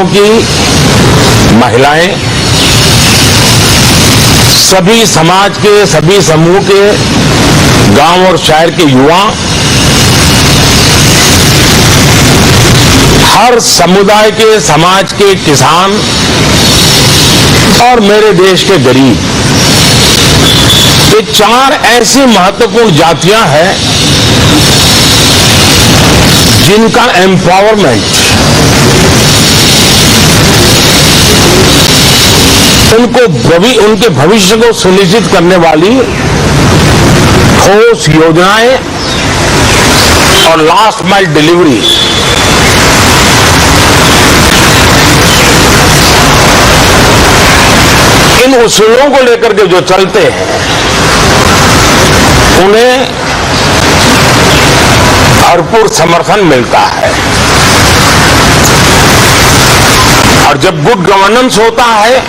वर्गों की महिलाएं, सभी समाज के सभी समूह के, गांव और शहर के युवा, हर समुदाय के, समाज के किसान और मेरे देश के गरीब, ये चार ऐसी महत्वपूर्ण जातियां हैं जिनका एम्पावरमेंट, उनके भविष्य को सुनिश्चित करने वाली ठोस योजनाएं और लास्ट माइल डिलीवरी इन उसूलों को लेकर के जो चलते हैं उन्हें भरपूर समर्थन मिलता है। और जब गुड गवर्नेंस होता है,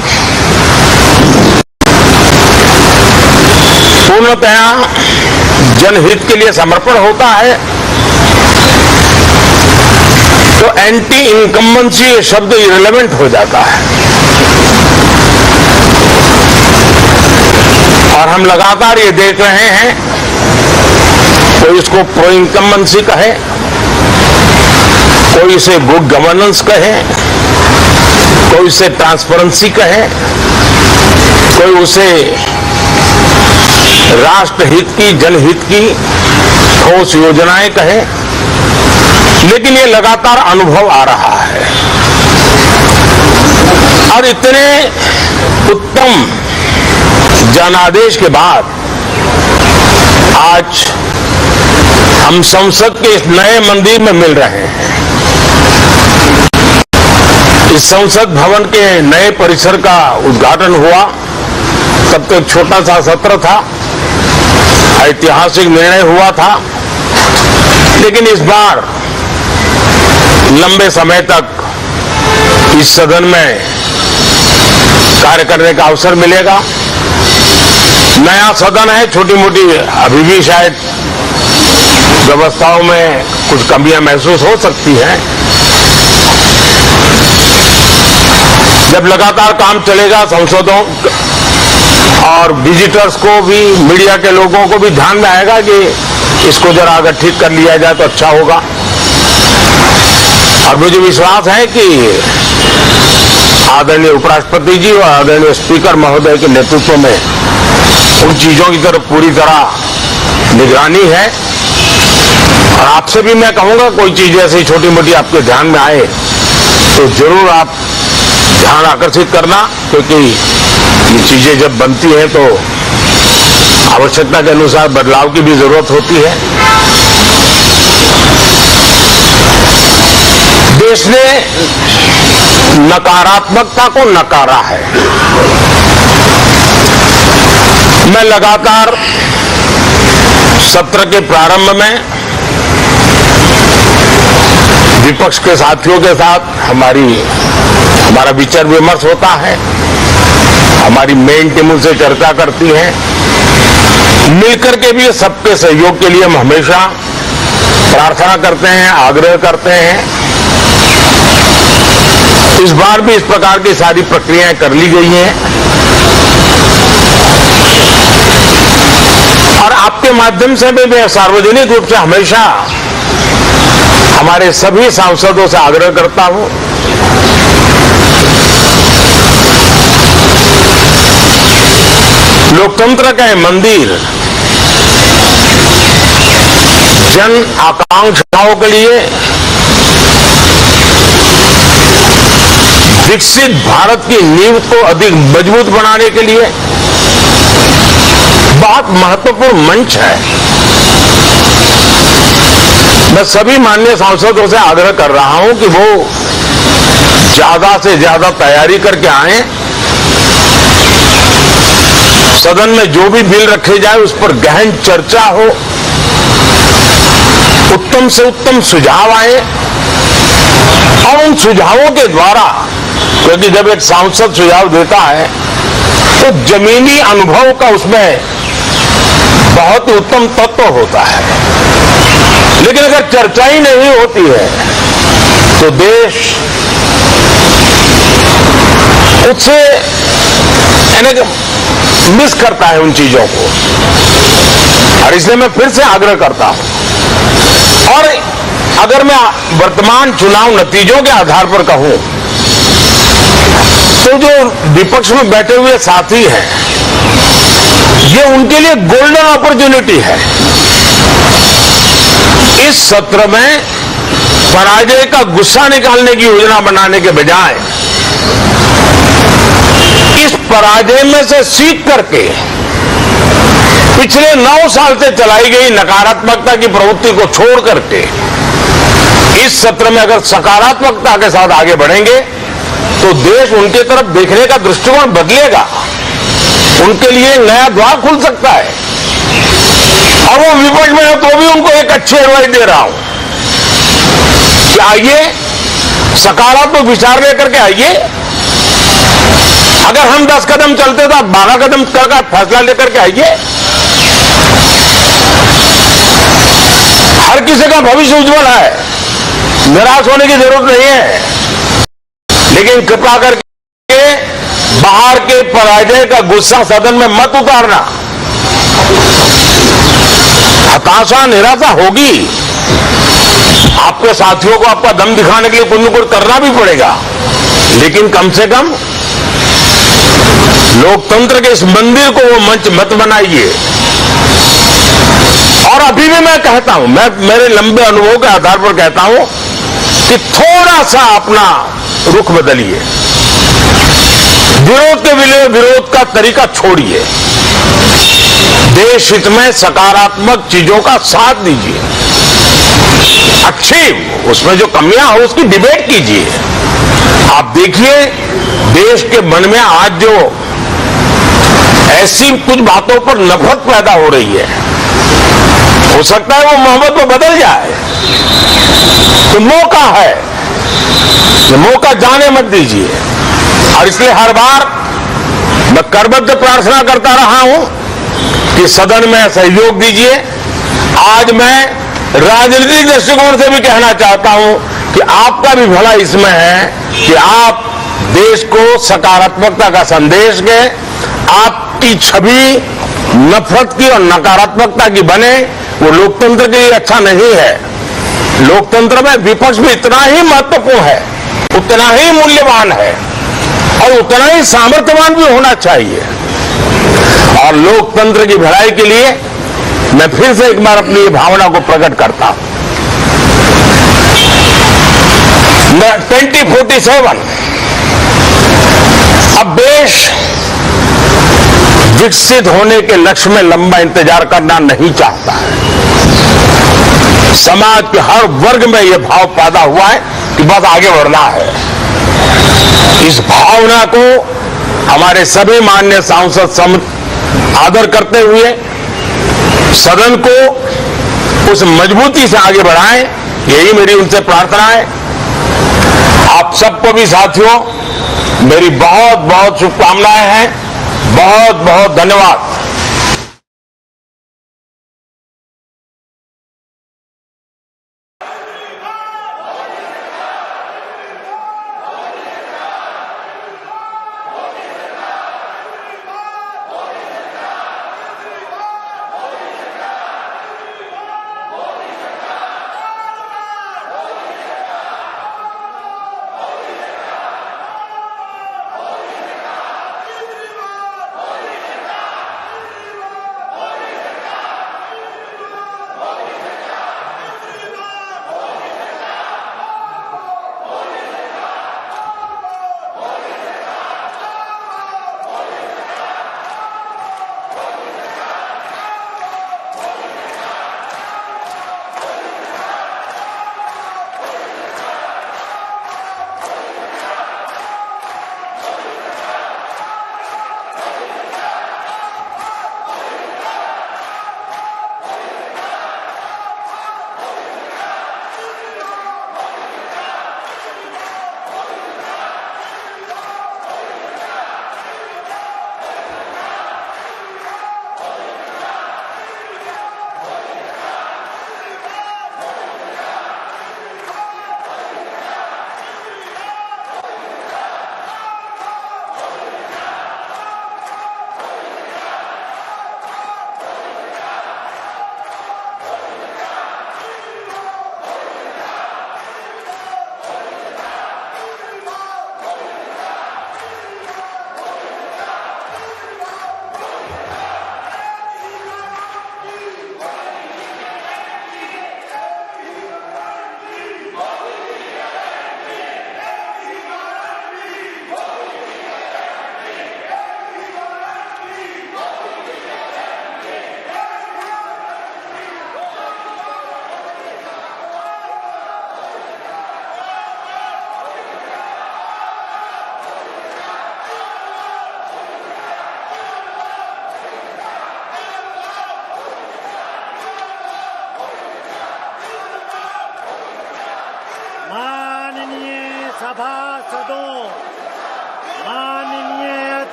पूर्णतया जनहित के लिए समर्पण होता है, तो एंटी इनकम्बेंसी ये शब्द इरेलेवेंट हो जाता है। और हम लगातार ये देख रहे हैं, कोई इसको प्रो इनकम्बेंसी कहे, कोई इसे गुड गवर्नेंस कहे, कोई इसे ट्रांसपेरेंसी कहे, कोई उसे राष्ट्रहित की, जनहित की ठोस योजनाएं कहे, लेकिन ये लगातार अनुभव आ रहा है। और इतने उत्तम जनादेश के बाद आज हम संसद के इस नए मंदिर में मिल रहे हैं। इस संसद भवन के नए परिसर का उद्घाटन हुआ, तब तो एक छोटा सा सत्र था, ऐतिहासिक निर्णय हुआ था, लेकिन इस बार लंबे समय तक इस सदन में कार्य करने का अवसर मिलेगा। नया सदन है, छोटी मोटी अभी भी शायद व्यवस्थाओं में कुछ कमियां महसूस हो सकती हैं। जब लगातार काम चलेगा, संसदों और विजिटर्स को भी, मीडिया के लोगों को भी ध्यान में आएगा कि इसको जरा अगर ठीक कर लिया जाए तो अच्छा होगा। और मुझे विश्वास है कि आदरणीय उपराष्ट्रपति जी और आदरणीय स्पीकर महोदय के नेतृत्व में उन चीजों की तरफ पूरी तरह निगरानी है। और आपसे भी मैं कहूंगा, कोई चीज ऐसी छोटी मोटी आपके ध्यान में आए तो जरूर आप ध्यान आकर्षित करना, क्योंकि ये चीजें जब बनती हैं तो आवश्यकता के अनुसार बदलाव की भी जरूरत होती है। देश ने नकारात्मकता को नकारा है। मैं लगातार सत्र के प्रारंभ में विपक्ष के साथियों के साथ हमारा विचार विमर्श होता है, हमारी मेन टीम उनसे चर्चा करती है, मिलकर के भी सबके सहयोग के लिए हम हमेशा प्रार्थना करते हैं, आग्रह करते हैं। इस बार भी इस प्रकार की सारी प्रक्रियाएं कर ली गई हैं और आपके माध्यम से भी मैं सार्वजनिक रूप से हमेशा हमारे सभी सांसदों से आग्रह करता हूं, लोकतंत्र का ये मंदिर जन आकांक्षाओं के लिए, विकसित भारत की नींव को अधिक मजबूत बनाने के लिए बहुत महत्वपूर्ण मंच है। मैं सभी माननीय सांसदों से आग्रह कर रहा हूं कि वो ज्यादा से ज्यादा तैयारी करके आएं, सदन में जो भी बिल रखे जाए उस पर गहन चर्चा हो, उत्तम से उत्तम सुझाव आए और उन सुझावों के द्वारा, क्योंकि जब एक सांसद सुझाव देता है तो जमीनी अनुभव का उसमें बहुत ही उत्तम तत्व होता है, लेकिन अगर चर्चा ही नहीं होती है तो देश मुझसे यानी मिस करता है उन चीजों को, और इसलिए मैं फिर से आग्रह करता हूं। और अगर मैं वर्तमान चुनाव नतीजों के आधार पर कहूं तो जो विपक्ष में बैठे हुए साथी हैं, ये उनके लिए गोल्डन अपॉर्चुनिटी है इस सत्र में पराजय का गुस्सा निकालने की योजना बनाने के बजाय इस पराजय में से सीख करके पिछले 9 साल से चलाई गई नकारात्मकता की प्रवृत्ति को छोड़ करके इस सत्र में अगर सकारात्मकता के साथ आगे बढ़ेंगे तो देश उनके तरफ देखने का दृष्टिकोण बदलेगा, उनके लिए नया द्वार खुल सकता है। और वो विपक्ष में है तो भी उनको एक अच्छी एडवाइस दे रहा हूं कि आइए सकारात्मक विचार लेकर के आइए। अगर हम 10 कदम चलते तो 12 कदम का फैसला लेकर के आइए। हर किसी का भविष्य उज्जवल है, निराश होने की जरूरत नहीं है, लेकिन कृपा करके बाहर के पराजय का गुस्सा सदन में मत उतारना। हताशा निराशा होगी, आपके साथियों को आपका दम दिखाने के लिए कुछ न कुछ करना भी पड़ेगा, लेकिन कम से कम लोकतंत्र के इस मंदिर को वो मंच मत बनाइए। और अभी भी मैं कहता हूं, मैं मेरे लंबे अनुभव के आधार पर कहता हूं कि थोड़ा सा अपना रुख बदलिए, विरोध के विरोध का तरीका छोड़िए, देश हित में सकारात्मक चीजों का साथ दीजिए, अच्छी उसमें जो कमियां हो उसकी डिबेट कीजिए। आप देखिए देश के मन में आज जो ऐसी कुछ बातों पर नफरत पैदा हो रही है, हो सकता है वो मोहब्बत में बदल जाए। तो मौका है, ये मौका जाने मत दीजिए। और इसलिए हर बार मैं करबद्ध प्रार्थना करता रहा हूं कि सदन में सहयोग दीजिए। आज मैं राजनीतिक दृष्टिकोण से भी कहना चाहता हूं कि आपका भी भला इसमें है कि आप देश को सकारात्मकता का संदेश दें, आपकी छवि नफरत की और नकारात्मकता की बने, वो लोकतंत्र के लिए अच्छा नहीं है। लोकतंत्र में विपक्ष भी इतना ही महत्वपूर्ण है, उतना ही मूल्यवान है और उतना ही सामर्थ्यवान भी होना चाहिए। और लोकतंत्र की भलाई के लिए मैं फिर से एक बार अपनी ये भावना को प्रकट करता हूं। 2047 अब देश विकसित होने के लक्ष्य में लंबा इंतजार करना नहीं चाहता है। समाज के हर वर्ग में यह भाव पैदा हुआ है कि बस आगे बढ़ना है। इस भावना को हमारे सभी माननीय सांसद आदर करते हुए सदन को उस मजबूती से आगे बढ़ाएं, यही मेरी उनसे प्रार्थना है। आप सबको भी साथियों मेरी बहुत बहुत शुभकामनाएं हैं। बहुत बहुत धन्यवाद।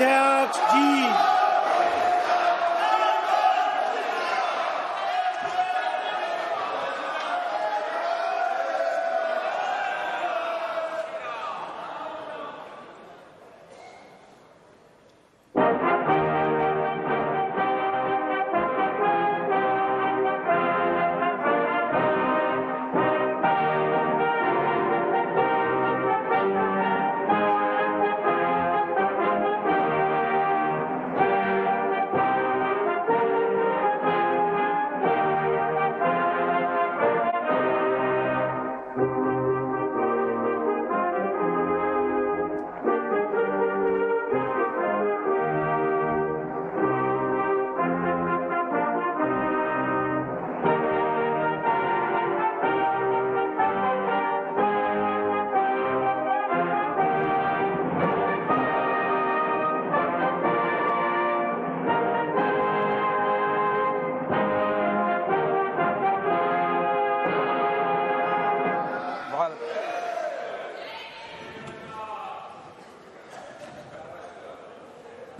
अध्यक्ष जी।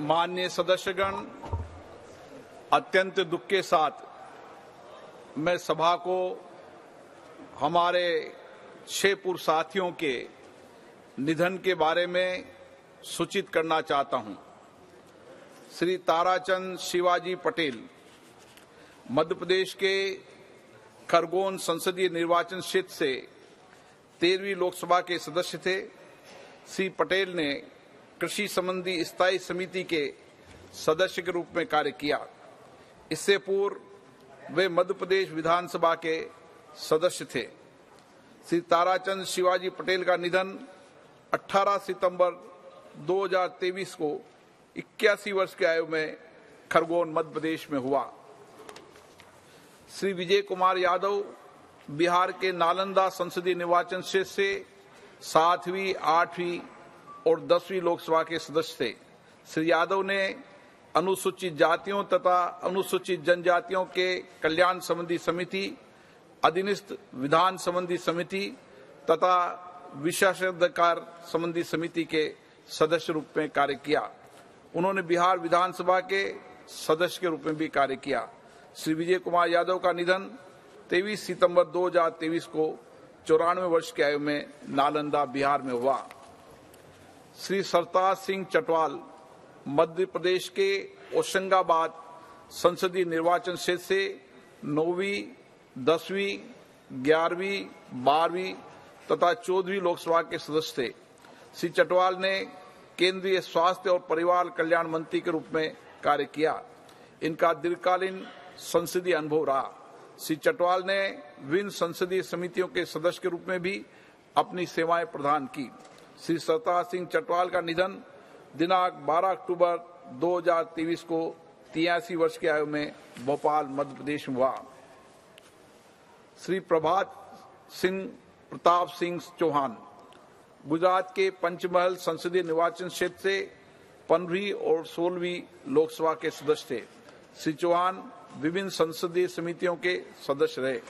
माननीय सदस्यगण, अत्यंत दुख के साथ मैं सभा को हमारे 6 पूर्व साथियों के निधन के बारे में सूचित करना चाहता हूं। श्री ताराचंद शिवाजी पटेल मध्य प्रदेश के खरगोन संसदीय निर्वाचन क्षेत्र से 13वीं लोकसभा के सदस्य थे। श्री पटेल ने कृषि संबंधी स्थायी समिति के सदस्य के रूप में कार्य किया। इससे पूर्व वे मध्य प्रदेश विधानसभा के सदस्य थे। श्री ताराचंद शिवाजी पटेल का निधन 18 सितंबर 2023 को 81 वर्ष की आयु में खरगोन मध्य प्रदेश में हुआ। श्री विजय कुमार यादव बिहार के नालंदा संसदीय निर्वाचन क्षेत्र से 7वीं, 8वीं और 10वीं लोकसभा के सदस्य थे। श्री यादव ने अनुसूचित जातियों तथा अनुसूचित जनजातियों के कल्याण संबंधी समिति, अधीनस्थ विधान संबंधी समिति तथा विशेषाधिकार संबंधी समिति के सदस्य रूप में कार्य किया। उन्होंने बिहार विधानसभा के सदस्य के रूप में भी कार्य किया। श्री विजय कुमार यादव का निधन 23 सितंबर 2023 को 94 वर्ष की आयु में नालंदा, बिहार में हुआ। श्री सरताज सिंह चटवाल मध्य प्रदेश के होशंगाबाद संसदीय निर्वाचन क्षेत्र से 9वीं, 10वीं, 11वीं, 12वीं तथा 14वीं लोकसभा के सदस्य थे। श्री चटवाल ने केंद्रीय स्वास्थ्य और परिवार कल्याण मंत्री के रूप में कार्य किया। इनका दीर्घकालीन संसदीय अनुभव रहा। श्री चटवाल ने विभिन्न संसदीय समितियों के सदस्य के रूप में भी अपनी सेवाएं प्रदान की। श्री सरताज सिंह चटवाल का निधन दिनांक 12 अक्टूबर 2023 को 83 वर्ष की आयु में भोपाल, मध्य प्रदेश में हुआ। श्री प्रताप सिंह चौहान गुजरात के पंचमहल संसदीय निर्वाचन क्षेत्र से 15वीं और 16वीं लोकसभा के सदस्य थे। श्री चौहान विभिन्न संसदीय समितियों के सदस्य रहे।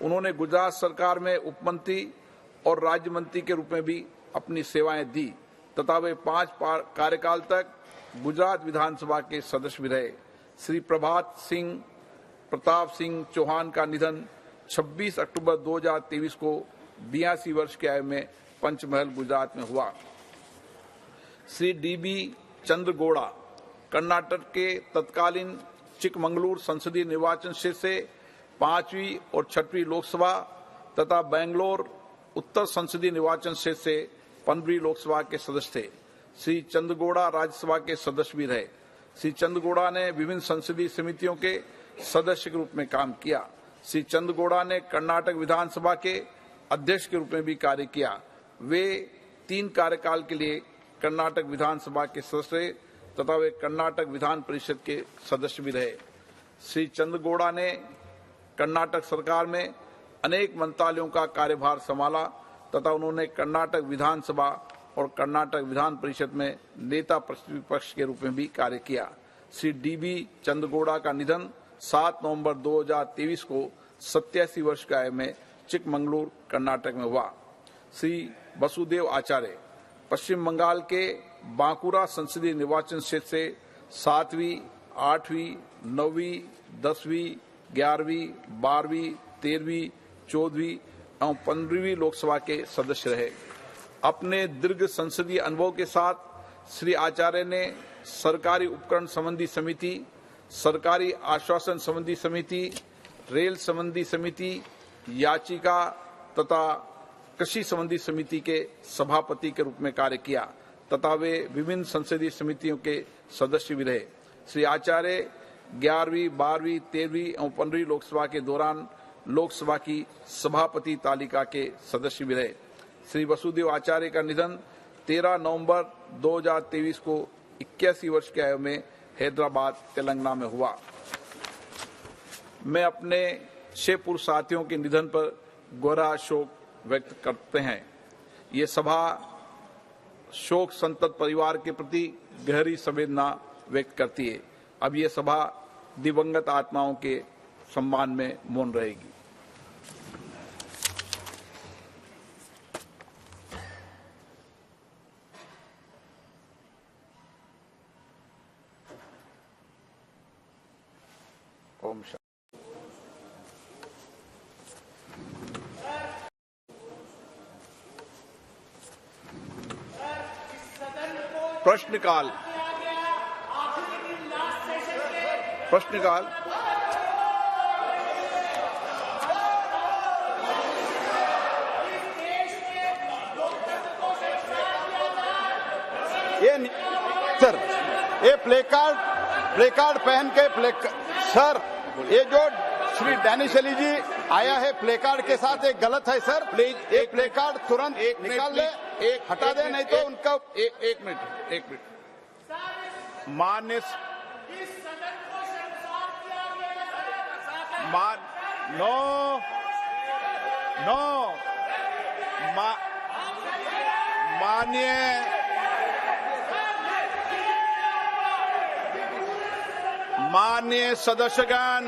उन्होंने गुजरात सरकार में उपमंत्री और राज्य मंत्री के रूप में भी अपनी सेवाएं दी तथा वे 5 कार्यकाल तक गुजरात विधानसभा के सदस्य भी रहे। श्री प्रताप सिंह चौहान का निधन 26 अक्टूबर 2023 को 82 वर्ष की आयु में पंचमहल, गुजरात में हुआ। श्री DB चंद्रगौड़ा कर्नाटक के तत्कालीन चिकमंगलूर संसदीय निर्वाचन क्षेत्र से 5वीं और 6वीं लोकसभा तथा बेंगलोर उत्तर संसदीय निर्वाचन क्षेत्र से 15वीं लोकसभा के सदस्य थे। श्री चंद्रगौड़ा राज्यसभा के सदस्य भी रहे। श्री चंद्रगौड़ा ने विभिन्न संसदीय समितियों के सदस्य के रूप में काम किया। श्री चंद्रगौड़ा ने कर्नाटक विधानसभा के अध्यक्ष के रूप में भी कार्य किया। वे 3 कार्यकाल के लिए कर्नाटक विधानसभा के सदस्य तथा वे कर्नाटक विधान परिषद के सदस्य भी रहे। श्री चंद्रगौड़ा ने कर्नाटक सरकार में अनेक मंत्रालयों का कार्यभार संभाला तथा उन्होंने कर्नाटक विधानसभा और कर्नाटक विधान परिषद में नेता प्रतिपक्ष के रूप में भी कार्य किया। श्री DB चंद्रगौड़ा का निधन 7 नवंबर 2023 को 87 वर्ष की आयु में चिकमंगलूर, कर्नाटक में हुआ। श्री वसुदेव आचार्य पश्चिम बंगाल के बांकुरा संसदीय निर्वाचन क्षेत्र से 7वीं, 8वीं, 9वीं, 10वीं, 11वीं, 12वीं, 13वीं, 14वीं एवं 15वीं लोकसभा के सदस्य रहे। अपने दीर्घ संसदीय अनुभव के साथ श्री आचार्य ने सरकारी उपकरण संबंधी समिति, सरकारी आश्वासन संबंधी समिति, रेल संबंधी समिति, याचिका तथा कृषि संबंधी समिति के सभापति के रूप में कार्य किया तथा वे विभिन्न संसदीय समितियों के सदस्य भी रहे। श्री आचार्य 11वीं, 12वीं, 13वीं एवं 15वीं लोकसभा के दौरान लोकसभा की सभापति तालिका के सदस्य भी रहे। श्री वसुदेव आचार्य का निधन 13 नवंबर 2023 को 81 वर्ष की आयु में हैदराबाद, तेलंगाना में हुआ। मैं अपने 6 पूर्व साथियों के निधन पर गहरा शोक व्यक्त करते हैं। ये सभा शोक संतप्त परिवार के प्रति गहरी संवेदना व्यक्त करती है। अब ये सभा दिवंगत आत्माओं के सम्मान में मौन रहेगी। ओम शांति। प्रश्नकाल। ये सर, ये प्लेकार्ड पहन के सर, ये जो श्री डैनिश अली जी आया है प्लेकार्ड के साथ, एक गलत है सर। प्लीज एक प्लेकार्ड तुरंत निकाल ले, हटा दे, नहीं तो उनका एक मिनट मान्य माननीय सदस्यगण,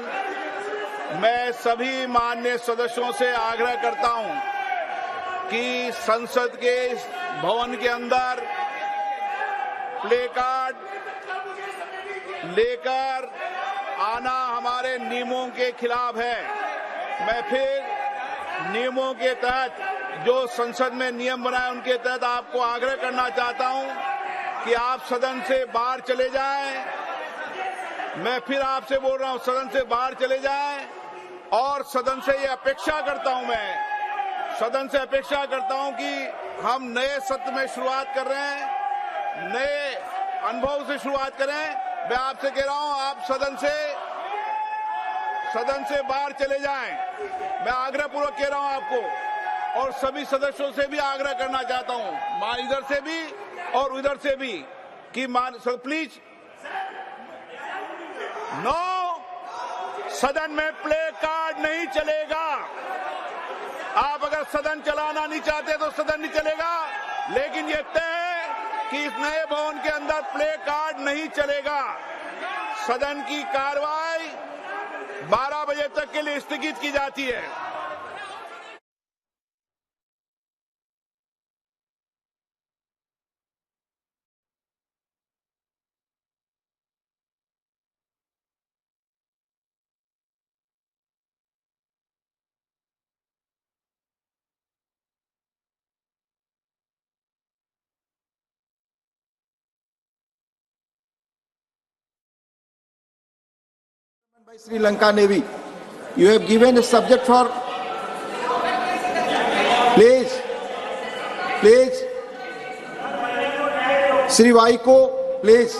मैं सभी माननीय सदस्यों से आग्रह करता हूं कि संसद के भवन के अंदर प्लेकार्ड लेकर आना हमारे नियमों के खिलाफ है। मैं फिर नियमों के तहत जो संसद में नियम बनाए उनके तहत आपको आग्रह करना चाहता हूं कि आप सदन से बाहर चले जाएं। मैं फिर आपसे बोल रहा हूं, सदन से बाहर चले जाएं और सदन से ये अपेक्षा करता हूं, मैं सदन से अपेक्षा करता हूं कि हम नए सत्र में शुरुआत कर रहे हैं, नए अनुभव से शुरुआत करें। मैं आपसे कह रहा हूं, आप सदन से बाहर चले जाएं। मैं आग्रहपूर्वक कह रहा हूं आपको, और सभी सदस्यों से भी आग्रह करना चाहता हूं, इधर से भी और उधर से भी, कि प्लीज नो, सदन में प्ले कार्ड नहीं चलेगा। आप अगर सदन चलाना नहीं चाहते तो सदन नहीं चलेगा, लेकिन ये तय है कि इस नए भवन के अंदर प्ले कार्ड नहीं चलेगा। सदन की कार्रवाई 12 बजे तक के लिए स्थगित की जाती है। by Sri Lanka Navy. You have given a subject for, please, Sri Vaiko, please.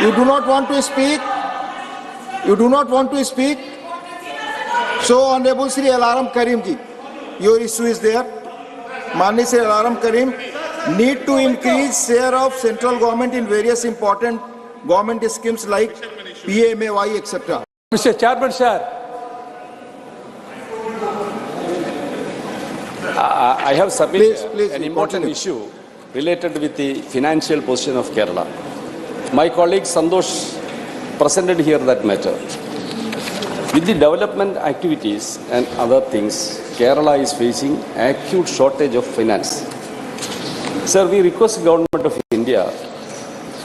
You do not want to speak? You do not want to speak? So, Honorable Sri Alaram Karim ji, your issue is there. Mani Sri Alaram Karim, need to increase share of central government in various important government schemes like PMAY, etc. Mr. Chairman, sir, I have submitted Please, an important continue. issue related with the financial position of Kerala. My colleague Sandosh presented here that matter. With the development activities and other things, Kerala is facing acute shortage of finance. Sir, we request the Government of India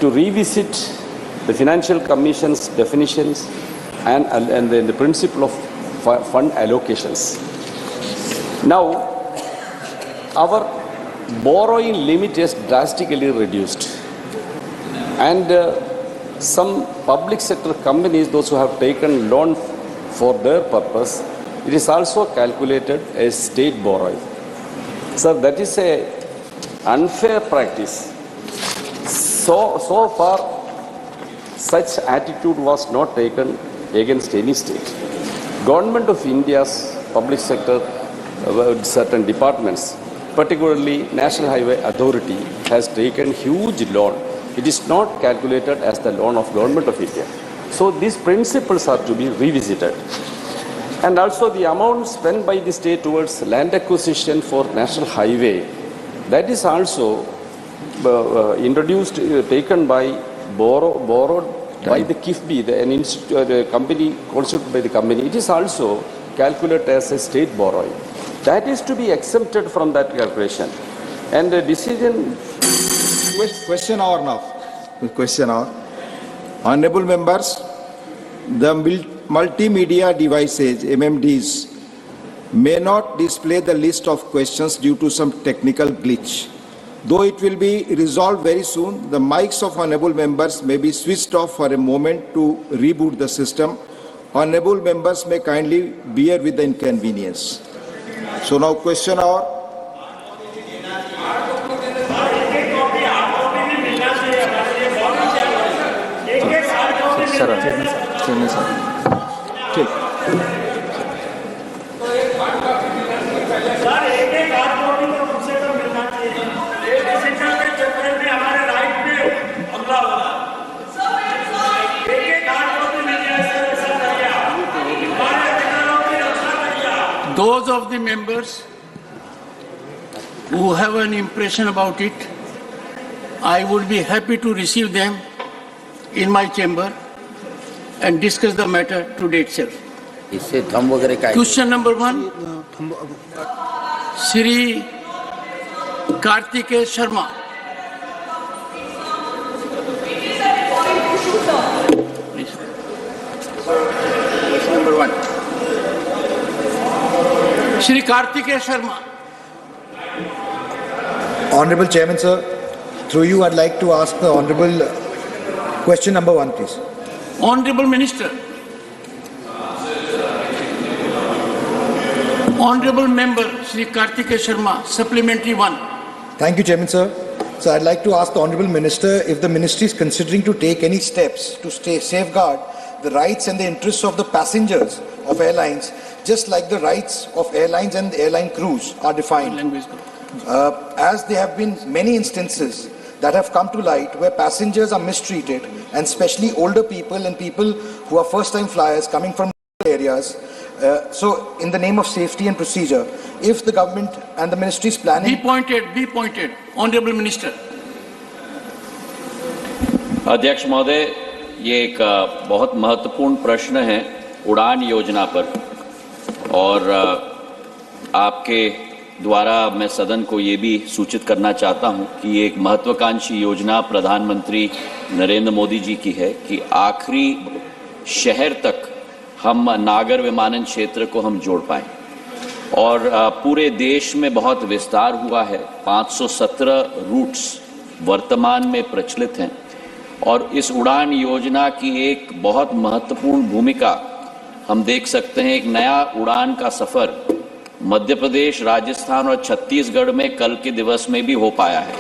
to revisit the Financial Commission's definitions and the principle of fund allocations. Now, our borrowing limit is drastically reduced, and some public sector companies, those who have taken loan for their purpose, it is also calculated as state borrowing. Sir, that is a unfair practice. So far, such attitude was not taken against any state. Government of India's public sector, certain departments, particularly National Highway Authority, has taken huge loan. It is not calculated as the loan of Government of India. So these principles are to be revisited. And also the amount spent by the state towards land acquisition for National Highway, that is also introduced, taken by, borrowed by the KIFBI, the company constituted by the company. It is also calculated as a state borrowing. That is to be exempted from that calculation. And the decision... Question hour now. Question hour. Honorable members, the multimedia devices, MMDs, may not display the list of questions due to some technical glitch. Though it will be resolved very soon, the mics of honorable members may be switched off for a moment to reboot the system. Honorable members may kindly bear with the inconvenience. So now question hour. Those of the members who have an impression about it, I would be happy to receive them in my chamber and discuss the matter today itself. Question number 1, Shri Kartikeya Sharma. Question number 1. Shri Kartikeya Sharma. Honorable Chairman, sir, through you, I'd like to ask the Honorable question number 1, please. Honorable Minister. Honorable Member Shri Kartikeya Sharma, Supplementary 1. Thank you, Chairman, sir. So I'd like to ask the Honorable Minister if the Ministry is considering to take any steps to safeguard the rights and the interests of the passengers of airlines, just like the rights of airlines and airline crews are defined. As there have been many instances that have come to light where passengers are mistreated, and especially older people and people who are first-time flyers coming from areas. So in the name of safety and procedure, if the government and the ministry is planning... Be pointed. Honorable Minister. अध्यक्ष महोदय, ये एक बहुत महत्वपूर्ण प्रश्न है उड़ान योजना पर, और आपके द्वारा मैं सदन को ये भी सूचित करना चाहता हूं कि ये एक महत्वाकांक्षी योजना प्रधानमंत्री नरेंद्र मोदी जी की है कि आखिरी शहर तक हम नागर विमानन क्षेत्र को हम जोड़ पाएं, और पूरे देश में बहुत विस्तार हुआ है। 517 रूट्स वर्तमान में प्रचलित हैं, और इस उड़ान योजना की एक बहुत महत्वपूर्ण भूमिका हम देख सकते हैं। एक नया उड़ान का सफर मध्य प्रदेश, राजस्थान और छत्तीसगढ़ में कल के दिवस में भी हो पाया है,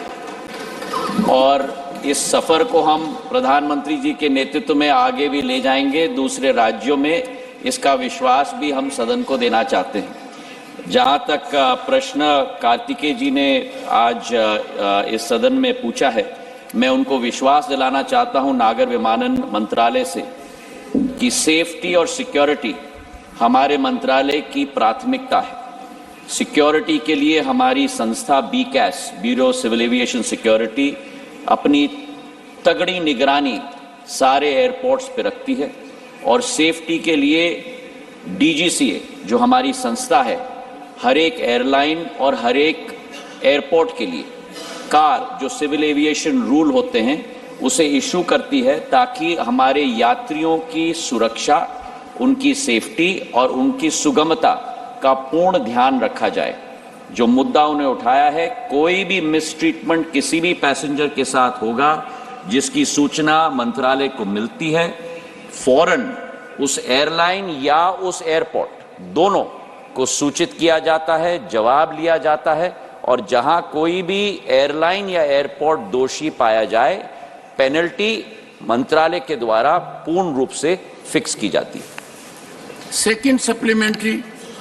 और इस सफर को हम प्रधानमंत्री जी के नेतृत्व में आगे भी ले जाएंगे दूसरे राज्यों में। इसका विश्वास भी हम सदन को देना चाहते हैं। जहां तक प्रश्न कार्तिकेय जी ने आज इस सदन में पूछा है, मैं उनको विश्वास दिलाना चाहता हूं नागर विमानन मंत्रालय से कि सेफ्टी और सिक्योरिटी हमारे मंत्रालय की प्राथमिकता है। सिक्योरिटी के लिए हमारी संस्था बीकैस, ब्यूरो सिविल एविएशन सिक्योरिटी, अपनी तगड़ी निगरानी सारे एयरपोर्ट्स पे रखती है, और सेफ्टी के लिए डीजीसीए जो हमारी संस्था है, हर एक एयरलाइन और हर एक एयरपोर्ट के लिए सरकार जो सिविल एविएशन रूल होते हैं उसे इशू करती है ताकि हमारे यात्रियों की सुरक्षा, उनकी सेफ्टी और उनकी सुगमता का पूर्ण ध्यान रखा जाए। जो मुद्दा उन्हें उठाया है, कोई भी मिसट्रीटमेंट किसी भी पैसेंजर के साथ होगा जिसकी सूचना मंत्रालय को मिलती है, फौरन उस एयरलाइन या उस एयरपोर्ट दोनों को सूचित किया जाता है, जवाब लिया जाता है और जहां कोई भी एयरलाइन या एयरपोर्ट दोषी पाया जाए, पेनल्टी मंत्रालय के द्वारा पूर्ण रूप से फिक्स की जाती है। Second supplementary,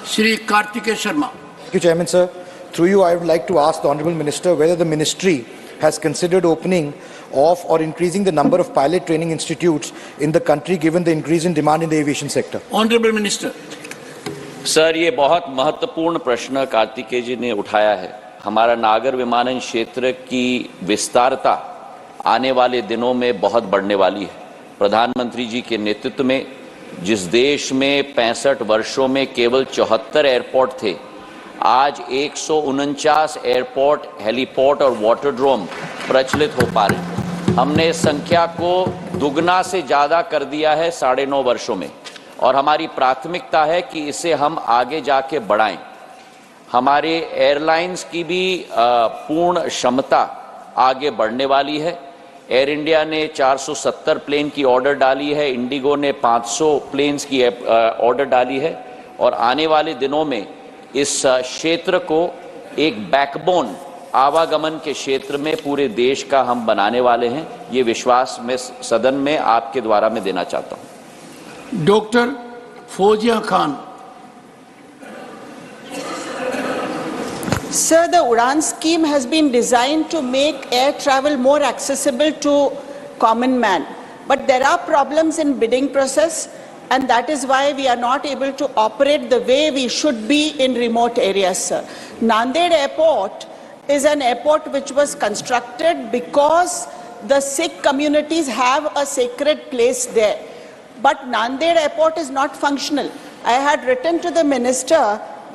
Shri Kartikeya Sharma. Thank you, Chairman, sir. Through you, I would like to ask the Honourable Minister whether the Ministry has considered opening of or increasing the number of pilot training institutes in the country given the increase in demand in the aviation sector. Honourable Minister. Sir, ये बहुत महत्वपूर्ण प्रश्न कार्तिकेय जी ने उठाया है। हमारा नागर विमानन क्षेत्र की विस्तारता आने वाले दिनों में बहुत बढ़ने वाली है। प्रधानमंत्री जी के नेतृत्व में जिस देश में 65 वर्षों में केवल 74 एयरपोर्ट थे, आज 149 एयरपोर्ट, हेलीपोर्ट और वाटरड्रोम प्रचलित हो पा रहे। हमने इस संख्या को दुगना से ज़्यादा कर दिया है 9.5 वर्षों में और हमारी प्राथमिकता है कि इसे हम आगे जाके बढ़ाएं। हमारे एयरलाइंस की भी पूर्ण क्षमता आगे बढ़ने वाली है। एयर इंडिया ने 470 प्लेन की ऑर्डर डाली है, इंडिगो ने 500 प्लेन्स की ऑर्डर डाली है और आने वाले दिनों में इस क्षेत्र को एक बैकबोन आवागमन के क्षेत्र में पूरे देश का हम बनाने वाले हैं। ये विश्वास मैं सदन में आपके द्वारा मैं देना चाहता हूं। Dr. Fozia Khan. Sir, the UDAN scheme has been designed to make air travel more accessible to common man. But there are problems in bidding process, and that is why we are not able to operate the way we should be in remote areas, sir. Nanded Airport is an airport which was constructed because the Sikh communities have a sacred place there. But Nanded Airport is not functional. I had written to the minister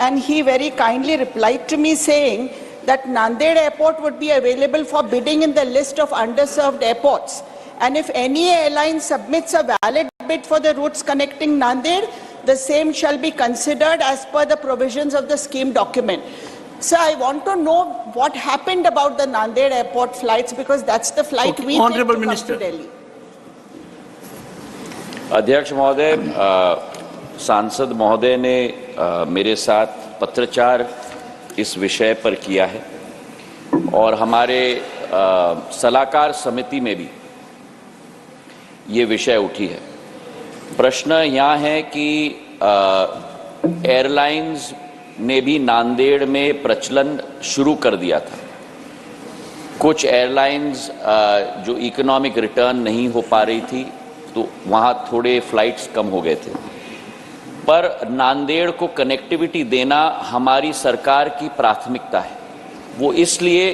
and he very kindly replied to me saying that Nanded Airport would be available for bidding in the list of underserved airports. And if any airline submits a valid bid for the routes connecting Nanded, the same shall be considered as per the provisions of the scheme document. Sir, I want to know what happened about the Nanded Airport flights, because that's the flight we take to come to Delhi. अध्यक्ष महोदय, सांसद महोदय ने मेरे साथ पत्रचार इस विषय पर किया है और हमारे सलाहकार समिति में भी ये विषय उठी है। प्रश्न यहाँ है कि एयरलाइंस ने भी नांदेड़ में प्रचलन शुरू कर दिया था। कुछ एयरलाइंस जो इकोनॉमिक रिटर्न नहीं हो पा रही थी तो वहाँ थोड़े फ्लाइट्स कम हो गए थे, पर नांदेड़ को कनेक्टिविटी देना हमारी सरकार की प्राथमिकता है। वो इसलिए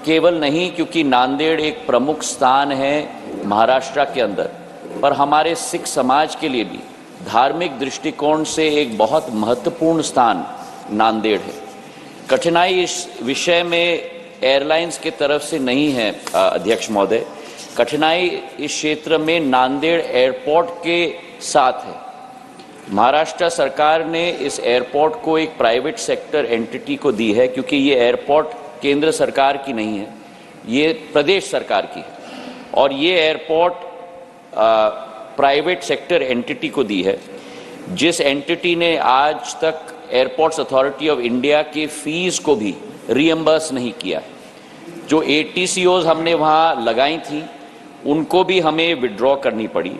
केवल नहीं क्योंकि नांदेड़ एक प्रमुख स्थान है महाराष्ट्र के अंदर, पर हमारे सिख समाज के लिए भी धार्मिक दृष्टिकोण से एक बहुत महत्वपूर्ण स्थान नांदेड़ है। कठिनाई इस विषय में एयरलाइंस की तरफ से नहीं है अध्यक्ष महोदय, कठिनाई इस क्षेत्र में नांदेड़ एयरपोर्ट के साथ है। महाराष्ट्र सरकार ने इस एयरपोर्ट को एक प्राइवेट सेक्टर एंटिटी को दी है क्योंकि ये एयरपोर्ट केंद्र सरकार की नहीं है, ये प्रदेश सरकार की है और ये एयरपोर्ट प्राइवेट सेक्टर एंटिटी को दी है, जिस एंटिटी ने आज तक एयरपोर्ट्स अथॉरिटी ऑफ इंडिया की फीस को भी रीएम्बर्स नहीं किया है। जो ATCOs हमने वहाँ लगाई थी उनको भी हमें विड्रॉ करनी पड़ी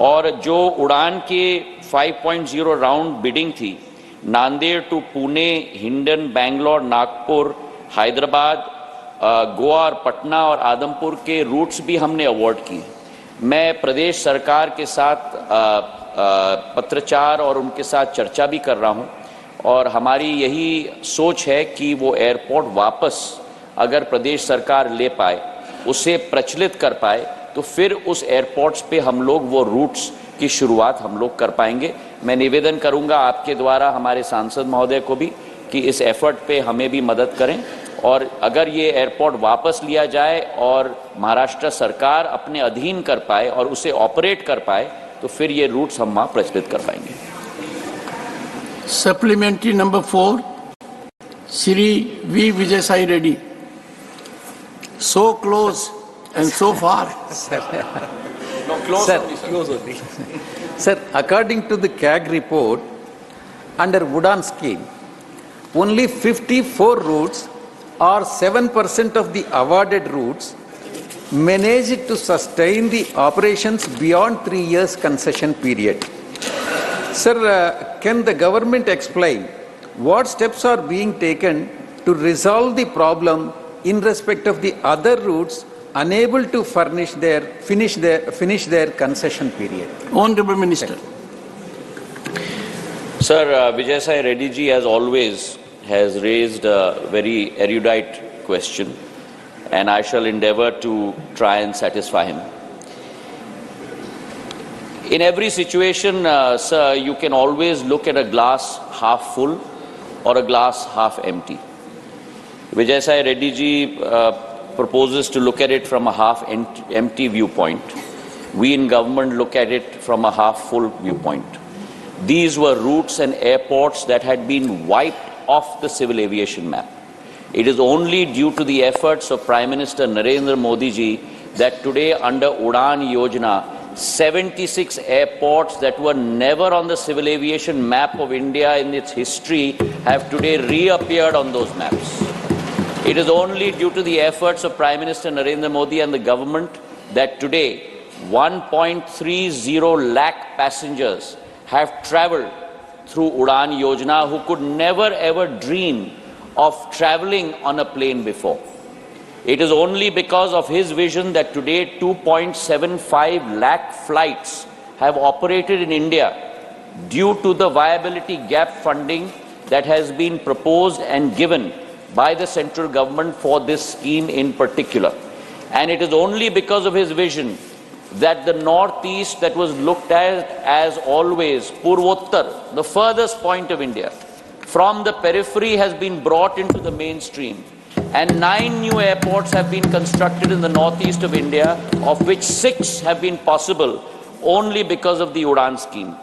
और जो उड़ान के 5.0 राउंड बिडिंग थी, नांदेड़ टू पुणे, हिंडन, बेंगलोर, नागपुर, हैदराबाद, गोवा और पटना और आदमपुर के रूट्स भी हमने अवार्ड किए। मैं प्रदेश सरकार के साथ पत्रचार और उनके साथ चर्चा भी कर रहा हूँ और हमारी यही सोच है कि वो एयरपोर्ट वापस अगर प्रदेश सरकार ले पाए, उसे प्रचलित कर पाए, तो फिर उस एयरपोर्ट्स पे हम लोग वो रूट्स की शुरुआत हम लोग कर पाएंगे। मैं निवेदन करूंगा आपके द्वारा हमारे सांसद महोदय को भी कि इस एफर्ट पे हमें भी मदद करें और अगर ये एयरपोर्ट वापस लिया जाए और महाराष्ट्र सरकार अपने अधीन कर पाए और उसे ऑपरेट कर पाए तो फिर ये रूट्स हम वहाँ प्रचलित कर पाएंगे। Supplementary number 4, Shri V Vijay Sai Reddy. So close and so far. Sir, according to the CAG report, under Udan scheme, only 54 routes or 7% of the awarded routes managed to sustain the operations beyond 3 years concession period. Sir, can the government explain what steps are being taken to resolve the problem in respect of the other routes unable to finish their concession period? Honorable Minister. Sir, Vijay Sai Reddy ji, as always, has raised a very erudite question, and I shall endeavor to try and satisfy him. In every situation, sir, you can always look at a glass half full or a glass half empty. Vijay Sai Reddy ji proposes to look at it from a half empty viewpoint. We in government look at it from a half full viewpoint. These were routes and airports that had been wiped off the civil aviation map. It is only due to the efforts of Prime Minister Narendra Modi ji that today under Udan Yojana, 76 airports that were never on the civil aviation map of India in its history have today reappeared on those maps. It is only due to the efforts of Prime Minister Narendra Modi and the government that today 1.30 lakh passengers have travelled through Udan Yojana who could never ever dream of travelling on a plane before. It is only because of his vision that today 2.75 lakh flights have operated in India due to the viability gap funding that has been proposed and given by the central government for this scheme in particular. And it is only because of his vision that the northeast that was looked at as always Purvottar, the furthest point of India, from the periphery has been brought into the mainstream. And 9 new airports have been constructed in the northeast of India, of which 6 have been possible only because of the Udan scheme.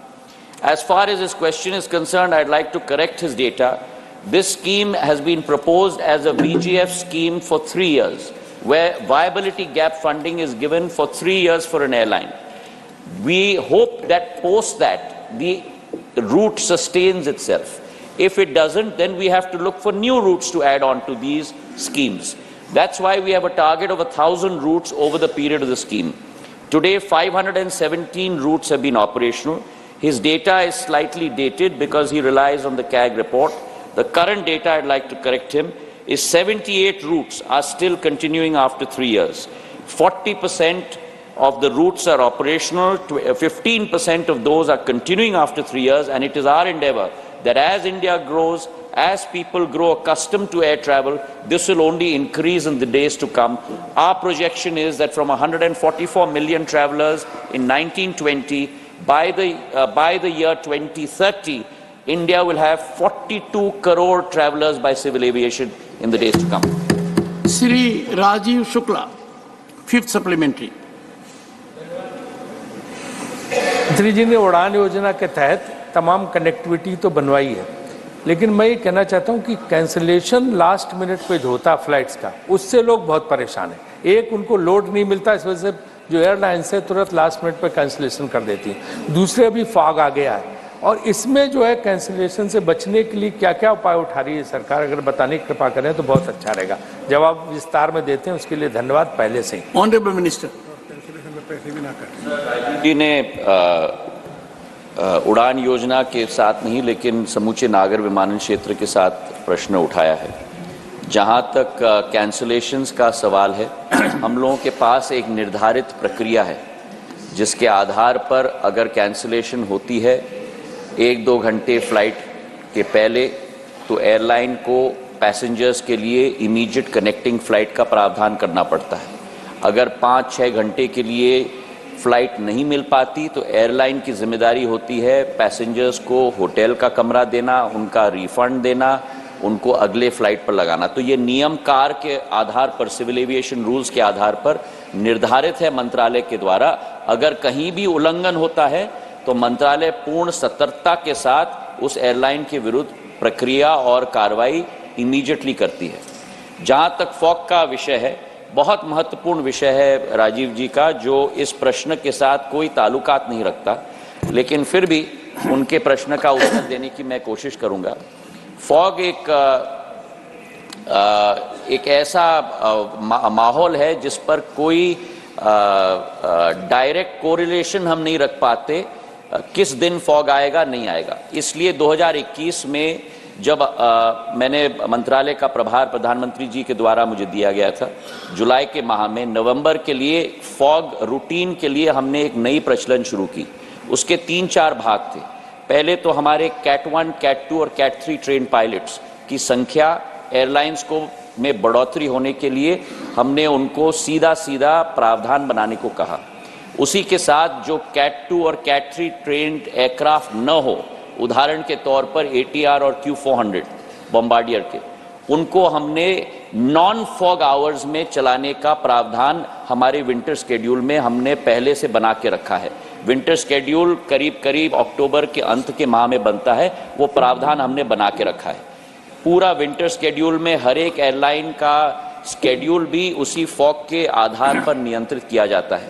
As far as his question is concerned, I'd like to correct his data. This scheme has been proposed as a VGF scheme for 3 years, where viability gap funding is given for 3 years for an airline. We hope that post that, the route sustains itself. If it doesn't, then we have to look for new routes to add on to these schemes. That's why we have a target of 1,000 routes over the period of the scheme. Today, 517 routes have been operational. His data is slightly dated because he relies on the CAG report. The current data, I'd like to correct him, is 78 routes are still continuing after 3 years. 40% of the routes are operational, 15% of those are continuing after 3 years, and it is our endeavor that as India grows, as people grow accustomed to air travel, this will only increase in the days to come. Our projection is that from 144 million travelers in 1920, by the year 2030, India will have 42 crore travelers by civil aviation in the days to come. Sri Rajiv Shukla, 5th supplementary. मंत्री जी ने उड़ान योजना के तहत तमाम connectivity तो बनवाई है, लेकिन मैं ये कहना चाहता हूँ कि कैंसिलेशन लास्ट मिनट पे जो होता है फ्लाइट्स का, उससे लोग बहुत परेशान हैं। एक, उनको लोड नहीं मिलता, इस वजह से जो एयरलाइंस है तुरंत लास्ट मिनट पे कैंसिलेशन कर देती है। दूसरे, अभी फॉग आ गया है, और इसमें जो है कैंसिलेशन से बचने के लिए क्या क्या उपाय उठा रही है सरकार, अगर बताने की कृपा करें तो बहुत अच्छा रहेगा। जवाब विस्तार में देते हैं, उसके लिए धन्यवाद पहले से ही। ऑनरेबल मिनिस्टर जी ने उड़ान योजना के साथ नहीं, लेकिन समूचे नागर विमानन क्षेत्र के साथ प्रश्न उठाया है। जहां तक कैंसलेशंस का सवाल है, हम लोगों के पास एक निर्धारित प्रक्रिया है जिसके आधार पर अगर कैंसलेशन होती है 1-2 घंटे फ्लाइट के पहले, तो एयरलाइन को पैसेंजर्स के लिए इमीडिएट कनेक्टिंग फ्लाइट का प्रावधान करना पड़ता है। अगर 5-6 घंटे के लिए फ्लाइट नहीं मिल पाती तो एयरलाइन की जिम्मेदारी होती है पैसेंजर्स को होटल का कमरा देना, उनका रिफंड देना उनको अगले फ्लाइट पर लगाना। तो ये नियम कार के आधार पर, सिविल एविएशन रूल्स के आधार पर निर्धारित है मंत्रालय के द्वारा। अगर कहीं भी उल्लंघन होता है तो मंत्रालय पूर्ण सतर्कता के साथ उस एयरलाइन के विरुद्ध प्रक्रिया और कार्रवाई इमीडिएटली करती है। जहां तक फॉग का विषय है, बहुत महत्वपूर्ण विषय है राजीव जी का, जो इस प्रश्न के साथ कोई ताल्लुकात नहीं रखता, लेकिन फिर भी उनके प्रश्न का उत्तर देने की मैं कोशिश करूंगा। फॉग एक ऐसा माहौल है जिस पर कोई डायरेक्ट कोरिलेशन हम नहीं रख पाते, किस दिन फॉग आएगा नहीं आएगा। इसलिए 2021 में जब मैंने मंत्रालय का प्रभार प्रधानमंत्री जी के द्वारा मुझे दिया गया था, जुलाई के माह में नवंबर के लिए फॉग रूटीन के लिए हमने एक नई प्रचलन शुरू की। उसके 3-4 भाग थे। पहले तो हमारे कैट 1, कैट 2 और कैट 3 ट्रेन पायलट्स की संख्या एयरलाइंस को में बढ़ोतरी होने के लिए हमने उनको सीधा प्रावधान बनाने को कहा। उसी के साथ जो कैट 2 और कैट 3 ट्रेन्ड एयरक्राफ्ट न हो, उदाहरण के तौर पर ATR और Q400 बॉम्बार्डियर के, उनको हमने नॉन फॉग आवर्स में चलाने का प्रावधान हमारे विंटर शेड्यूल में हमने पहले से बना के रखा है। विंटर शेड्यूल करीब अक्टूबर के अंत के माह में बनता है, वो प्रावधान हमने बना के रखा है। पूरा विंटर शेड्यूल में हर एक एयरलाइन का शेड्यूल भी उसी फॉग के आधार पर नियंत्रित किया जाता है।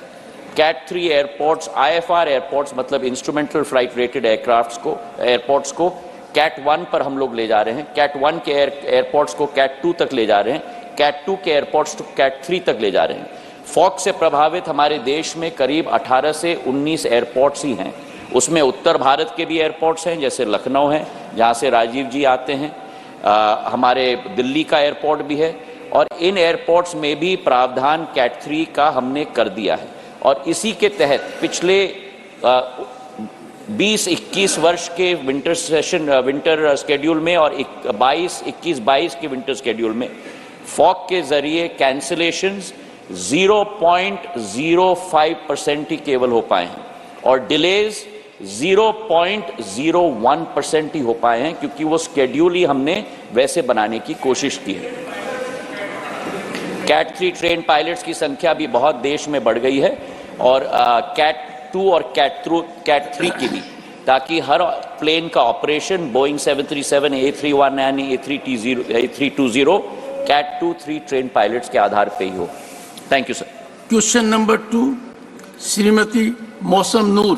कैट 3 एयरपोर्ट्स, IFR एयरपोर्ट्स मतलब इंस्ट्रूमेंटल फ्लाइट रेटेड एयरपोर्ट्स को कैट 1 पर हम लोग ले जा रहे हैं, कैट 1 के एयरपोर्ट्स को कैट 2 तक ले जा रहे हैं, कैट 2 के एयरपोर्ट्स को कैट 3 तक ले जा रहे हैं। फॉग से प्रभावित हमारे देश में करीब 18 से 19 एयरपोर्ट्स ही हैं। उसमें उत्तर भारत के भी एयरपोर्ट्स हैं, जैसे लखनऊ है जहां से राजीव जी आते हैं, हमारे दिल्ली का एयरपोर्ट भी है, और इन एयरपोर्ट्स में भी प्रावधान कैट 3 का हमने कर दिया है। और इसी के तहत पिछले 20-21 वर्ष के विंटर शेड्यूल में और 21-22 के विंटर शेड्यूल में फॉग के जरिए कैंसिलेशंस 0.05% ही केवल हो पाए हैं और डिलेज 0.01% ही हो पाए हैं, क्योंकि वो शेड्यूल ही हमने वैसे बनाने की कोशिश की है। कैट 3 ट्रेन पायलट्स की संख्या भी बहुत देश में बढ़ गई है, और कैट 2 और कैट 3 की भी, ताकि हर प्लेन का operation Boeing 737, A319, A320, cat 2-3 train pilots के आधार पे ही हो। Thank you sir. Question number 2, Shrimati Mausam Noor.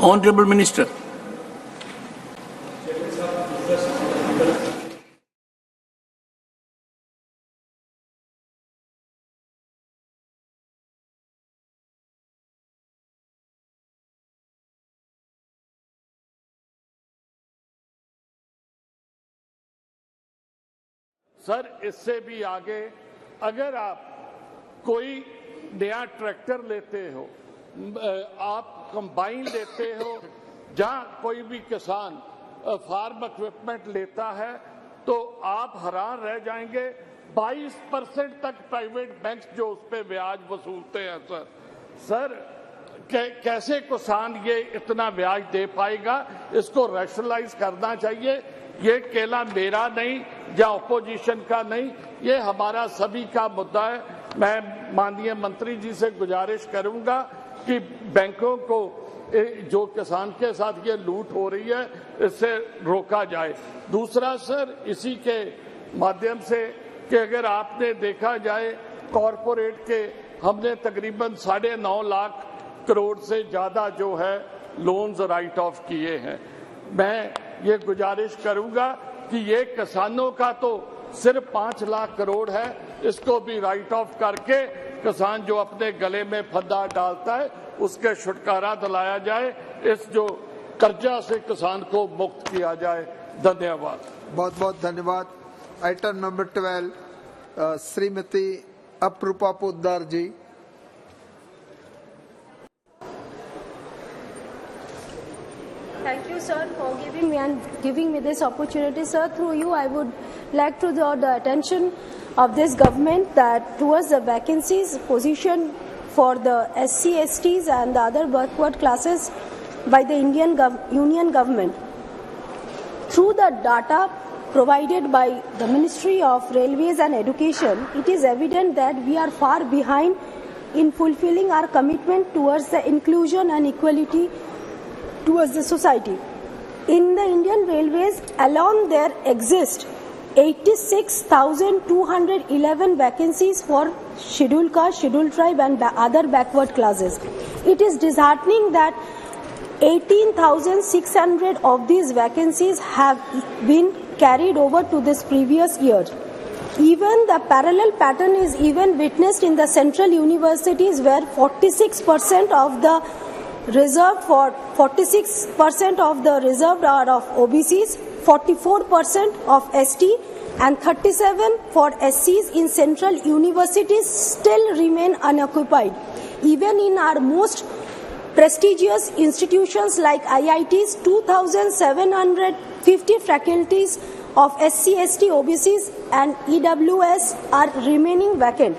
Honourable minister. Sir, इससे भी आगे अगर आप कोई नया ट्रैक्टर लेते हो, आप कंबाइन लेते हो, जहां कोई भी किसान फार्म इक्विपमेंट लेता है, तो आप हैरान रह जाएंगे 22% तक प्राइवेट बैंक जो उस पर ब्याज वसूलते हैं। सर कैसे किसान ये इतना ब्याज दे पाएगा? इसको रैशनलाइज करना चाहिए। ये केवल मेरा नहीं या अपोजिशन का नहीं, ये हमारा सभी का मुद्दा है। मैं माननीय मंत्री जी से गुजारिश करूंगा कि बैंकों को जो किसान के साथ ये लूट हो रही है, इससे रोका जाए। दूसरा सर, इसी के माध्यम से कि अगर आपने देखा जाए कॉरपोरेट के, हमने तकरीबन 9.5 लाख करोड़ से ज्यादा जो है लोन्स राइट ऑफ किए हैं। मैं ये गुजारिश करूंगा कि ये किसानों का तो सिर्फ 5 लाख करोड़ है, इसको भी राइट ऑफ करके किसान जो अपने गले में फंदा डालता है उसके छुटकारा दिलाया जाए, इस जो कर्जा से किसान को मुक्त किया जाए। धन्यवाद। बहुत बहुत धन्यवाद। Item number 12, Shrimati Aparupa Poddar ji. Thank you, sir, for giving me this opportunity, sir. Through you, I would like to draw the attention of this government that towards the vacancies position for the SC, STs and the other backward classes by the Union government. through the data provided by the Ministry of Railways and Education, it is evident that we are far behind in fulfilling our commitment towards the inclusion and equality towards the society. In the Indian Railways alone, there exist 86,211 vacancies for scheduled caste, scheduled tribe and other backward classes. It is disheartening that 18,600 of these vacancies have been carried over to this previous year. Even the parallel pattern is even witnessed in the central universities, where 46% of the reserved are of OBCs, 44% of ST and 37% for SCs in central universities still remain unoccupied. Even in our most prestigious institutions like IITs, 2,750 faculties of SC, ST, OBCs and EWS are remaining vacant.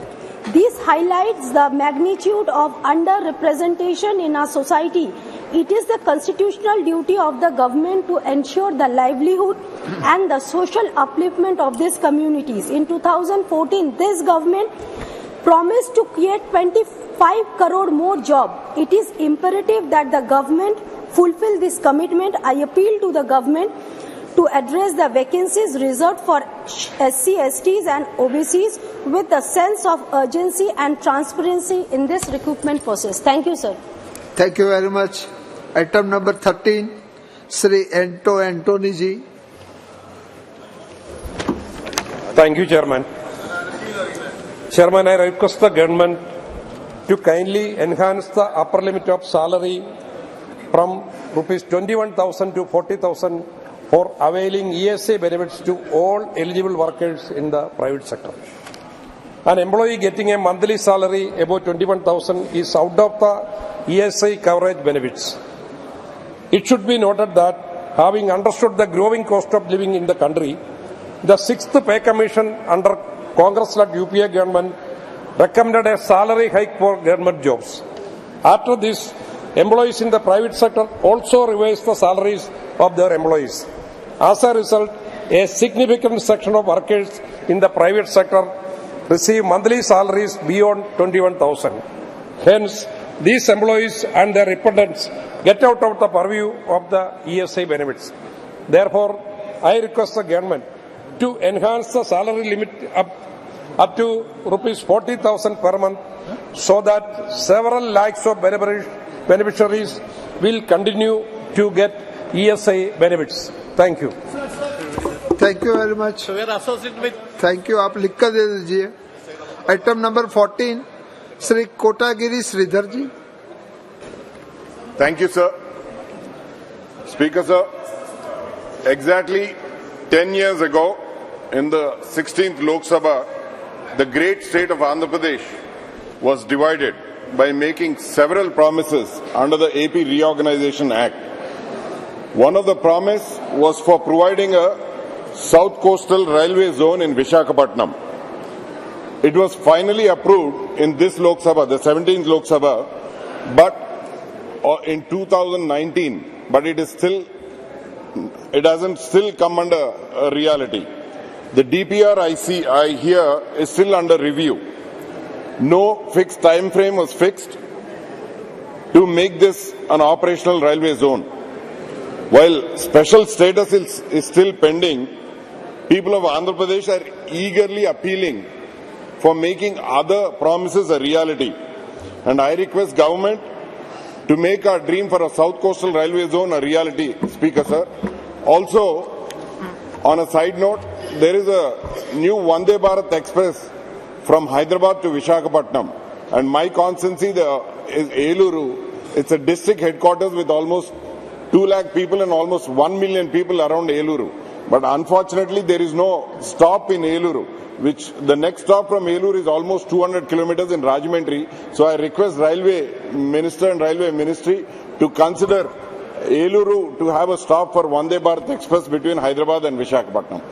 This highlights the magnitude of underrepresentation in our society. It is the constitutional duty of the government to ensure the livelihood and the social upliftment of these communities. In 2014, this government promised to create 25 crore more jobs. It is imperative that the government fulfill this commitment. I appeal to the government to address the vacancies reserved for SC, STs and OBCs with a sense of urgency and transparency in this recruitment process. Thank you, sir. Thank you very much. Item number 13, Sri Antony ji. Thank you, Chairman. Chairman, I request the government to kindly enhance the upper limit of salary from rupees 21,000 to 40,000 for availing ESA benefits to all eligible workers in the private sector. An employee getting a monthly salary above 21,000 is out of the ESA coverage benefits. It should be noted that, having understood the growing cost of living in the country, the 6th Pay Commission under Congress-led UPA government recommended a salary hike for government jobs. After this, employees in the private sector also revised the salaries of their employees. As a result, a significant section of workers in the private sector receive monthly salaries beyond 21,000. Hence, these employees and their dependents get out of the purview of the ESA benefits. Therefore, I request the government to enhance the salary limit up to rupees 40,000 per month, so that several lakhs of beneficiaries will continue to get ESA benefits. Thank you. Thank you very much. So we are associated with. Thank you. आप लिख कर दे दीजिए. Item number 14, Sri Kotagiri Sridhar ji. Thank you, sir. Speaker, sir. Exactly 10 years ago, in the 16th Lok Sabha, the great state of Andhra Pradesh was divided by making several promises under the AP Reorganization Act. One of the promise was for providing a South Coastal Railway Zone in Visakhapatnam. It was finally approved in this Lok Sabha, the 17th Lok Sabha, but in 2019, but it hasn't still come under reality. The DPR I hear is still under review. No fixed time frame was fixed to make this an operational railway zone. While special status is still pending, people of Andhra Pradesh are eagerly appealing for making other promises a reality. And I request government to make our dream for a South Coastal Railway Zone a reality, Speaker, sir. Also, on a side note, there is a new Vande Bharat Express from Hyderabad to Visakhapatnam. And my constituency is Eluru. It's a district headquarters with almost 2 lakh people and almost 1 million people around Eluru. But unfortunately, there is no stop in Eluru, which the next stop from Eluru is almost 200 kilometers in Rajahmundry. So I request Railway Minister and Railway Ministry to consider Eluru to have a stop for Vande Bharat Express between Hyderabad and Visakhapatnam.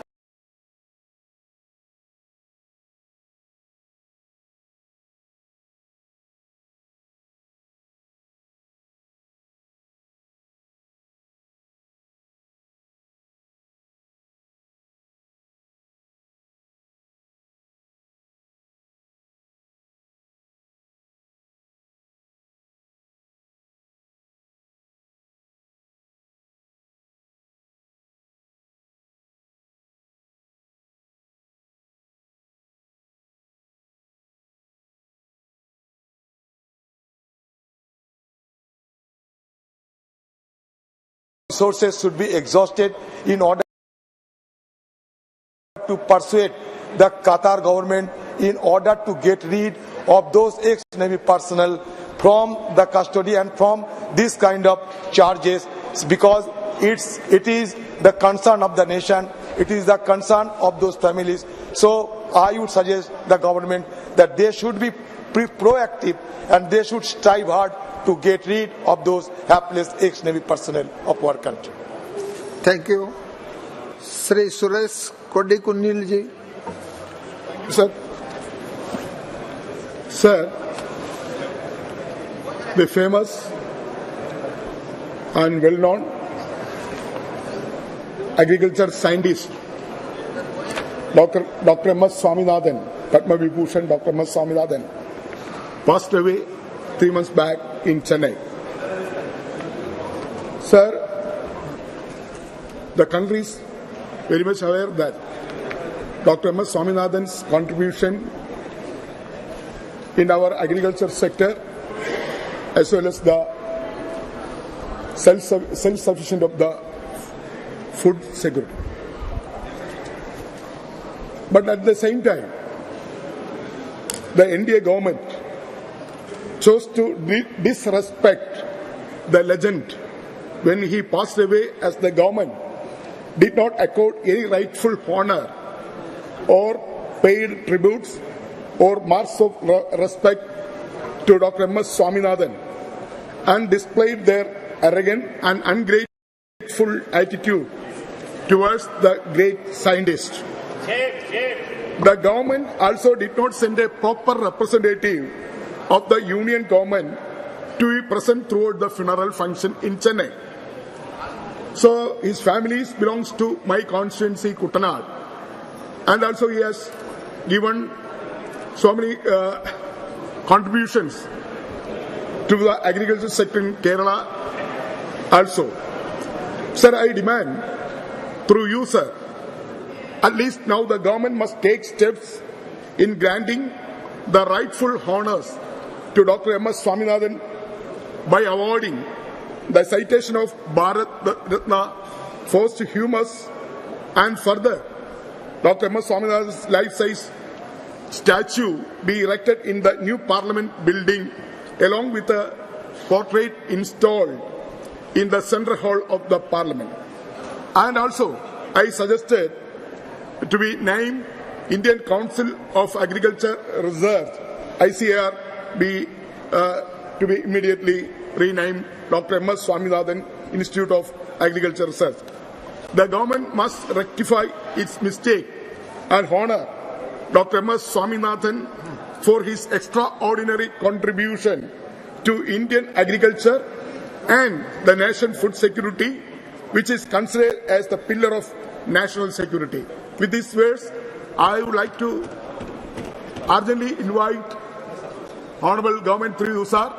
resources should be exhausted in order to persuade the Qatar government in order to get rid of those ex-Navy personnel from the custody and from this kind of charges, because it is the concern of the nation, it is the concern of those families. So I would suggest the government that they should be proactive and they should strive hard to get rid of those hapless ex-Navy personnel of our country. Thank you. Sri Suresh Kodikunil ji. Sir, the famous and well-known agriculture scientist, Dr. M.S. Swaminathan, Padma Vibhushan Dr. M.S. Swaminathan, passed away 3 months back in Chennai. Sir, the country is very much aware that Dr. M.S. Swaminathan's contribution in our agriculture sector, as well as the self-sufficient of the food security. But at the same time, the NDA government chose to disrespect the legend when he passed away, as the government did not accord any rightful honor or paid tributes or marks of respect to Dr. M.S. Swaminathan and displayed their arrogant and ungrateful attitude towards the great scientist. The government also did not send a proper representative of the union government to be present throughout the funeral function in Chennai. So his family belongs to my constituency, Kuttanad, and also he has given so many contributions to the agriculture sector in Kerala also. Sir, I demand through you, sir, at least now the government must take steps in granting the rightful honors to Dr. M.S. Swaminathan by awarding the citation of Bharat Ratna posthumous, and further Dr. M.S. Swaminathan's life-size statue be erected in the new Parliament building along with a portrait installed in the central hall of the Parliament. And also, I suggested to be named Indian Council of Agriculture Research, ICAR, to be immediately renamed Dr. M.S. Swaminathan Institute of Agriculture Research. The government must rectify its mistake and honor Dr. M.S. Swaminathan for his extraordinary contribution to Indian agriculture and the national food security, which is considered as the pillar of national security. With these words, I would like to urgently invite Honorable Government through you, sir,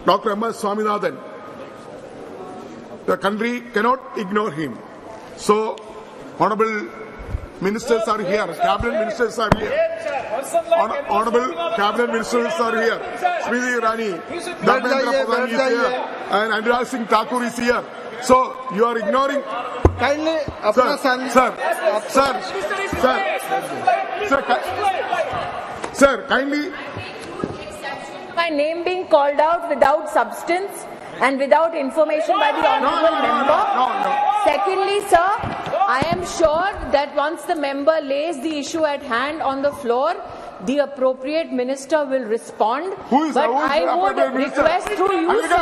Dr. M.S. Swaminathan. The country cannot ignore him. So, Honorable Ministers are here, Cabinet Ministers are here. Honorable Cabinet Ministers are here. Smriti Irani, Dharmendra Pradhan is here, and Anurag Singh Thakur is here. So, you are ignoring. Kindly, Sir, kindly. My name being called out without substance and without information by the honourable member. Secondly, sir, I am sure that once the member lays the issue at hand on the floor, the appropriate minister will respond. But I would request through you, sir,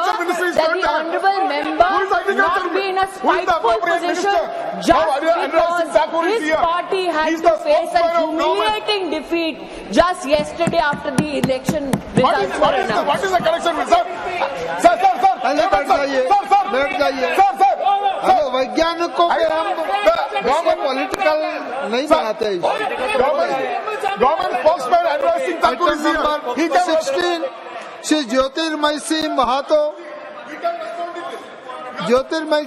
that the honourable member not be in a spiteful position just because his party had to face a humiliating defeat just yesterday after the election results were announced. What is the correction, sir? Hello वैज्ञानिकों पे हम political नहीं बनाते हैं। Government spokesman Anurag Singh Thakur is here. He can 16 Shri Jyotirmay Singh Mahato Jyotirmay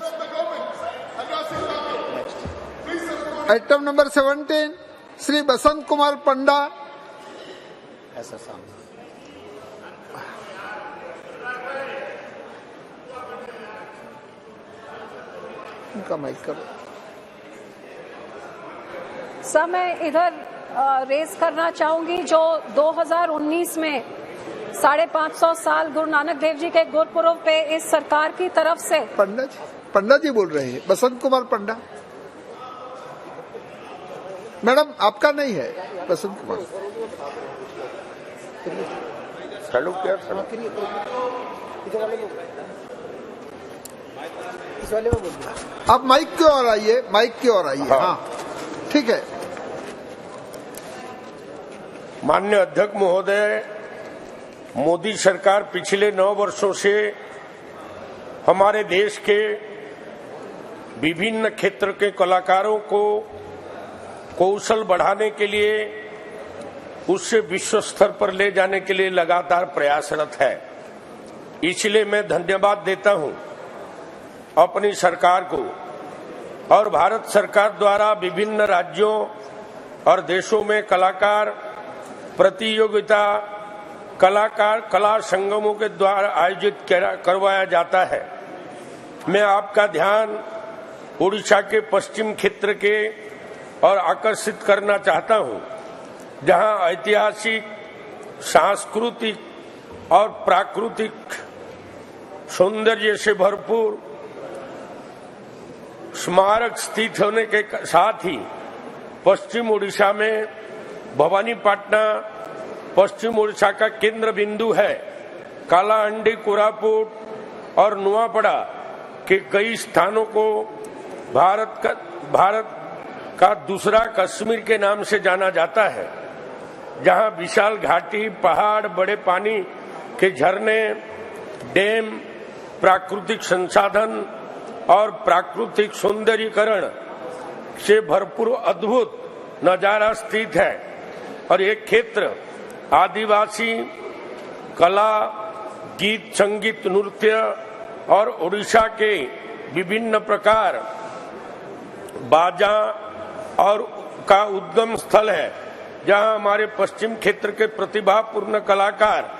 item number 17 Shri Basant Kumar पंडा उनका mic करो। Sir, मैं इधर रेस करना चाहूंगी जो 2019 में 550 साल गुरु नानक देव जी के गुरपुरब पे इस सरकार की तरफ से पंडा जी बोल रहे हैं, बसंत कुमार पंडा। मैडम आपका नहीं है, बसंत कुमार। आप माइक की ओर आइए, माइक की ओर आइए। हाँ ठीक है। माननीय अध्यक्ष महोदय, मोदी सरकार पिछले 9 वर्षों से हमारे देश के विभिन्न क्षेत्र के कलाकारों को कौशल बढ़ाने के लिए, उससे विश्व स्तर पर ले जाने के लिए लगातार प्रयासरत है। इसलिए मैं धन्यवाद देता हूं अपनी सरकार को और भारत सरकार द्वारा विभिन्न राज्यों और देशों में कलाकार प्रतियोगिता, कलाकार कला संगमों के द्वारा आयोजित करवाया जाता है। मैं आपका ध्यान उड़ीसा के पश्चिम क्षेत्र के और आकर्षित करना चाहता हूं, जहां ऐतिहासिक, सांस्कृतिक और प्राकृतिक सौंदर्य से भरपूर स्मारक स्थित होने के साथ ही पश्चिम उड़ीसा में भवानीपाटना पश्चिम उड़ीसा का केंद्र बिंदु है। कालाहांडी, कोरापुट और नुआपड़ा के कई स्थानों को भारत का दूसरा कश्मीर के नाम से जाना जाता है, जहां विशाल घाटी, पहाड़, बड़े पानी के झरने, डैम, प्राकृतिक संसाधन और प्राकृतिक सौंदर्यीकरण से भरपूर अद्भुत नजारा स्थित है। और ये क्षेत्र आदिवासी कला, गीत, संगीत, नृत्य और उड़ीसा के विभिन्न प्रकार बाजा और का उद्गम स्थल है, जहां हमारे पश्चिम क्षेत्र के प्रतिभापूर्ण कलाकार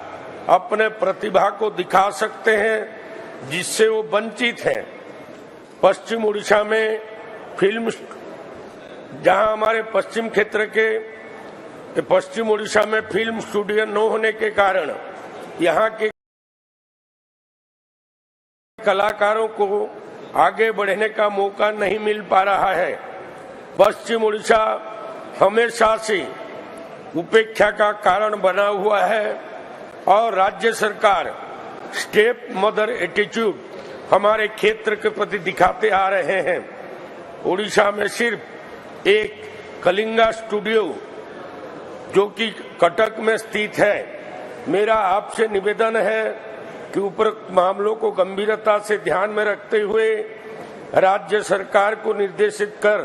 अपने प्रतिभा को दिखा सकते हैं, जिससे वो वंचित हैं। पश्चिम उड़ीसा में फिल्म, जहां हमारे पश्चिम क्षेत्र के पश्चिम उड़ीसा में फिल्म स्टूडियो न होने के कारण यहाँ के कलाकारों को आगे बढ़ने का मौका नहीं मिल पा रहा है। पश्चिम उड़ीसा हमेशा से उपेक्षा का कारण बना हुआ है और राज्य सरकार स्टेप मदर एटीट्यूड हमारे क्षेत्र के प्रति दिखाते आ रहे हैं। उड़ीसा में सिर्फ एक कलिंगा स्टूडियो जो कि कटक में स्थित है। मेरा आपसे निवेदन है कि उपरोक्त मामलों को गंभीरता से ध्यान में रखते हुए राज्य सरकार को निर्देशित कर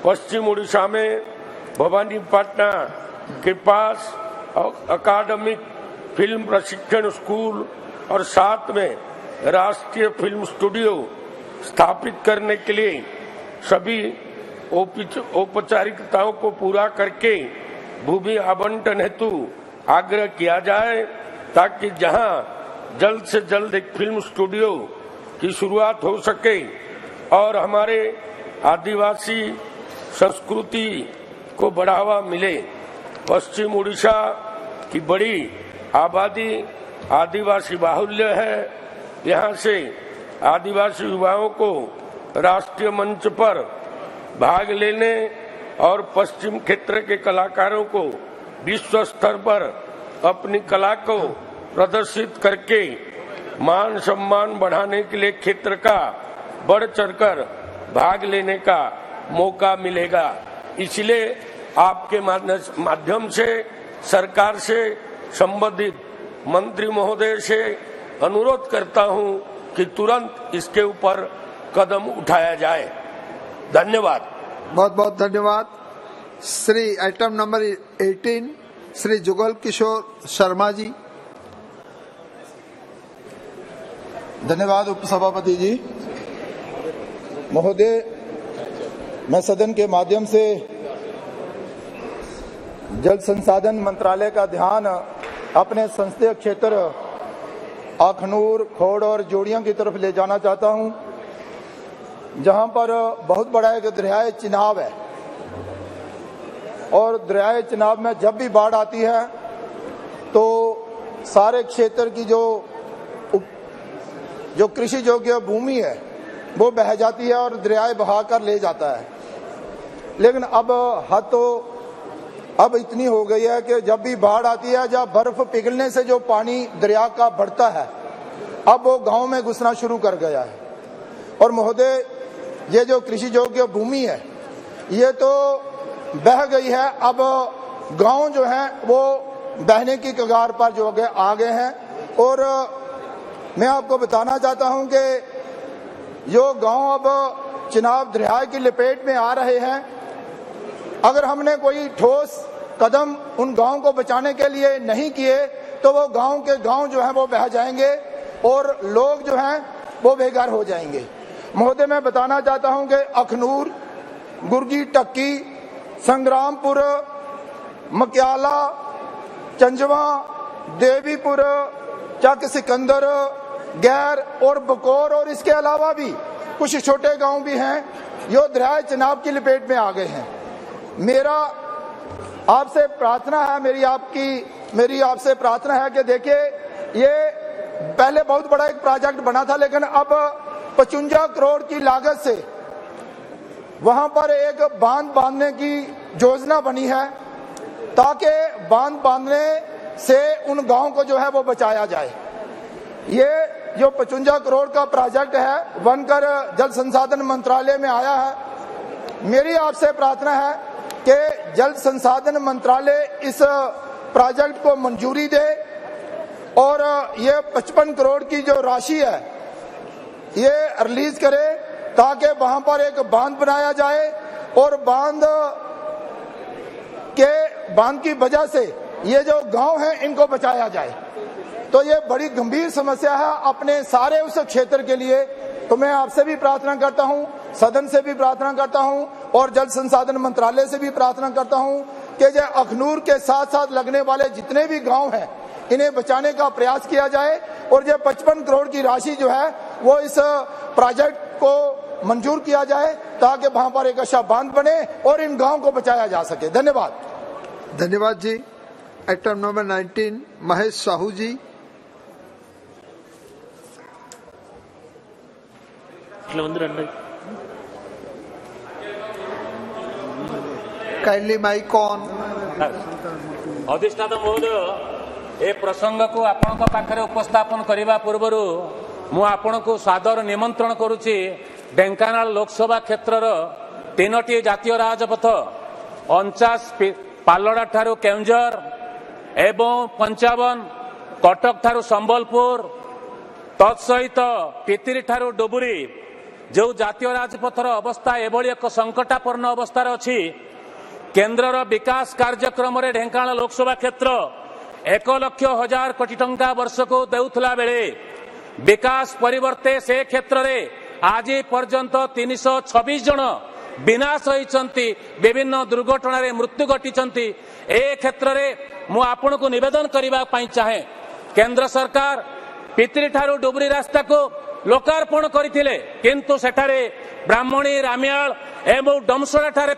पश्चिम उड़ीसा में भवानीपाटना के पास अकादमिक फिल्म प्रशिक्षण स्कूल और साथ में राष्ट्रीय फिल्म स्टूडियो स्थापित करने के लिए सभी औपचारिकताओं को पूरा करके भूमि आवंटन हेतु आग्रह किया जाए, ताकि जहां जल्द से जल्द एक फिल्म स्टूडियो की शुरुआत हो सके और हमारे आदिवासी संस्कृति को बढ़ावा मिले। पश्चिम उड़ीसा की बड़ी आबादी आदिवासी बाहुल्य है। यहां से आदिवासी युवाओं को राष्ट्रीय मंच पर भाग लेने और पश्चिम क्षेत्र के कलाकारों को विश्व स्तर पर अपनी कला को प्रदर्शित करके मान सम्मान बढ़ाने के लिए क्षेत्र का बढ़ चढ़कर भाग लेने का मौका मिलेगा। इसलिए आपके माध्यम से सरकार से संबंधित मंत्री महोदय से अनुरोध करता हूं कि तुरंत इसके ऊपर कदम उठाया जाए। धन्यवाद। बहुत बहुत धन्यवाद। Shri item number 18 Shri Jugal Kishore Sharma ji. धन्यवाद उपसभापति जी। महोदय, मैं सदन के माध्यम से जल संसाधन मंत्रालय का ध्यान अपने संसदीय क्षेत्र अखनूर, खोड़ और जोड़ियां की तरफ ले जाना चाहता हूं। जहां पर बहुत बड़ा एक दरियाए चिनाब है और दरियाए चिनाब में जब भी बाढ़ आती है तो सारे क्षेत्र की जो कृषि योग्य भूमि है वो बह जाती है और दरियाए बहा कर ले जाता है। लेकिन अब हद तो अब इतनी हो गई है कि जब भी बाढ़ आती है, जब बर्फ पिघलने से जो पानी दरिया का बढ़ता है, अब वो गांव में घुसना शुरू कर गया है। और महोदय, ये जो कृषि योग्य भूमि है ये तो बह गई है, अब गांव जो है वो बहने की कगार पर जो आ गए हैं। और मैं आपको बताना चाहता हूं कि जो गांव अब चिनाब दरिया की लपेट में आ रहे हैं, अगर हमने कोई ठोस कदम उन गांव को बचाने के लिए नहीं किए तो वो गांव के गांव जो है वो बह जाएंगे और लोग जो हैं वो बेघर हो जाएंगे। महोदय, मैं बताना चाहता हूं कि अखनूर, गुर्गी टक्की, संग्रामपुर, मक्याला, चंजवा, देवीपुर, चक सिकंदर, गैर और बकोर और इसके अलावा भी कुछ छोटे गांव भी हैं जो दरिया चिनाब की लपेट में आ गए हैं। मेरा आपसे प्रार्थना है, मेरी आपसे प्रार्थना है कि देखिए, ये पहले बहुत बड़ा एक प्रोजेक्ट बना था, लेकिन अब 55 करोड़ की लागत से वहां पर एक बांध बांधने की योजना बनी है ताकि बांध बांधने से उन गांवों को जो है वो बचाया जाए। ये जो 55 करोड़ का प्रोजेक्ट है बनकर जल संसाधन मंत्रालय में आया है। मेरी आपसे प्रार्थना है कि जल संसाधन मंत्रालय इस प्रोजेक्ट को मंजूरी दे और ये 55 करोड़ की जो राशि है ये रिलीज करे ताकि वहां पर एक बांध बनाया जाए और बांध की वजह से ये जो गांव हैं इनको बचाया जाए। तो ये बड़ी गंभीर समस्या है अपने सारे उस क्षेत्र के लिए। तो मैं आपसे भी प्रार्थना करता हूं, सदन से भी प्रार्थना करता हूं और जल संसाधन मंत्रालय से भी प्रार्थना करता हूं कि जो अखनूर के साथ साथ लगने वाले जितने भी गांव हैं इन्हें बचाने का प्रयास किया जाए और ये 55 करोड़ की राशि जो है वो इस प्रोजेक्ट को मंजूर किया जाए ताकि वहां पर एक अच्छा बांध बने और इन गांव को बचाया जा सके। धन्यवाद। धन्यवाद जी। Item number 19 Mahesh Sahu ji. Kindly mic on. अधिष्ठाता महोदय, ए प्रसंग को आपण पाखरे उपस्थापन करने पूर्व मु आपण को सादर निमंत्रण करुच्ची ढेंकानाल लोकसभा क्षेत्र 3टी जातीय राजपथ 49 पालड़ा ठारू केउंझर एवं 55 कटक ठारू संबलपुर तत्सहित पितिरी ठारू डुबुरी जो जातीय राजपथर अवस्था एभली एक संकटापन्न अवस्था अच्छी। केन्द्रर विकास कार्यक्रम ढेंकानाल लोकसभा क्षेत्र 1,00,000 कोटी टंका वर्ष को देउथला बेले विकास परिवर्ते से क्षेत्र में आज पर्यंत 326 जन विनाश होती, विभिन्न दुर्घटना मृत्यु घटी। ए क्षेत्र में मु आपण को निवेदन करने चाहे, केंद्र सरकार पितिरी ठारू डुबुरी रास्ता को लोकार्पण करथिले किंतु सेठारे ब्राह्मणी, रामियाल एवं डमसोला ठारे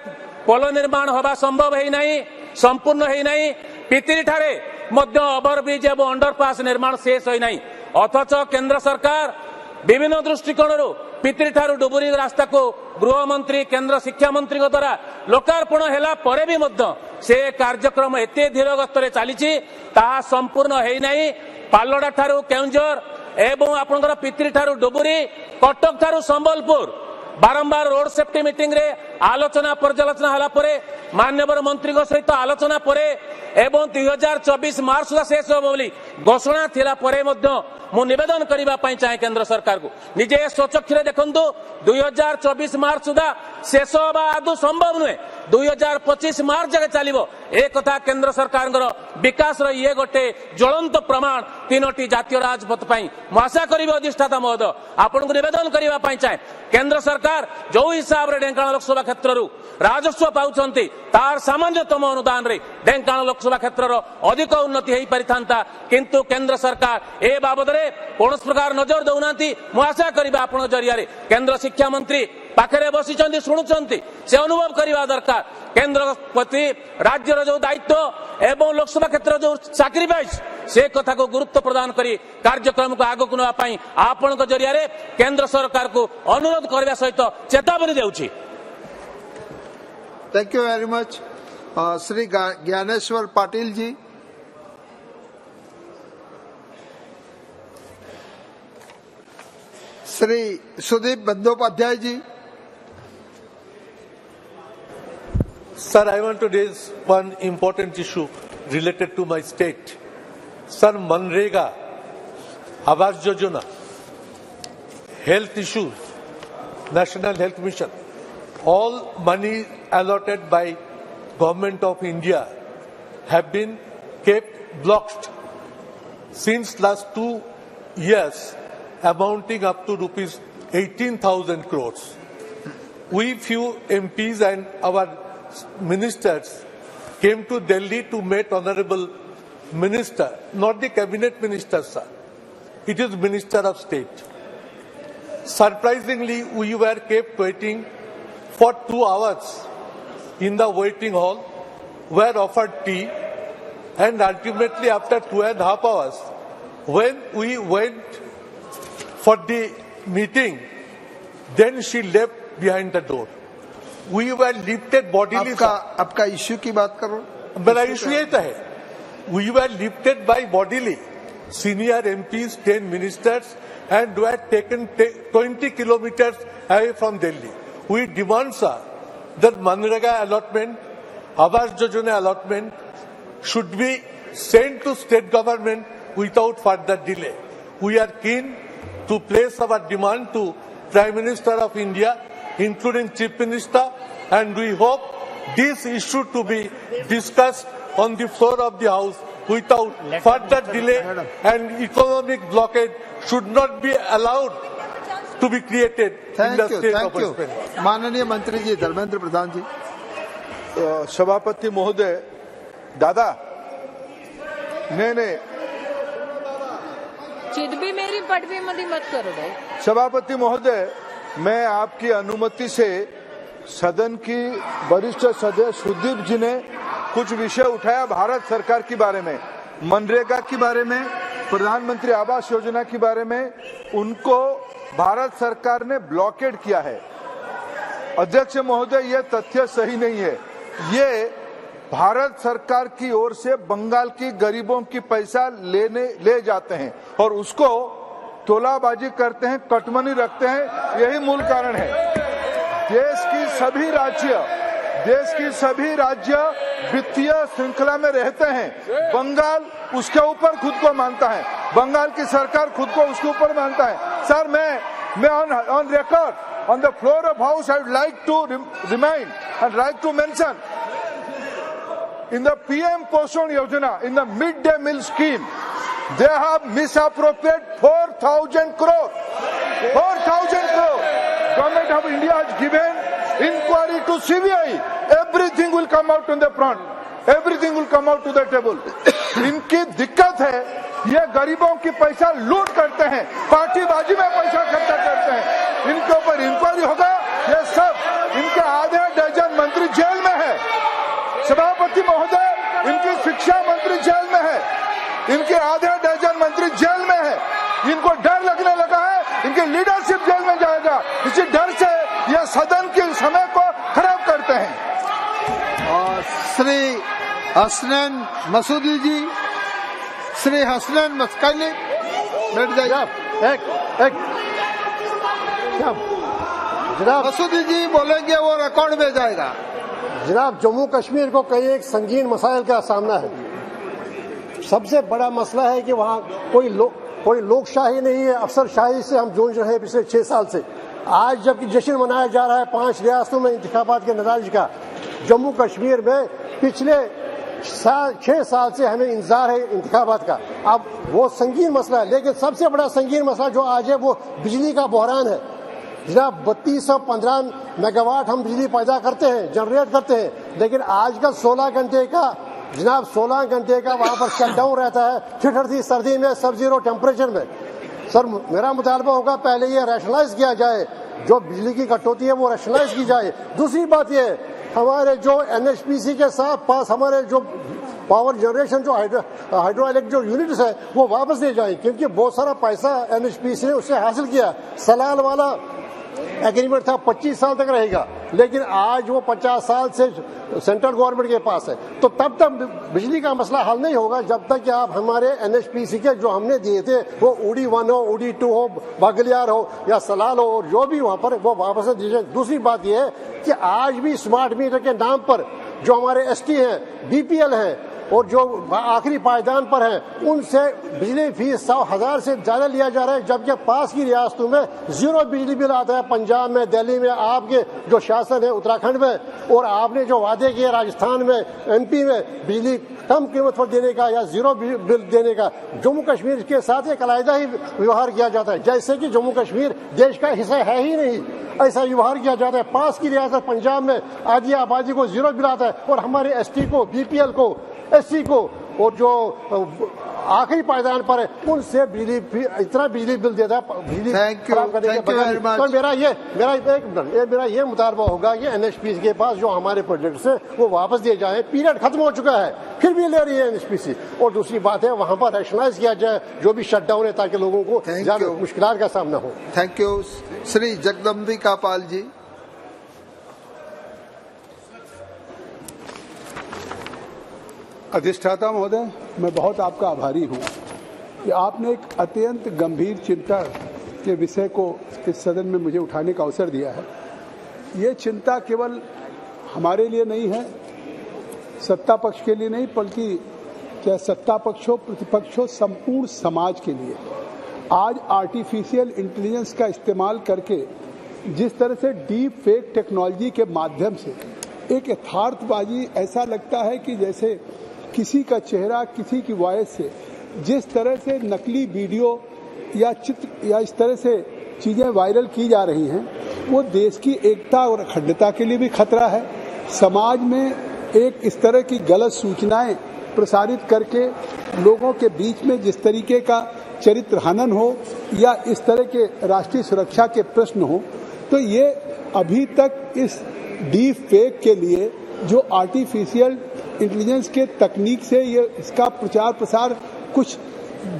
पोल निर्माण होगा संभव है नहीं, संपूर्ण है नहीं। पितिरी ठारे मध्य ओवरब्रिज एवं अंडरपास निर्माण शेष है नहीं। अथच केंद्र सरकार विभिन्न दृष्टिकोण पितिरी ठारू डुबुरी रास्ता को गृह मंत्री, केंद्र शिक्षा मंत्री द्वारा लोकार्पण हैला परे भी मध्य से कार्यक्रम एते धीर गतिर चली संपूर्ण है नहीं। पालड़ा ठारू केउंझर एवं आपनकर पितिरी ठारू डुबुरी, कटक ठारू संबलपुर बारंबार रोड सेफ्टी मीटिंग रे आलोचना पर्यालोचना हला परे माननीय मंत्री सहित आलोचना परे एवं 2024 मार्च सुधा शेष हो बोली घोषणा थिला परे मध्य मु निवेदन करने चाहे केंद्र सरकार को निजे स्वचक्षुरे देखंतु 2024 मार्च सुधा शेष होगा आदौ संभव नुहे। 2025 मार्च जगह चलो एक कथा केंद्र सरकार विकास ये गोटे ज्वलंत प्रमाण 3टी जातीय राजपथ मु आशा करी अधिष्ठाता महोदय आपन को निवेदन करने चाहे केंद्र सरकार जो हिसाब से ढेंकानाल लोकसभा क्षेत्र राजस्व पाँच तार सामंजस्यतम अनुदान रे ढेंकानाल लोकसभा क्षेत्र अधिक उन्नति हो पारिथा किंतु केंद्र सरकार ए बाबद कौन प्रकार नजर दौना। मु आशा करी आपण जरिया केंद्र शिक्षा मंत्री पाखरे बसिचंदी शुणुचंती से अनुभव करवा दरकार केंद्र प्रति राज्यर जो दायित्व एवं लोकसभा क्षेत्र जो सैक्रिफाइस से कथा को गुरुत्व प्रदान करी कार्यक्रम को आगक नवा पाई आपण जरिया रे केंद्र सरकार को अनुरोध करने सहित चेतावनी देउछि। Thank you very much. Shri Gyaneshwar Patil ji. Shri Sudip Bandyopadhyay ji. Sir, I want to raise one important issue related to my state. Sir, Manrega, Awas Yojana, health issues, National Health Mission, all money allotted by Government of India have been kept blocked since last 2 years, amounting up to rupees 18,000 crores. We few MPs and our ministers came to Delhi to meet Honorable Minister, not the Cabinet Minister, sir. It is Minister of State. Surprisingly, we were kept waiting for 2 hours in the waiting hall, were offered tea, and ultimately after 2.5 hours, when we went for the meeting, then she left behind the door. We were lifted bodily. आपका issue की बात करो। मेरा issue ये है, we were lifted by bodily. Senior MPs, 10 ministers, and were taken 20 kilometers away from Delhi. We demand, sir, that Manrega allotment, Awas Yojana allotment should be sent to state government without further delay. We are keen to place our demand to Prime Minister of India, including Chief Minister, and we hope this issue to be discussed on the floor of the House without further delay, and economic blockade should not be allowed to be created in the state of West Bengal. माननीय मंत्री जी धर्मेंद्र प्रधान जी। सभापति महोदय, दादा नहीं चित भी मेरी पट भी मत करो भाई। सभापति महोदय, मैं आपकी अनुमति से सदन की वरिष्ठ सदस्य सुदीप जी ने कुछ विषय उठाया भारत सरकार के बारे में, मनरेगा के बारे में, प्रधानमंत्री आवास योजना के बारे में। उनको भारत सरकार ने ब्लॉकेड किया है। अध्यक्ष महोदय, ये तथ्य सही नहीं है। ये भारत सरकार की ओर से बंगाल की गरीबों की पैसा ले जाते हैं और उसको तोलाबाजी करते हैं, कटमनी रखते हैं। यही मूल कारण है। देश की सभी राज्य वित्तीय श्रृंखला में रहते हैं। बंगाल उसके ऊपर खुद को मानता है, बंगाल की सरकार खुद को उसके ऊपर मानता है। सर, मैं on record on the floor of House, I would like to remind and like to mention, in the PM Poshan Yojana, in the midday meal scheme, they have misappropriated 4,000 crore. 4,000 crore. Government of India has given inquiry to CBI. Everything will come out on the front. Everything will come out to the table. इनकी दिक्कत है, ये गरीबों की पैसा लूट करते हैं, पार्टीबाजी में पैसा खर्चा करते हैं। इनके ऊपर इंक्वायरी होगा। ये सब इनके आधे डजन मंत्री जेल में है। सभापति महोदय, इनकी शिक्षा मंत्री जेल में है, इनके आधे डजन मंत्री जेल में है। इनको डर लगने लगा है, इनकी लीडरशिप जेल में जाएगा। इसी डर से ये सदन के समय को खराब करते हैं। श्री हसनैन मसूदी जी, श्री हसनैन मस्काली, बैठ जाइए। जनाब मसूदी जी बोलेंगे, वो रिकॉर्ड में जाएगा। जनाब, जम्मू कश्मीर को कई एक संगीन मसाइल का सामना है। सबसे बड़ा मसला है कि वहाँ कोई लोकशाही नहीं है, अफसरशाही से हम जूझ रहे हैं पिछले 6 साल से। आज जबकि जश्न मनाया जा रहा है 5 रियासतों में इंतखाबात के नतीजे का, जम्मू कश्मीर में पिछले 6 साल से हमें इंतजार है इंतखाबात का। अब वो संगीन मसला है, लेकिन सबसे बड़ा संगीन मसला जो आज है वो बिजली का बहरान है। जनाब, 3215 मेगावाट हम बिजली पैदा करते हैं, जनरेट करते हैं, लेकिन आजकल 16 घंटे का वहाँ पर शटडाउन रहता है, ठिठुरती सर्दी में, सब जीरो टेम्परेचर में। सर, मेरा मुतालबा होगा पहले ये रैशनलाइज किया जाए जो बिजली की कटौती है वो रैशनलाइज की जाए। दूसरी बात ये हमारे जो एनएचपीसी के साथ पास हमारे जो पावर जनरेशन जो हाइड्रो इलेक्ट्रिक जो यूनिट्स है वो वापस दे जाए, क्योंकि बहुत सारा पैसा एनएचपीसी ने उससे हासिल किया। सलाल वाला एग्रीमेंट था 25 साल तक रहेगा, लेकिन आज वो 50 साल से सेंट्रल गवर्नमेंट के पास है। तो तब तक बिजली का मसला हल नहीं होगा जब तक कि आप हमारे एनएचपीसी के जो हमने दिए थे वो उड़ी 1 हो, उड़ी 2 हो, बागलियार हो या सलाल हो, और जो भी वहां पर वो वापस दीजिए। दूसरी बात यह है कि आज भी स्मार्ट मीटर के नाम पर जो हमारे एसटी हैं, बीपीएल हैं और जो आखिरी पायदान पर है उनसे बिजली फीस 100,000 से ज्यादा लिया जा रहा है, जबकि पास की रियासतों में 0 बिजली बिल आता है। पंजाब में, दिल्ली में, आपके जो शासन है उत्तराखंड में, और आपने जो वादे किए राजस्थान में, एमपी में बिजली कम कीमत पर देने का या 0 बिल देने का, जम्मू कश्मीर के साथ एक अलग ही व्यवहार किया जाता है, जैसे कि जम्मू कश्मीर देश का हिस्सा है ही नहीं, ऐसा व्यवहार किया जाता है। पास की रियासत पंजाब में आधी आबादी को 0 बिल आता है और हमारे एसटी को, बीपीएल को, एससी को और जो आखिरी पायदान पर है उनसे इतना बिजली बिल देता है बिजली फराहम करने के बजाय। तो मेरा ये मुतालबा होगा कि एनएचपीसी के पास जो हमारे प्रोजेक्ट्स हैं वो वापस दिए जाए। पीरियड खत्म हो चुका है, फिर भी ले रही है एनएचपीसी। और दूसरी बात है वहां पर रैशनलाइज किया जाए जो भी शटडाउन है, ताकि लोगों को ज्यादा मुश्किलात का सामना हो। Thank you. श्री जगदम्बिका पाल जी। अधिष्ठाता महोदय, मैं बहुत आपका आभारी हूँ कि आपने एक अत्यंत गंभीर चिंता के विषय को इस सदन में मुझे उठाने का अवसर दिया है। ये चिंता केवल हमारे लिए नहीं है, सत्ता पक्ष के लिए नहीं, बल्कि चाहे सत्ता पक्ष हो, प्रतिपक्ष हो, संपूर्ण समाज के लिए। आज आर्टिफिशियल इंटेलिजेंस का इस्तेमाल करके जिस तरह से डीप फेक टेक्नोलॉजी के माध्यम से एक यथार्थबाजी, ऐसा लगता है कि जैसे किसी का चेहरा, किसी की वॉइस से जिस तरह से नकली वीडियो या चित्र या इस तरह से चीजें वायरल की जा रही हैं, वो देश की एकता और अखंडता के लिए भी खतरा है। समाज में एक इस तरह की गलत सूचनाएं प्रसारित करके लोगों के बीच में जिस तरीके का चरित्र हनन हो या इस तरह के राष्ट्रीय सुरक्षा के प्रश्न हो, तो ये अभी तक इस डीप फेक के लिए जो आर्टिफिशियल इंटेलिजेंस के तकनीक से ये इसका प्रचार प्रसार कुछ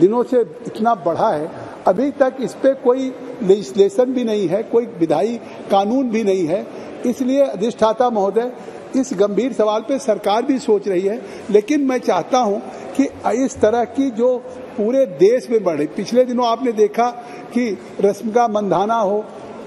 दिनों से इतना बढ़ा है, अभी तक इस पे कोई लेजिस्लेशन भी नहीं है, कोई विधायी कानून भी नहीं है। इसलिए अधिष्ठाता महोदय, इस गंभीर सवाल पे सरकार भी सोच रही है, लेकिन मैं चाहता हूं कि इस तरह की जो पूरे देश में बढ़े, पिछले दिनों आपने देखा कि रश्मिका मंदाना हो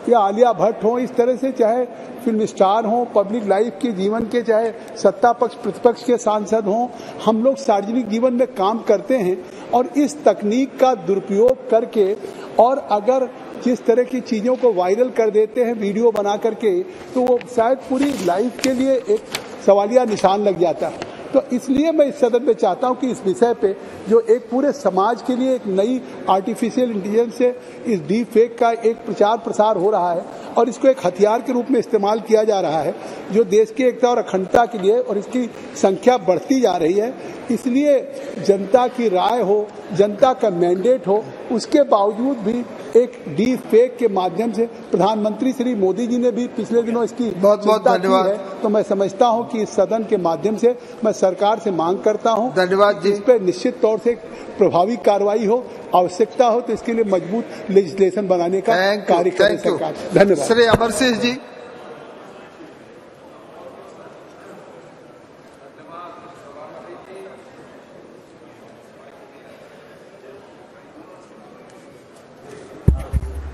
या आलिया भट्ट हो, इस तरह से चाहे फिल्म स्टार हो, पब्लिक लाइफ के जीवन के, चाहे सत्ता पक्ष प्रतिपक्ष के सांसद हों, हम लोग सार्वजनिक जीवन में काम करते हैं और इस तकनीक का दुरुपयोग करके और अगर जिस तरह की चीजों को वायरल कर देते हैं वीडियो बना करके, तो वो शायद पूरी लाइफ के लिए एक सवालिया निशान लग जाता है। तो इसलिए मैं इस सदन में चाहता हूं कि इस विषय पे जो एक पूरे समाज के लिए एक नई आर्टिफिशियल इंटेलिजेंस से इस डीप फेक का एक प्रचार प्रसार हो रहा है और इसको एक हथियार के रूप में इस्तेमाल किया जा रहा है जो देश की एकता और अखंडता के लिए, और इसकी संख्या बढ़ती जा रही है। इसलिए जनता की राय हो, जनता का मैंडेट हो, उसके बावजूद भी एक डीप फेक के माध्यम से प्रधानमंत्री श्री मोदी जी ने भी पिछले दिनों इसकी बहुत बहुत धन्यवाद। तो मैं समझता हूं कि इस सदन के माध्यम से मैं सरकार से मांग करता हूं, धन्यवाद जी, इस पे निश्चित तौर से प्रभावी कार्रवाई हो, आवश्यकता हो तो इसके लिए मजबूत लेजिस्लेशन बनाने का कार्य करे सरकार। धन्यवाद। श्री अमर सिंह जी।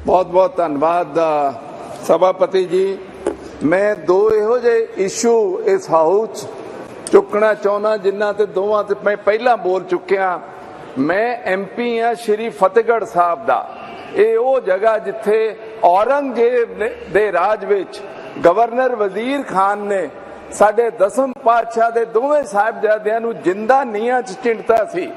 बहुत बहुत धन्यवाद सभापति जी। मैं दो ਇਹੋ ਜਿਹੇ इशू इस हाउस चुकना चाहना जिन्हों ते दोवां ते मैं पहला बोल चुकिया। मैं MP हाँ श्री फतेहगढ़ साहब दा। ये वो जगह जिथे औरंगजेब दे राज विच गवर्नर वजीर खान ने साडे 10वें पातशाह दे दोवें साहिबजादियां नूं जिंदा नीहां च चिणता सी।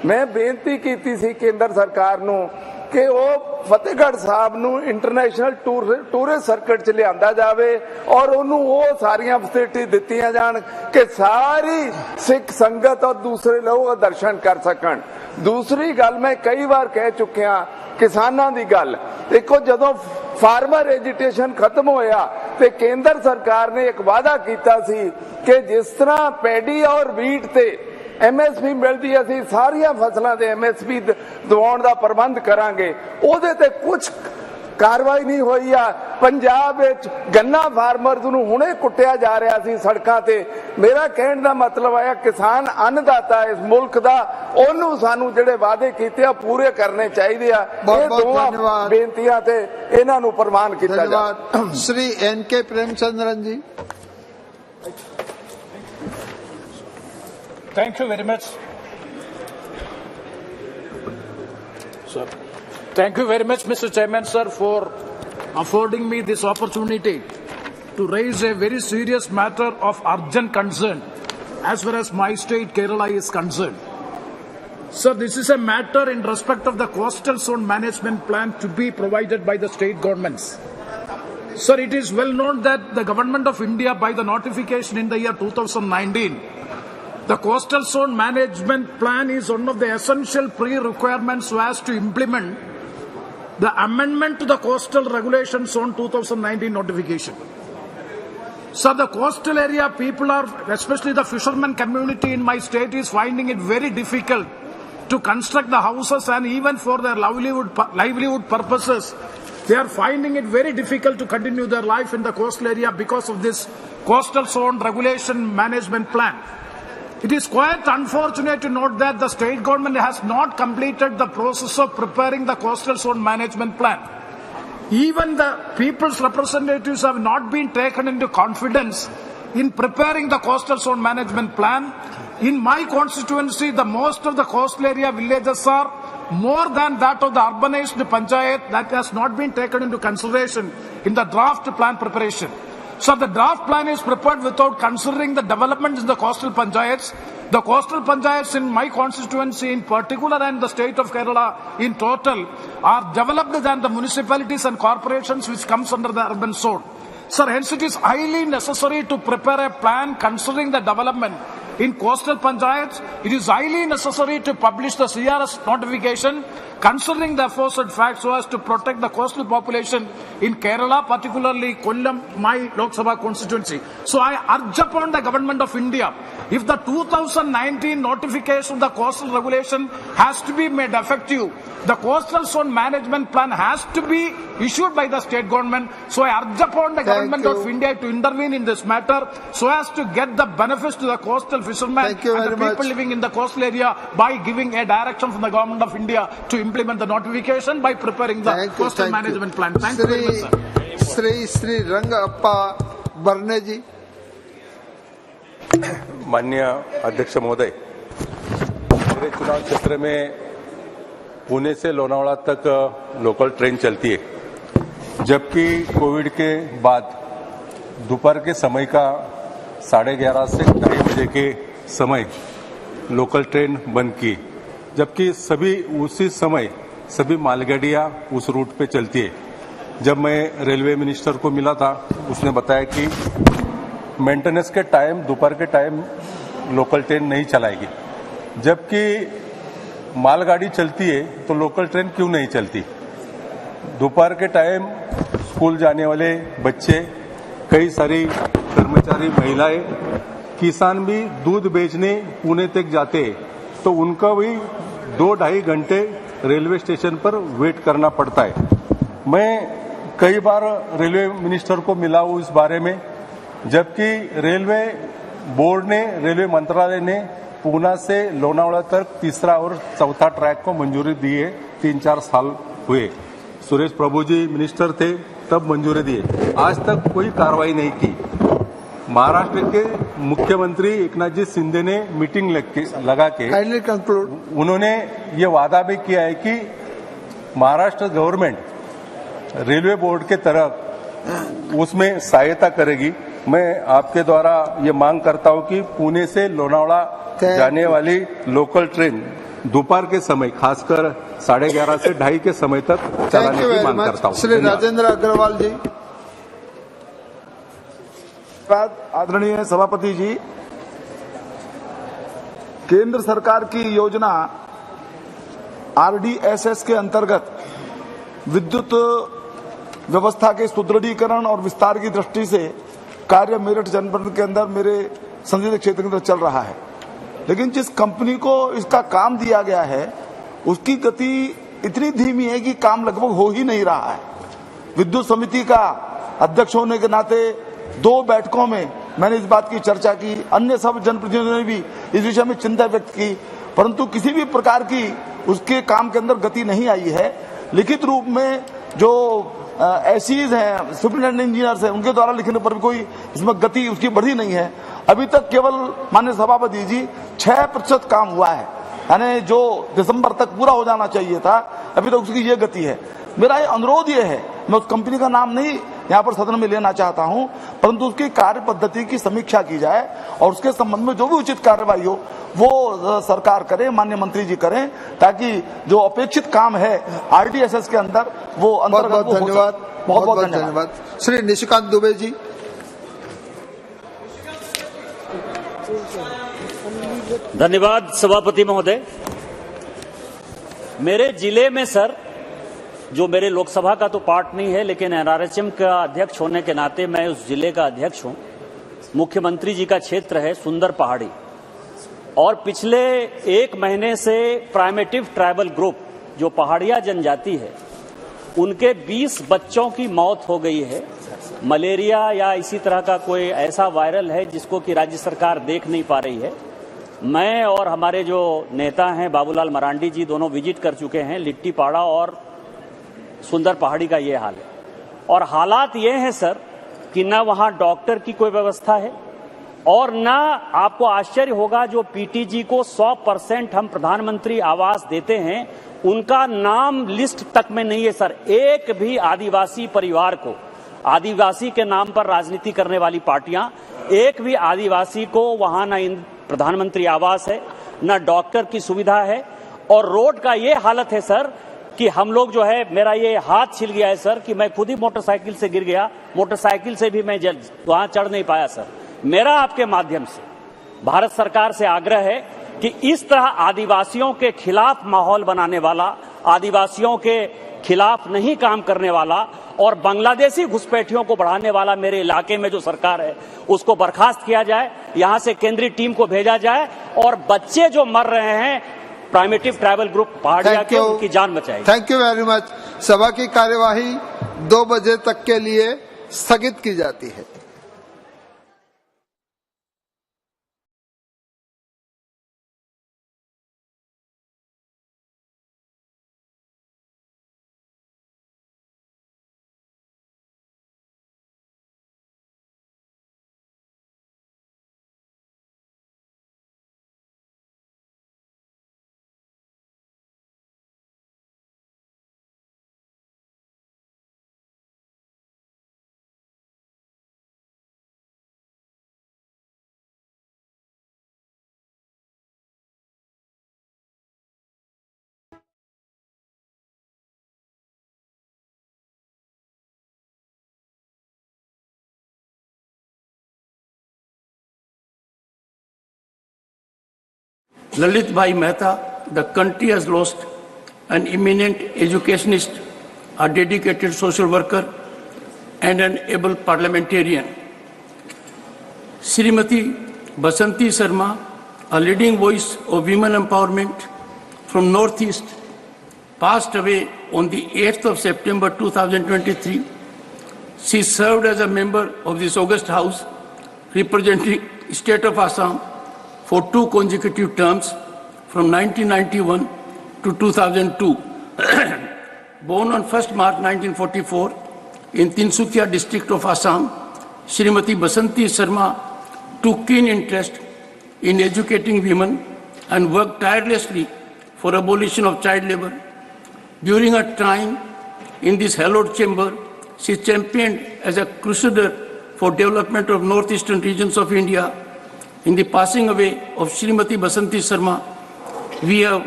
मैं बेनती कीती सी केंद्र सरकार नूं कि वो फतेहगढ़ साहब नूं इंटरनेशनल टूरिस्ट सर्किट च लिआंदा जावे और उन्होंने वो सारियां फैसिलिटी दित्तियां जाण कि सारी सिख संगत और दूसरे लोग दर्शन कर सकन। दूसरी गल मैं कई बार कह चुकिया, किसानां दी गल देखो, जदों फार्मर एजिटेशन खत्म होया ते केंद्र सरकार ने एक वादा कीता सी कि जिस तरह पैडी और वीट ते MSP मिलती असी सारिया फसलों के MSP दिवाउण दा प्रबंध करांगे। ओदे ते कुछ कार्रवाई नहीं हुई आ। पंजाब विच गन्ना फार्मर्स नूं हुणे कुटिया जा रहा सी सड़कां ते। मेरा कहण दा मतलब आया किसान अन्नदाता इस मुल्क दा, ओनू सानू जिहड़े वादे कीते आ पूरे करने चाहिए आ। ये दोवां बेनतियां ते इन्हां नूं प्रमाण कीता जाए। Shri NK Premachandran ji. Thank you very much. Sir. Thank you very much, Mr. Chairman, sir, for affording me this opportunity to raise a very serious matter of urgent concern as far as my state, Kerala, is concerned. Sir, this is a matter in respect of the coastal zone management plan to be provided by the state governments. Sir, it is well known that the Government of India, by the notification in the year 2019, the coastal zone management plan is one of the essential pre-requirements so as to implement the amendment to the Coastal Regulation Zone 2019 notification. So the coastal area people are, especially the fishermen community in my state, is finding it very difficult to construct the houses, and even for their livelihood purposes, they are finding it very difficult to continue their life in the coastal area because of this Coastal Zone Regulation Management Plan. It is quite unfortunate to note that the state government has not completed the process of preparing the Coastal Zone Management Plan. Even the people's representatives have not been taken into confidence in preparing the Coastal Zone Management Plan. In my constituency, the most of the coastal area villages are more than that of the urbanized panchayat. That has not been taken into consideration in the draft plan preparation. So the draft plan is prepared without considering the developments in the coastal panchayats. The coastal panchayats in my constituency in particular and the state of Kerala in total are developed than the municipalities and corporations which comes under the urban zone. Sir, hence it is highly necessary to prepare a plan considering the development in coastal panchayats. It is highly necessary to publish the CRS notification considering the aforesaid facts so as to protect the coastal population in Kerala, particularly Kollam, my Lok Sabha constituency. So I urge upon the Government of India, if the 2019 notification of the coastal regulation has to be made effective, the Coastal Zone Management Plan has to be issued by the state government. So I urge upon the Government of India to intervene in this matter so as to get the benefits to the coastal fishermen and the people living in the coastal area by giving a direction from the Government of India to implement the notification by preparing the Coastal Management Plan. Thank you very much, sir. Shri Rangappa Barne ji. माननीय अध्यक्ष महोदय, मेरे चुनाव क्षेत्र में पुणे से लोनावाड़ा तक local train चलती है, जबकि कोविड के बाद दोपहर के समय का 11:30 से 2:30 बजे के समय लोकल ट्रेन बंद की, जबकि उसी समय सभी मालगाड़ियां उस रूट पे चलती है। जब मैं रेलवे मिनिस्टर को मिला था, उसने बताया कि मेंटेनेंस के टाइम दोपहर के टाइम लोकल ट्रेन नहीं चलाएगी, जबकि मालगाड़ी चलती है तो लोकल ट्रेन क्यों नहीं चलती? दोपहर के टाइम स्कूल जाने वाले बच्चे, कई सारी कर्मचारी महिलाएं, किसान भी दूध बेचने पुणे तक जाते हैं, तो उनका भी 2-2.5 घंटे रेलवे स्टेशन पर वेट करना पड़ता है। मैं कई बार रेलवे मिनिस्टर को मिला हूं इस बारे में, जबकि रेलवे बोर्ड ने, रेलवे मंत्रालय ने पूना से लोनावाड़ा तक तीसरा और चौथा ट्रैक को मंजूरी दी है। 3-4 साल हुए, सुरेश प्रभु जी मिनिस्टर थे तब मंजूरी दिए, आज तक कोई कार्रवाई नहीं की। महाराष्ट्र के मुख्यमंत्री एकनाथ जी शिंदे ने मीटिंग लगा के उन्होंने ये वादा भी किया है कि महाराष्ट्र गवर्नमेंट रेलवे बोर्ड के तरफ उसमें सहायता करेगी। मैं आपके द्वारा ये मांग करता हूं कि पुणे से लोनावाड़ा जाने वाली लोकल ट्रेन दोपहर के समय, खासकर 11:30 से 2:30 के समय तक चलाने की मांग करता हूं। श्री राजेंद्र अग्रवाल जी। आदरणीय सभापति जी, केंद्र सरकार की योजना RDSS के अंतर्गत विद्युत व्यवस्था के सुदृढ़ीकरण और विस्तार की दृष्टि से कार्य मेरठ जनपद के अंदर मेरे संसदीय क्षेत्र के अंदर चल रहा है, लेकिन जिस कंपनी को इसका काम दिया गया है उसकी गति इतनी धीमी है कि काम लगभग हो ही नहीं रहा है। विद्युत समिति का अध्यक्ष होने के नाते 2 बैठकों में मैंने इस बात की चर्चा की, अन्य सब जनप्रतिनिधियों ने भी इस विषय में चिंता व्यक्त की, परंतु किसी भी प्रकार की उसके काम के अंदर गति नहीं आई है। लिखित रूप में जो एसीज हैं, सुपरिटेंडेंट इंजीनियर्स हैं, उनके द्वारा लिखने पर भी कोई इसमें गति उसकी बढ़ी नहीं है। अभी तक केवल माननीय सभापति जी 6% काम हुआ है, यानी जो दिसंबर तक पूरा हो जाना चाहिए था अभी तक उसकी ये गति है। मेरा ये अनुरोध ये है, मैं उस कंपनी का नाम नहीं यहाँ पर सदन में लेना चाहता हूँ, परंतु उसकी कार्य पद्धति की समीक्षा की जाए और उसके संबंध में जो भी उचित कार्रवाई हो वो सरकार करे, माननीय मंत्री जी करें, ताकि जो अपेक्षित काम है आरडीएसएस के अंदर वो अंतर्गत। बहुत बहुत धन्यवाद, बहुत बहुत धन्यवाद। श्री निशिकांत दुबे जी। धन्यवाद सभापति महोदय। मेरे जिले में सर, जो मेरे लोकसभा का तो पार्ट नहीं है, लेकिन एनआरएचएम का अध्यक्ष होने के नाते मैं उस जिले का अध्यक्ष हूं। मुख्यमंत्री जी का क्षेत्र है सुंदर पहाड़ी, और पिछले 1 महीने से प्राइमेटिव ट्राइबल ग्रुप जो पहाड़िया जनजाति है उनके 20 बच्चों की मौत हो गई है। मलेरिया या इसी तरह का कोई ऐसा वायरल है जिसको कि राज्य सरकार देख नहीं पा रही है। मैं और हमारे जो नेता हैं बाबूलाल मरांडी जी दोनों विजिट कर चुके हैं। लिट्टी पाड़ा और सुंदर पहाड़ी का ये हाल है, और हालात ये हैं सर कि ना वहां डॉक्टर की कोई व्यवस्था है, और ना आपको आश्चर्य होगा जो पीटीजी को 100% हम प्रधानमंत्री आवास देते हैं उनका नाम लिस्ट तक में नहीं है सर। एक भी आदिवासी परिवार को, आदिवासी के नाम पर राजनीति करने वाली पार्टियां, एक भी आदिवासी को वहां ना प्रधानमंत्री आवास है, ना डॉक्टर की सुविधा है, और रोड का ये हालत है सर कि हम लोग जो है, मेरा ये हाथ छिल गया है सर कि मैं खुद ही मोटरसाइकिल से गिर गया, मोटरसाइकिल से भी मैं वहां चढ़ नहीं पाया सर। मेरा आपके माध्यम से भारत सरकार से आग्रह है कि इस तरह आदिवासियों के खिलाफ माहौल बनाने वाला, आदिवासियों के खिलाफ नहीं काम करने वाला और बांग्लादेशी घुसपैठियों को बढ़ाने वाला मेरे इलाके में जो सरकार है उसको बर्खास्त किया जाए, यहां से केंद्रीय टीम को भेजा जाए, और बच्चे जो मर रहे हैं प्राइमेटिव ट्राइबल ग्रुप पहाड़िया के, उनकी जान बचाएगी। Thank you very much. सभा की कार्यवाही 2 बजे तक के लिए स्थगित की जाती है। Lalit Bhai Mehta, the country has lost an eminent educationist, a dedicated social worker, and an able parliamentarian. Srimati Basanti Sharma, a leading voice of women empowerment from Northeast, passed away on the 8th of September 2023. She served as a member of this august house, representing state of Assam for 2 consecutive terms from 1991 to 2002. Born on 1st March 1944 in Tinsukia district of Assam, Srimati Basanti Sharma took keen interest in educating women and worked tirelessly for abolition of child labor. During her time in this hallowed chamber, she championed as a crusader for development of northeastern regions of India. In the passing away of Srimati Basanti Sharma, we have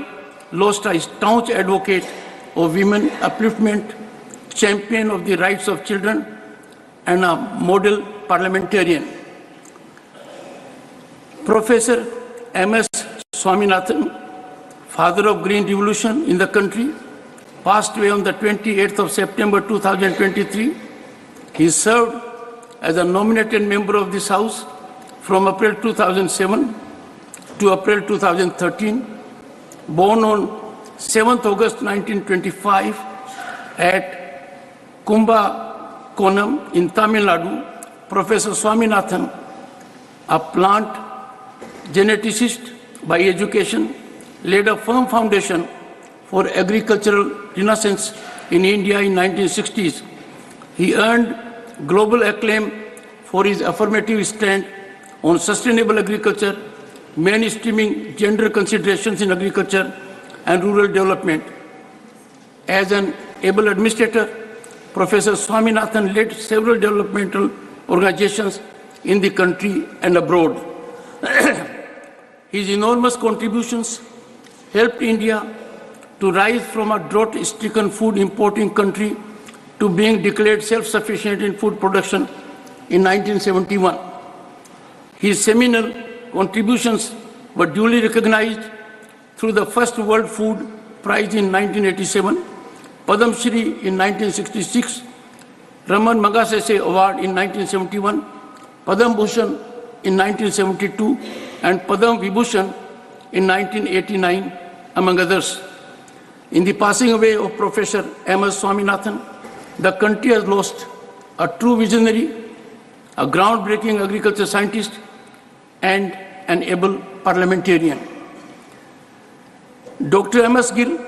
lost a staunch advocate of women upliftment, champion of the rights of children, and a model parliamentarian. Professor M.S. Swaminathan, father of Green Revolution in the country, passed away on the 28th of September 2023. He served as a nominated member of this House from April 2007 to April 2013. Born on 7th August 1925 at Kumbakonam in Tamil Nadu, Professor Swaminathan, a plant geneticist by education, laid a firm foundation for agricultural renaissance in India in 1960s. He earned global acclaim for his affirmative stand on sustainable agriculture, mainstreaming gender considerations in agriculture and rural development. As an able administrator, Professor Swaminathan led several developmental organizations in the country and abroad. His enormous contributions helped India to rise from a drought-stricken food importing country to being declared self-sufficient in food production in 1971. His seminal contributions were duly recognized through the first World Food Prize in 1987, Padam Shri in 1966, Raman Magsaysay Award in 1971, Padam Bhushan in 1972, and Padam Vibhushan in 1989, among others. In the passing away of Professor M.S. Swaminathan, the country has lost a true visionary, a groundbreaking agriculture scientist, and an able parliamentarian. Dr. M.S. Gill,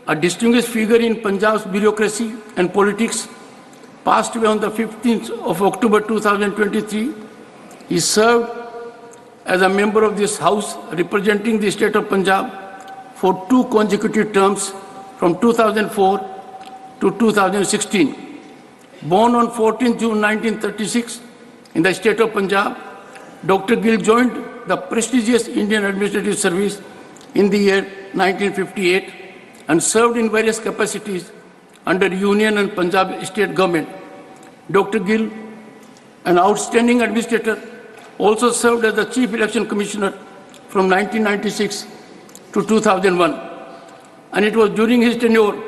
a distinguished figure in Punjab's bureaucracy and politics, passed away on the 15th of October 2023. He served as a member of this House representing the state of Punjab for 2 consecutive terms from 2004 to 2016. Born on 14 June 1936 in the state of Punjab, Dr. Gill joined the prestigious Indian Administrative Service in the year 1958 and served in various capacities under Union and Punjab state government. Dr. Gill, an outstanding administrator, also served as the Chief Election Commissioner from 1996 to 2001. And it was during his tenure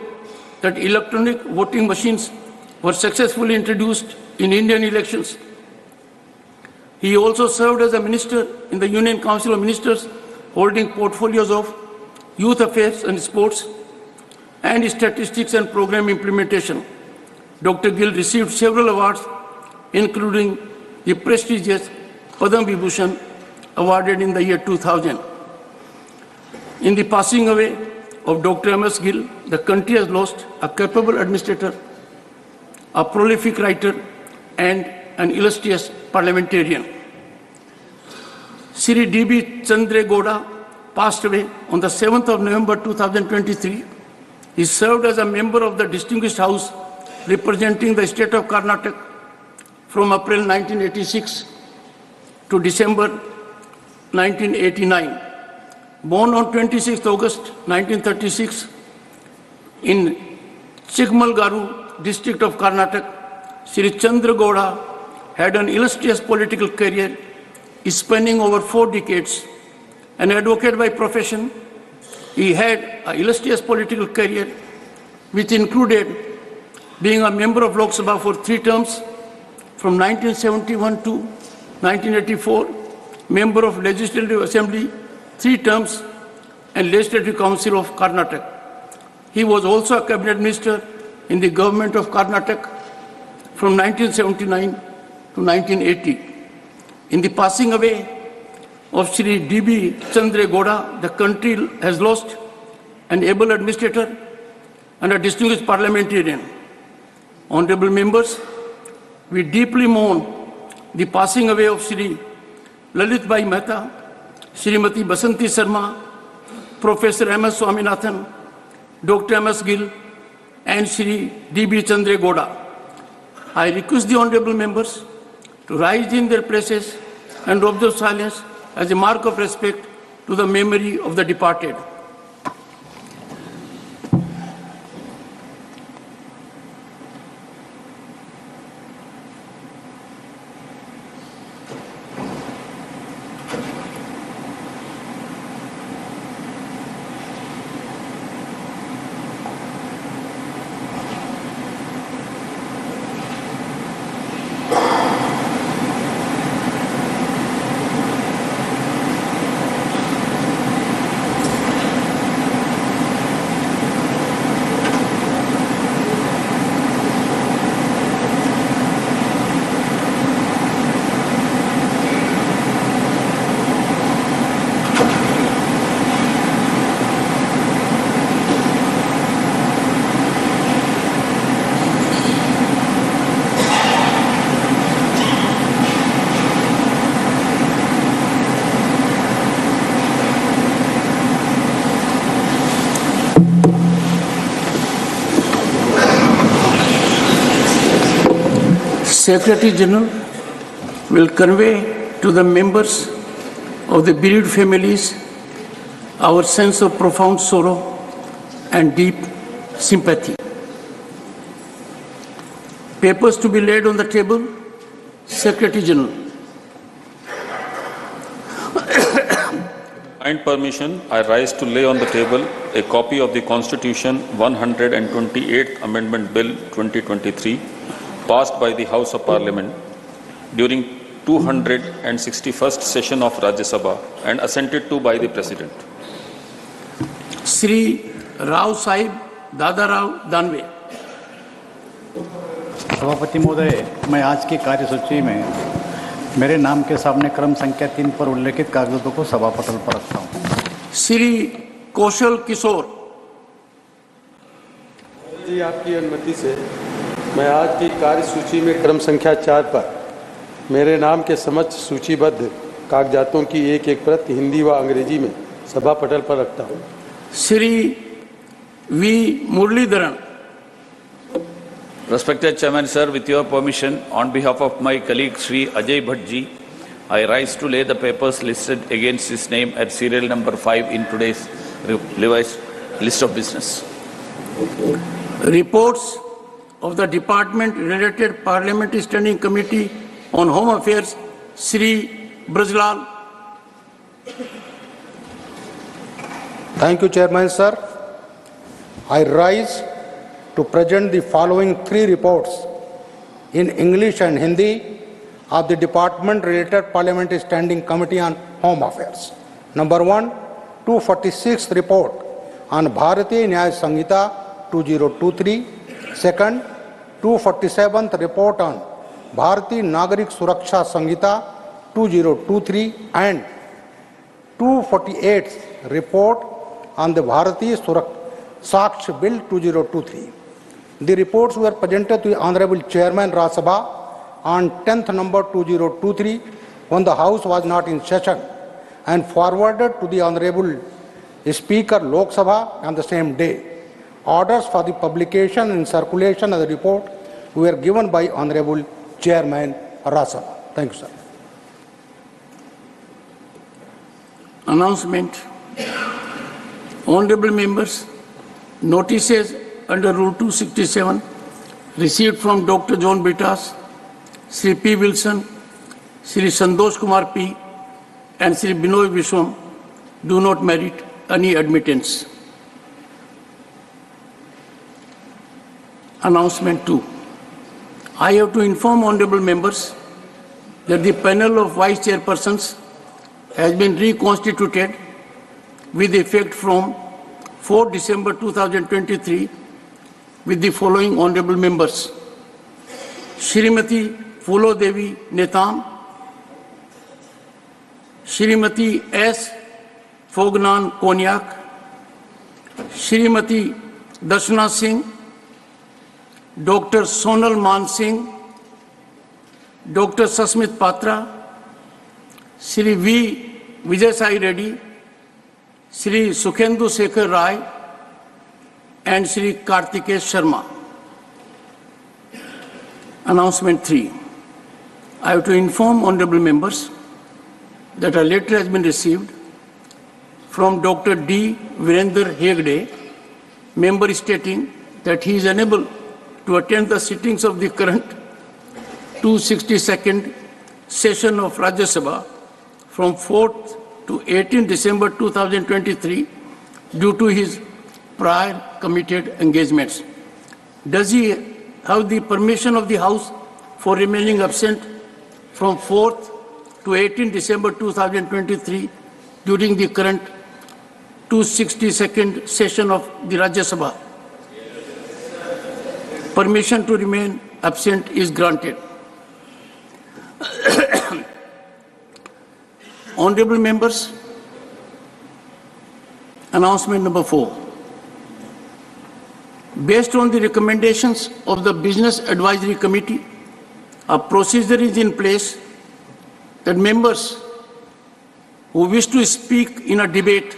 that electronic voting machines were successfully introduced in Indian elections. He also served as a minister in the Union Council of Ministers, holding portfolios of youth affairs and sports, and statistics and program implementation. Dr. Gill received several awards, including the prestigious Padam Vibhushan, awarded in the year 2000. In the passing away of Dr. M.S. Gill, the country has lost a capable administrator, a prolific writer, and an illustrious parliamentarian. Sri D.B. Chandra Gowda passed away on the 7th of November 2023. He served as a member of the Distinguished House representing the state of Karnataka from April 1986 to December 1989. Born on 26th August 1936 in Chikmalgaru district of Karnataka, Sri Chandra Gowda had an illustrious political career spanning over 4 decades. An advocate by profession, he had an illustrious political career which included being a member of Lok Sabha for 3 terms from 1971 to 1984, member of Legislative Assembly 3 terms, and Legislative Council of Karnataka. He was also a cabinet minister in the government of Karnataka from 1979 to 1980. In the passing away of Sri D.B. Chandra Gowda, the country has lost an able administrator and a distinguished parliamentarian. Honorable members, we deeply mourn the passing away of Sri Lalit Bhai Mehta, Srimati Basanti Sharma, Professor M.S. Swaminathan, Dr. M.S. Gill, and Sri D.B. Chandra Gowda. I request the honorable members to rise in their places and observe silence as a mark of respect to the memory of the departed. Secretary General will convey to the members of the bereaved families our sense of profound sorrow and deep sympathy. Papers to be laid on the table. Secretary General. And permission, I rise to lay on the table a copy of the Constitution 128th Amendment Bill 2023, passed by the House of Parliament during 261st session of Rajya Sabha and assented to by the President. Shri Rao Sahib Dada Rao Danve. सभापति महोदय, मैं आज की कार्यसूची में मेरे नाम के सामने क्रम संख्या 3 पर उल्लेखित कागजों को सभा पटल पर रखता हूं। श्री कौशल किशोर जी, आपकी अनुमति से मैं आज की कार्यसूची में क्रम संख्या 4 पर मेरे नाम के समक्ष सूचीबद्ध कागजातों की एक एक प्रत हिंदी व अंग्रेजी में सभा पटल पर रखता हूं। Shri V Muraleedharan. Respected Chairman, sir, with your permission, on behalf of my colleague Sri Ajay Bhattji, I rise to lay the papers listed against his name at serial number 5 in today's revised list of business. Reports of the Department-related Parliamentary Standing Committee on Home Affairs, Sri Brajlal. Thank you, Chairman, sir. I rise to present the following 3 reports in English and Hindi of the Department-related Parliamentary Standing Committee on Home Affairs. Number 1, 246th report on Bharatiya Nyaya Sanhita 2023. Second, 247th report on Bharatiya Nagarik Suraksha Sanhita 2023 and 248th report on the Bharatiya Saksh Bill 2023. The reports were presented to the Honorable Chairman Rajya Sabha on 10th number 2023 when the House was not in session and forwarded to the Honorable Speaker Lok Sabha on the same day. Orders for the publication and circulation of the report were given by Honorable Chairman Rajya Sabha. Thank you, sir. Announcement. Honorable members, notices under Rule 267 received from Dr. John Britas, Sri P. Wilson, Sri Santosh Kumar P. and Sri Binoy Vishwam do not merit any admittance. Announcement 2. I have to inform honorable members that the panel of vice chairpersons has been reconstituted with effect from 4 December 2023 with the following honorable members: Shrimati Phulo Devi Netam, Shrimati S. Fognan Konyak, Shrimati Darshana Singh, Dr. Sonal Man Singh, Dr. Sasmit Patra, Shri V. Vijay Sai Reddy, Shri Sukhendu Sekhar Rai, and Shri Kartikesh Sharma. Announcement 3. I have to inform honorable members that a letter has been received from Dr. D. Virender Hegde, member stating that he is unable to attend the sittings of the current 262nd session of Rajya Sabha from 4th to 18 December 2023 due to his prior committed engagements. Does he have the permission of the House for remaining absent from 4th to 18 December 2023 during the current 262nd session of the Rajya Sabha? Permission to remain absent is granted. Honorable members, announcement number 4. Based on the recommendations of the Business Advisory Committee, a procedure is in place that members who wish to speak in a debate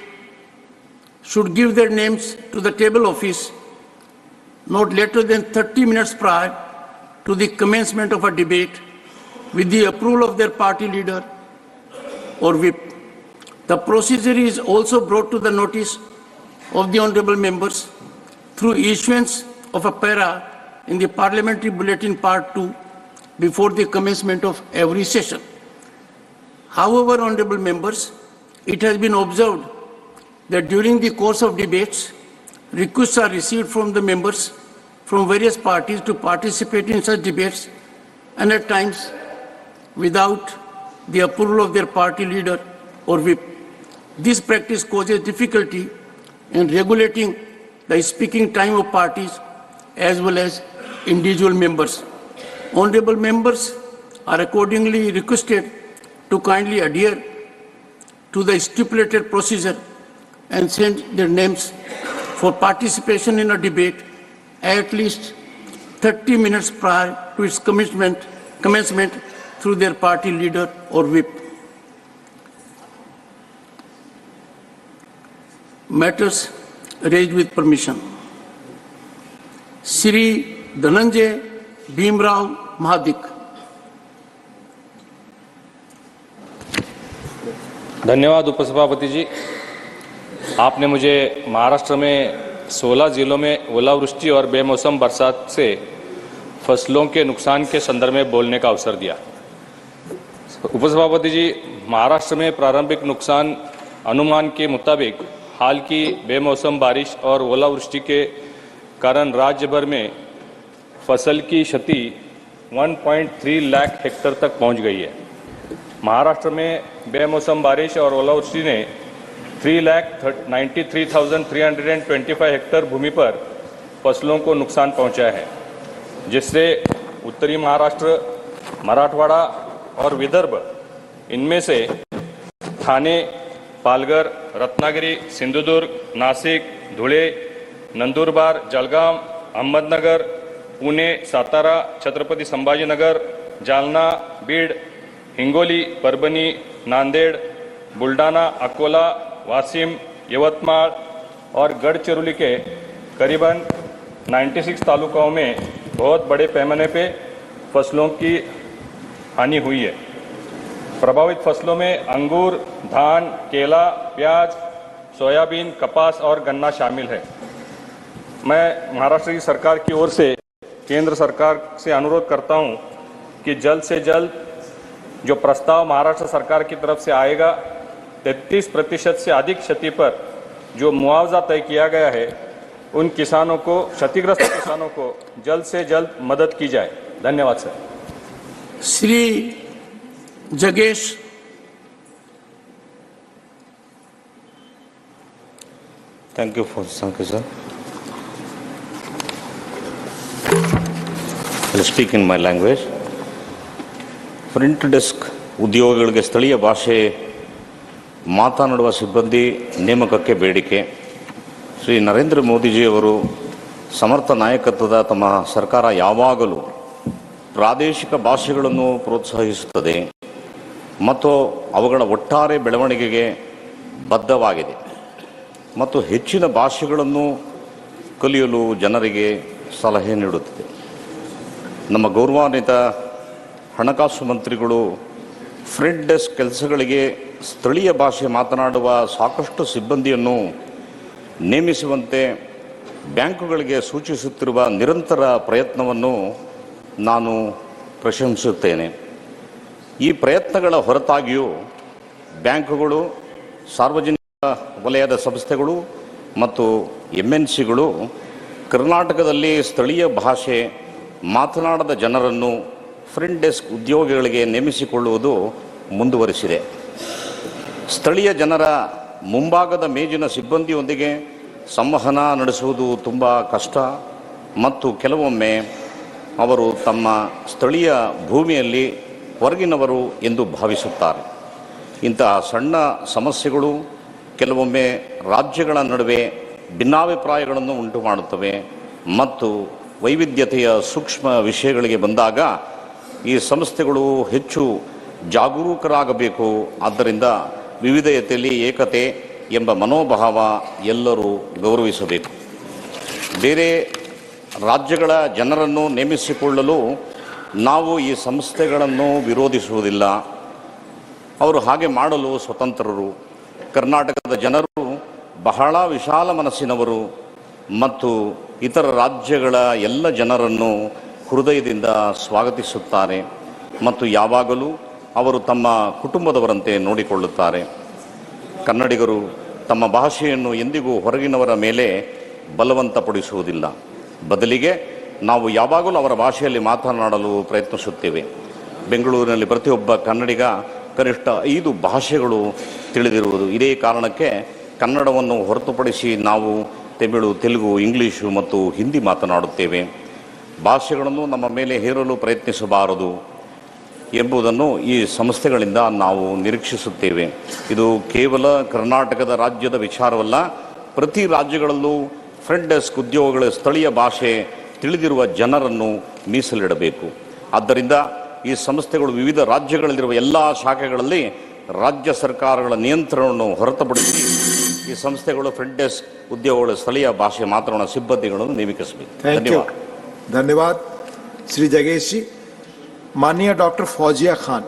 should give their names to the table office not later than 30 minutes prior to the commencement of a debate with the approval of their party leader or whip. The procedure is also brought to the notice of the honorable members through issuance of a para in the Parliamentary Bulletin Part 2 before the commencement of every session. However, honorable members, it has been observed that during the course of debates, requests are received from the members from various parties to participate in such debates, and at times without the approval of their party leader or whip. This practice causes difficulty in regulating the speaking time of parties as well as individual members. Honorable members are accordingly requested to kindly adhere to the stipulated procedure and send their names for participation in a debate at least 30 minutes prior to its commencement through their party leader or whip. Matters raised with permission. Shri Dhananjay Bhimrao Mahadik. धन्यवाद उपसभापति जी। आपने मुझे महाराष्ट्र में 16 जिलों में ओलावृष्टि और बेमौसम बरसात से फसलों के नुकसान के संदर्भ में बोलने का अवसर दिया। उपसभापति जी, महाराष्ट्र में प्रारंभिक नुकसान अनुमान के मुताबिक हाल की बेमौसम बारिश और ओलावृष्टि के कारण राज्य भर में फसल की क्षति 1.3 लाख हेक्टेयर तक पहुंच गई है। महाराष्ट्र में बेमौसम बारिश और ओलावृष्टि ने 3,93,325 हेक्टेयर भूमि पर फसलों को नुकसान पहुंचाया है, जिससे उत्तरी महाराष्ट्र, मराठवाड़ा और विदर्भ, इनमें से ठाणे, पालघर, रत्नागिरी, सिंधुदुर्ग, नासिक, धुळे, नंदुरबार, जळगाव, अहमदनगर, पुणे, सातारा, छत्रपति संभाजीनगर, जालना, बीड, हिंगोली, परभणी, नांदेड़, बुल्डाना, अकोला, वासिम, यवतमाल और गढ़चिरौली के करीबन 96 तालुकाओं में बहुत बड़े पैमाने पे फसलों की हानि हुई है। प्रभावित फसलों में अंगूर, धान, केला, प्याज, सोयाबीन, कपास और गन्ना शामिल है। मैं महाराष्ट्र की सरकार की ओर से केंद्र सरकार से अनुरोध करता हूं कि जल्द से जल्द जो प्रस्ताव महाराष्ट्र सरकार की तरफ से आएगा, 33% से अधिक क्षति पर जो मुआवजा तय किया गया है, उन किसानों को, क्षतिग्रस्त किसानों को जल्द से जल्द मदद की जाए। धन्यवाद sir. Shri Jaggesh Thank you, sir. I'll speak in my language. Print desk ಉದ್ಯೋಗಿಗಳಿಗೆ ಸ್ಥಳೀಯ ಭಾಷೆ ಮಾತನಾಡುವ ಸಿಬ್ಬಂದಿ ನೇಮಕಕ್ಕೆ ಬೇಡಿಕೆ. ಶ್ರೀ ನರೇಂದ್ರ ಮೋದಿಜಿಯವರು ಸಮರ್ಥ ನಾಯಕತ್ವದ ತಮ್ಮ ಸರ್ಕಾರ ಯಾವಾಗಲೂ ಪ್ರಾದೇಶಿಕ ಭಾಷೆಗಳನ್ನು ಪ್ರೋತ್ಸಾಹಿಸುತ್ತದೆ ಮತ್ತು ಅವುಗಳ ಒಟ್ಟಾರೆ ಬೆಳವಣಿಗೆಗೆ ಬದ್ಧವಾಗಿದೆ ಮತ್ತು ಹೆಚ್ಚಿನ ಭಾಷೆಗಳನ್ನು ಕಲಿಯಲು ಜನರಿಗೆ ಸಲಹೆ ನೀಡುತ್ತದೆ. ನಮ್ಮ ಗೌರವಾನ್ವಿತ ಹಣಕಾಸು ಮಂತ್ರಿಗಳು ಫ್ರಂಟ್ ಡೆಸ್ಕ್ ಕೆಲಸಗಳಿಗೆ ಸ್ಥಳೀಯ ಭಾಷೆ ಮಾತನಾಡುವ ಸಾಕಷ್ಟು ಸಿಬ್ಬಂದಿಯನ್ನು ನೇಮಿಸುವಂತೆ ಬ್ಯಾಂಕುಗಳಿಗೆ ಸೂಚಿಸುತ್ತಿರುವ ನಿರಂತರ ಪ್ರಯತ್ನವನ್ನು ನಾನು ಪ್ರಶಂಸಿಸುತ್ತೇನೆ. ಈ ಪ್ರಯತ್ನಗಳ ಹೊರತಾಗಿಯೂ ಬ್ಯಾಂಕುಗಳು, ಸಾರ್ವಜನಿಕ ವಲಯದ ಸಂಸ್ಥೆಗಳು ಮತ್ತು MNCಗಳು ಕರ್ನಾಟಕದಲ್ಲಿ ಸ್ಥಳೀಯ ಭಾಷೆ ಮಾತನಾಡದ ಜನರನ್ನು ಫ್ರಂಟ್ ಡೆಸ್ಕ್ ಉದ್ಯೋಗಿಗಳಿಗೆ ನೇಮಿಸಿಕೊಳ್ಳುವುದು ಮುಂದುವರಿಸಿದೆ. ಸ್ಥಳೀಯ ಜನರ ಮುಂಭಾಗದ ಮೇಜಿನ ಸಿಬ್ಬಂದಿಯೊಂದಿಗೆ ಸಂವಹನ ನಡೆಸುವುದು ತುಂಬ ಕಷ್ಟ ಮತ್ತು ಕೆಲವೊಮ್ಮೆ ಅವರು ತಮ್ಮ ಸ್ಥಳೀಯ ಭೂಮಿಯಲ್ಲಿ ಹೊರಗಿನವರು ಎಂದು ಭಾವಿಸುತ್ತಾರೆ. ಇಂತಹ ಸಣ್ಣ ಸಮಸ್ಯೆಗಳು ಕೆಲವೊಮ್ಮೆ ರಾಜ್ಯಗಳ ನಡುವೆ ಭಿನ್ನಾಭಿಪ್ರಾಯಗಳನ್ನು ಉಂಟು ಮಾಡುತ್ತವೆ ಮತ್ತು ವೈವಿಧ್ಯತೆಯ ಸೂಕ್ಷ್ಮ ವಿಷಯಗಳಿಗೆ ಬಂದಾಗ ಈ ಸಂಸ್ಥೆಗಳು ಹೆಚ್ಚು ಜಾಗರೂಕರಾಗಬೇಕು. ಆದ್ದರಿಂದ ವಿವಿಧತೆಯಲ್ಲಿ ಏಕತೆ ಎಂಬ ಮನೋಭಾವ ಎಲ್ಲರೂ ಗೌರವಿಸಬೇಕು. ಬೇರೆ ರಾಜ್ಯಗಳ ಜನರನ್ನು ನೇಮಿಸಿಕೊಳ್ಳಲು ನಾವು ಈ ಸಂಸ್ಥೆಗಳನ್ನು ವಿರೋಧಿಸುವುದಿಲ್ಲ. ಅವರು ಹಾಗೆ ಮಾಡಲು ಸ್ವತಂತ್ರರು. ಕರ್ನಾಟಕದ ಜನರು ಬಹಳ ವಿಶಾಲ ಮನಸ್ಸಿನವರು ಮತ್ತು ಇತರ ರಾಜ್ಯಗಳ ಎಲ್ಲ ಜನರನ್ನು ಹೃದಯದಿಂದ ಸ್ವಾಗತಿಸುತ್ತಾರೆ ಮತ್ತು ಯಾವಾಗಲೂ ಅವರು ತಮ್ಮ ಕುಟುಂಬದವರಂತೆ ನೋಡಿಕೊಳ್ಳುತ್ತಾರೆ. ಕನ್ನಡಿಗರು ತಮ್ಮ ಭಾಷೆಯನ್ನು ಎಂದಿಗೂ ಹೊರಗಿನವರ ಮೇಲೆ ಬಲವಂತಪಡಿಸುವುದಿಲ್ಲ. ಬದಲಿಗೆ ನಾವು ಯಾವಾಗಲೂ ಅವರ ಭಾಷೆಯಲ್ಲಿ ಮಾತನಾಡಲು ಪ್ರಯತ್ನಿಸುತ್ತೇವೆ. ಬೆಂಗಳೂರಿನಲ್ಲಿ ಪ್ರತಿಯೊಬ್ಬ ಕನ್ನಡಿಗ ಕನಿಷ್ಠ 5 ಭಾಷೆಗಳು ತಿಳಿದಿರುವುದು. ಇದೇ ಕಾರಣಕ್ಕೆ ಕನ್ನಡವನ್ನು ಹೊರತುಪಡಿಸಿ ನಾವು ತಮಿಳು, ತೆಲುಗು, ಇಂಗ್ಲೀಷು ಮತ್ತು ಹಿಂದಿ ಮಾತನಾಡುತ್ತೇವೆ. ಭಾಷೆಗಳನ್ನು ನಮ್ಮ ಮೇಲೆ ಹೇರಲು ಪ್ರಯತ್ನಿಸಬಾರದು ಎಂಬುದನ್ನು ಈ ಸಂಸ್ಥೆಗಳಿಂದ ನಾವು ನಿರೀಕ್ಷಿಸುತ್ತೇವೆ. ಇದು ಕೇವಲ ಕರ್ನಾಟಕದ ರಾಜ್ಯದ ವಿಚಾರವಲ್ಲ. ಪ್ರತಿ ರಾಜ್ಯಗಳಲ್ಲೂ ಫ್ರಂಟ್ ಡೆಸ್ಕ್ ಉದ್ಯೋಗಗಳ ಸ್ಥಳೀಯ ಭಾಷೆ ತಿಳಿದಿರುವ ಜನರನ್ನು ಮೀಸಲಿಡಬೇಕು. ಆದ್ದರಿಂದ ಈ ಸಂಸ್ಥೆಗಳು ವಿವಿಧ ರಾಜ್ಯಗಳಲ್ಲಿರುವ ಎಲ್ಲ ಶಾಖೆಗಳಲ್ಲಿ ರಾಜ್ಯ ಸರ್ಕಾರಗಳ ನಿಯಂತ್ರಣವನ್ನು ಹೊರತುಪಡಿಸಿ ಈ ಸಂಸ್ಥೆಗಳು ಫ್ರಂಟ್ ಡೆಸ್ಕ್ ಉದ್ಯೋಗಗಳ ಸ್ಥಳೀಯ ಭಾಷೆ ಮಾತನಾಡುವ ಸಿಬ್ಬಂದಿಗಳನ್ನು ನೇಮಿಸಬೇಕು. ಧನ್ಯವಾದ. धन्यवाद श्री जगेश जी. माननीय doctor Fauzia Khan.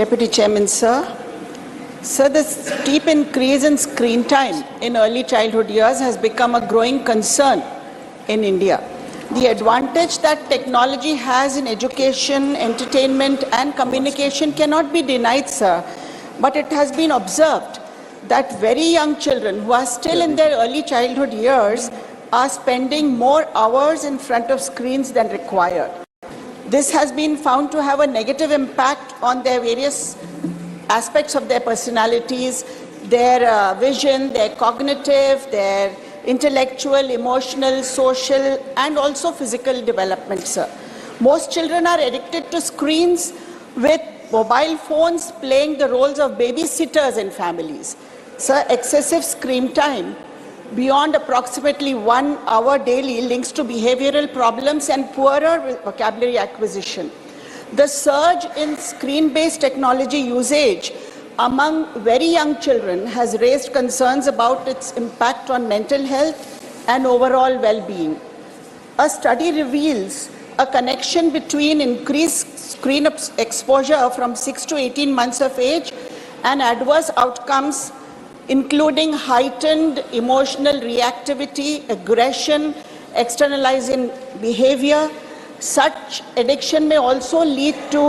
Deputy Chairman, sir. Sir, the steep increase in screen time in early childhood years has become a growing concern in India. The advantage that technology has in education, entertainment and communication cannot be denied, sir. But it has been observed that very young children who are still in their early childhood years are spending more hours in front of screens than required. This has been found to have a negative impact on their various aspects of their personalities, their vision, their cognitive, their intellectual, emotional, social, and also physical development, sir. Most children are addicted to screens, with mobile phones playing the roles of babysitters in families. Sir, excessive screen time beyond approximately 1 hour daily links to behavioral problems and poorer vocabulary acquisition. The surge in screen-based technology usage among very young children has raised concerns about its impact on mental health and overall well-being. A study reveals a connection between increased screen exposure from 6 to 18 months of age and adverse outcomes including heightened emotional reactivity, aggression, externalizing behavior. Such addiction may also lead to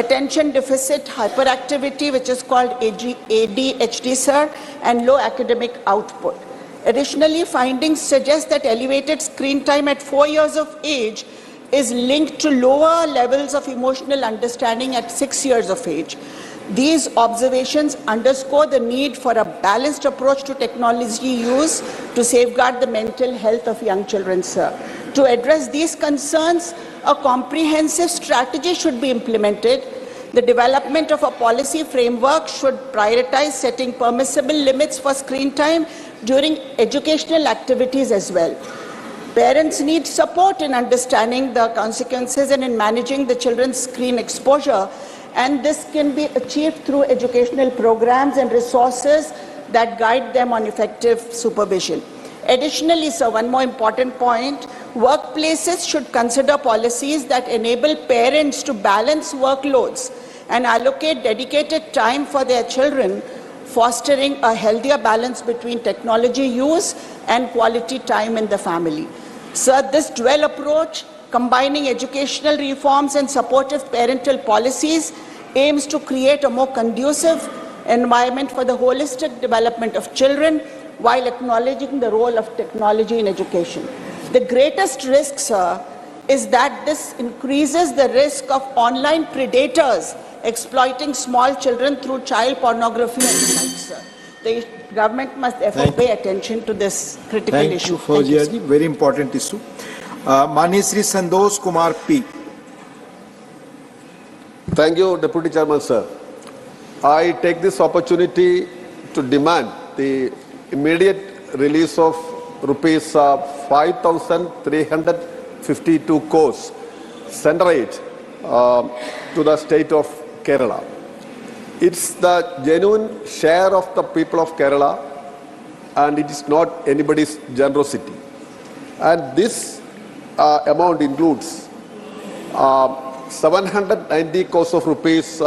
attention deficit hyperactivity, which is called ADHD, sir, and low academic output. Additionally, findings suggest that elevated screen time at 4 years of age is linked to lower levels of emotional understanding at 6 years of age. These observations underscore the need for a balanced approach to technology use to safeguard the mental health of young children, sir. To address these concerns, a comprehensive strategy should be implemented. The development of a policy framework should prioritize setting permissible limits for screen time during educational activities as well. Parents need support in understanding the consequences and in managing the children's screen exposure, and this can be achieved through educational programs and resources that guide them on effective supervision. Additionally, sir, one more important point, workplaces should consider policies that enable parents to balance workloads and allocate dedicated time for their children, fostering a healthier balance between technology use and quality time in the family. Sir, this dual approach, combining educational reforms and supportive parental policies, aims to create a more conducive environment for the holistic development of children while acknowledging the role of technology in education. The greatest risk, sir, is that this increases the risk of online predators exploiting small children through child pornography and the like, sir. The government must therefore pay attention to this critical issue. Thank you, Fauziya ji. Very important issue. Mani Sri Santosh Kumar P. Thank you, Deputy Chairman, sir. I take this opportunity to demand the immediate release of rupees 5,352 crores centrate to the state of Kerala. It's the genuine share of the people of Kerala, and it is not anybody's generosity. And this amount includes 790 crores of rupees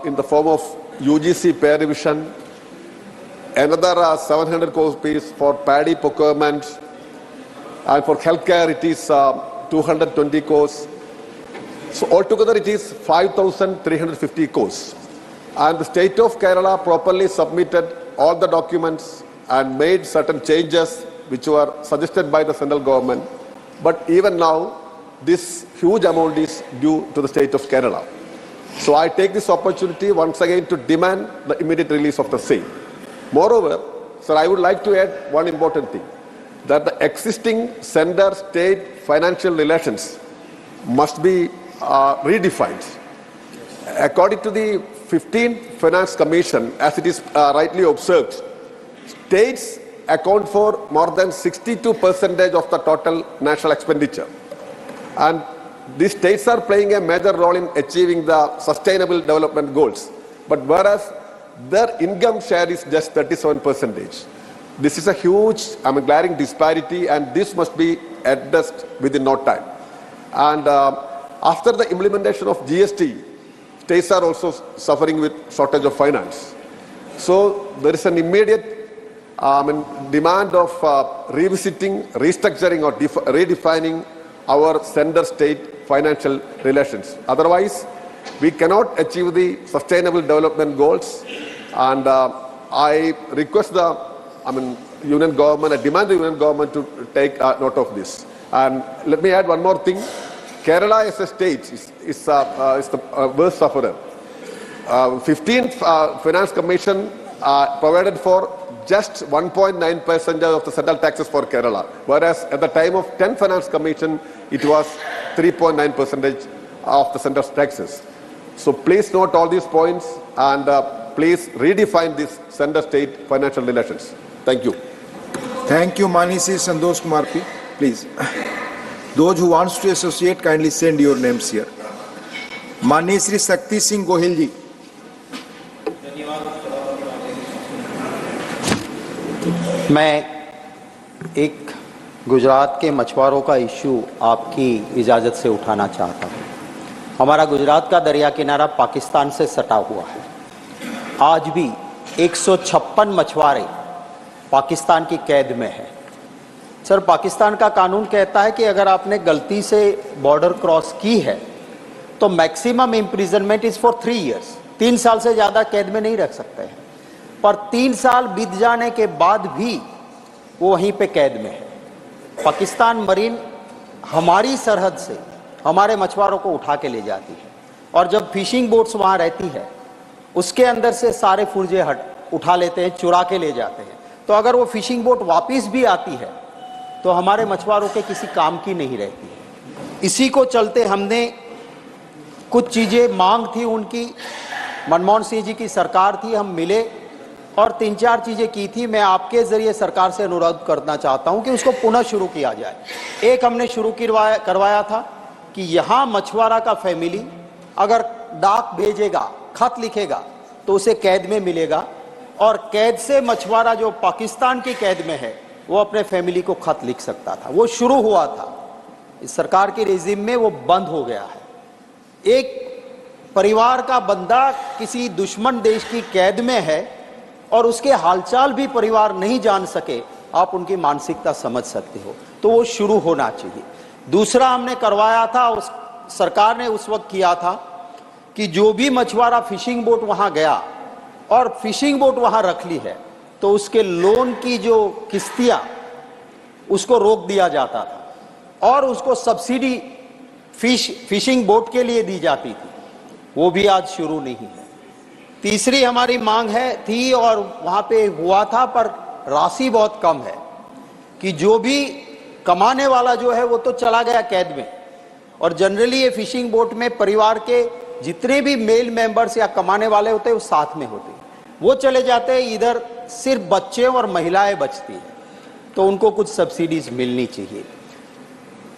in the form of UGC pay revision, another 700 crores rupees for paddy procurement, and for healthcare it is 220 crores. So altogether it is 5,350 crores. And the state of Kerala properly submitted all the documents and made certain changes which were suggested by the central government. But even now, this huge amount is due to the state of Kerala. So I take this opportunity once again to demand the immediate release of the same. Moreover, sir, I would like to add one important thing, that the existing center-state financial relations must be redefined. According to the 15th Finance Commission, as it is rightly observed, states account for more than 62% of the total national expenditure. And these states are playing a major role in achieving the sustainable development goals. But whereas their income share is just 37%. This is a huge, glaring disparity, and this must be addressed within no time. And after the implementation of GST, states are also suffering with shortage of finance. So there is an immediate demand of revisiting, restructuring or redefining our center-state financial relations. Otherwise, we cannot achieve the sustainable development goals. And I request the union government, I demand the union government to take note of this. And let me add one more thing. Kerala as a state is the worst sufferer. 15th Finance Commission provided for just 1.9% of the central taxes for Kerala, whereas at the time of 10th Finance Commission, it was 3.9% of the central taxes. So please note all these points and please redefine this center-state financial relations. Thank you. Thank you, Manisi Santosh Kumar P. Please. Those who wants to associate, kindly send your names here. माननीय श्री शक्ति सिंह गोहिल जी। मैं एक गुजरात के मछुआरों का issue आपकी इजाज़त से उठाना चाहता हूँ। हमारा गुजरात का दरिया किनारा पाकिस्तान से सटा हुआ है। आज भी 156 मछुआरे पाकिस्तान की कैद में हैं। सर, पाकिस्तान का कानून कहता है कि अगर आपने गलती से बॉर्डर क्रॉस की है तो maximum imprisonment is for 3 years, 3 साल से ज़्यादा कैद में नहीं रख सकते हैं। पर 3 साल बीत जाने के बाद भी वो वहीं पे कैद में है। पाकिस्तान मरीन हमारी सरहद से हमारे मछुआरों को उठा के ले जाती है और जब फिशिंग बोट्स वहाँ रहती है उसके अंदर से सारे फुर्जे उठा लेते हैं, चुरा के ले जाते हैं। तो अगर वो फिशिंग बोट वापस भी आती है तो हमारे मछुआरों के किसी काम की नहीं रहती है। इसी को चलते हमने कुछ चीज़ें मांग थी उनकी, मनमोहन सिंह जी की सरकार थी, हम मिले और 3-4 चीज़ें की थी। मैं आपके ज़रिए सरकार से अनुरोध करना चाहता हूं कि उसको पुनः शुरू किया जाए। एक हमने शुरू करवाया था कि यहाँ मछुआरा का फैमिली अगर डाक भेजेगा, खत लिखेगा तो उसे कैद में मिलेगा और कैद से मछुआरा जो पाकिस्तान की कैद में है वो अपने फैमिली को खत लिख सकता था। वो शुरू हुआ था, इस सरकार के रेजिम में वो बंद हो गया है। एक परिवार का बंदा किसी दुश्मन देश की कैद में है और उसके हालचाल भी परिवार नहीं जान सके, आप उनकी मानसिकता समझ सकते हो। तो वो शुरू होना चाहिए। दूसरा हमने करवाया था, उस सरकार ने उस वक्त किया था कि जो भी मछुआरा फिशिंग बोट वहां गया और फिशिंग बोट वहां रख ली है तो उसके लोन की जो किस्तियां उसको रोक दिया जाता था और उसको सब्सिडी फिशिंग बोट के लिए दी जाती थी। वो भी आज शुरू नहीं है। तीसरी हमारी मांग थी और वहां पे हुआ था पर राशि बहुत कम है कि जो भी कमाने वाला जो है वो तो चला गया कैद में और जनरली ये फिशिंग बोट में परिवार के जितने भी मेल मेंबर्स या कमाने वाले होते हैं वो साथ में होते हैं, वो चले जाते हैं, इधर सिर्फ बच्चे और महिलाएं बचती हैं। तो उनको कुछ सब्सिडीज मिलनी चाहिए।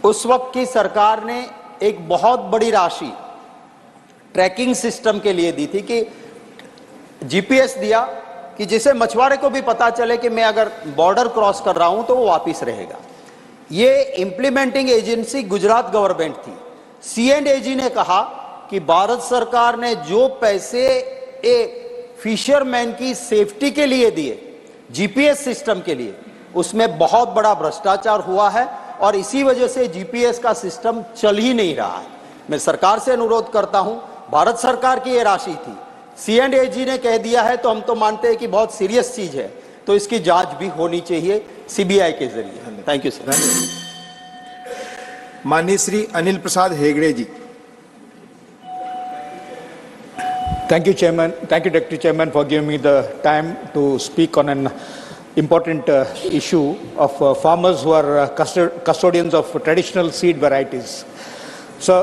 उस वक्त की सरकार ने एक बहुत बड़ी राशि ट्रैकिंग सिस्टम के लिए दी थी कि जीपीएस दिया कि जिसे मछुआरे को भी पता चले कि मैं अगर बॉर्डर क्रॉस कर रहा हूं तो वो वापस रहेगा। ये इम्प्लीमेंटिंग एजेंसी गुजरात गवर्नमेंट थी। C&AG ने कहा कि भारत सरकार ने जो पैसे फिशरमैन की सेफ्टी के लिए दिए, GPS सिस्टम के लिए, उसमें बहुत बड़ा भ्रष्टाचार हुआ है और इसी वजह से GPS का सिस्टम चल ही नहीं रहा है। मैं सरकार से अनुरोध करता हूं, भारत सरकार की ये राशि थी, C&AG ने कह दिया है तो हम तो मानते हैं कि बहुत सीरियस चीज है, तो इसकी जांच भी होनी चाहिए CBI के जरिए। Thank you sir. माननीय श्री अनिल प्रसाद हेगड़े जी। Thank you, Chairman. Thank you, Deputy Chairman, for giving me the time to speak on an important issue of farmers who are custodians of traditional seed varieties. So,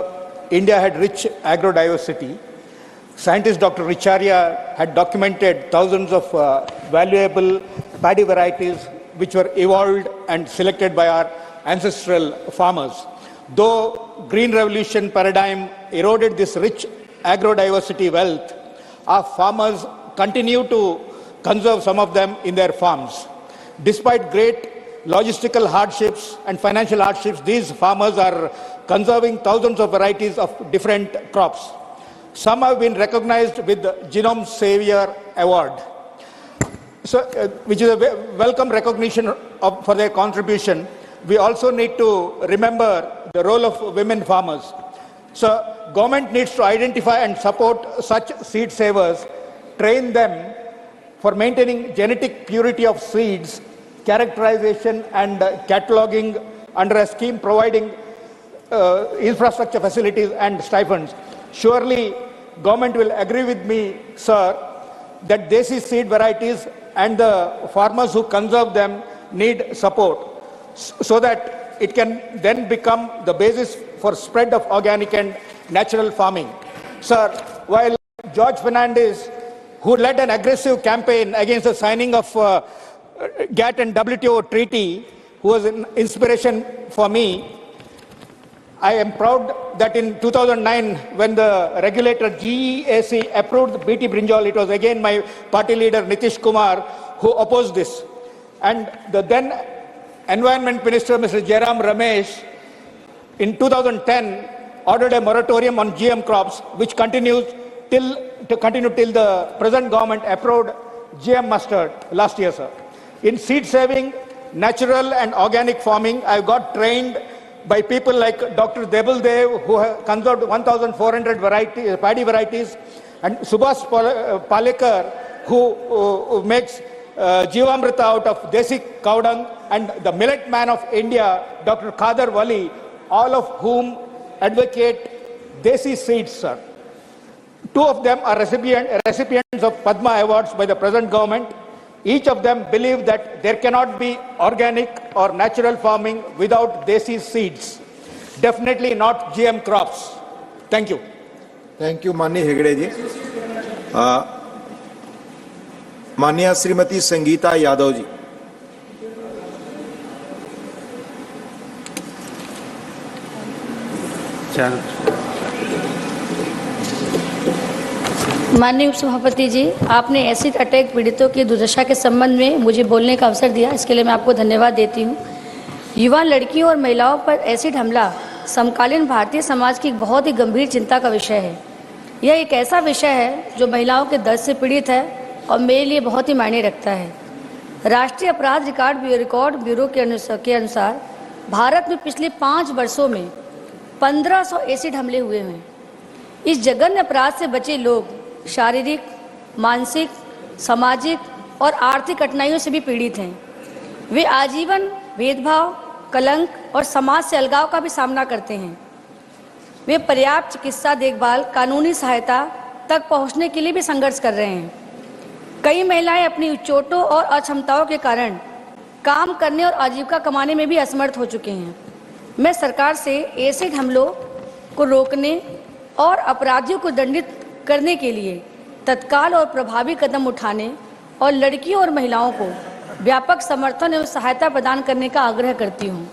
India had rich agrodiversity. Scientist Dr. Richaria had documented thousands of valuable paddy varieties which were evolved and selected by our ancestral farmers. Though Green Revolution paradigm eroded this rich agrodiversity wealth, our farmers continue to conserve some of them in their farms. Despite great logistical hardships and financial hardships, these farmers are conserving thousands of varieties of different crops. Some have been recognized with the Genome Savior Award, which is a welcome recognition for their contribution. We also need to remember the role of women farmers. So, government needs to identify and support such seed savers, train them for maintaining genetic purity of seeds, characterization and cataloging under a scheme providing infrastructure facilities and stipends. Surely, government will agree with me, sir, that desi seed varieties and the farmers who conserve them need support so that it can then become the basis for spread of organic and natural farming. Sir, while George Fernandes, who led an aggressive campaign against the signing of GATT and WTO treaty, who was an inspiration for me, I am proud that in 2009, when the regulator GEAC approved BT Brinjal, it was again my party leader Nitish Kumar who opposed this. And the then Environment Minister, Mr. Jairam Ramesh, in 2010, ordered a moratorium on GM crops, which continues till the present government approved GM mustard last year, sir. In seed saving, natural and organic farming, I got trained by people like Dr. Debal Dev, who have conserved 1,400 paddy varieties, and Subhas Palekar, who makes Jivamrita out of desi cow dung, and the millet man of India, Dr. Khadar Wali, all of whom advocate desi seeds, sir. Two of them are recipients of Padma Awards by the present government. Each of them believe that there cannot be organic or natural farming without desi seeds. Definitely not GM crops. Thank you. Thank you, माननीय हेगड़े जी। माननीय श्रीमती संगीता यादव जी। माननीय उपसभापति जी, आपने acid attack पीड़ितों की दुर्दशा के संबंध में मुझे बोलने का अवसर दिया, इसके लिए मैं आपको धन्यवाद देती हूँ। युवा लड़कियों और महिलाओं पर एसिड हमला समकालीन भारतीय समाज की एक बहुत ही गंभीर चिंता का विषय है। यह एक ऐसा विषय है जो महिलाओं के दर्द से पीड़ित है और मेरे लिए बहुत ही मायने रखता है। राष्ट्रीय अपराध रिकॉर्ड ब्यूरो के अनुसार भारत में पिछले 5 वर्षों में 1500 एसिड हमले हुए हैं। इस जघन्य अपराध से बचे लोग शारीरिक, मानसिक, सामाजिक और आर्थिक कठिनाइयों से भी पीड़ित हैं। वे आजीवन भेदभाव, कलंक और समाज से अलगाव का भी सामना करते हैं। वे पर्याप्त चिकित्सा देखभाल, कानूनी सहायता तक पहुंचने के लिए भी संघर्ष कर रहे हैं। कई महिलाएं अपनी चोटों और अक्षमताओं के कारण काम करने और आजीविका कमाने में भी असमर्थ हो चुके हैं। मैं सरकार से एसिड हमलों को रोकने और अपराधियों को दंडित करने के लिए तत्काल और प्रभावी कदम उठाने और लड़कियों और महिलाओं को व्यापक समर्थन एवं सहायता प्रदान करने का आग्रह करती हूँ।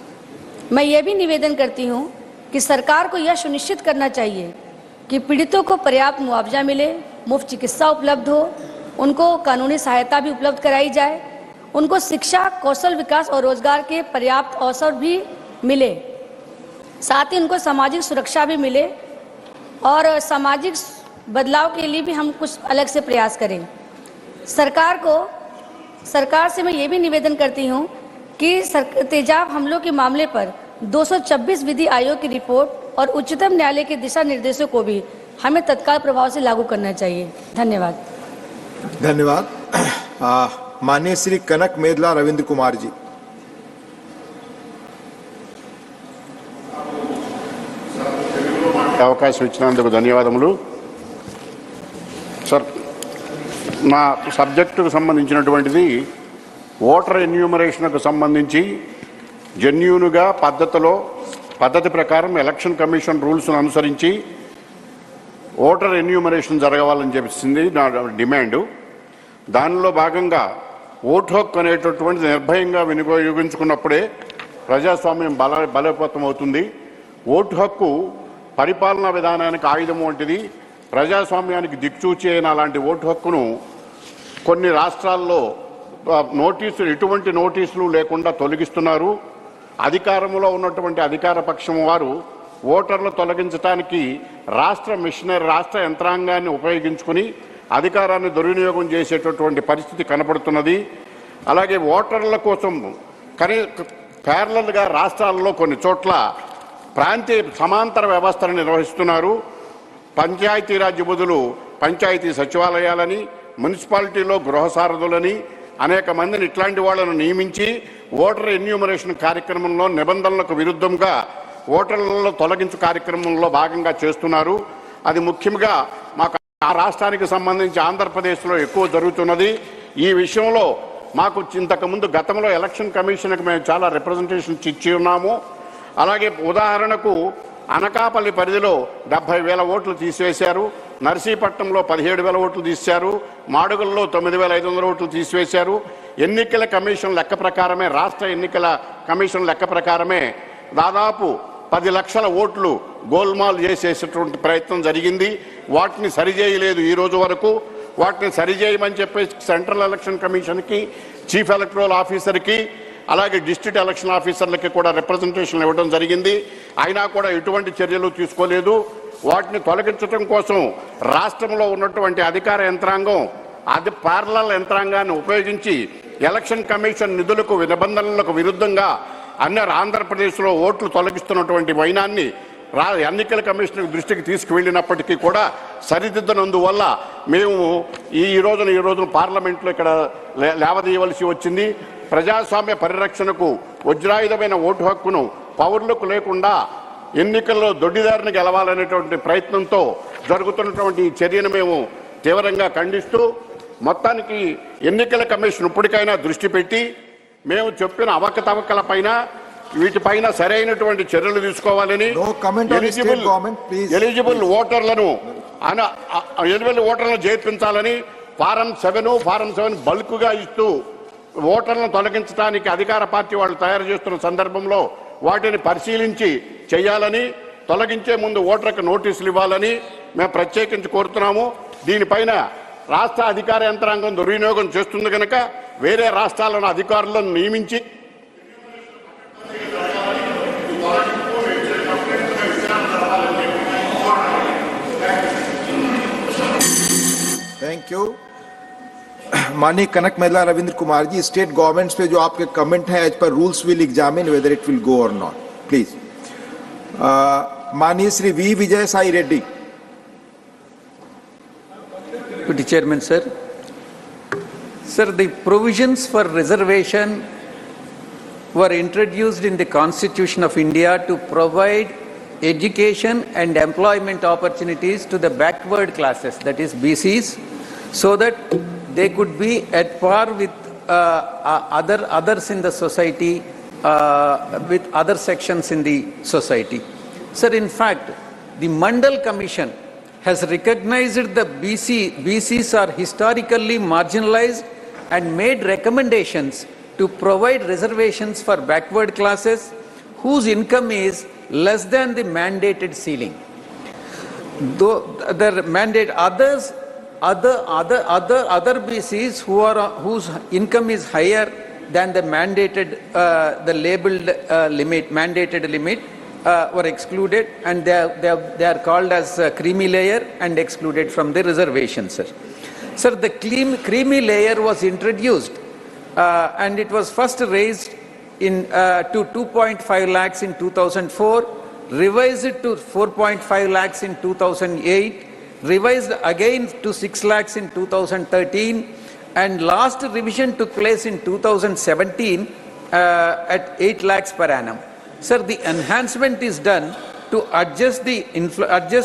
मैं ये भी निवेदन करती हूँ कि सरकार को यह सुनिश्चित करना चाहिए कि पीड़ितों को पर्याप्त मुआवजा मिले, मुफ्त चिकित्सा उपलब्ध हो, उनको कानूनी सहायता भी उपलब्ध कराई जाए, उनको शिक्षा, कौशल विकास और रोजगार के पर्याप्त अवसर भी मिले, साथ ही उनको सामाजिक सुरक्षा भी मिले और सामाजिक बदलाव के लिए भी हम कुछ अलग से प्रयास करें। सरकार से मैं ये भी निवेदन करती हूँ कि तेजाब हमलों के मामले पर 226 विधि आयोग की रिपोर्ट और उच्चतम न्यायालय के दिशा निर्देशों को भी हमें तत्काल प्रभाव से लागू करना चाहिए। धन्यवाद। धन्यवाद। माननीय श्री कनक मेदला रविंद्र कुमार जी। అవకాశం ఇచ్చినందుకు ధన్యవాదములు సార్. నా సబ్జెక్టుకు సంబంధించినటువంటిది ఓటర్ ఎన్యూమరేషన్కు సంబంధించి జెన్యూన్గా పద్ధతి ప్రకారం ఎలక్షన్ కమిషన్ రూల్స్ను అనుసరించి ఓటర్ ఎన్యూమరేషన్ జరగవాలని చెప్పేసింది నా డిమాండు. దానిలో భాగంగా ఓటు హక్కు అనేటటువంటిది నిర్భయంగా వినియోగించుకున్నప్పుడే ప్రజాస్వామ్యం బలోపేతం అవుతుంది. ఓటు హక్కు పరిపాలనా విధానానికి ఆయుధం వంటిది. ప్రజాస్వామ్యానికి దిక్చూచి అయిన అలాంటి ఓటు హక్కును కొన్ని రాష్ట్రాల్లో ఎటువంటి నోటీసులు లేకుండా తొలగిస్తున్నారు. అధికారంలో ఉన్నటువంటి అధికార పక్షం వారు ఓటర్లు తొలగించడానికి రాష్ట్ర యంత్రాంగాన్ని ఉపయోగించుకుని అధికారాన్ని దుర్వినియోగం చేసేటటువంటి పరిస్థితి కనపడుతున్నది. అలాగే ఓటర్ల కోసం ప్యారలల్గా రాష్ట్రాల్లో కొన్ని చోట్ల ప్రాంతీయ సమాంతర వ్యవస్థను నిర్వహిస్తున్నారు. పంచాయతీరాజ్ బదులు పంచాయతీ సచివాలయాలని, మున్సిపాలిటీలో గృహ సారథులని అనేక మందిని ఇట్లాంటి వాళ్లను నియమించి ఓటర్ ఎన్యూమరేషన్ కార్యక్రమంలో నిబంధనలకు విరుద్ధంగా ఓటర్లలో తొలగించు కార్యక్రమంలో భాగంగా చేస్తున్నారు. అది ముఖ్యంగా మాకు ఆ రాష్ట్రానికి సంబంధించి ఆంధ్రప్రదేశ్లో ఎక్కువ జరుగుతున్నది. ఈ విషయంలో మాకు ఇంతకుముందు గతంలో ఎలక్షన్ కమిషన్కి మేము చాలా రిప్రజెంటేషన్స్ ఇచ్చి ఉన్నాము. అలాగే ఉదాహరణకు అనకాపల్లి పరిధిలో 70,000 ఓట్లు తీసివేశారు, నర్సీపట్నంలో 17,000 ఓట్లు తీశారు, మాడుగుల్లో 9,500 ఓట్లు తీసివేశారు. ఎన్నికల కమిషన్ లెక్క ప్రకారమే, రాష్ట్ర ఎన్నికల కమిషన్ లెక్క ప్రకారమే దాదాపు 10 లక్షల ఓట్లు గోల్మాల్ చేసేటటువంటి ప్రయత్నం జరిగింది. వాటిని సరిచేయలేదు ఈ రోజు వరకు. వాటిని సరిచేయమని చెప్పేసి సెంట్రల్ ఎలక్షన్ కమిషన్కి, చీఫ్ ఎలక్టరల్ ఆఫీసర్కి, అలాగే డిస్ట్రిక్ట్ ఎలక్షన్ ఆఫీసర్లకి కూడా రిప్రజెంటేషన్ ఇవ్వడం జరిగింది. అయినా కూడా ఎటువంటి చర్యలు తీసుకోలేదు. వాటిని తొలగించడం కోసం రాష్ట్రంలో ఉన్నటువంటి అధికార యంత్రాంగం ప్యారలల్ యంత్రాంగాన్ని ఉపయోగించి ఎలక్షన్ కమిషన్ నిధులకు నిబంధనలకు విరుద్ధంగా ఆంధ్రప్రదేశ్లో ఓట్లు తొలగిస్తున్నటువంటి వైనాన్ని ఎన్నికల కమిషన్ దృష్టికి తీసుకువెళ్ళినప్పటికీ కూడా సరిదిద్దనందువల్ల మేము ఈ రోజున పార్లమెంట్లో ఇక్కడ లేవదీయవలసి వచ్చింది. ప్రజాస్వామ్య పరిరక్షణకు వజ్రాయుధమైన ఓటు హక్కును పౌరులకు లేకుండా ఎన్నికల్లో దొడ్డిదారిని గెలవాలనేటువంటి ప్రయత్నంతో జరుగుతున్నటువంటి ఈ చర్యను మేము తీవ్రంగా ఖండిస్తూ మొత్తానికి ఎన్నికల కమిషన్ ఇప్పటికైనా దృష్టి పెట్టి మేము చెప్పిన అవకతవకలపైన వీటిపైన సరైనటువంటి చర్యలు తీసుకోవాలని, ఎలిజిబుల్ ఓటర్లను చేర్పించాలని ఫారం 7 బల్క్గా ఇస్తూ ఓటర్లను తొలగించడానికి అధికార పార్టీ వాళ్ళు తయారు చేస్తున్న సందర్భంలో వాటిని పరిశీలించి చేయాలని, తొలగించే ముందు ఓటర్కు నోటీసులు ఇవ్వాలని మేము ప్రత్యేకించి కోరుతున్నాము. దీనిపైన రాష్ట్ర అధికార యంత్రాంగం దుర్వినియోగం చేస్తుంది కనుక వేరే రాష్ట్రాలను అధికారులను నియమించి थैंक यू। माननीय कनक मेदला रविंद्र कुमार जी, स्टेट गवर्नमेंट्स पे जो आपके कमेंट है as per rules will examine whether it will go और नॉट, प्लीज। माननीय Shri V Vijay Sai Reddy. Deputy Chairman, sir. Sir, the provisions for reservation were introduced in the Constitution of India to provide education and employment opportunities to the backward classes, that is BCs, so that they could be at par with others in the society, with other sections in the society. Sir, in fact, the Mandal Commission has recognized the BCs are historically marginalized and made recommendations to provide reservations for backward classes whose income is less than the mandated ceiling. Though the mandate other BCs whose income is higher than the mandated, the labeled mandated limit were excluded, and they are called as creamy layer and excluded from the reservation, sir. Sir, the creamy layer was introduced and it was first raised to 2.5 lakhs in 2004, revised it to 4.5 lakhs in 2008, revised again to 6 lakhs in 2013, and last revision took place in 2017 at 8 lakhs per annum. Sir, the enhancement is done to adjust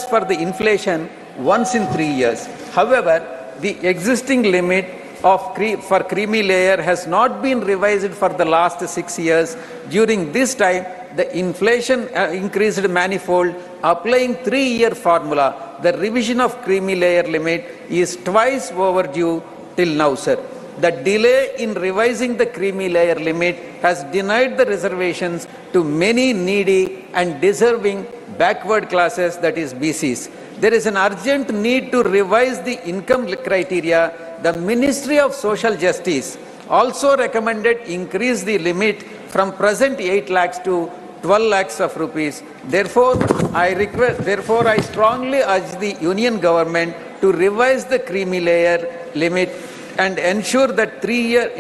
for the inflation once in 3 years. However, the existing limit for creamy layer has not been revised for the last 6 years. During this time, the inflation increased manifold. Applying 3-year formula, the revision of creamy layer limit is twice overdue till now, sir. The delay in revising the creamy layer limit has denied the reservations to many needy and deserving backward classes, that is BCs. There is an urgent need to revise the income criteria. The Ministry of Social Justice also recommended increase the limit from present 8 lakhs to 12 lakhs of rupees. Therefore, I strongly urge the Union government to revise the creamy layer limit and ensure that 3-year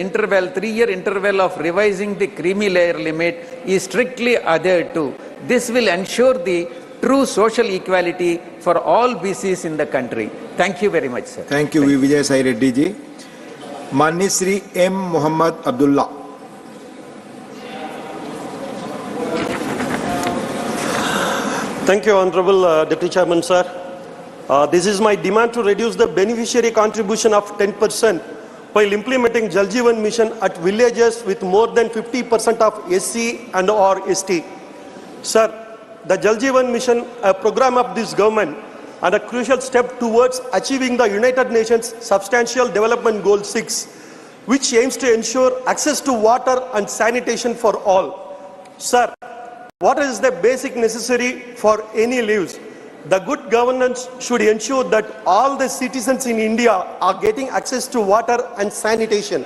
interval of revising the creamy layer limit is strictly adhered to. This will ensure the true social equality for all BCs in the country. Thank you very much, sir. Thank you, Vijay Sai Reddy ji. Mani Shri M. Muhammad Abdullah. Thank you, Honorable Deputy Chairman, sir. This is my demand to reduce the beneficiary contribution of 10% while implementing Jal Jeevan Mission at villages with more than 50% of SC and or ST. Sir, the Jal Jeevan Mission, a program of this government and a crucial step towards achieving the United Nations Substantial Development Goal 6, which aims to ensure access to water and sanitation for all. Sir, what is the basic necessary for any lives? The good governance should ensure that all the citizens in India are getting access to water and sanitation.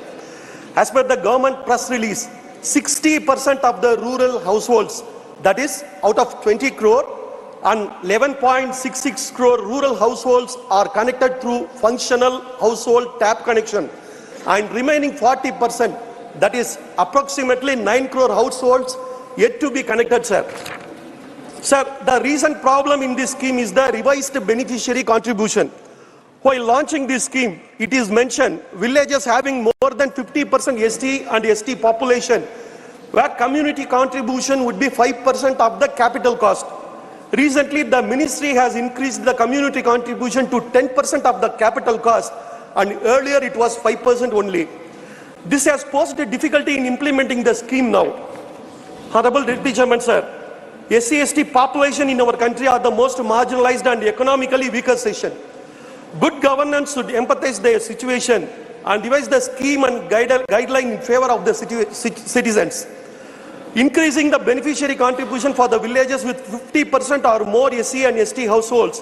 As per the government press release, 60% of the rural households, that is out of 20 crore, and 11.66 crore rural households are connected through functional household tap connection, and remaining 40%, that is approximately 9 crore households, yet to be connected, sir. Sir, the recent problem in this scheme is the revised beneficiary contribution. While launching this scheme, it is mentioned villages having more than 50% ST and ST population, where community contribution would be 5% of the capital cost. Recently, the ministry has increased the community contribution to 10% of the capital cost, and earlier it was 5% only. This has posed a difficulty in implementing the scheme now. Honorable Deputy Chairman, sir, SC/ST population in our country are the most marginalized and economically weaker section. Good governance should empathize their situation and devise the scheme and guideline in favor of the citizens. Increasing the beneficiary contribution for the villages with 50% or more SC and ST households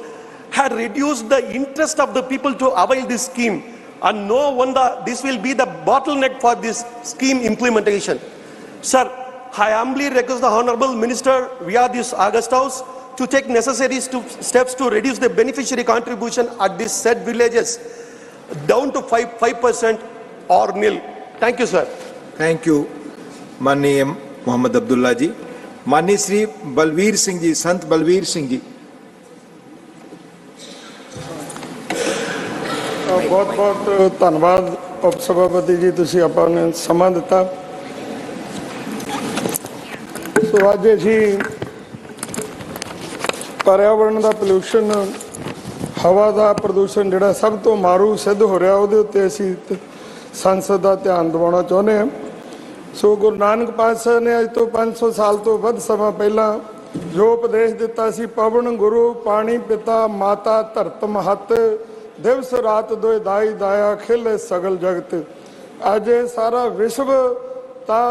had reduced the interest of the people to avail this scheme, and no wonder this will be the bottleneck for this scheme implementation. Sir, I humbly request the Honorable Minister via this August House to take necessary steps to reduce the beneficiary contribution at these said villages down to 5% or nil. Thank you, sir. Thank you, Mani M. Muhammad Abdullah ji. Mani Shri Balveer Singh ji, Sant Balveer Singh ji. बहुत धन्यवाद उप सभापति जी, तुसीं आपां ने समां दिता। सो अज असीं पर्यावरण का पॉल्यूशन, हवा का प्रदूषण जिहड़ा सब तो मारू सिद्ध हो रहा, उहदे उत्ते असीं संसद का ध्यान दिवाउणा चाहुंदे हां। सो गुरु नानक पातशाह ने अज तो 500 साल तो वध समा पहला जो उपदेश दिता सी, पवन गुरु पानी पिता माता धरत महत, दिवस रात दोए दाई दाया खिले सगल जगत। अज सारा विश्व ता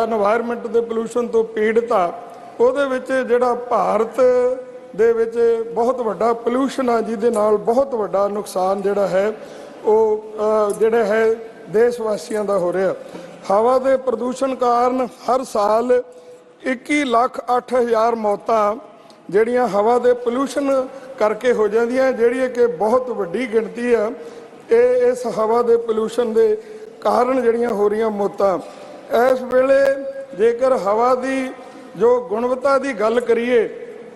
एनवायरमेंट के पोल्यूशन तो पीड़ित आ, ਉਹਦੇ ਵਿੱਚ ਜਿਹੜਾ ਭਾਰਤ ਦੇ ਵਿੱਚ ਬਹੁਤ ਵੱਡਾ ਪੋਲਿਊਸ਼ਨ ਆ, ਜਿਹਦੇ ਨਾਲ ਬਹੁਤ ਵੱਡਾ ਨੁਕਸਾਨ ਜਿਹੜਾ ਹੈ ਉਹ ਜਿਹੜਾ ਹੈ ਦੇਸ਼ ਵਾਸੀਆਂ ਦਾ ਹੋ ਰਿਹਾ। ਹਵਾ ਦੇ ਪ੍ਰਦੂਸ਼ਣ ਕਾਰਨ ਹਰ ਸਾਲ 21,08,000 ਮੌਤਾਂ ਜਿਹੜੀਆਂ ਹਵਾ ਦੇ ਪੋਲੂਸ਼ਨ ਕਰਕੇ ਹੋ ਜਾਂਦੀਆਂ, ਜਿਹੜੀ ਕਿ ਬਹੁਤ ਵੱਡੀ ਗਿਣਤੀ ਆ। ਇਹ ਇਸ ਹਵਾ ਦੇ ਪੋਲੂਸ਼ਨ ਦੇ ਕਾਰਨ ਜਿਹੜੀਆਂ ਹੋ ਰਹੀਆਂ ਮੌਤਾਂ। ਇਸ ਵੇਲੇ ਜੇਕਰ ਹਵਾ ਦੀ ਜੋ ਗੁਣਵੱਤਾ ਦੀ ਗੱਲ ਕਰੀਏ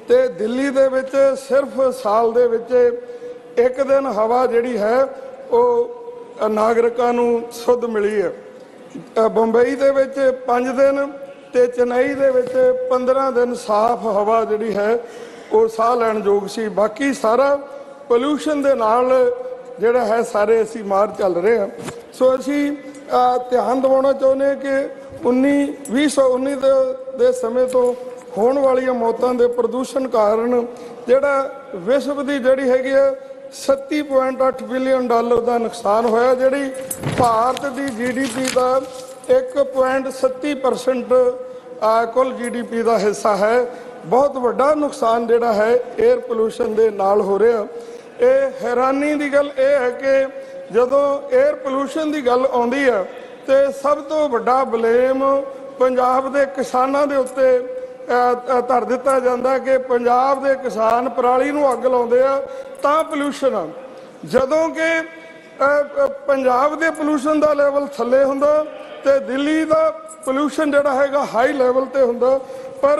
ਤੇ ਦਿੱਲੀ ਦੇ ਵਿੱਚ ਸਿਰਫ ਸਾਲ ਦੇ ਵਿੱਚ ਇੱਕ ਦਿਨ ਹਵਾ ਜਿਹੜੀ ਹੈ ਉਹ ਨਾਗਰਿਕਾਂ ਨੂੰ ਸ਼ੁੱਧ ਮਿਲੀ ਹੈ। ਬੰਬਈ ਦੇ ਵਿੱਚ 5 ਦਿਨ ਤੇ ਚੇਨਈ ਦੇ ਵਿੱਚ 15 ਦਿਨ ਸਾਫ਼ ਹਵਾ ਜਿਹੜੀ ਹੈ ਉਹ ਸਾਹ ਲੈਣ ਯੋਗ ਸੀ। ਬਾਕੀ ਸਾਰਾ ਪੋਲੂਸ਼ਨ ਦੇ ਨਾਲ ਜਿਹੜਾ ਹੈ ਸਾਰੇ ਅਸੀਂ ਮਾਰ ਚੱਲ ਰਹੇ ਹਾਂ। ਸੋ ਅਸੀਂ ਧਿਆਨ ਦਿਵਾਉਣਾ ਚਾਹੁੰਦੇ ਕਿ 2019 ਦੇ ਸਮੇਂ ਤੋਂ ਹੋਣ ਵਾਲੀਆਂ ਮੌਤਾਂ ਦੇ ਪ੍ਰਦੂਸ਼ਣ ਕਾਰਨ ਜਿਹੜਾ ਵਿਸ਼ਵ ਦੀ ਜਿਹੜੀ ਹੈਗੀ ਆ $37.8 ਬਿਲੀਅਨ ਦਾ ਨੁਕਸਾਨ ਹੋਇਆ, ਜਿਹੜੀ ਭਾਰਤ ਦੀ GDP ਦਾ 1.37% ਕੁੱਲ GDP ਦਾ ਹਿੱਸਾ ਹੈ। ਬਹੁਤ ਵੱਡਾ ਨੁਕਸਾਨ ਜਿਹੜਾ ਹੈ 에ਅਰ ਪੋਲੂਸ਼ਨ ਦੇ ਨਾਲ ਹੋ ਰਿਹਾ। ਇਹ ਹੈਰਾਨੀ ਦੀ ਗੱਲ ਇਹ ਹੈ ਕਿ ਜਦੋਂ 에ਅਰ ਪੋਲੂਸ਼ਨ ਦੀ ਗੱਲ ਆਉਂਦੀ ਹੈ ਤੇ ਸਭ ਤੋਂ ਵੱਡਾ ਬਲੇਮ ਪੰਜਾਬ ਦੇ ਕਿਸਾਨਾਂ ਦੇ ਉੱਤੇ ਧਰ ਦਿੱਤਾ ਜਾਂਦਾ ਕਿ ਪੰਜਾਬ ਦੇ ਕਿਸਾਨ ਪਰਾਲੀ ਨੂੰ ਅੱਗ ਲਾਉਂਦੇ ਆ ਤਾਂ ਪੋਲੂਸ਼ਨ ਆ, ਜਦੋਂ ਕਿ ਪੰਜਾਬ ਦੇ ਪੋਲੂਸ਼ਨ ਦਾ ਲੈਵਲ ਥੱਲੇ ਹੁੰਦਾ ਤੇ ਦਿੱਲੀ ਦਾ ਪੋਲੂਸ਼ਨ ਜਿਹੜਾ ਹੈਗਾ ਹਾਈ ਲੈਵਲ ਤੇ ਹੁੰਦਾ। ਪਰ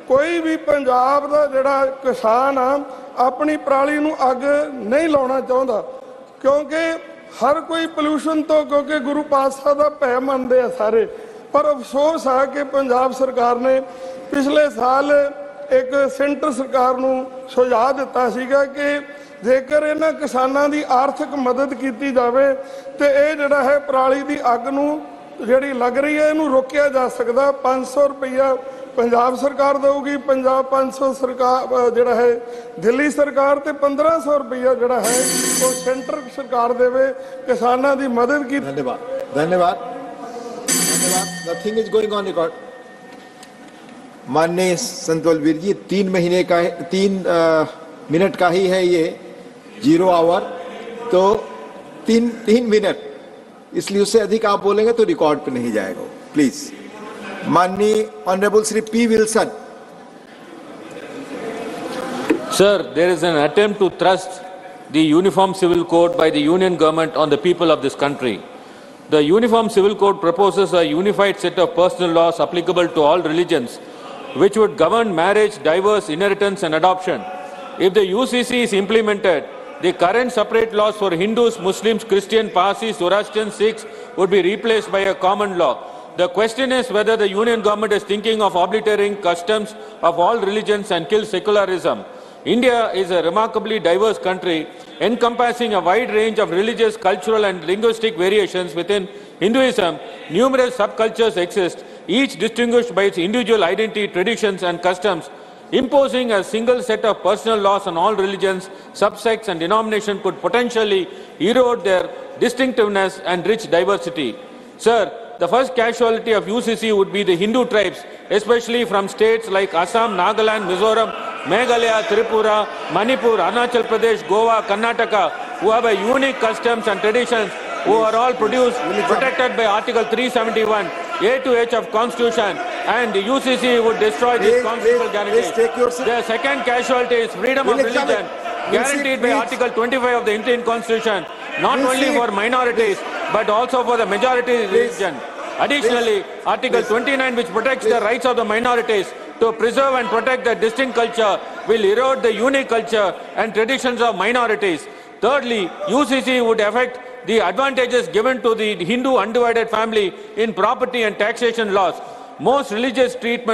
ਕੋਈ ਵੀ ਪੰਜਾਬ ਦਾ ਜਿਹੜਾ ਕਿਸਾਨ ਆ ਆਪਣੀ ਪਰਾਲੀ ਨੂੰ ਅੱਗ ਨਹੀਂ ਲਾਉਣਾ ਚਾਹੁੰਦਾ, ਕਿਉਂਕਿ ਹਰ ਕੋਈ ਪੋਲੂਸ਼ਨ ਤੋਂ, ਕਿਉਂਕਿ ਗੁਰੂ ਪਾਤਸ਼ਾਹ ਦਾ ਭੈ ਮੰਨਦੇ ਆ ਸਾਰੇ। ਪਰ ਅਫਸੋਸ ਹੈ ਕਿ ਪੰਜਾਬ ਸਰਕਾਰ ਨੇ ਪਿਛਲੇ ਸਾਲ ਇੱਕ ਸੈਂਟਰ ਸਰਕਾਰ ਨੂੰ ਸੁਝਾਅ ਦਿੱਤਾ ਸੀਗਾ ਕਿ ਜੇਕਰ ਇਹਨਾਂ ਕਿਸਾਨਾਂ ਦੀ ਆਰਥਿਕ ਮਦਦ ਕੀਤੀ ਜਾਵੇ ਤੇ ਇਹ ਜਿਹੜਾ ਹੈ ਪਰਾਲੀ ਦੀ ਅੱਗ ਨੂੰ ਜਿਹੜੀ ਲੱਗ ਰਹੀ ਹੈ ਇਹਨੂੰ ਰੋਕਿਆ ਜਾ ਸਕਦਾ। 500 ਰੁਪਈਆ ਪੰਜਾਬ ਸਰਕਾਰ ਦੇਊਗੀ, 500 ਸਰਕਾਰ ਜਿਹੜਾ ਹੈ ਦਿੱਲੀ ਸਰਕਾਰ ਤੇ 1500 ਰੁਪਈਆ ਜਿਹੜਾ ਹੈ ਉਹ ਸੈਂਟਰ ਸਰਕਾਰ ਦੇਵੇ ਕਿਸਾਨਾਂ ਦੀ ਮਦਦ की। धन्यवाद धन्यवाद धन्यवाद। Nothing is going on record. माननीय संतोलवीर जी 3 मिनट का ही है ये 0 आवर, तो 3 मिनट, इसलिए उससे अधिक आप बोलेंगे तो रिकॉर्ड पे नहीं जाएगा। प्लीज माननीय honourable Shri P. Wilson। Sir, there is an attempt to thrust the Uniform Civil Code by the Union government on the people of this country. The Uniform Civil Code proposes a unified set of personal laws applicable to all religions, which would govern marriage, divorce, inheritance and adoption. If the UCC is implemented, the current separate laws for Hindus, Muslims, Christian, Parsis, Zoroastrian, Sikhs would be replaced by a common law. The question is whether the Union government is thinking of obliterating customs of all religions and kill secularism. India is a remarkably diverse country, encompassing a wide range of religious, cultural and linguistic variations. Within Hinduism, numerous subcultures exist, each distinguished by its individual identity, traditions and customs. Imposing a single set of personal laws on all religions, subsects and denominations could potentially erode their distinctiveness and rich diversity. Sir, the first casualty of UCC would be the Hindu tribes, especially from states like Assam, Nagaland, Mizoram, Meghalaya, Tripura, Manipur, Arunachal Pradesh, Goa, Karnataka, who have a unique customs and traditions, who are all protected by Article 371, A to H of Constitution, and the UCC would destroy this constitutional guarantee. The second casualty is freedom of religion, guaranteed by Article 25 of the Indian Constitution, not only for minorities, but also for the majority religion. Additionally, Article 29, which protects the rights of the minorities to preserve and protect their distinct culture, will erode the unique culture and traditions of minorities. Thirdly, UCC would affect the advantages given to the Hindu undivided family in property and taxation laws. Most religious treat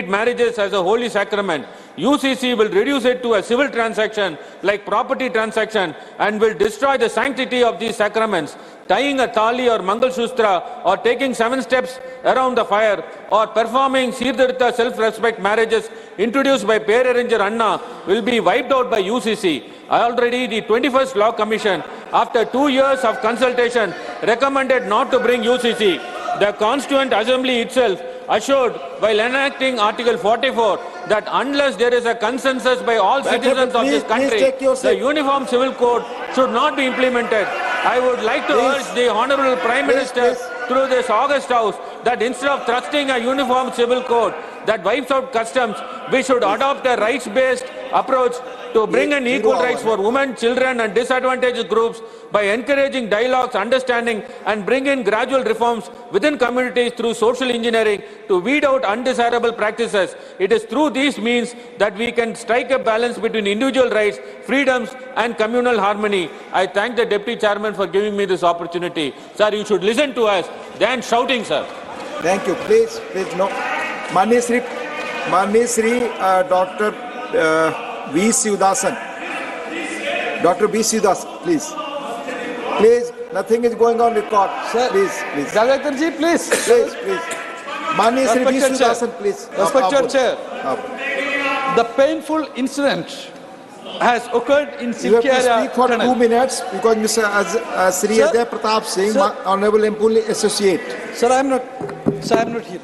marriages as a holy sacrament. UCC will reduce it to a civil transaction like property transaction and will destroy the sanctity of these sacraments. Tying a thali or Mangal Shustra or taking 7 steps around the fire or performing Sirdhartha self-respect marriages introduced by Pair Arranger Anna will be wiped out by UCC. Already the 21st Law Commission, after 2 years of consultation, recommended not to bring UCC. The Constituent Assembly itself assured while enacting Article 44 that unless there is a consensus by all citizens of this country, the Uniform Civil Code should not be implemented. I would like to urge the Honorable Prime Minister through this august house that instead of thrusting a uniform civil code that wipes out customs, we should adopt a rights-based approach to bring in equal rights for women, children and disadvantaged groups by encouraging dialogues, understanding and bring in gradual reforms within communities through social engineering to weed out undesirable practices. It is through these means that we can strike a balance between individual rights, freedoms and communal harmony. I thank the Deputy Chairman for giving me this opportunity. Sir, you should listen to us than shouting, sir. Thank you. Please, no. Mani Sri Dr. V. Sivadasan. Dr. V. Sivadasan, please. Please, nothing is going on record. Sir, please. Jagatarji, please. Please. Mani Sri V. Sivadasan, please. Respected Chair. The painful incident has occurred in You have to Silkyara speak for Tunnel. 2 minutes because Mr. Sri Sir, Ajay Pratap Singh, sir. Honorable Employee Associate. Sir, I am not here.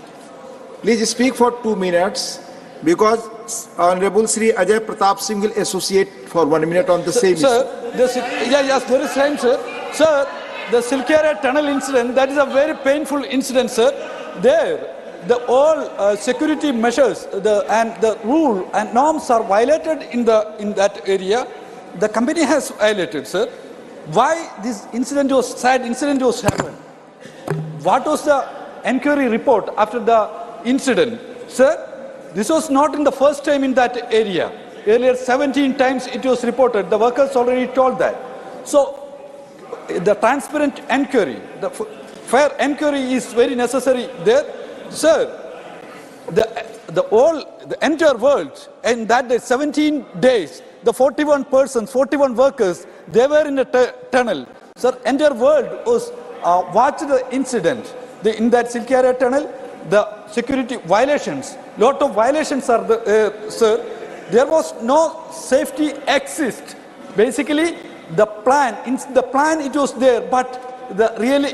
Please speak for 2 minutes because Honorable Sri Ajay Pratap Singh will associate for 1 minute on the same issue. Yes, there is time, sir. Sir, the Silkyara Tunnel incident, that is a very painful incident, sir. There, all security measures and the rule and norms are violated in that area. The company has violated, sir. Why this sad incident was happened? What was the inquiry report after the incident? Sir, this was not in the first time in that area. Earlier 17 times it was reported. The workers already told that. So the transparent inquiry, the fair inquiry is very necessary there. Sir, the entire world, in that day, 17 days, the 41 workers, they were in the tunnel. Sir, entire world was watched the incident. In that Silkyara tunnel, the security violations, lot of violations are there, sir. There was no safety exist. Basically, the plan it was there, but really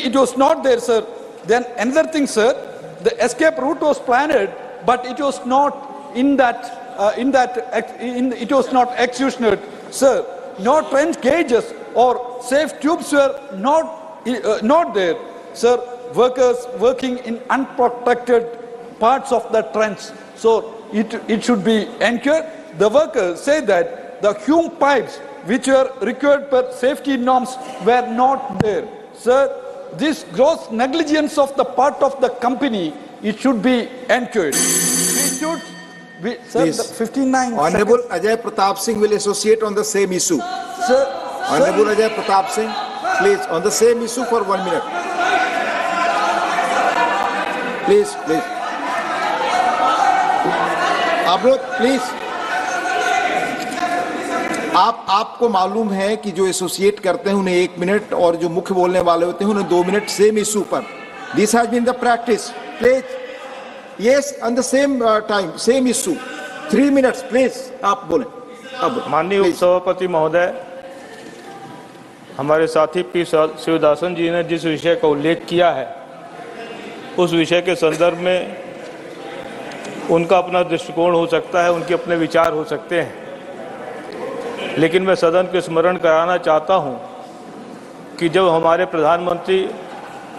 it was not there, sir. Then another thing, sir, the escape route was planned, but it was not it was not executed, sir. No trench gauges or safe tubes were not there, sir. Workers working in unprotected parts of the trench, so it should be ensured. The workers say that the hume pipes which were required per safety norms were not there, sir. This gross negligence of the part of the company, it should be ensured. Sir, the 59 Honorable Ajay Pratap Singh will associate on the same issue. Sir, Honorable Ajay Pratap Singh, please, on the same issue for 1 minute. Please. आप लोग please, आपको मालूम है कि जो associate करते हैं उन्हें 1 मिनट और जो मुख्य बोलने वाले होते हैं उन्हें 2 मिनट सेम इशू पर. This has been the practice. Please, yes, on the same time, same issue, 3 minutes please. आप बोलें. माननीय उपसभापति महोदय, हमारे साथी पी शिवदासन जी ने जिस विषय का उल्लेख किया है उस विषय के संदर्भ में उनका अपना दृष्टिकोण हो सकता है, उनके अपने विचार हो सकते हैं, लेकिन मैं सदन को स्मरण कराना चाहता हूं कि जब हमारे प्रधानमंत्री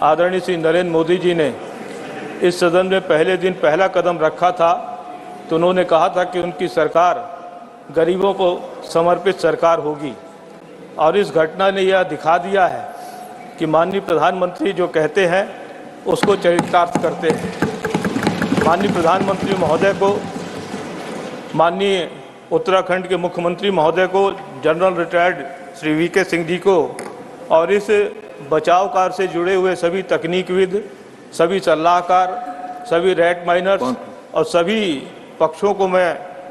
आदरणीय श्री नरेंद्र मोदी जी ने इस सदन में पहले दिन पहला कदम रखा था तो उन्होंने कहा था कि उनकी सरकार गरीबों को समर्पित सरकार होगी, और इस घटना ने यह दिखा दिया है कि माननीय प्रधानमंत्री जो कहते हैं उसको चरितार्थ करते हैं। माननीय प्रधानमंत्री महोदय को, माननीय उत्तराखंड के मुख्यमंत्री महोदय को, general retired Shri V K Singh ji को और इस बचाव कार्य से जुड़े हुए सभी तकनीकविद, सभी सलाहकार, सभी रेड माइनर्स और सभी पक्षों को मैं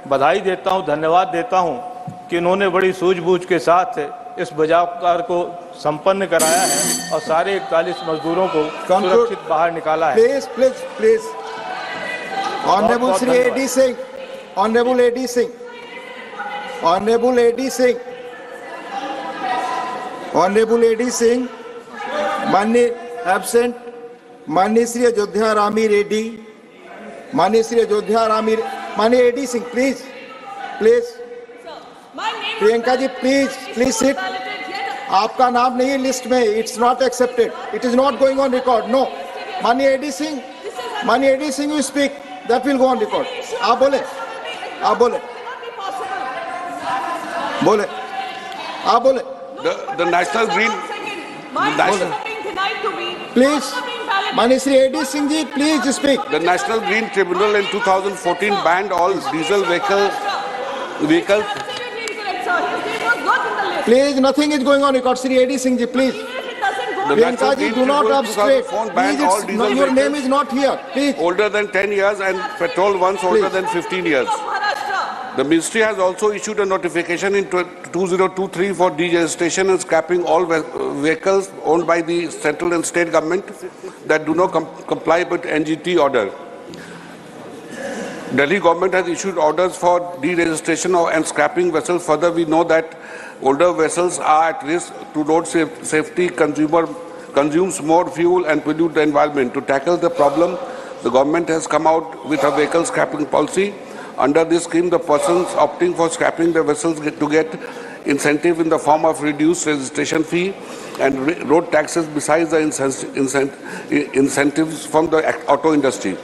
बधाई देता हूं, धन्यवाद देता हूं कि उन्होंने बड़ी सूझबूझ के साथ इस बचाव कार्य को संपन्न कराया है और सारे 41 मजदूरों को सुरक्षित बाहर निकाला है। Please please please, honourable Shri AD Singh, honourable AD Singh, honourable AD Singh, honourable AD Singh, माननीय एब्सेंट माननीय श्री अयोध्या रामी रेड्डी, माननीय श्री अयोध्या रामी, माननीय A D Singh please please, Priyanka ji please please sit, आपका नाम नहीं लिस्ट में, it's not accepted, it is not going on record. No, माननीय A D Singh you speak, that will go on record. आप बोले, आप बोले, बोले, आप बोले. The National Green, प्लीज, माननीय Shri AD Singh ji, please speak. the National Green Tribunal in 2014 banned all diesel vehicles. Please, nothing is going on record. Shri A.D. Singh ji, please. The Priyanka National ji, Green do not Tribunal obstruct. 2004 banned Please, all diesel your vehicles name is not here. Please. older than 10 years and petrol ones older than 15 years. The ministry has also issued a notification in 2023 for deregistration and scrapping all vehicles owned by the central and state government that do not comply with NGT order. Delhi government has issued orders for deregistration and scrapping vessels. Further, we know that older vessels are at risk to road safety, consumes more fuel and pollute the environment. To tackle the problem, the government has come out with a vehicle scrapping policy. Under this scheme, the persons opting for scrapping the vessels get incentive in the form of reduced registration fee and road taxes besides the incentives from the auto industry.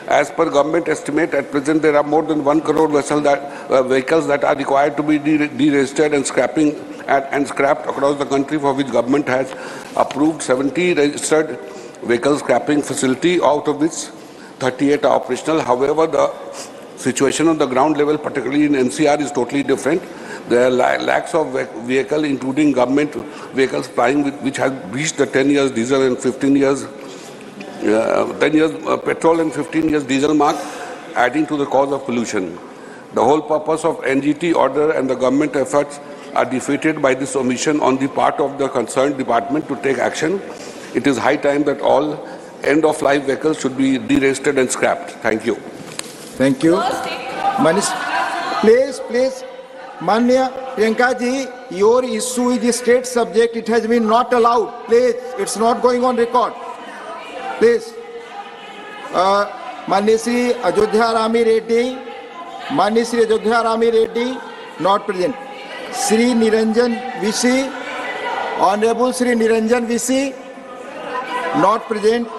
As per government estimate, at present there are more than 1 crore vehicles that are required to be deregistered and scrapped across the country, for which government has approved 70 registered vehicle scrapping facility, out of which 38 are operational. However, the situation on the ground level, particularly in NCR, is totally different. There are lakhs of vehicles, including government vehicles plying, which have reached the 10 years diesel and 15 years 10 years petrol and 15 years diesel mark, adding to the cause of pollution. The whole purpose of NGT order and the government efforts are defeated by this omission on the part of the concerned department to take action. It is high time that all end-of-life vehicles should be deregistered and scrapped. Thank you. Thank you. Please, please. Manya Priyanka ji, your issue is a state subject. It has been not allowed. Please, it's not going on record. Please. Manya Shri Ajodhya Rami Reddy, Manya Shri Ajodhya Rami Reddy, not present. Shri Niranjan Vishi, Honorable Shri Niranjan Vishi, not present.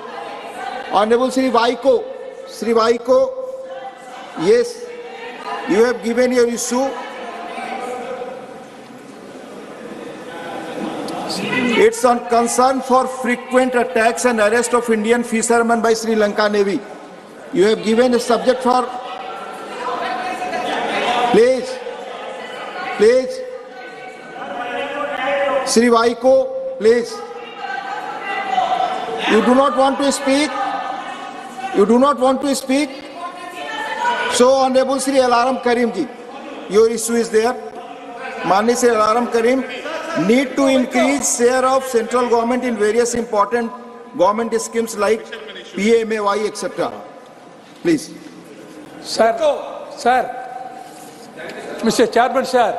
Honorable Shri Vaiko, yes, you have given your issue. It's on concern for frequent attacks and arrest of Indian fishermen by Sri Lanka Navy. You have given a subject for... Please. Sri Vaiko, please. You do not want to speak? So, Honorable Sri Alaram Karim ji, your issue is there. Mani Sri Alaram Karim, need to increase share of central government in various important government schemes like PMAY, etc. Please. Sir, Mr. Chairman, sir.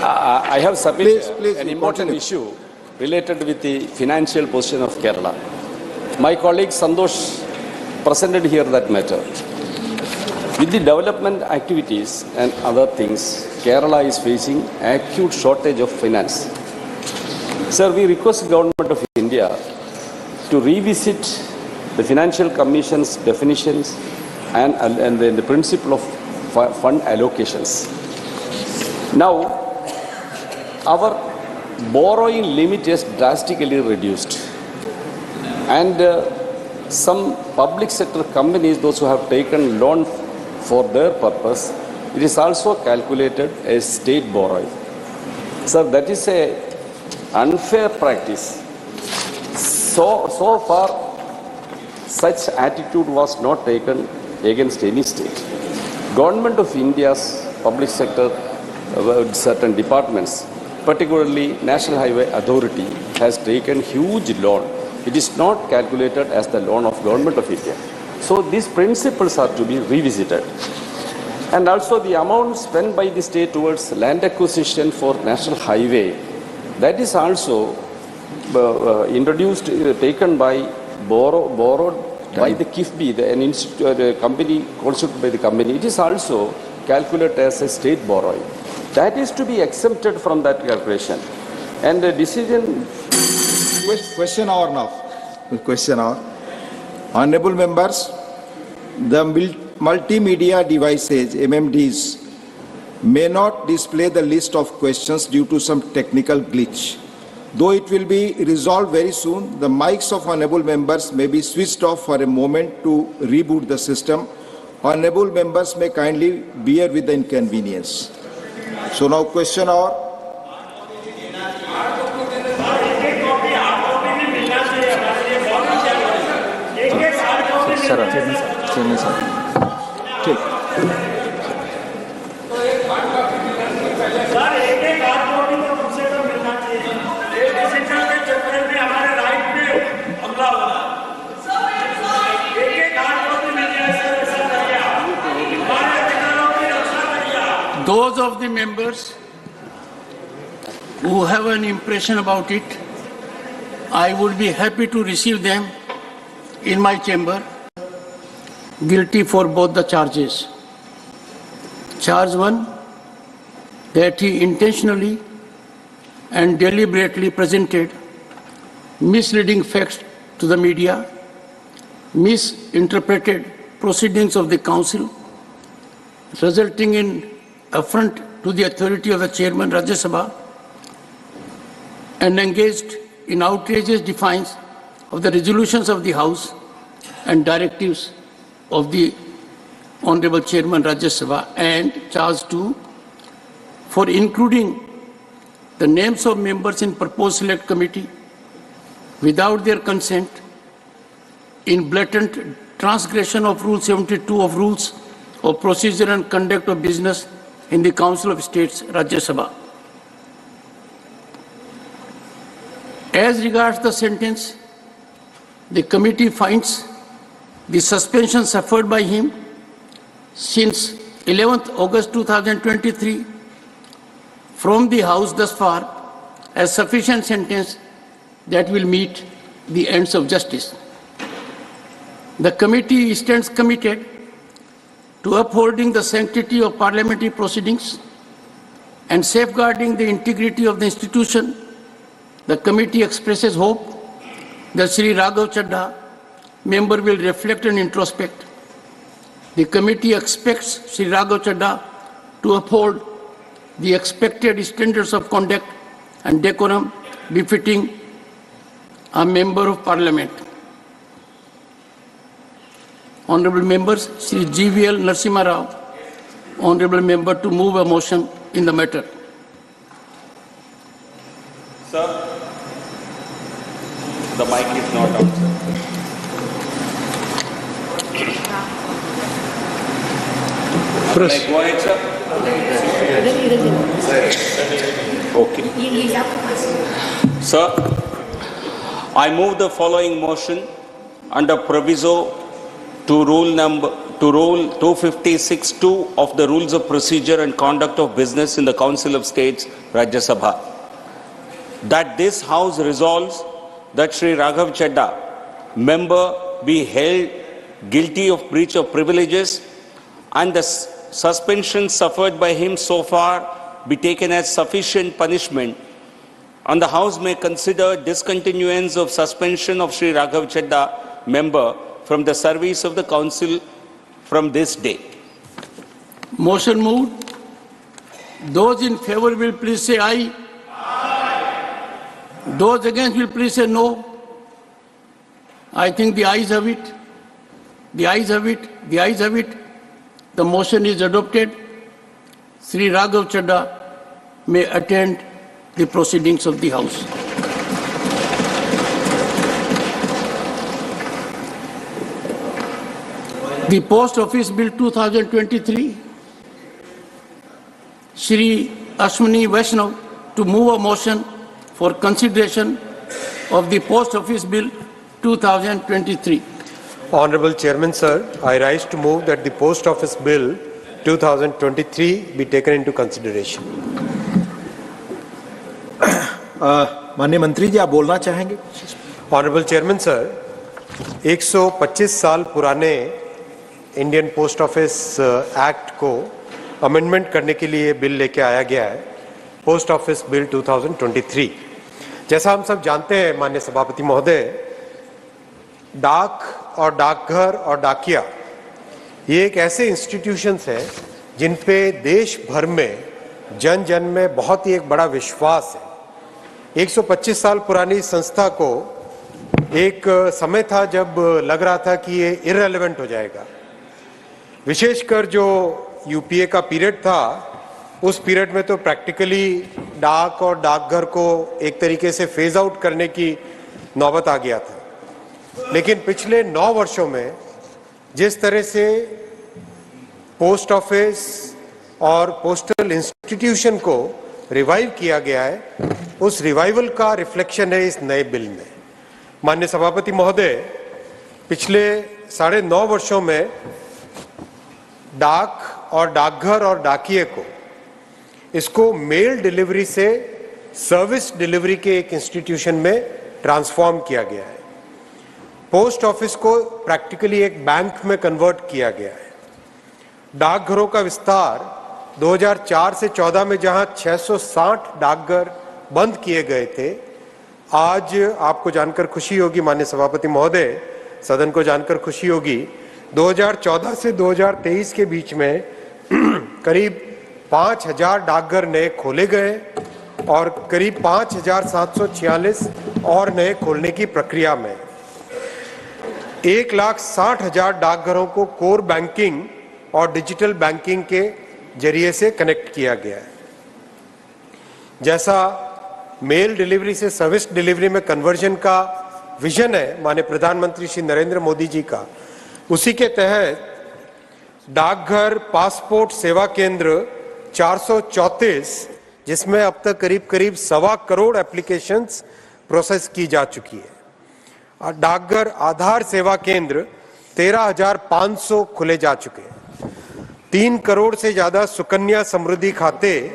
I have submitted please, an important issue related with the financial position of Kerala. My colleague Sandosh presented here that matter. With the development activities and other things, Kerala is facing acute shortage of finance. Sir, we request the Government of India to revisit the Financial Commission's definitions and the principle of fund allocations. Now, our borrowing limit is drastically reduced, and some public sector companies, those who have taken loan for their purpose, it is also calculated as state borrowing. Sir, that is a unfair practice. So far, such attitude was not taken against any state. Government of India's public sector, certain departments, particularly National Highway Authority, has taken huge loan. It is not calculated as the loan of Government of India. So these principles are to be revisited. And also the amount spent by the state towards land acquisition for National Highway, that is also introduced, taken by, borrowed by the KIFBI, the company constituted by the company. It is also calculated as a state borrowing. that is to be exempted from that calculation. And the decision... Question hour now. Question hour. Honorable members, the multimedia devices, MMDs, may not display the list of questions due to some technical glitch. Though it will be resolved very soon, the mics of honorable members may be switched off for a moment to reboot the system. Honorable members may kindly bear with the inconvenience. So now question hour. ठीक Those of the members who have an impression about it, I would be happy to receive them in my chamber, guilty for both the charges. Charge 1, that he intentionally and deliberately presented misleading facts to the media, misinterpreted proceedings of the council, resulting in affront to the authority of the chairman Rajya Sabha, and engaged in outrageous defiance of the resolutions of the House and directives of the Honorable Chairman Rajya Sabha. And charge 2, for including the names of members in proposed select committee without their consent in blatant transgression of Rule 72 of Rules of Procedure and Conduct of Business in the Council of States, Rajya Sabha. As regards the sentence, the committee finds the suspension suffered by him since 11th August 2023 from the House thus far as sufficient sentence that will meet the ends of justice. The committee stands committed to upholding the sanctity of parliamentary proceedings and safeguarding the integrity of the institution. The committee expresses hope that Sri Raghav Chadha, member, will reflect and introspect. The committee expects Sri Raghav Chadha to uphold the expected standards of conduct and decorum befitting a member of parliament. Honorable members, Sri GVL Narasimha Rao, honorable member, to move a motion in the matter. Sir, the mic is not on, sir. Press. Go ahead, sir. Okay. Sir, I move the following motion under proviso to Rule 256(2) of the Rules of Procedure and Conduct of Business in the Council of States, Rajya Sabha, that this House resolves that Sri Raghav Chadha, member, be held guilty of breach of privileges and the suspension suffered by him so far be taken as sufficient punishment, and the House may consider discontinuance of suspension of Sri Raghav Chadha, member, from the service of the Council from this day. Motion moved. Those in favor will please say aye. Aye. Those against will please say no. I think the ayes have it. The ayes have it. The ayes have it. The motion is adopted. Sri Raghav Chadha may attend the proceedings of the House. The Post Office Bill 2023, Shri Ashwini Vaishnav, to move a motion for consideration of the Post Office Bill 2023. Honorable Chairman, sir, I rise to move that the Post Office Bill 2023 be taken into consideration. माननीय मंत्री जी, आप बोलना चाहेंगे? Honorable Chairman, sir, 125 साल पुराने Indian post office act को amendment करने के लिए बिल लेके आया गया है, पोस्ट ऑफिस बिल 2023। जैसा हम सब जानते हैं माननीय सभापति महोदय, डाक और डाकघर और डाकिया ये एक ऐसे इंस्टीट्यूशंस हैं जिन पे देश भर में जन जन में बहुत ही एक बड़ा विश्वास है। 125 साल पुरानी संस्था को एक समय था जब लग रहा था कि ये इररिलेवेंट हो जाएगा। विशेषकर जो यूपीए का पीरियड था, उस पीरियड में तो प्रैक्टिकली डाक और डाकघर को एक तरीके से फेज आउट करने की नौबत आ गया था। लेकिन पिछले 9 वर्षों में जिस तरह से पोस्ट ऑफिस और पोस्टल इंस्टीट्यूशन को रिवाइव किया गया है, उस रिवाइवल का रिफ्लेक्शन है इस नए बिल में। माननीय सभापति महोदय, पिछले 9.5 वर्षों में डाक और डाकघर और डाकिये को इसको मेल डिलीवरी से सर्विस डिलीवरी के एक इंस्टीट्यूशन में ट्रांसफॉर्म किया गया है। पोस्ट ऑफिस को प्रैक्टिकली एक बैंक में कन्वर्ट किया गया है। डाकघरों का विस्तार 2004 से 14 में जहां 660 डाकघर बंद किए गए थे, आज आपको जानकर खुशी होगी माननीय सभापति महोदय, सदन को जानकर खुशी होगी, 2014 से 2023 के बीच में करीब 5000 डाकघर नए खोले गए और करीब 5746 और नए खोलने की प्रक्रिया में। 1,60,000 डाकघरों को कोर बैंकिंग और डिजिटल बैंकिंग के जरिए से कनेक्ट किया गया है। जैसा मेल डिलीवरी से सर्विस डिलीवरी में कन्वर्जन का विजन है माननीय प्रधानमंत्री श्री नरेंद्र मोदी जी का, उसी के तहत डाकघर पासपोर्ट सेवा केंद्र 434, जिसमें अब तक करीब 1.25 करोड़ एप्लीकेशंस प्रोसेस की जा चुकी है। और डाकघर आधार सेवा केंद्र 13,500 खुले जा चुके हैं। 3 करोड़ से ज्यादा सुकन्या समृद्धि खाते,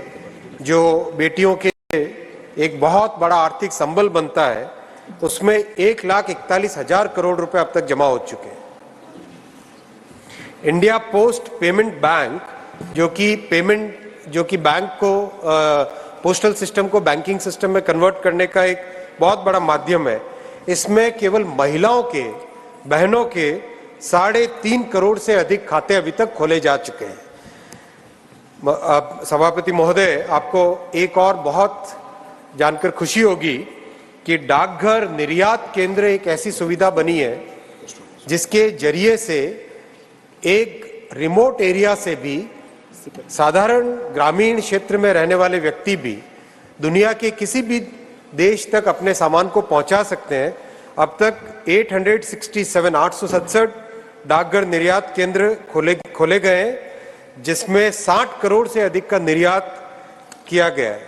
जो बेटियों के एक बहुत बड़ा आर्थिक संबल बनता है, उसमें 1,41,000 करोड़ रुपए अब तक जमा हो चुके हैं। इंडिया पोस्ट पेमेंट बैंक, जो कि बैंक को पोस्टल सिस्टम को बैंकिंग सिस्टम में कन्वर्ट करने का एक बहुत बड़ा माध्यम है, इसमें केवल महिलाओं के, बहनों के 3.5 करोड़ से अधिक खाते अभी तक खोले जा चुके हैं। सभापति महोदय, आपको एक और बहुत जानकर खुशी होगी कि डाकघर निर्यात केंद्र एक ऐसी सुविधा बनी है जिसके जरिए से एक रिमोट एरिया से भी, साधारण ग्रामीण क्षेत्र में रहने वाले व्यक्ति भी दुनिया के किसी भी देश तक अपने सामान को पहुंचा सकते हैं। अब तक 867 डाकघर निर्यात केंद्र खोले गए हैं, जिसमें 60 करोड़ से अधिक का निर्यात किया गया है।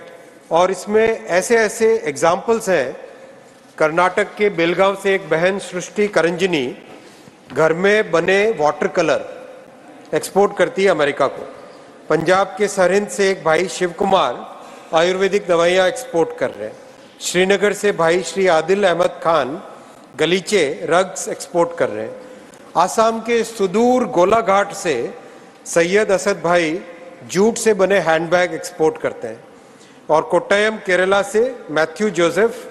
और इसमें ऐसे एग्जाम्पल्स हैं। कर्नाटक के बेलगांव से एक बहन सृष्टि करंजनी घर में बने वाटर कलर एक्सपोर्ट करती है अमेरिका को। पंजाब के सरहिंद से एक भाई शिव कुमार आयुर्वेदिक दवाइयाँ एक्सपोर्ट कर रहे हैं। श्रीनगर से भाई श्री आदिल अहमद खान गलीचे रग्स एक्सपोर्ट कर रहे हैं। आसाम के सुदूर गोलाघाट से सैयद असद भाई जूट से बने हैंडबैग एक्सपोर्ट करते हैं। और कोट्टयम केरला से मैथ्यू जोसेफ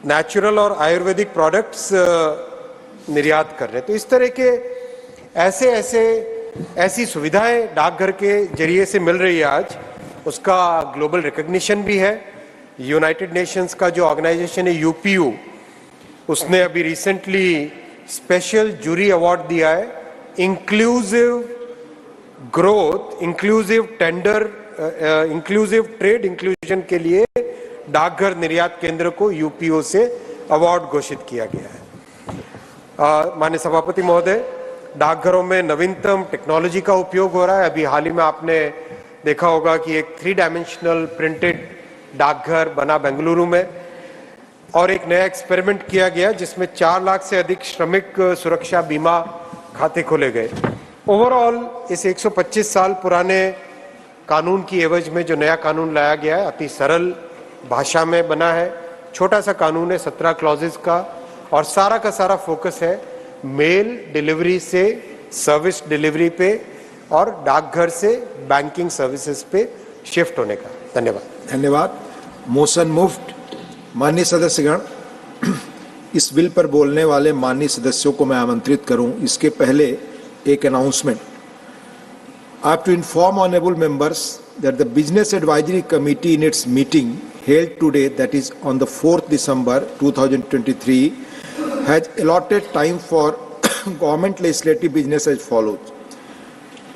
नेचुरल और आयुर्वेदिक प्रोडक्ट्स निर्यात कर रहे हैं। तो इस तरह के ऐसी सुविधाएं डाकघर के जरिए से मिल रही है आज, उसका ग्लोबल रिकॉग्निशन भी है। यूनाइटेड नेशंस का जो ऑर्गेनाइजेशन है यूपीयू, उसने अभी रिसेंटली स्पेशल जूरी अवार्ड दिया है inclusive growth, inclusive tender, inclusive trade inclusion के लिए डाकघर निर्यात केंद्र को यूपीओ से अवार्ड घोषित किया गया है। माननीय सभापति महोदय, डाकघरों में नवीनतम टेक्नोलॉजी का उपयोग हो रहा है। अभी हाल ही में आपने देखा होगा कि एक 3 डायमेंशनल प्रिंटेड डाकघर बना बेंगलुरु में, और एक नया एक्सपेरिमेंट किया गया जिसमें 4 लाख से अधिक श्रमिक सुरक्षा बीमा खाते खोले गए। ओवरऑल इस 125 साल पुराने कानून की एवज में जो नया कानून लाया गया है, अति सरल भाषा में बना है। छोटा सा कानून है 17 क्लॉजेस का, और सारा का सारा फोकस है मेल डिलीवरी से सर्विस डिलीवरी पे, और डाकघर से बैंकिंग सर्विसेज पे शिफ्ट होने का। धन्यवाद। धन्यवाद। Motion moved. माननीय सदस्यगण, इस बिल पर बोलने वाले माननीय सदस्यों को मैं आमंत्रित करूं, इसके पहले एक announcement. I have to inform honorable members that the Business Advisory Committee in its meeting held today, that is on the 4th December 2023, has allotted time for government legislative business as follows.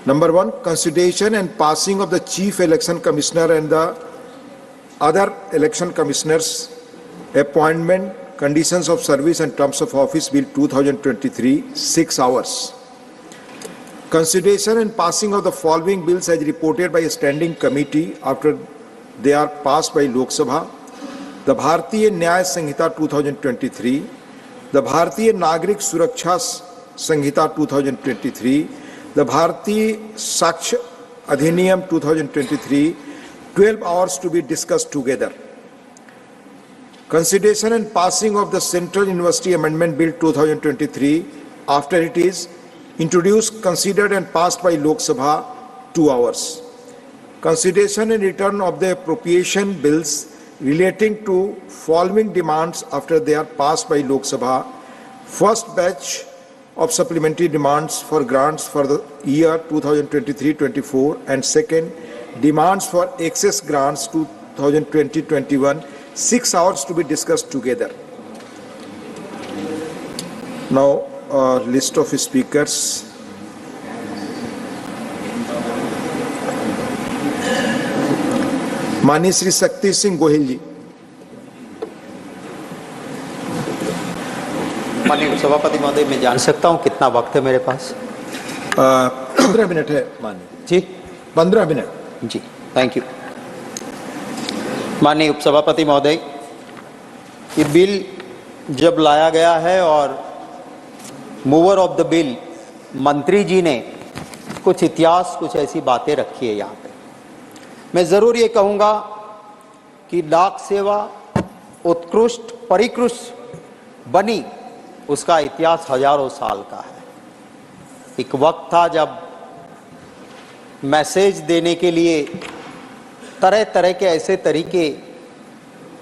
Number 1, consideration and passing of the Chief Election Commissioner and the other election commissioners appointment, conditions of service and terms of office bill 2023, 6 hours. Consideration and passing of the following bills as reported by a standing committee after they are passed by Lok Sabha: the Bharatiya Nyaya Sanhita 2023, the Bharatiya Nagrik Suraksha Sanhita 2023, the Bharatiya Sakshya Adhiniyam 2023, 12 hours to be discussed together. Consideration and passing of the Central University Amendment Bill 2023 after it is introduced, considered and passed by Lok Sabha, 2 hours. Consideration and return of the appropriation bills relating to following demands after they are passed by Lok Sabha: first batch of supplementary demands for grants for the year 2023-24 and second demands for excess grants 2020-21, 6 hours to be discussed together. Now, list of speakers. माननीय श्री शक्ति सिंह गोहिल जी। माननीय सभापति महोदय, मैं जान सकता हूं कितना वक्त है मेरे पास? 15 मिनट है माननीय जी। 15 मिनट जी, थैंक यू। माननीय उपसभापति महोदय, ये बिल जब लाया गया है और मूवर ऑफ द बिल मंत्री जी ने कुछ इतिहास, कुछ ऐसी बातें रखी है यहाँ पे। मैं जरूर ये कहूँगा कि डाक सेवा उत्कृष्ट परिकृष्ट बनी, उसका इतिहास हजारों साल का है। एक वक्त था जब मैसेज देने के लिए तरह तरह के ऐसे तरीके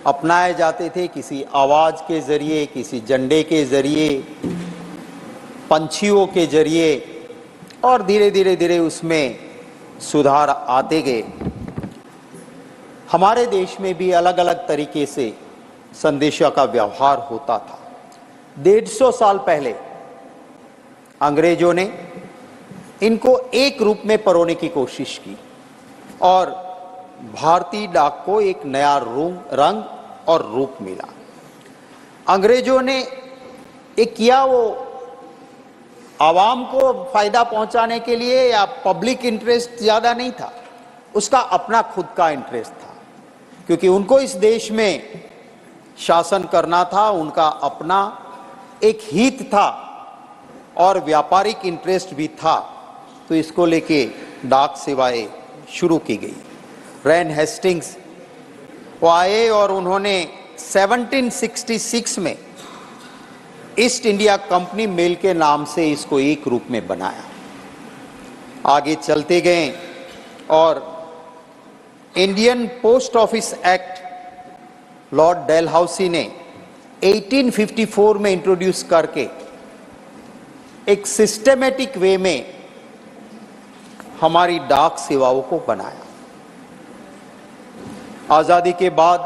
अपनाए जाते थे, किसी आवाज़ के ज़रिए, किसी झंडे के ज़रिए, पंछियों के जरिए, और धीरे धीरे उसमें सुधार आते गए। हमारे देश में भी अलग अलग तरीके से संदेशों का व्यवहार होता था। 150 साल पहले अंग्रेजों ने इनको एक रूप में परोने की कोशिश की और भारतीय डाक को एक नया रंग और रूप मिला। अंग्रेजों ने एक किया, वो आवाम को फायदा पहुंचाने के लिए या पब्लिक इंटरेस्ट ज्यादा नहीं था, उसका अपना खुद का इंटरेस्ट था, क्योंकि उनको इस देश में शासन करना था, उनका अपना एक हित था और व्यापारिक इंटरेस्ट भी था। तो इसको लेके डाक सेवाएं शुरू की गई। रैन हेस्टिंग्स वो आए और उन्होंने 1766 में ईस्ट इंडिया कंपनी मेल के नाम से इसको एक रूप में बनाया। आगे चलते गए और Indian post office act Lord Dalhousie ने 1854 में इंट्रोड्यूस करके एक सिस्टेमेटिक वे में हमारी डाक सेवाओं को बनाया। आजादी के बाद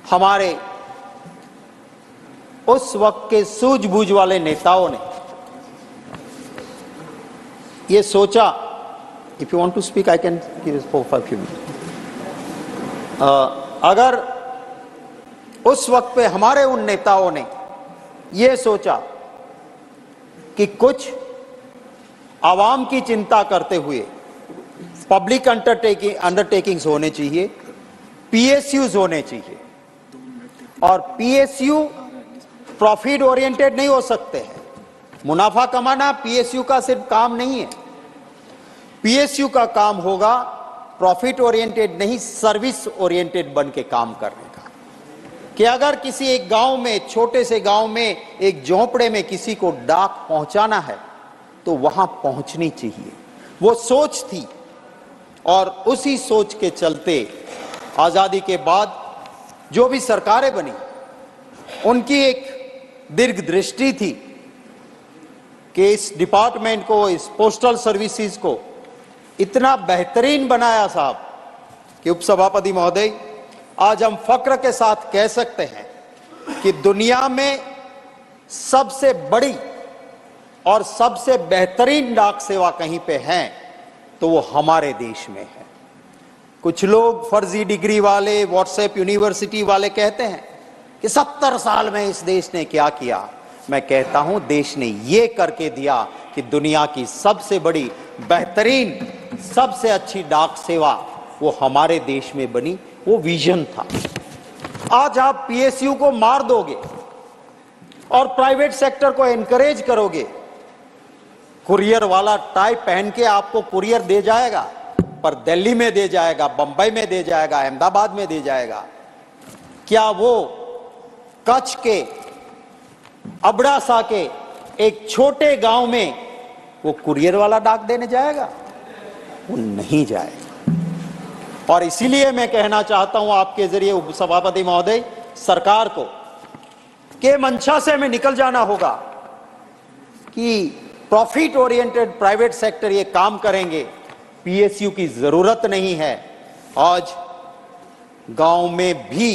हमारे उस वक्त के सूझबूझ वाले नेताओं ने ये सोचा, if you want to speak I can give for 5 minute. अगर उस वक्त पे हमारे उन नेताओं ने ये सोचा कि कुछ आवाम की चिंता करते हुए पब्लिक अंडरटेकिंग्स होने चाहिए, पीएसयूज होने चाहिए, और पीएसयू प्रॉफिट ओरिएंटेड नहीं हो सकते हैं। मुनाफा कमाना पीएसयू का सिर्फ काम नहीं है। पीएसयू का काम होगा प्रॉफिट ओरिएंटेड नहीं, सर्विस ओरिएंटेड बन के काम करने का। कि अगर किसी एक गांव में, छोटे से गांव में, एक झोंपड़े में किसी को डाक पहुंचाना है, तो तो वहां पहुंचनी चाहिए। वो सोच थी और उसी सोच के चलते आजादी के बाद जो भी सरकारें बनी उनकी एक दीर्घ दृष्टि थी कि इस डिपार्टमेंट को, इस पोस्टल सर्विसेज को इतना बेहतरीन बनाया साहब कि उपसभापति महोदय, आज हम फक्र के साथ कह सकते हैं कि दुनिया में सबसे बड़ी और सबसे बेहतरीन डाक सेवा कहीं पे है तो वो हमारे देश में है। कुछ लोग फर्जी डिग्री वाले, व्हाट्सएप यूनिवर्सिटी वाले कहते हैं कि 70 साल में इस देश ने क्या किया। मैं कहता हूं देश ने ये करके दिया कि दुनिया की सबसे बड़ी, बेहतरीन, सबसे अच्छी डाक सेवा वो हमारे देश में बनी। वो विजन था। आज आप पीएसयू को मार दोगे और प्राइवेट सेक्टर को एनकरेज करोगे। कुरियर वाला टाई पहन के आपको कुरियर दे जाएगा, पर दिल्ली में दे जाएगा, बंबई में दे जाएगा, अहमदाबाद में दे जाएगा। क्या वो कच्छ के अबड़ासा के एक छोटे गांव में वो कुरियर वाला डाक देने जाएगा? वो नहीं जाएगा। और इसीलिए मैं कहना चाहता हूं आपके जरिए उपसभापति महोदय, सरकार को के मंशा से हमें निकल जाना होगा कि प्रॉफिट ओरिएंटेड प्राइवेट सेक्टर ये काम करेंगे, पीएसयू की जरूरत नहीं है। आज गांव में भी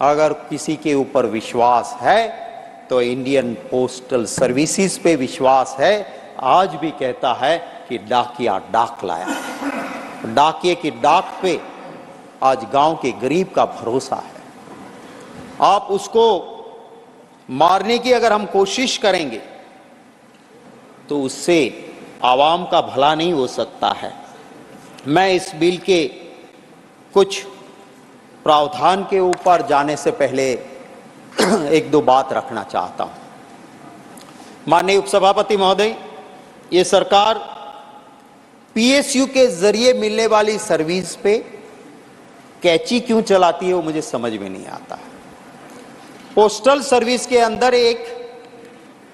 अगर किसी के ऊपर विश्वास है तो इंडियन पोस्टल सर्विसेज पे विश्वास है। आज भी कहता है कि डाकिया डाक लाया। डाकिए की डाक पे आज गांव के गरीब का भरोसा है। आप उसको मारने की अगर हम कोशिश करेंगे तो उससे आवाम का भला नहीं हो सकता है। मैं इस बिल के कुछ प्रावधान के ऊपर जाने से पहले एक दो बात रखना चाहता हूं। माननीय उपसभापति महोदय, ये सरकार पीएसयू के जरिए मिलने वाली सर्विस पे कैची क्यों चलाती है वो मुझे समझ में नहीं आता है। पोस्टल सर्विस के अंदर एक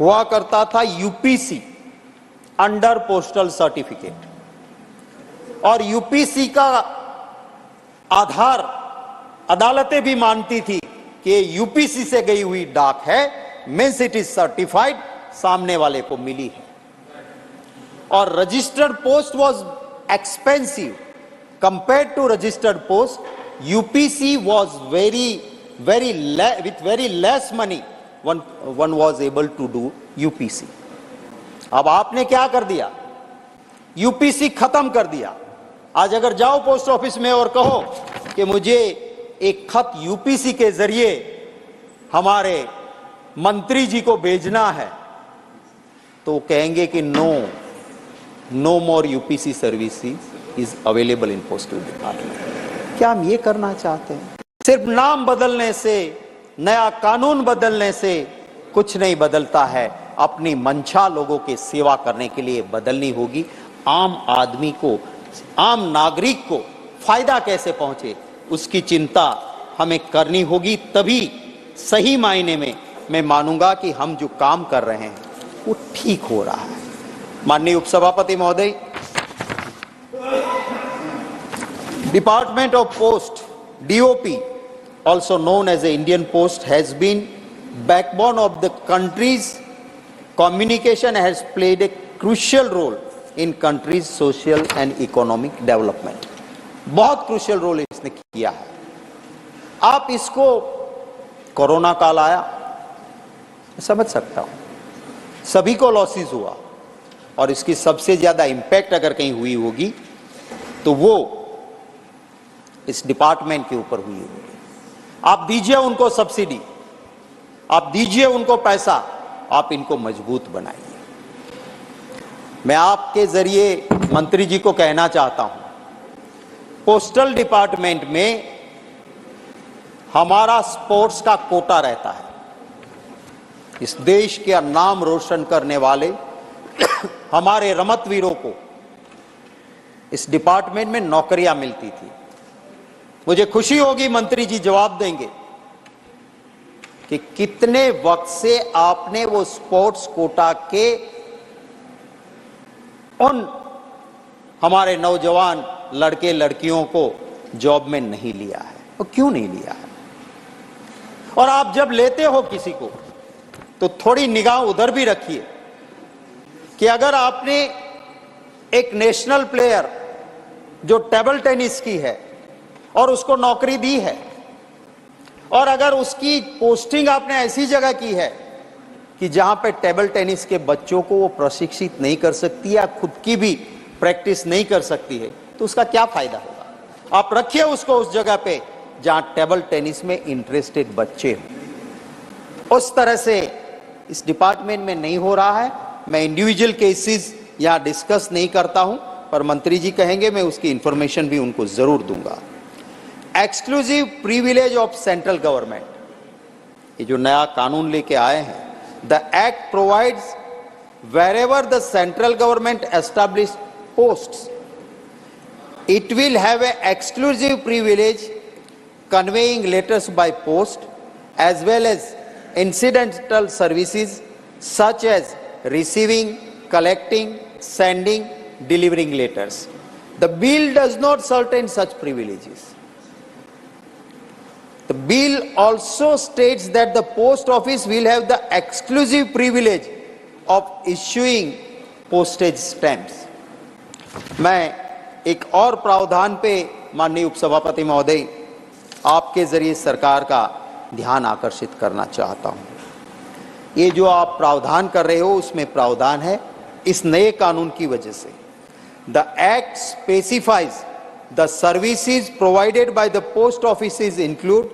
हुआ करता था यूपीसी, अंडर पोस्टल सर्टिफिकेट, और यूपीसी का आधार अदालतें भी मानती थी कि यूपीसी से गई हुई डाक है, मींस इट इज सर्टिफाइड, सामने वाले को मिली है। और registered post was expensive compared to registered post. UPC was with very less money one was able to do UPC. अब आपने क्या कर दिया? यूपीसी खत्म कर दिया। आज अगर जाओ पोस्ट ऑफिस में और कहो कि मुझे एक खत यूपीसी के जरिए हमारे मंत्री जी को भेजना है, तो कहेंगे कि no more UPC services is available in postal department. क्या हम ये करना चाहते हैं? सिर्फ नाम बदलने से, नया कानून बदलने से कुछ नहीं बदलता है। अपनी मंशा लोगों की सेवा करने के लिए बदलनी होगी। आम आदमी को, आम नागरिक को फायदा कैसे पहुंचे उसकी चिंता हमें करनी होगी। तभी सही मायने में मैं मानूंगा कि हम जो काम कर रहे हैं वो ठीक हो रहा है। माननीय उपसभापति महोदय, department of post, DOP, also known as the Indian Post, has been backbone of the country's communication, has played a crucial role in country's social and economic development. बहुत क्रूशियल रोल इसने किया है। आप इसको कोरोना काल आया, समझ सकता हूं, सभी को लॉसेस हुआ, और इसकी सबसे ज्यादा इंपैक्ट अगर कहीं हुई होगी तो वो इस डिपार्टमेंट के ऊपर हुई होगी। आप दीजिए उनको सब्सिडी, आप दीजिए उनको पैसा, आप इनको मजबूत बनाइए। मैं आपके जरिए मंत्री जी को कहना चाहता हूं, पोस्टल डिपार्टमेंट में हमारा स्पोर्ट्स का कोटा रहता है। इस देश के नाम रोशन करने वाले हमारे रमतवीरों को इस डिपार्टमेंट में नौकरियां मिलती थी। मुझे खुशी होगी मंत्री जी जवाब देंगे कि कितने वक्त से आपने वो स्पोर्ट्स कोटा के उन हमारे नौजवान लड़के लड़कियों को जॉब में नहीं लिया है? और क्यों नहीं लिया है? और आप जब लेते हो किसी को तो थोड़ी निगाह उधर भी रखिए कि अगर आपने एक नेशनल प्लेयर जो टेबल टेनिस की है और उसको नौकरी दी है, और अगर उसकी पोस्टिंग आपने ऐसी जगह की है कि जहां पे टेबल टेनिस के बच्चों को वो प्रशिक्षित नहीं कर सकती या खुद की भी प्रैक्टिस नहीं कर सकती है, तो उसका क्या फायदा होगा? आप रखिए उसको उस जगह पे जहां टेबल टेनिस में इंटरेस्टेड बच्चे हो। उस तरह से इस डिपार्टमेंट में नहीं हो रहा है। मैं इंडिविजुअल केसेस यहां डिस्कस नहीं करता हूं, पर मंत्री जी कहेंगे मैं उसकी इंफॉर्मेशन भी उनको जरूर दूंगा। Exclusive privilege of central government, ये जो नया कानून लेके आए हैं, the act provides wherever the central government established posts, it will have an exclusive privilege conveying letters by post as well as incidental services such as receiving, collecting, sending, delivering letters. The bill does not certain such privileges. The bill also states that the post office will have the exclusive privilege of issuing postage stamps. मैं एक और प्रावधान पे माननीय उपसभापति महोदय आपके जरिए सरकार का ध्यान आकर्षित करना चाहता हूं। ये जो आप प्रावधान कर रहे हो उसमें प्रावधान है इस नए कानून की वजह से। The act specifies the services provided by the post offices include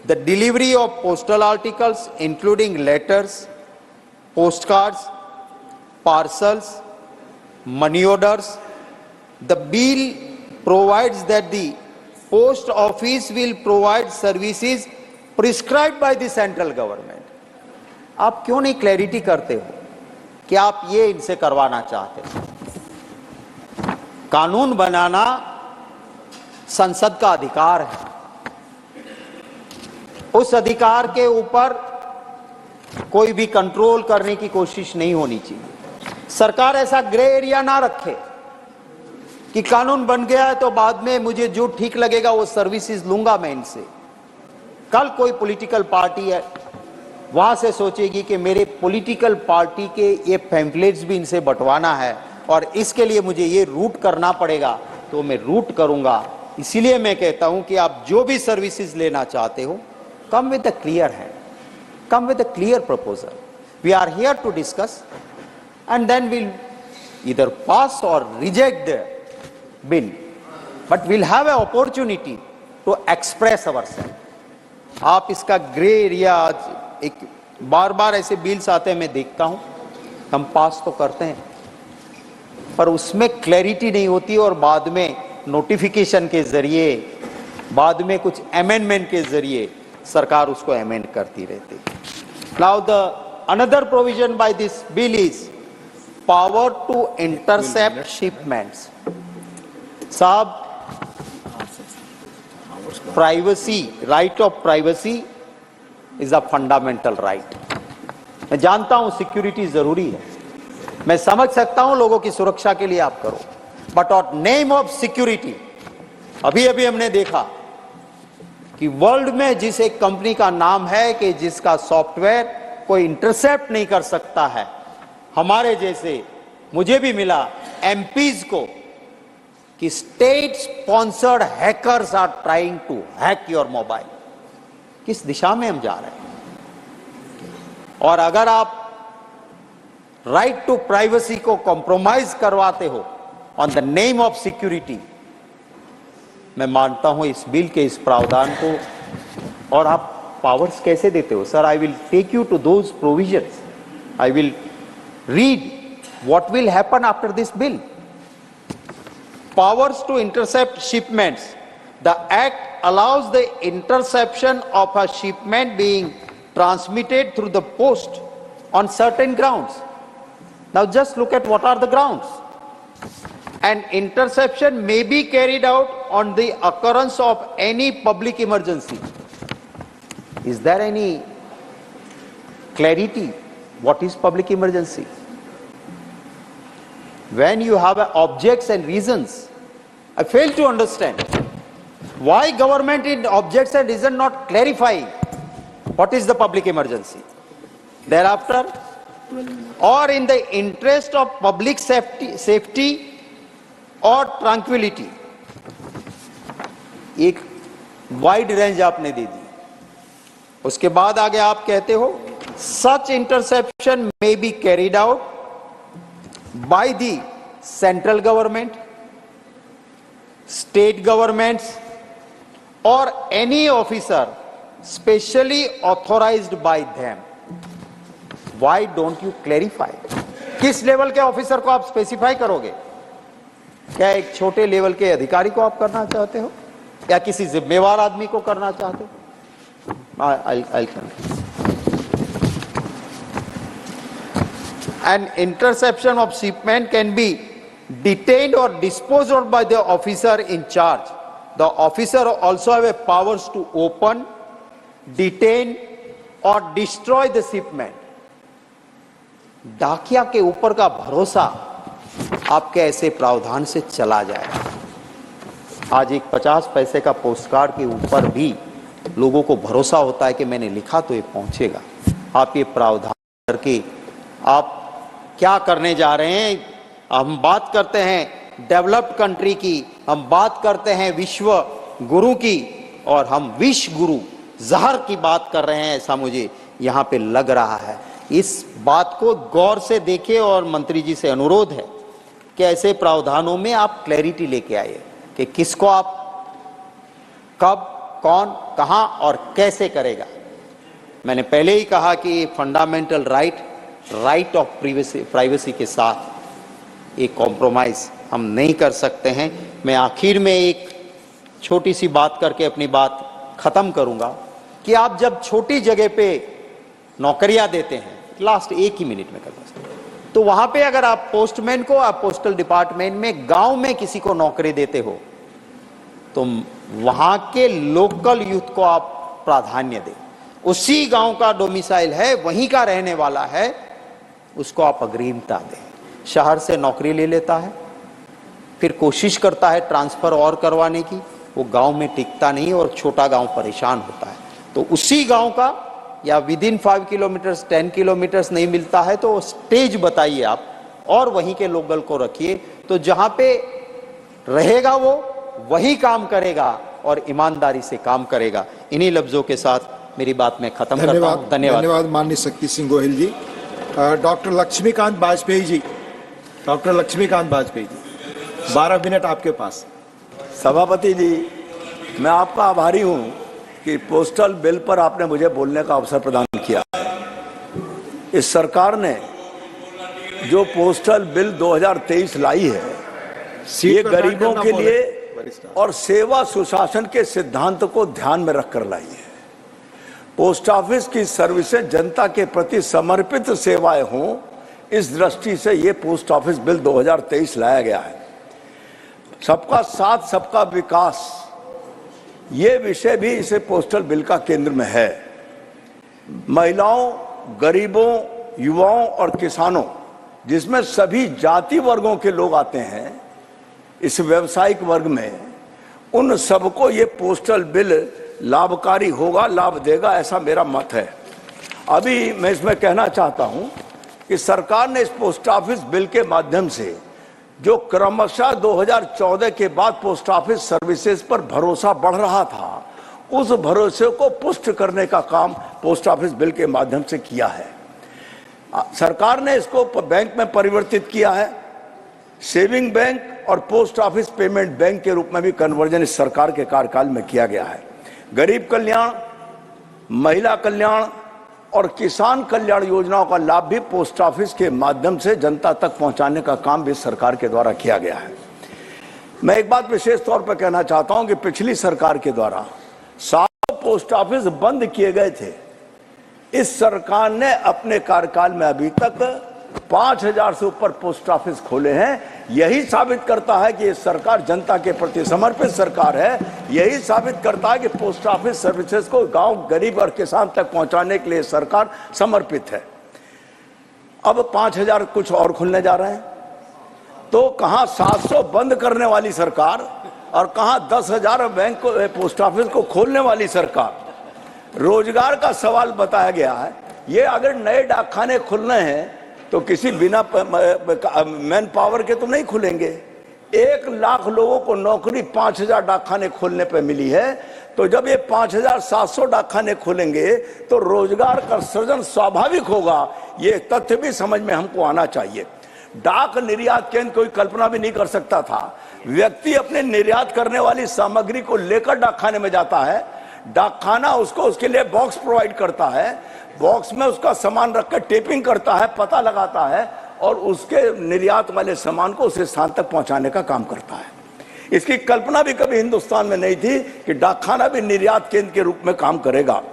the delivery of postal articles including letters, postcards, parcels, money orders. The bill provides that the post office will provide services prescribed by the central government. आप क्यों नहीं clarity करते हो कि आप ये इनसे करवाना चाहते हो? कानून बनाना संसद का अधिकार है। उस अधिकार के ऊपर कोई भी कंट्रोल करने की कोशिश नहीं होनी चाहिए। सरकार ऐसा ग्रे एरिया ना रखे कि कानून बन गया है तो बाद में मुझे जो ठीक लगेगा वो सर्विसेज लूंगा मैं इनसे। कल कोई पॉलिटिकल पार्टी है वहां से सोचेगी कि मेरे पॉलिटिकल पार्टी के ये पैम्फलेट्स भी इनसे बंटवाना है और इसके लिए मुझे ये रूट करना पड़ेगा, तो मैं रूट करूंगा। इसीलिए मैं कहता हूं कि आप जो भी सर्विसेज लेना चाहते हो, come with a clear hand, come with a clear proposal. We are here to discuss and then we'll either pass or reject the bill, but we'll have an opportunity to express ourselves. आप इसका grey area आज एक बार बार ऐसे bills आते हैं मैं देखता हूं, हम पास तो करते हैं पर उसमें क्लैरिटी नहीं होती और बाद में नोटिफिकेशन के जरिए, बाद में कुछ अमेंडमेंट के जरिए सरकार उसको अमेंड करती रहती है। Now the another provision by this bill is power to intercept shipments. साहब, privacy, right of privacy is a fundamental right. मैं जानता हूं सिक्योरिटी जरूरी है, मैं समझ सकता हूं लोगों की सुरक्षा के लिए आप करो, but on name of security अभी अभी हमने देखा कि वर्ल्ड में जिस एक कंपनी का नाम है कि जिसका सॉफ्टवेयर कोई इंटरसेप्ट नहीं कर सकता है, हमारे जैसे मुझे भी मिला एमपीज को कि state sponsored hackers are trying to hack your mobile. किस दिशा में हम जा रहे हैं? और अगर आप राइट टू प्राइवेसी को कॉम्प्रोमाइज करवाते हो on the name of security, मैं मानता हूं इस बिल के इस प्रावधान को। और आप पावर्स कैसे देते हो? Sir, I will take you to those provisions, I will read what will happen after this bill. Powers to intercept shipments. The act allows the interception of a shipment being transmitted through the post on certain grounds. Now just look at what are the grounds. An interception may be carried out on the occurrence of any public emergency. Is there any clarity? What is public emergency? when you have objects and reasons. I fail to understand why government in objects and reasons not clarify what is the public emergency. Thereafter, or in the interest of public safety or tranquility, एक wide range आपने दे दी. उसके बाद आगे आप कहते हो such interception may be carried out by the central government, state governments or any officer specially authorized by them. Why don't you clarify? किस level के ऑफिसर को आप स्पेसिफाई करोगे? क्या एक छोटे लेवल के अधिकारी को आप करना चाहते हो या किसी जिम्मेवार आदमी को करना चाहते हो? I'll come. An interception of shipment can be detained or disposed of by the officer in charge. The officer also have a powers to open, detain or destroy the shipment. डाकिया के ऊपर का भरोसा आपके ऐसे प्रावधान से चला जाएगा. आज एक 50 पैसे का पोस्ट कार्ड के ऊपर भी लोगों को भरोसा होता है कि मैंने लिखा तो ये पहुंचेगा. आप ये प्रावधान करके आप क्या करने जा रहे हैं? हम बात करते हैं डेवलप्ड कंट्री की, हम बात करते हैं विश्व गुरु की, और हम विश्व गुरु जहर की बात कर रहे हैं, ऐसा मुझे यहाँ पे लग रहा है. इस बात को गौर से देखिए और मंत्री जी से अनुरोध है कि ऐसे प्रावधानों में आप क्लैरिटी लेके आइए कि किसको आप कब, कौन, कहां और कैसे करेगा. मैंने पहले ही कहा कि फंडामेंटल राइट ऑफ प्राइवेसी के साथ एक कॉम्प्रोमाइज हम नहीं कर सकते हैं. मैं आखिर में एक छोटी सी बात करके अपनी बात खत्म करूंगा कि आप जब छोटी जगह पे नौकरियां देते हैं, लास्ट एक ही मिनट में कर सकते, तो वहां पे अगर आप पोस्टमैन को, आप पोस्टल डिपार्टमेंट में गांव में किसी को नौकरी देते हो तो वहां के लोकल यूथ को आप प्राधान्य दें. उसी गांव का डोमिसाइल है, वहीं का रहने वाला है, उसको आप अग्रिमता दें. शहर से नौकरी ले लेता है, फिर कोशिश करता है ट्रांसफर और करवाने की, वो गांव में टिकता नहीं और छोटा गांव परेशान होता है. तो उसी गांव का या विद इन 5 किलोमीटर्स 10 किलोमीटर्स नहीं मिलता है तो स्टेज बताइए आप और वहीं के लोकल को रखिए, तो जहां पे रहेगा वो वही काम करेगा और ईमानदारी से काम करेगा. इन्हीं लफ्जों के साथ मेरी बात मैं खत्म करता हूं. धन्यवाद. धन्यवाद माननीय शक्ति सिंह गोहिल जी. डॉक्टर लक्ष्मीकांत वाजपेयी जी. डॉक्टर लक्ष्मीकांत वाजपेयी जी, 12 मिनट आपके पास. सभापति जी, मैं आपका आभारी हूं कि पोस्टल बिल पर आपने मुझे बोलने का अवसर प्रदान किया. इस सरकार ने जो पोस्टल बिल 2023 लाई है, ये गरीबों के लिए और सेवा सुशासन के सिद्धांत को ध्यान में रखकर लाई है. पोस्ट ऑफिस की सर्विसेज जनता के प्रति समर्पित सेवाएं हों, इस दृष्टि से ये पोस्ट ऑफिस बिल 2023 लाया गया है. सबका साथ सबका विकास, ये विषय भी इसे पोस्टल बिल का केंद्र में है. महिलाओं, गरीबों, युवाओं और किसानों, जिसमें सभी जाति वर्गों के लोग आते हैं, इस व्यवसायिक वर्ग में, उन सबको ये पोस्टल बिल लाभकारी होगा, लाभ देगा, ऐसा मेरा मत है. अभी मैं इसमें कहना चाहता हूं कि सरकार ने इस पोस्ट ऑफिस बिल के माध्यम से जो क्रमशः 2014 के बाद पोस्ट ऑफिस सर्विसेज पर भरोसा बढ़ रहा था, उस भरोसे को पुष्ट करने का काम पोस्ट ऑफिस बिल के माध्यम से किया है. सरकार ने इसको बैंक में परिवर्तित किया है. सेविंग बैंक और पोस्ट ऑफिस पेमेंट बैंक के रूप में भी कन्वर्जन इस सरकार के कार्यकाल में किया गया है. गरीब कल्याण, महिला कल्याण और किसान कल्याण योजनाओं का लाभ भी पोस्ट ऑफिस के माध्यम से जनता तक पहुंचाने का काम भी सरकार के द्वारा किया गया है. मैं एक बात विशेष तौर पर कहना चाहता हूं कि पिछली सरकार के द्वारा 7 पोस्ट ऑफिस बंद किए गए थे. इस सरकार ने अपने कार्यकाल में अभी तक 5000 से ऊपर पोस्ट ऑफिस खोले हैं. यही साबित करता है कि ये सरकार जनता के प्रति समर्पित सरकार है. यही साबित करता है कि पोस्ट ऑफिस सर्विसेज को गांव, गरीब और किसान तक पहुंचाने के लिए सरकार समर्पित है. अब 5000 कुछ और खुलने जा रहे हैं. तो कहां 700 बंद करने वाली सरकार और कहां 10,000 बैंक को, पोस्ट ऑफिस को खोलने वाली सरकार। रोजगार का सवाल बताया गया है। ये अगर नए डाकखाने खुलने हैं तो किसी बिना मैन पावर के तो नहीं खुलेंगे। 1 लाख लोगों को नौकरी 5,000 डाकखाने खोलने पे मिली है। तो जब ये 5,700 डाकखाने खोलेंगे तो रोजगार का सृजन स्वाभाविक होगा। ये तथ्य भी समझ में हमको आना चाहिए। डाक निर्यात केंद्र कोई कल्पना भी नहीं कर सकता था। व्यक्ति अपने निर्यात करने वाली सामग्री को लेकर डाकखाने में जाता है, डाकखाना उसको उसके लिए बॉक्स प्रोवाइड करता है, बॉक्स में उसका सामान रखकर टेपिंग करता है, पता लगाता है और उसके निर्यात वाले सामान को उस स्थान तक पहुंचाने का काम करता है। इसकी कल्पना भी कभी हिंदुस्तान में नहीं थी कि डाकखाना भी निर्यात केंद्र के रूप में काम करेगा।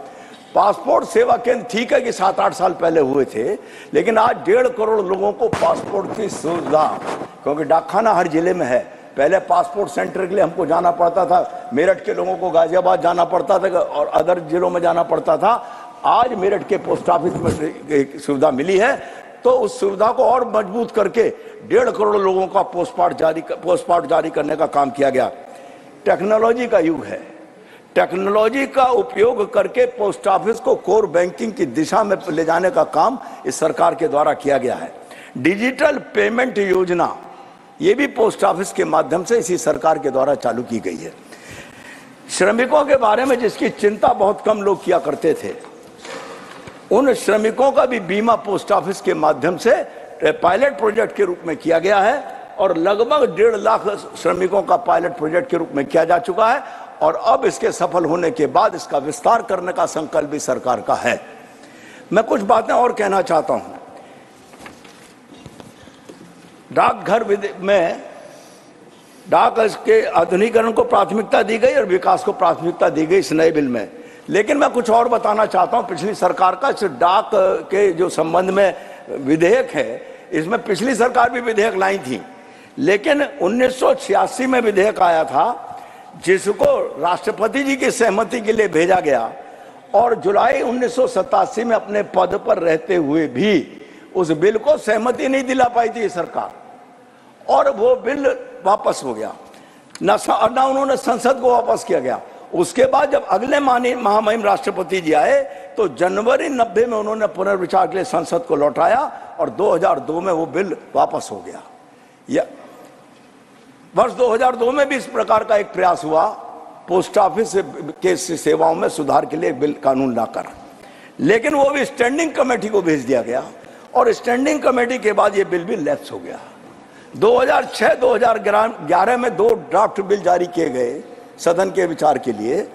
पासपोर्ट सेवा केंद्र ठीक है कि 7-8 साल पहले हुए थे, लेकिन आज 1.5 करोड़ लोगों को पासपोर्ट की सुविधा, क्योंकि डाकखाना हर जिले में है। पहले पासपोर्ट सेंटर के लिए हमको जाना पड़ता था, मेरठ के लोगों को गाजियाबाद जाना पड़ता था और अदर जिलों में जाना पड़ता था। आज मेरठ के पोस्ट ऑफिस में सुविधा मिली है, तो उस सुविधा को और मजबूत करके 1.5 करोड़ लोगों का पोस्टपार्ट जारी करने का काम किया गया। टेक्नोलॉजी का युग है। टेक्नोलॉजी का उपयोग करके पोस्ट ऑफिस को कोर बैंकिंग की दिशा में ले जाने का काम इस सरकार के द्वारा किया गया है। डिजिटल पेमेंट योजना ये भी पोस्ट ऑफिस के माध्यम से इसी सरकार के द्वारा चालू की गई है। श्रमिकों के बारे में जिसकी चिंता बहुत कम लोग किया करते थे, उन श्रमिकों का भी बीमा पोस्ट ऑफिस के माध्यम से पायलट प्रोजेक्ट के रूप में किया गया है और लगभग 1.5 लाख श्रमिकों का पायलट प्रोजेक्ट के रूप में किया जा चुका है और अब इसके सफल होने के बाद इसका विस्तार करने का संकल्प भी सरकार का है। मैं कुछ बातें और कहना चाहता हूं। डाकघर में डाक के आधुनिकीकरण को प्राथमिकता दी गई और विकास को प्राथमिकता दी गई इस नए बिल में। लेकिन मैं कुछ और बताना चाहता हूं। पिछली सरकार का इस डाक के जो संबंध में विधेयक है, इसमें पिछली सरकार भी विधेयक लाई थी, लेकिन 1986 में विधेयक आया था जिसको राष्ट्रपति जी की सहमति के लिए भेजा गया और जुलाई 1987 में अपने पद पर रहते हुए भी उस बिल को सहमति नहीं दिला पाई थी सरकार और वो बिल वापस हो गया, ना उन्होंने संसद को वापस किया गया। उसके बाद जब अगले महामहिम राष्ट्रपति जी आए तो जनवरी 90 में उन्होंने पुनर्विचार के लिए संसद को लौटाया और 2002 में वो बिल वापस हो गया। वर्ष 2002 में भी इस प्रकार का एक प्रयास हुआ पोस्ट ऑफिस के सेवाओं में सुधार के लिए बिल कानून लाकर, लेकिन वो भी स्टैंडिंग कमेटी को भेज दिया गया और स्टैंडिंग कमेटी के बाद ये बिल भी लैप्स हो गया। 2006-2011 में 2 ड्राफ्ट बिल जारी किए गए सदन के विचार के लिए,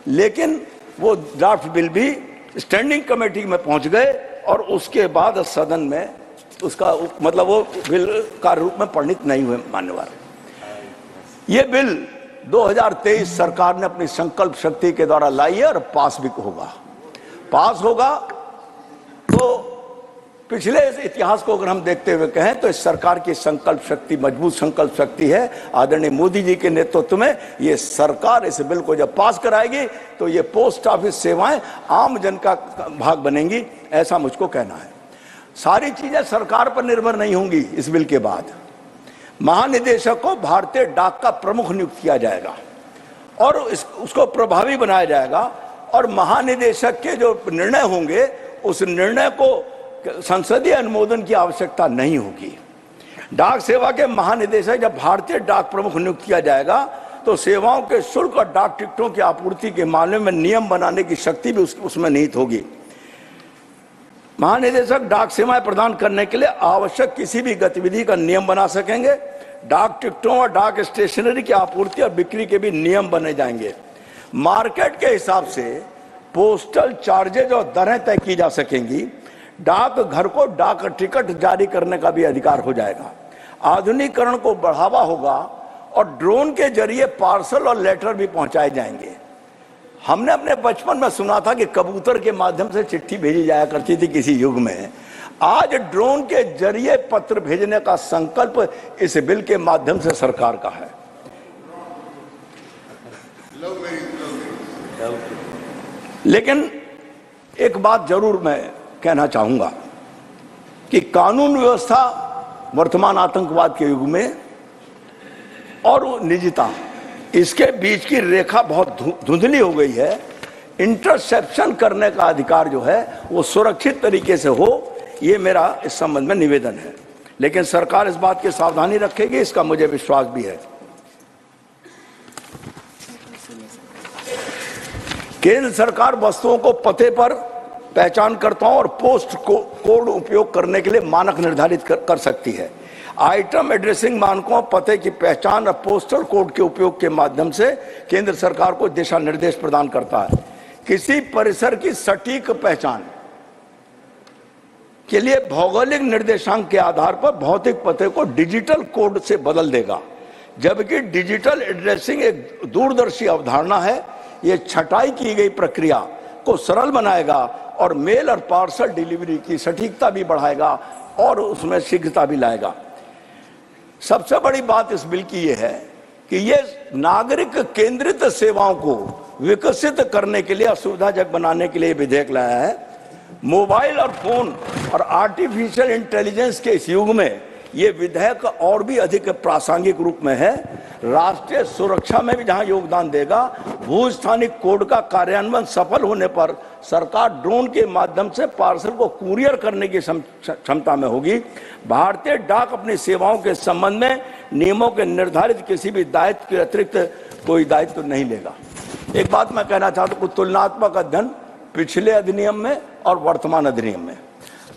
लेकिन वो ड्राफ्ट बिल भी स्टैंडिंग कमेटी में पहुंच गए और उसके बाद सदन में उसका मतलब वो बिल कार्य रूप में परिणित नहीं हुए मान्यवर। ये बिल 2023 सरकार ने अपनी संकल्प शक्ति के द्वारा लाई है और पास भी होगा। पास होगा तो पिछले इतिहास को अगर हम देखते हुए कहें तो इस सरकार की संकल्प शक्ति मजबूत संकल्प शक्ति है। आदरणीय मोदी जी के नेतृत्व में ये सरकार इस बिल को जब पास कराएगी तो ये पोस्ट ऑफिस सेवाएं आम जन का भाग बनेंगी, ऐसा मुझको कहना है। सारी चीजें सरकार पर निर्भर नहीं होंगी। इस बिल के बाद महानिदेशक को भारतीय डाक का प्रमुख नियुक्त किया जाएगा और उसको प्रभावी बनाया जाएगा और महानिदेशक के जो निर्णय होंगे उस निर्णय को संसदीय अनुमोदन की आवश्यकता नहीं होगी। डाक सेवा के महानिदेशक जब भारतीय डाक प्रमुख नियुक्त किया जाएगा तो सेवाओं के शुल्क और डाक टिकटों की आपूर्ति के मामले में नियम बनाने की शक्ति भी उसमें निहित होगी। महानिदेशक डाक सेवाएं प्रदान करने के लिए आवश्यक किसी भी गतिविधि का नियम बना सकेंगे। डाक टिकटों और डाक स्टेशनरी की आपूर्ति और बिक्री के भी नियम बने जाएंगे। मार्केट के हिसाब से पोस्टल चार्जेज और दरें तय की जा सकेंगी। डाक घर को डाक टिकट जारी करने का भी अधिकार हो जाएगा। आधुनिकीकरण को बढ़ावा होगा और ड्रोन के जरिए पार्सल और लेटर भी पहुंचाए जाएंगे। हमने अपने बचपन में सुना था कि कबूतर के माध्यम से चिट्ठी भेजी जाया करती थी किसी युग में। आज ड्रोन के जरिए पत्र भेजने का संकल्प इस बिल के माध्यम से सरकार का है। लेकिन एक बात जरूर मैं कहना चाहूंगा कि कानून व्यवस्था वर्तमान आतंकवाद के युग में और निजता, इसके बीच की रेखा बहुत धुंधली हो गई है। इंटरसेप्शन करने का अधिकार जो है वो सुरक्षित तरीके से हो, ये मेरा इस संबंध में निवेदन है। लेकिन सरकार इस बात की सावधानी रखेगी, इसका मुझे विश्वास भी है। केंद्र सरकार वस्तुओं को पते पर पहचानकर्ताओं और पोस्ट कोड उपयोग करने के लिए मानक निर्धारित कर सकती है। आइटम एड्रेसिंग मानकों, पते की पहचान और पोस्टल कोड के उपयोग के माध्यम से केंद्र सरकार को दिशा निर्देश प्रदान करता है। किसी परिसर की सटीक पहचान के लिए भौगोलिक निर्देशांक के आधार पर भौतिक पते को डिजिटल कोड से बदल देगा, जबकि डिजिटल एड्रेसिंग एक दूरदर्शी अवधारणा है। यह छटाई की गई प्रक्रिया को सरल बनाएगा और मेल और पार्सल डिलीवरी की सटीकता भी बढ़ाएगा और उसमें शीघ्रता भी लाएगा। सबसे बड़ी बात इस बिल की यह है कि यह नागरिक केंद्रित सेवाओं को विकसित करने के लिए, सुविधाजनक बनाने के लिए विधेयक लाया है। मोबाइल और फोन और आर्टिफिशियल इंटेलिजेंस के इस युग में ये विधेयक और भी अधिक प्रासंगिक रूप में है। राष्ट्रीय सुरक्षा में भी जहां योगदान देगा। भूस्थानिक कोड का कार्यान्वयन सफल होने पर सरकार ड्रोन के माध्यम से पार्सल को कुरियर करने की क्षमता में होगी। भारतीय डाक अपनी सेवाओं के संबंध में नियमों के निर्धारित किसी भी दायित्व के अतिरिक्त कोई दायित्व नहीं लेगा। एक बात मैं कहना चाहता हूं, तुलनात्मक अध्ययन पिछले अधिनियम में और वर्तमान अधिनियम में।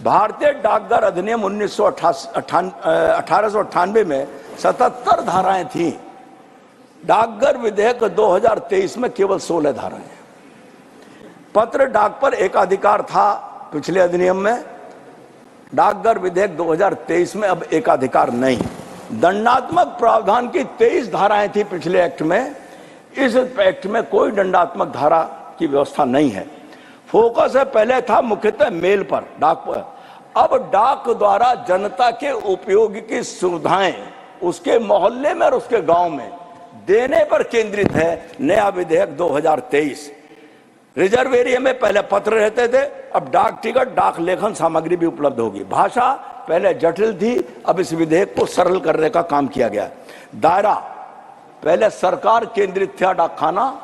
भारतीय डाकघर अधिनियम 1898 में 77 धाराएं थीं। डाकघर विधेयक 2023 में केवल 16 धाराएं। पत्र डाक पर एकाधिकार था पिछले अधिनियम में, डाकघर विधेयक 2023 में अब एकाधिकार नहीं। दंडात्मक प्रावधान की 23 धाराएं थी पिछले एक्ट में, इस एक्ट में कोई दंडात्मक धारा की व्यवस्था नहीं है। फोकस है पहले था मुख्यतः मेल पर, डाक पर, अब डाक द्वारा जनता के उपयोग की सुविधाएं उसके मोहल्ले में और उसके गांव में देने पर केंद्रित है नया विधेयक 2023। रिजर्व एरिया में पहले पत्र रहते थे, अब डाक टिकट, डाक लेखन सामग्री भी उपलब्ध होगी। भाषा पहले जटिल थी, अब इस विधेयक को सरल करने का काम किया गया। दायरा पहले सरकार केंद्रित था डाकखाना,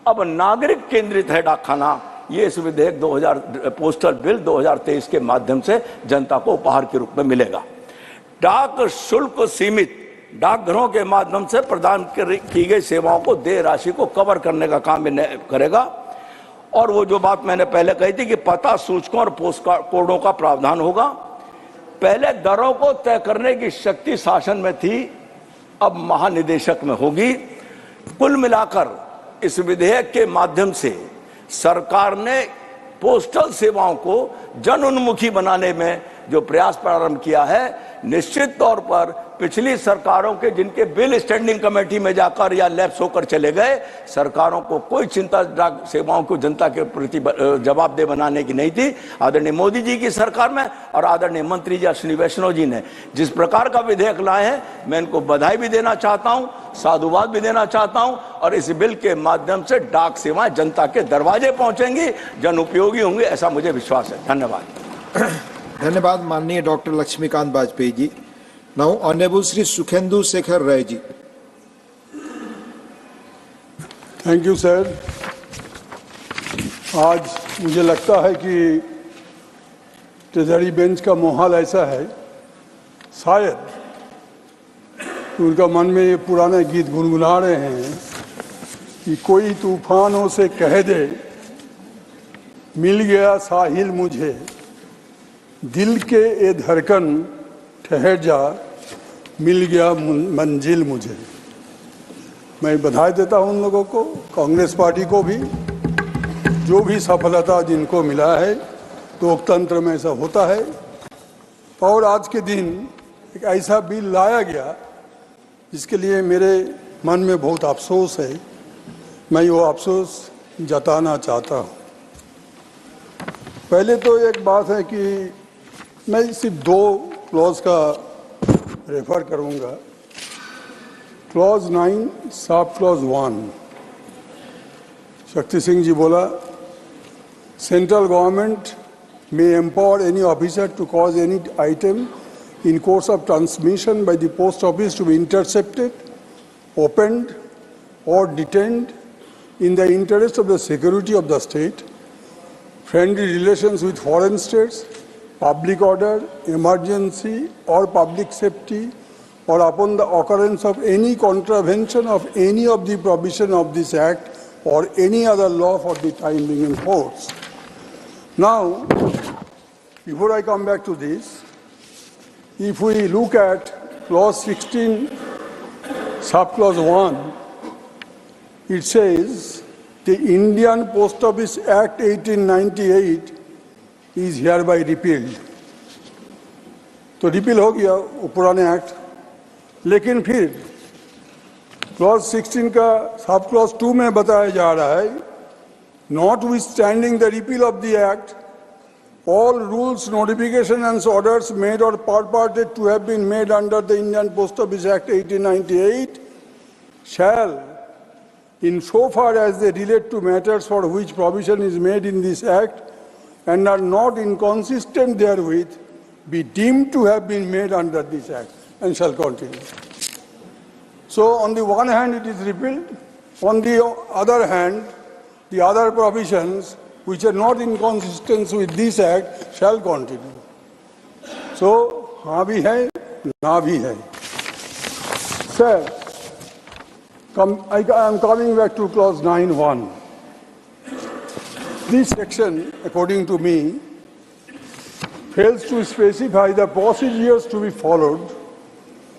अब नागरिक केंद्रित है डाकखाना। ये इस विधेयक पोस्टल बिल 2023 के माध्यम से जनता को उपहार के रूप में मिलेगा। डाक शुल्क सीमित, डाकघरों के माध्यम से प्रदान की गई सेवाओं को देय राशि को कवर करने का काम करेगा। और वो जो बात मैंने पहले कही थी कि पता सूचकों और पोस्ट कोडों का प्रावधान होगा। पहले दरों को तय करने की शक्ति शासन में थी, अब महानिदेशक में होगी। कुल मिलाकर इस विधेयक के माध्यम से सरकार ने पोस्टल सेवाओं को जन उन्मुखी बनाने में जो प्रयास प्रारंभ किया है, निश्चित तौर पर पिछली सरकारों के जिनके बिल स्टैंडिंग कमेटी में जाकर या लैप्स होकर चले गए, सरकारों को कोई चिंता डाक सेवाओं को जनता के प्रति जवाबदेह बनाने की नहीं थी। आदरणीय मोदी जी की सरकार में और आदरणीय मंत्री जी अश्विनी वैष्णव जी ने जिस प्रकार का विधेयक लाए हैं, मैं इनको बधाई भी देना चाहता हूं, साधुवाद भी देना चाहता हूं। और इस बिल के माध्यम से डाक सेवाएं जनता के दरवाजे पहुंचेंगी, जन उपयोगी होंगे, ऐसा मुझे विश्वास है। धन्यवाद। धन्यवाद माननीय doctor Laxmikant Vajpayee ji. Now honourable Shri Sukhendu Sekhar Ray ji. Thank you sir. आज मुझे लगता है कि ट्रेजरी बेंच का माहौल ऐसा है, शायद उनका मन में ये पुराने गीत गुनगुना रहे हैं कि कोई तूफानों से कह दे मिल गया साहिल मुझे, दिल के ए धड़कन ठहर जा, मिल गया मंजिल मुझे। मैं बधाई देता हूं उन लोगों को, कांग्रेस पार्टी को भी, जो भी सफलता जिनको मिला है। लोकतंत्र में ऐसा होता है। और आज के दिन एक ऐसा बिल लाया गया जिसके लिए मेरे मन में बहुत अफसोस है। मैं वो अफसोस जताना चाहता हूँ। पहले तो एक बात है कि मैं सिर्फ 2 क्लॉज का रेफर करूंगा। Clause 9 sub clause 1, Shakti Singh ji बोला, central government may empower any officer to cause any item in course of transmission by the post office to be intercepted, opened, or detained in the interest of the security of the state, friendly relations with foreign states, public order, emergency, or public safety, or upon the occurrence of any contravention of any of the provision of this Act or any other law for the time being in force. Now, before I come back to this, if we look at clause 16, subclause 1, it says, the Indian Post Office Act 1898 is hereby repealed. तो repeal हो गया वो पुराने act, लेकिन फिर clause 16 का sub clause 2 में बताया जा रहा है, notwithstanding the repeal of the act, all rules, notifications and orders made or purported to have been made under the Indian Post Office Act 1898 shall, in so far as they relate to matters for which provision is made in this act and are not inconsistent therewith, be deemed to have been made under this act, and shall continue. So on the one hand it is repealed, on the other hand the other provisions which are not inconsistent with this act shall continue. So हाँ भी है, ना भी है. Sir, I am coming back to clause 9(1). This section, according to me, fails to specify the procedures to be followed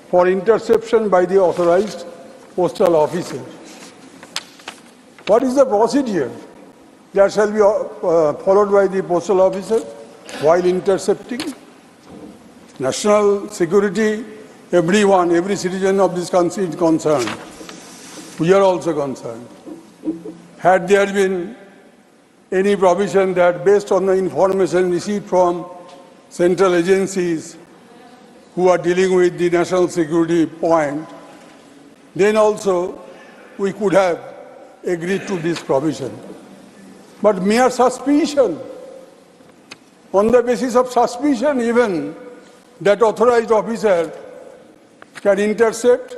for interception by the authorized postal officer. What is the procedure that shall be followed by the postal officer while intercepting? National security, everyone, every citizen of this country is concerned. We are also concerned. Had there been any provision that based on the information received from central agencies who are dealing with the national security point, then also we could have agreed to this provision. But mere suspicion, on the basis of suspicion even, that authorized officer can intercept,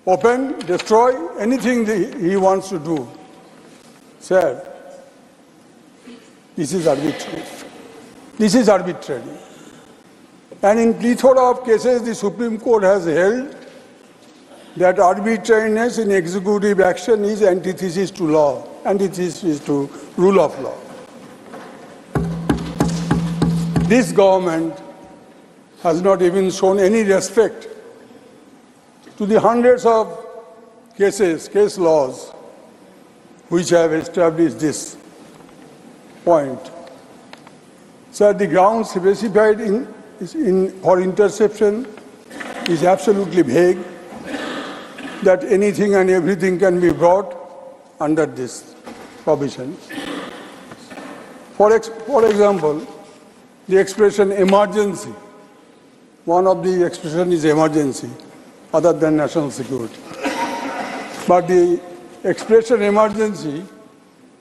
open, destroy, anything he wants to do. Sir, this is arbitrary. This is arbitrary. And in plethora of cases, the Supreme Court has held that arbitrariness in executive action is antithesis to law, antithesis to rule of law. This government has not even shown any respect to the hundreds of cases, case laws, which have established this point. So the grounds specified for interception is absolutely vague, that anything and everything can be brought under this provision. For example, the expression emergency, one of the expressions is emergency, other than national security. But the expression emergency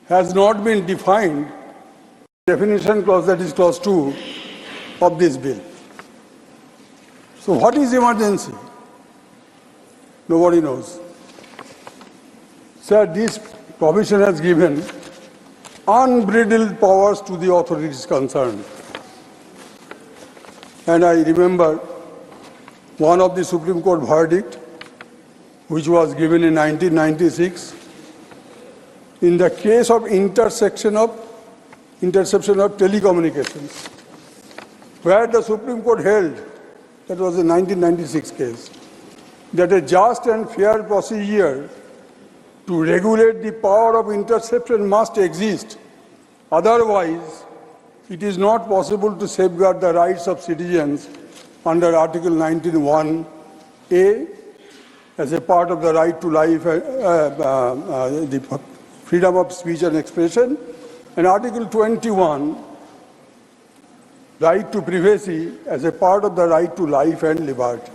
has not been defined, definition clause, that is clause 2 of this bill. So what is emergency? Nobody knows. Sir, this provision has given unbridled powers to the authorities concerned. And I remember one of the Supreme Court verdict, which was given in 1996, in the case of interception of telecommunications, where the Supreme Court held, that was a 1996 case, that a just and fair procedure to regulate the power of interception must exist. Otherwise, it is not possible to safeguard the rights of citizens under Article 19(1)(a) as a part of the right to life, the freedom of speech and expression, and Article 21, right to privacy, as a part of the right to life and liberty.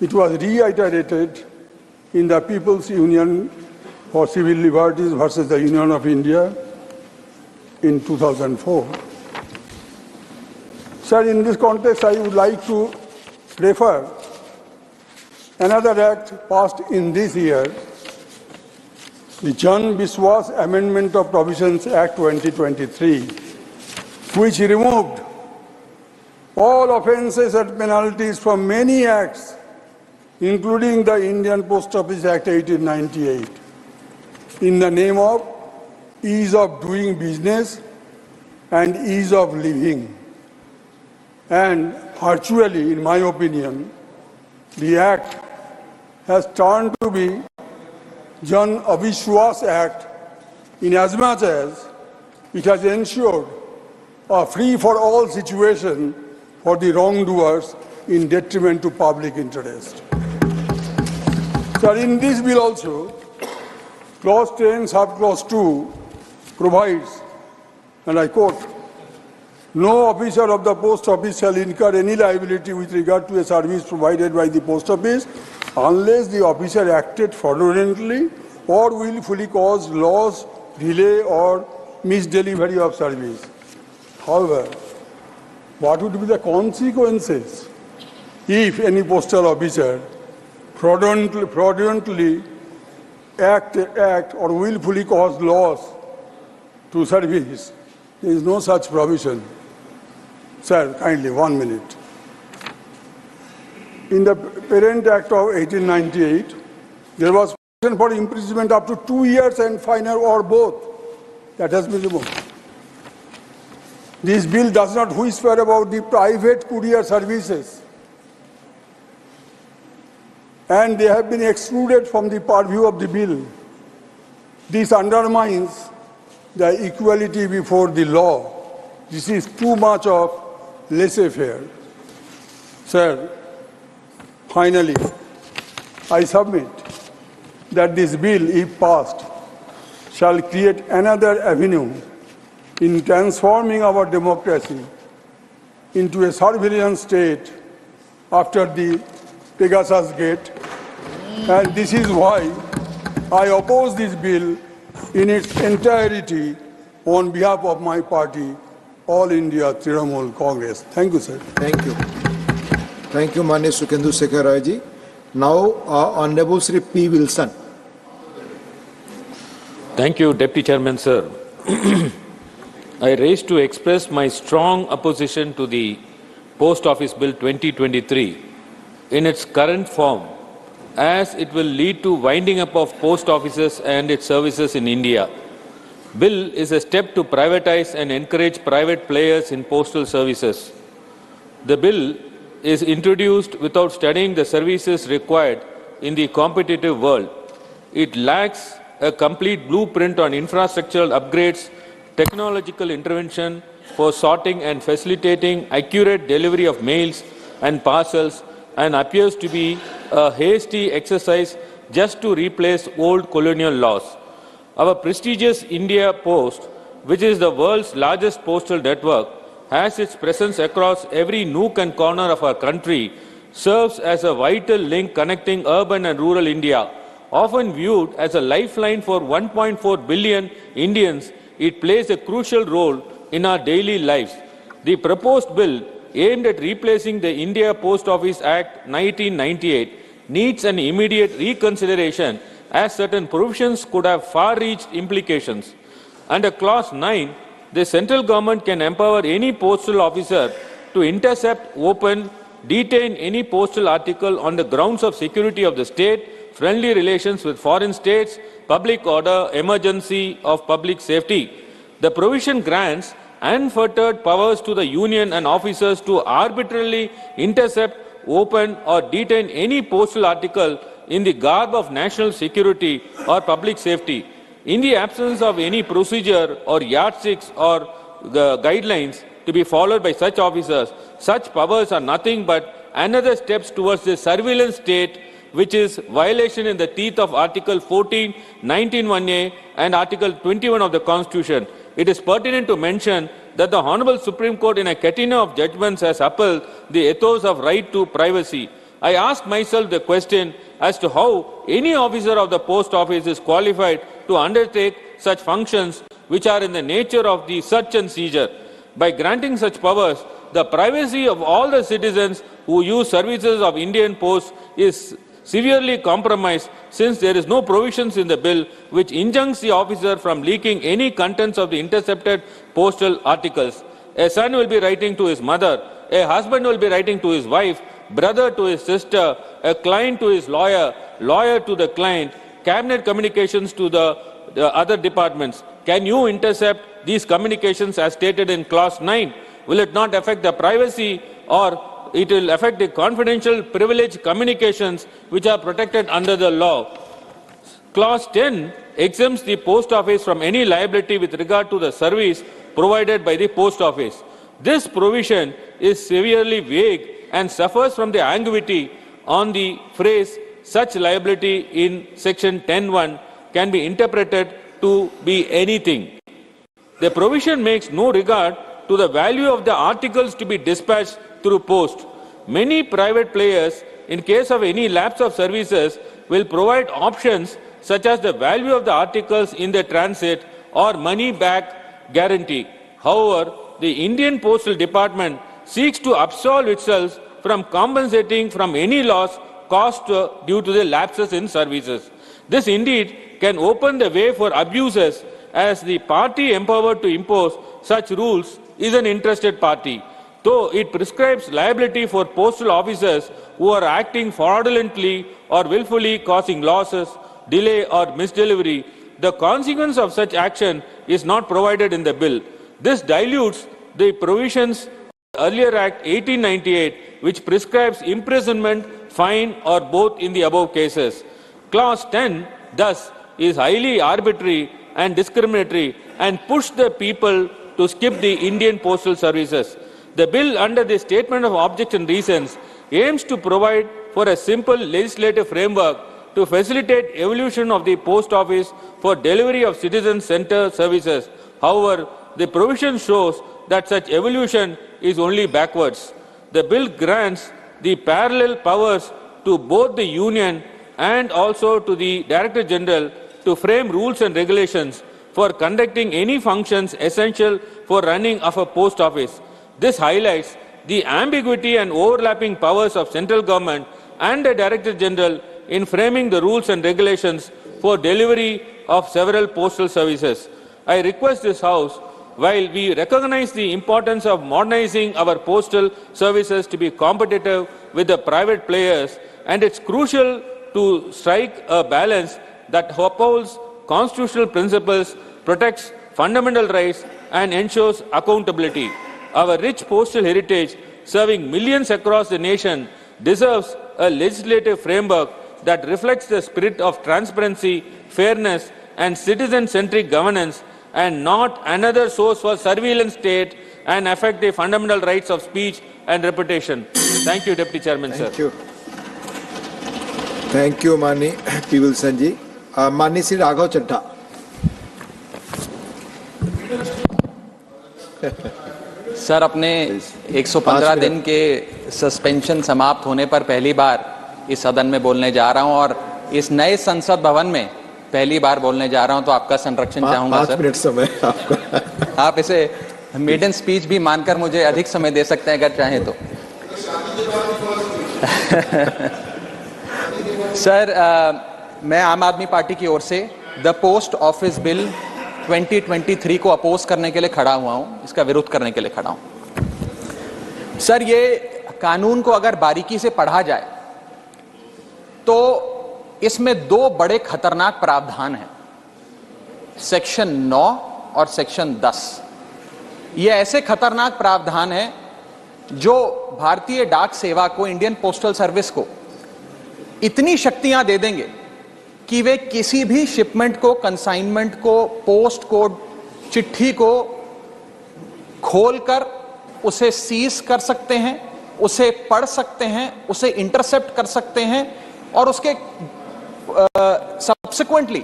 It was reiterated in the People's Union for Civil Liberties versus the Union of India in 2004. Sir, in this context, I would like to refer another act passed in this year, the Jan Biswas Amendment of Provisions Act 2023, which removed all offences and penalties from many acts, including the Indian Post Office Act 1898, in the name of ease of doing business and ease of living. And virtually, in my opinion, the act has turned to be Jan Avishwas Act in as much as it has ensured a free-for-all situation for the wrongdoers in detriment to public interest. So in this bill also, Clause 10, Subclause 2 provides, and I quote, "No officer of the post office shall incur any liability with regard to a service provided by the post office unless the officer acted fraudulently or willfully caused loss, delay or misdelivery of service." However, what would be the consequences if any postal officer fraudulently act or willfully cause loss to service? There is no such provision. Sir, kindly, 1 minute. In the Parent Act of 1898, there was provision for imprisonment up to 2 years and fine or both. That has been removed. This bill does not whisper about the private courier services, and they have been excluded from the purview of the bill. This undermines the equality before the law. This is too much of laissez-faire. Sir, finally, I submit that this bill, if passed, shall create another avenue in transforming our democracy into a surveillance state after the Pegasus Gate. And this is why I oppose this bill in its entirety on behalf of my party, All India Trinamool Congress. Thank you, sir. Thank you. Thank you, Mani Sukhendu Sekhar Roy ji. Now, Honorable Sri P. Wilson. Thank you, Deputy Chairman, sir. I raise to express my strong opposition to the Post Office Bill 2023 in its current form, as it will lead to winding up of post offices and its services in India. Bill is a step to privatize and encourage private players in postal services. The bill is introduced without studying the services required in the competitive world. It lacks a complete blueprint on infrastructural upgrades, technological intervention for sorting and facilitating accurate delivery of mails and parcels, and appears to be a hasty exercise just to replace old colonial laws. Our prestigious India Post, which is the world's largest postal network, has its presence across every nook and corner of our country, serves as a vital link connecting urban and rural India. Often viewed as a lifeline for 1.4 billion Indians, it plays a crucial role in our daily lives. The proposed bill, aimed at replacing the India Post Office Act 1998, needs an immediate reconsideration, as certain provisions could have far-reaching implications. Under Clause 9, the central government can empower any postal officer to intercept, open, detain any postal article on the grounds of security of the state, friendly relations with foreign states, public order, emergency of public safety. The provision grants unfettered powers to the union and officers to arbitrarily intercept, open or detain any postal article in the garb of national security or public safety. In the absence of any procedure or yardsticks or guidelines to be followed by such officers, such powers are nothing but another steps towards the surveillance state, which is violation in the teeth of Article 14, 19(1)(a) and Article 21 of the Constitution. It is pertinent to mention that the Honorable Supreme Court in a catena of judgments has upheld the ethos of right to privacy. I ask myself the question as to how any officer of the post office is qualified to undertake such functions which are in the nature of the search and seizure. By granting such powers, the privacy of all the citizens who use services of Indian Post is severely compromised, since there is no provisions in the bill which injuncts the officer from leaking any contents of the intercepted postal articles. A son will be writing to his mother, a husband will be writing to his wife, brother to his sister, a client to his lawyer, lawyer to the client, cabinet communications to the other departments. Can you intercept these communications as stated in clause 9? Will it not affect the privacy, or it will affect the confidential privileged communications which are protected under the law? Clause 10 exempts the post office from any liability with regard to the service provided by the post office. This provision is severely vague and suffers from the ambiguity on the phrase such liability in section 10(1) can be interpreted to be anything. The provision makes no regard to the value of the articles to be dispatched through post. Many private players, in case of any lapse of services, will provide options such as the value of the articles in the transit or money back guarantee. However, the Indian Postal Department seeks to absolve itself from compensating from any loss caused due to the lapses in services. This indeed can open the way for abuses, as the party empowered to impose such rules is an interested party. Though it prescribes liability for postal officers who are acting fraudulently or willfully causing losses, delay or misdelivery, the consequence of such action is not provided in the bill. This dilutes the provisions of the earlier Act 1898, which prescribes imprisonment, fine or both in the above cases. Clause 10 thus is highly arbitrary and discriminatory and push the people to skip the Indian postal services. The bill, under the statement of objects and reasons, aims to provide for a simple legislative framework to facilitate evolution of the post office for delivery of citizen-centered services. However, the provision shows that such evolution is only backwards. The bill grants the parallel powers to both the Union and also to the Director General to frame rules and regulations for conducting any functions essential for running of a post office. This highlights the ambiguity and overlapping powers of central government and the Director General in framing the rules and regulations for delivery of several postal services. I request this House, while we recognize the importance of modernizing our postal services to be competitive with the private players, and it's crucial to strike a balance that upholds constitutional principles, protects fundamental rights, and ensures accountability. Our rich postal heritage, serving millions across the nation, deserves a legislative framework that reflects the spirit of transparency, fairness, and citizen-centric governance, and not another source for surveillance state and affect the fundamental rights of speech and reputation. Thank you, Deputy Chairman, sir. Thank you. Thank you, Mani P. Wilson ji. Mani Sri Raghav Chadha. Sir, अपने 115 दिन के suspension समाप्त होने पर पहली बार इस सदन में बोलने जा रहा हूं और इस नए संसद भवन में पहली बार बोलने जा रहा हूं, तो आपका संरक्षण चाहूंगा सर। 5 मिनट समय आपका। आप इसे मेडन स्पीच भी मानकर मुझे अधिक समय दे सकते हैं अगर चाहें तो। सर, मैं आम आदमी पार्टी की ओर से द पोस्ट ऑफिस बिल 2023 को अपोज करने के लिए खड़ा हुआ हूं, इसका विरोध करने के लिए खड़ा हूं। सर, ये कानून को अगर बारीकी से पढ़ा जाए तो इसमें 2 बड़े खतरनाक प्रावधान हैं, सेक्शन 9 और सेक्शन 10। ये ऐसे खतरनाक प्रावधान हैं जो भारतीय डाक सेवा को, इंडियन पोस्टल सर्विस को इतनी शक्तियां दे देंगे कि वे किसी भी शिपमेंट को, कंसाइनमेंट को, पोस्ट कोड चिट्ठी को खोलकर उसे सीज कर सकते हैं, उसे पढ़ सकते हैं, उसे इंटरसेप्ट कर सकते हैं और उसके सब्सिक्वेंटली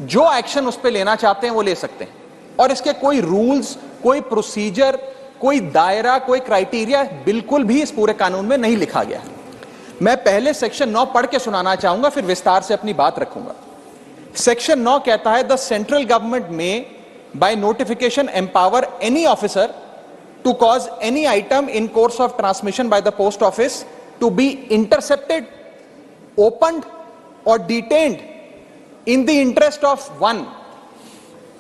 जो एक्शन उस पर लेना चाहते हैं वो ले सकते हैं। और इसके कोई रूल्स, कोई प्रोसीजर, कोई दायरा, कोई क्राइटेरिया बिल्कुल भी इस पूरे कानून में नहीं लिखा गया। मैं पहले सेक्शन 9 पढ़ के सुनाना चाहूंगा, फिर विस्तार से अपनी बात रखूंगा। सेक्शन 9 कहता है, द सेंट्रल गवर्नमेंट में by notification empower any officer to cause any item in course of transmission by the post office to be intercepted, opened or detained in the interest of 1,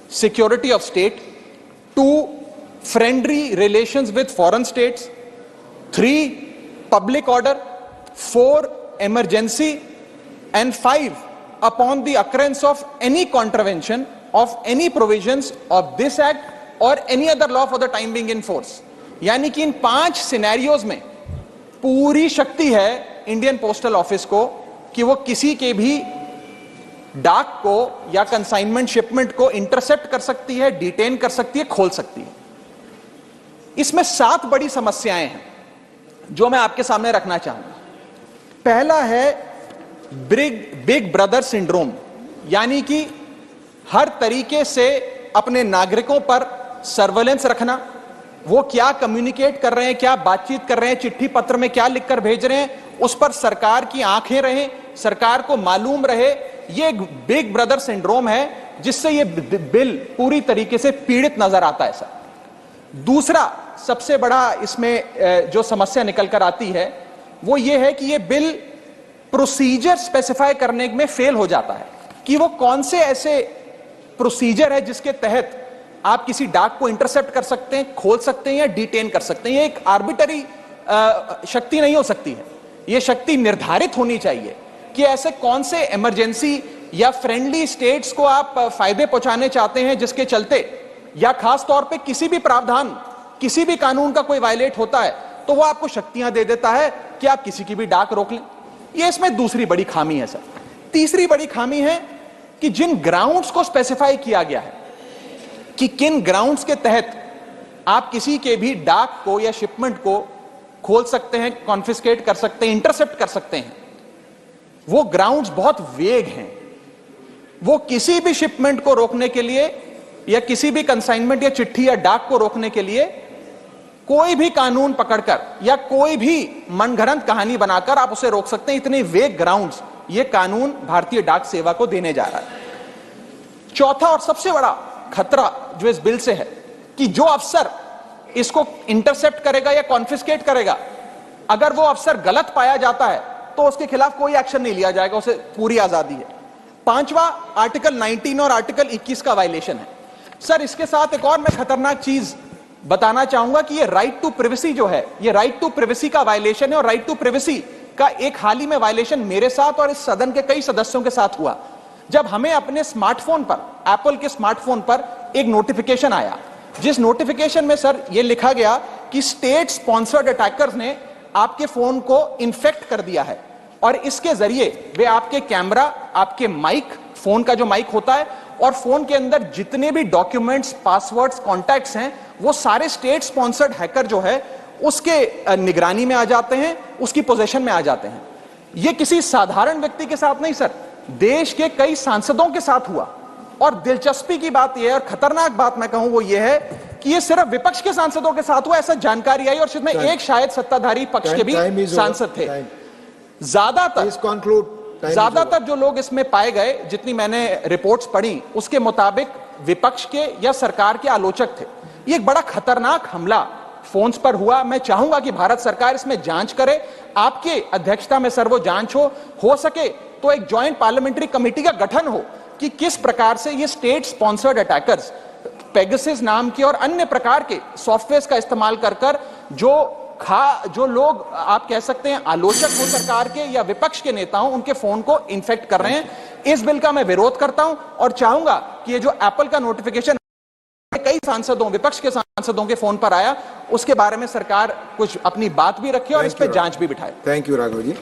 security of state, 2, friendly relations with foreign states, 3, public order, 4, emergency, and 5, upon the occurrence of any contravention of any provisions of this act or any other law for the time being in force. यानी कि इन 5 scenarios में पूरी शक्ति है Indian postal office को कि वो किसी के भी डाक को या कंसाइनमेंट शिपमेंट को इंटरसेप्ट कर सकती है, डिटेन कर सकती है, खोल सकती है। इसमें 7 बड़ी समस्याएं हैं जो मैं आपके सामने रखना चाहूंगा। पहला है बिग ब्रदर सिंड्रोम, यानी कि हर तरीके से अपने नागरिकों पर सर्वेलेंस रखना, वो क्या कम्युनिकेट कर रहे हैं, क्या बातचीत कर रहे हैं, चिट्ठी पत्र में क्या लिखकर भेज रहे हैं, उस पर सरकार की आंखें रहें, सरकार को मालूम रहे। ये एक बिग ब्रदर सिंड्रोम है जिससे ये बिल पूरी तरीके से पीड़ित नजर आता है सर। दूसरा सबसे बड़ा इसमें जो समस्या निकल कर आती है वो ये है कि ये बिल प्रोसीजर स्पेसिफाई करने में फेल हो जाता है कि वो कौन से ऐसे प्रोसीजर है जिसके तहत आप किसी डाक को इंटरसेप्ट कर सकते हैं, खोल सकते हैं या डिटेन कर सकते हैं। ये एक आर्बिटरी शक्ति नहीं हो सकती है, ये शक्ति निर्धारित होनी चाहिए कि ऐसे कौन से इमरजेंसी या फ्रेंडली स्टेट्स को आप फायदे पहुंचाने चाहते हैं जिसके चलते, या खास तौर पे किसी भी प्रावधान, किसी भी कानून का कोई वायलेट होता है तो वो आपको शक्तियां दे देता है कि आप किसी की भी डाक रोक लें। ये इसमें दूसरी बड़ी खामी है सर। तीसरी बड़ी खामी है कि जिन ग्राउंड्स को स्पेसिफाई किया गया है कि किन ग्राउंड्स के तहत आप किसी के भी डाक को या शिपमेंट को खोल सकते हैं, कॉन्फिस्केट कर सकते हैं, इंटरसेप्ट कर सकते हैं, वो ग्राउंड्स बहुत वेग हैं। वो किसी भी शिपमेंट को रोकने के लिए या किसी भी कंसाइनमेंट या चिट्ठी या डाक को रोकने के लिए कोई भी कानून पकड़कर या कोई भी मनगढ़ंत कहानी बनाकर आप उसे रोक सकते हैं। इतने वेग ग्राउंड्स ये कानून भारतीय डाक सेवा को देने जा रहा है। चौथा और सबसे बड़ा खतरा जो इस बिल से है कि जो अफसर इसको इंटरसेप्ट करेगा या कॉन्फिस्केट करेगा, अगर वो अफसर गलत पाया जाता है तो उसके खिलाफ कोई एक्शन नहीं लिया जाएगा, उसे पूरी आजादी है। पांचवा, आर्टिकल 19 और आर्टिकल 21 का वायलेशन है। सर इसके साथ एक और मैं खतरनाक चीज बताना चाहूंगा कि ये राइट टू प्रिवेसी जो है, ये राइट टू प्रिवेसी का वायलेशन है। और राइट टू प्रिवेसी का एक हाल ही में वायलेशन मेरे साथ और इस सदन के कई सदस्यों के साथ हुआ, जब हमें अपने स्मार्टफोन पर, एप्पल के स्मार्टफोन पर एक नोटिफिकेशन आया, जिस नोटिफिकेशन में सर ये लिखा गया कि स्टेट स्पॉन्सर्ड अटैकर्स ने आपके फोन को इन्फेक्ट कर दिया है और इसके जरिए वे आपके कैमरा, आपके माइक, फोन का जो माइक होता है और फोन के अंदर जितने भी डॉक्यूमेंट्स, पासवर्ड्स, कॉन्टैक्ट्स हैं, वो सारे स्टेट स्पॉन्सर्ड हैकर जो है उसके निगरानी में आ जाते हैं, उसकी पोजीशन में आ जाते हैं। ये किसी साधारण व्यक्ति के साथ नहीं सर, देश के कई सांसदों के साथ हुआ। और दिलचस्पी की बात यह है और खतरनाक बात मैं कहूं वो ये है कि ये सिर्फ विपक्ष के सांसदों के साथ हुआ, ऐसा जानकारी आई और इसमें एक शायद सत्ताधारी पक्ष के भी सांसद थे। ज्यादातर जो लोग इसमें पाए गए, जितनी मैंने रिपोर्ट्स पढ़ी, उसके मुताबिक विपक्ष के या सरकार के आलोचक थे। ये एक बड़ा खतरनाक हमला फोन्स पर हुआ। मैं चाहूंगा कि भारत सरकार इसमें जांच करे, आपके अध्यक्षता में सर वो जांच हो सके तो एक ज्वाइंट पार्लियामेंट्री कमेटी का गठन हो कि किस प्रकार से ये स्टेट स्पॉन्सर्ड अटैकर्स पेगासस नाम के और अन्य प्रकार के सॉफ्टवेयर का इस्तेमाल कर जो लोग आप कह सकते हैं आलोचक हो सरकार के या विपक्ष के नेता हो, उनके फोन को इन्फेक्ट कर रहे हैं। इस बिल का मैं विरोध करता हूं और चाहूंगा कि ये जो एप्पल का नोटिफिकेशन कई सांसदों, विपक्ष के सांसदों के फोन पर आया, उसके बारे में सरकार कुछ अपनी बात भी रखे और इस पर जांच भी बिठाए। Thank you Raghav ji.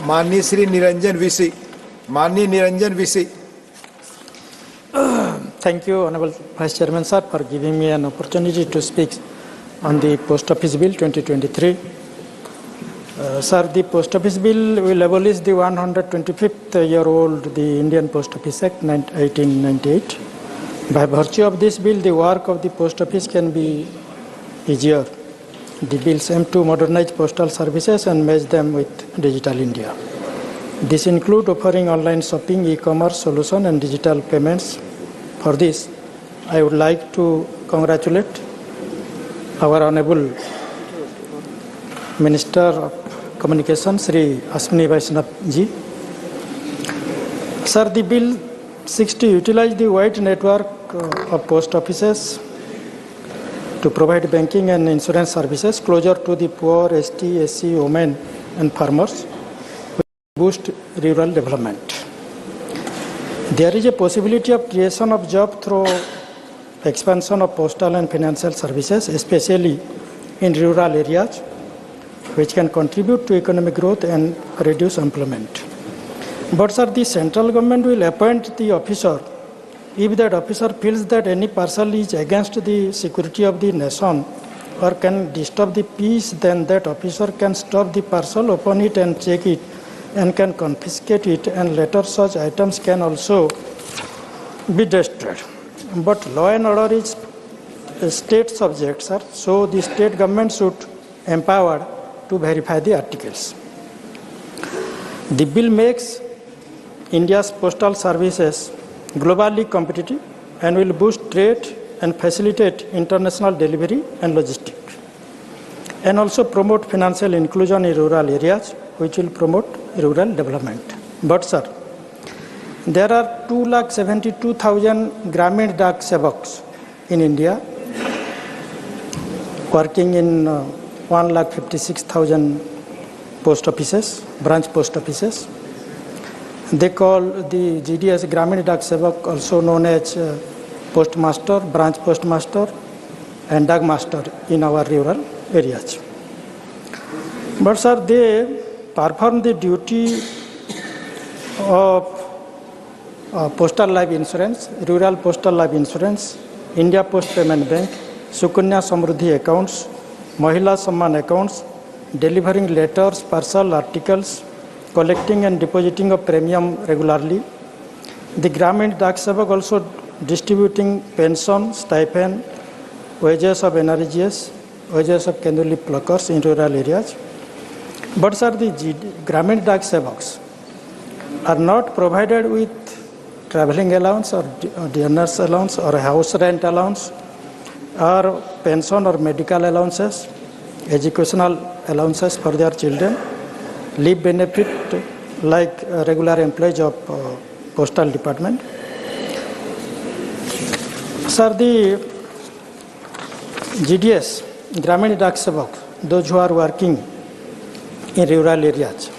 माननीय श्री निरंजन विसी, माननीय Niranjan विसी। Thank you, Honorable Vice Chairman sir, for giving me an opportunity to speak on the Post Office Bill 2023. Sir, the Post Office Bill will abolish the 125th year-old the Indian Post Office Act 1898. By virtue of this bill, the work of the Post Office can be easier. The bills aim to modernize postal services and merge them with Digital India. This includes offering online shopping, e-commerce solution and digital payments. For this, I would like to congratulate our Honorable Minister of Communications, Sri Ashwini Vaishnav ji. Sir, the bill seeks to utilize the wide network of post offices to provide banking and insurance services closer to the poor, ST, SC, women and farmers, which boost rural development. There is a possibility of creation of jobs through expansion of postal and financial services, especially in rural areas, which can contribute to economic growth and reduce unemployment. But sir, the central government will appoint the officer if that officer feels that any parcel is against the security of the nation or can disturb the peace, then that officer can stop the parcel, open it and check it and can confiscate it, and later such items can also be destroyed. But law and order is a state subject, sir, so the state government should empowered to verify the articles. The bill makes India's postal services globally competitive and will boost trade and facilitate international delivery and logistics, and also promote financial inclusion in rural areas, which will promote rural development. But sir, there are 272,000 Gramin Dak Sevaks in India, working in 156,000 post offices, branch post offices. They call the GDS Gramin Dak Sevak, also known as postmaster, branch postmaster and Dak master in our rural areas. But sir, they perform the duty of postal life insurance, rural postal life insurance, India Post Payment Bank, Sukunya Samruddhi accounts, Mahila Samman accounts, delivering letters, parcel, articles, collecting and depositing of premium regularly. The Gramin Dak Sevak also distributing pension, stipend, wages of NRGS, wages of Kenduli pluckers in rural areas. But sir, the Gramin Dak Sevaks are not provided with traveling allowance or dinner's allowance or house rent allowance or pension or medical allowances, educational allowances for their children, leave benefit like regular employees of postal department. Sir, the GDS, Gramin Dak Sevak, those who are working in rural areas,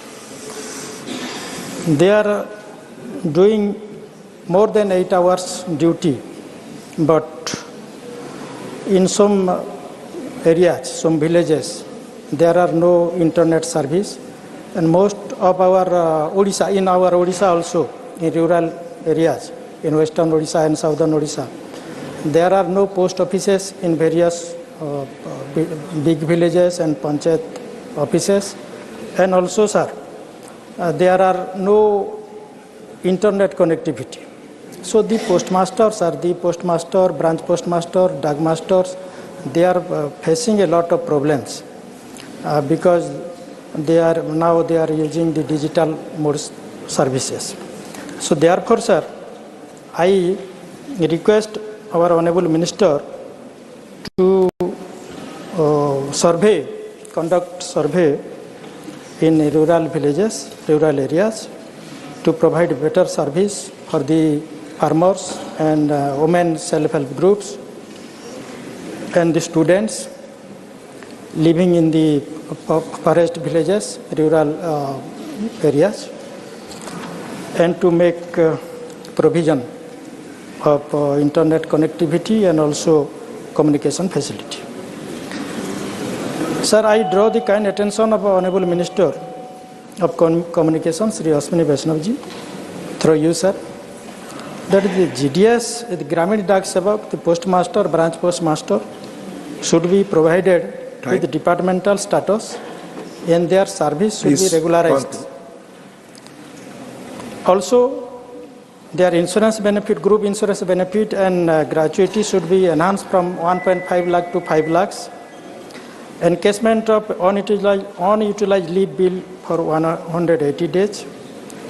they are doing more than 8 hours duty, but in some areas, some villages, there are no internet service, and most of our Odisha, in our Odisha also, in rural areas, in western Odisha and southern Odisha, there are no post offices in various big villages and panchayat offices, and also, sir, there are no internet connectivity. So the postmasters are the postmaster, branch postmaster, Dak masters, they are facing a lot of problems because they are using the digital mode services. So therefore, sir, I request our Honorable Minister to conduct survey in rural villages, rural areas, to provide better service for the farmers and women self-help groups and the students living in the forest villages, rural areas, and to make provision of internet connectivity and also communication facility. Sir, I draw the kind attention of Honorable Minister of Communications, Sri Ashwini Vaishnav ji, through you, sir, that the GDS, the Gramin Dak Sevak, the postmaster, branch postmaster, should be provided with departmental status and their service should be regularized. Also, their insurance benefit, group insurance benefit and gratuity should be enhanced from 1.5 lakh to 5 lakhs. Encashment of unutilized leave bill for 180 days,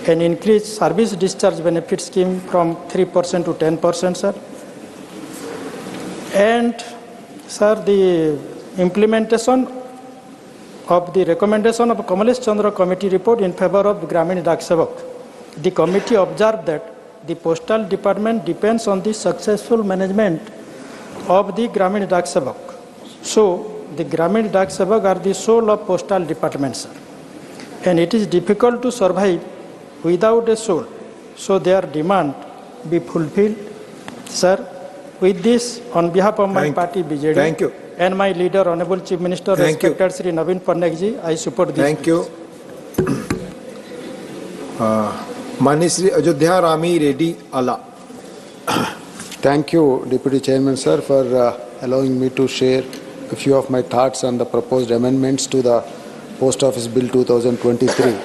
and increase service discharge benefit scheme from 3% to 10%, sir. And, sir, the implementation of the recommendation of Kamalesh Chandra Committee report in favor of Gramin Dak Sevak. The committee observed that the Postal Department depends on the successful management of the Gramin Dak Sevak. So, the Gramin Dak Sevak are the soul of Postal Department, sir. And it is difficult to survive without a soul. So, their demand be fulfilled. Sir, with this, on behalf of my party BJD, Thank you. and my leader, Honorable Chief Minister, Thank you. respected Sri Naveen Patnaik ji, I support this. Thank you. Mani Sri Ajodhya Rami Reddy Ala. Thank you, Deputy Chairman, sir, for allowing me to share a few of my thoughts on the proposed amendments to the Post Office Bill 2023.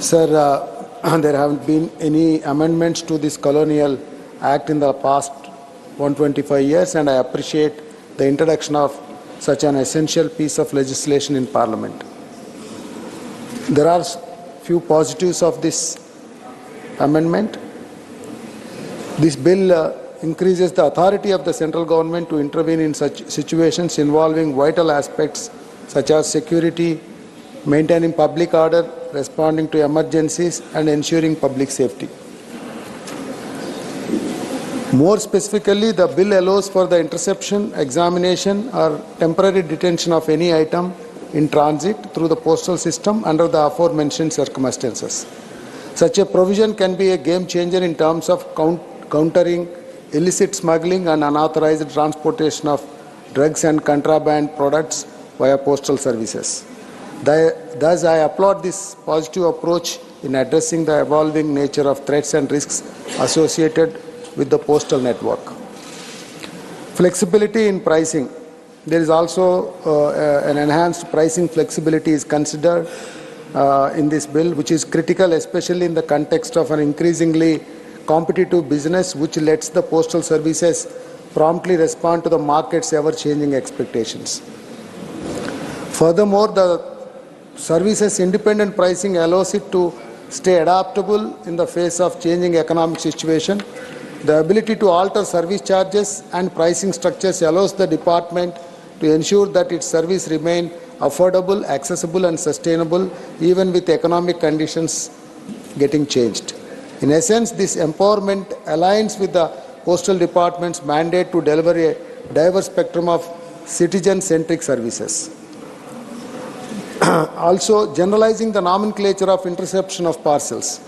Sir, there haven't been any amendments to this colonial act in the past 125 years, and I appreciate the introduction of such an essential piece of legislation in Parliament. There are few positives of this amendment. This bill increases the authority of the central government to intervene in such situations involving vital aspects such as security, maintaining public order, responding to emergencies, and ensuring public safety. More specifically, the bill allows for the interception, examination, or temporary detention of any item in transit through the postal system under the aforementioned circumstances. Such a provision can be a game changer in terms of countering illicit smuggling and unauthorized transportation of drugs and contraband products via postal services. Thus, I applaud this positive approach in addressing the evolving nature of threats and risks associated with the postal network. Flexibility in pricing. There is also an enhanced pricing flexibility is considered in this bill, which is critical, especially in the context of an increasingly competitive business, which lets the postal services promptly respond to the market's ever-changing expectations. Furthermore, the service's independent pricing allows it to stay adaptable in the face of changing economic situation. The ability to alter service charges and pricing structures allows the department to ensure that its service remain affordable, accessible, and sustainable even with economic conditions getting changed. In essence, this empowerment aligns with the Postal Department's mandate to deliver a diverse spectrum of citizen-centric services. Also, generalizing the nomenclature of interception of parcels.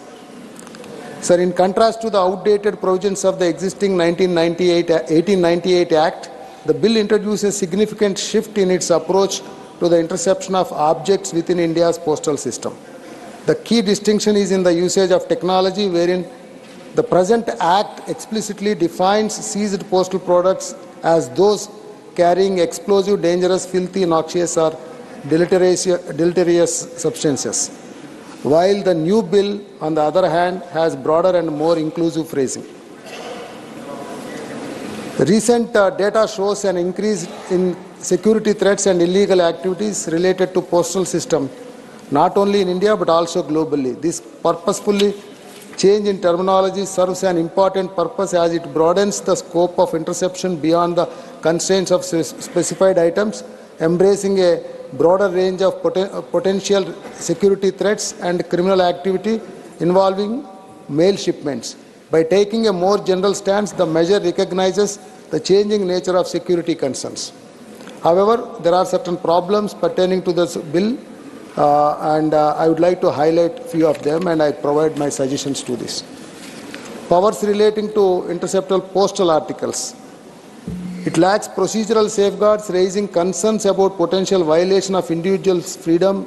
Sir, in contrast to the outdated provisions of the existing 1898 Act, the bill introduces a significant shift in its approach to the interception of objects within India's postal system. The key distinction is in the usage of technology, wherein the present Act explicitly defines seized postal products as those carrying explosive, dangerous, filthy, noxious, or deleterious substances, while the new bill, on the other hand, has broader and more inclusive phrasing. Recent data shows an increase in security threats and illegal activities related to postal system, not only in India but also globally. This purposefully change in terminology serves an important purpose as it broadens the scope of interception beyond the constraints of specified items, embracing a broader range of potential security threats and criminal activity involving mail shipments. By taking a more general stance, the measure recognizes the changing nature of security concerns. However, there are certain problems pertaining to this bill, and I would like to highlight a few of them, and I provide my suggestions to this. Powers relating to interceptable postal articles. It lacks procedural safeguards, raising concerns about potential violation of individuals' freedom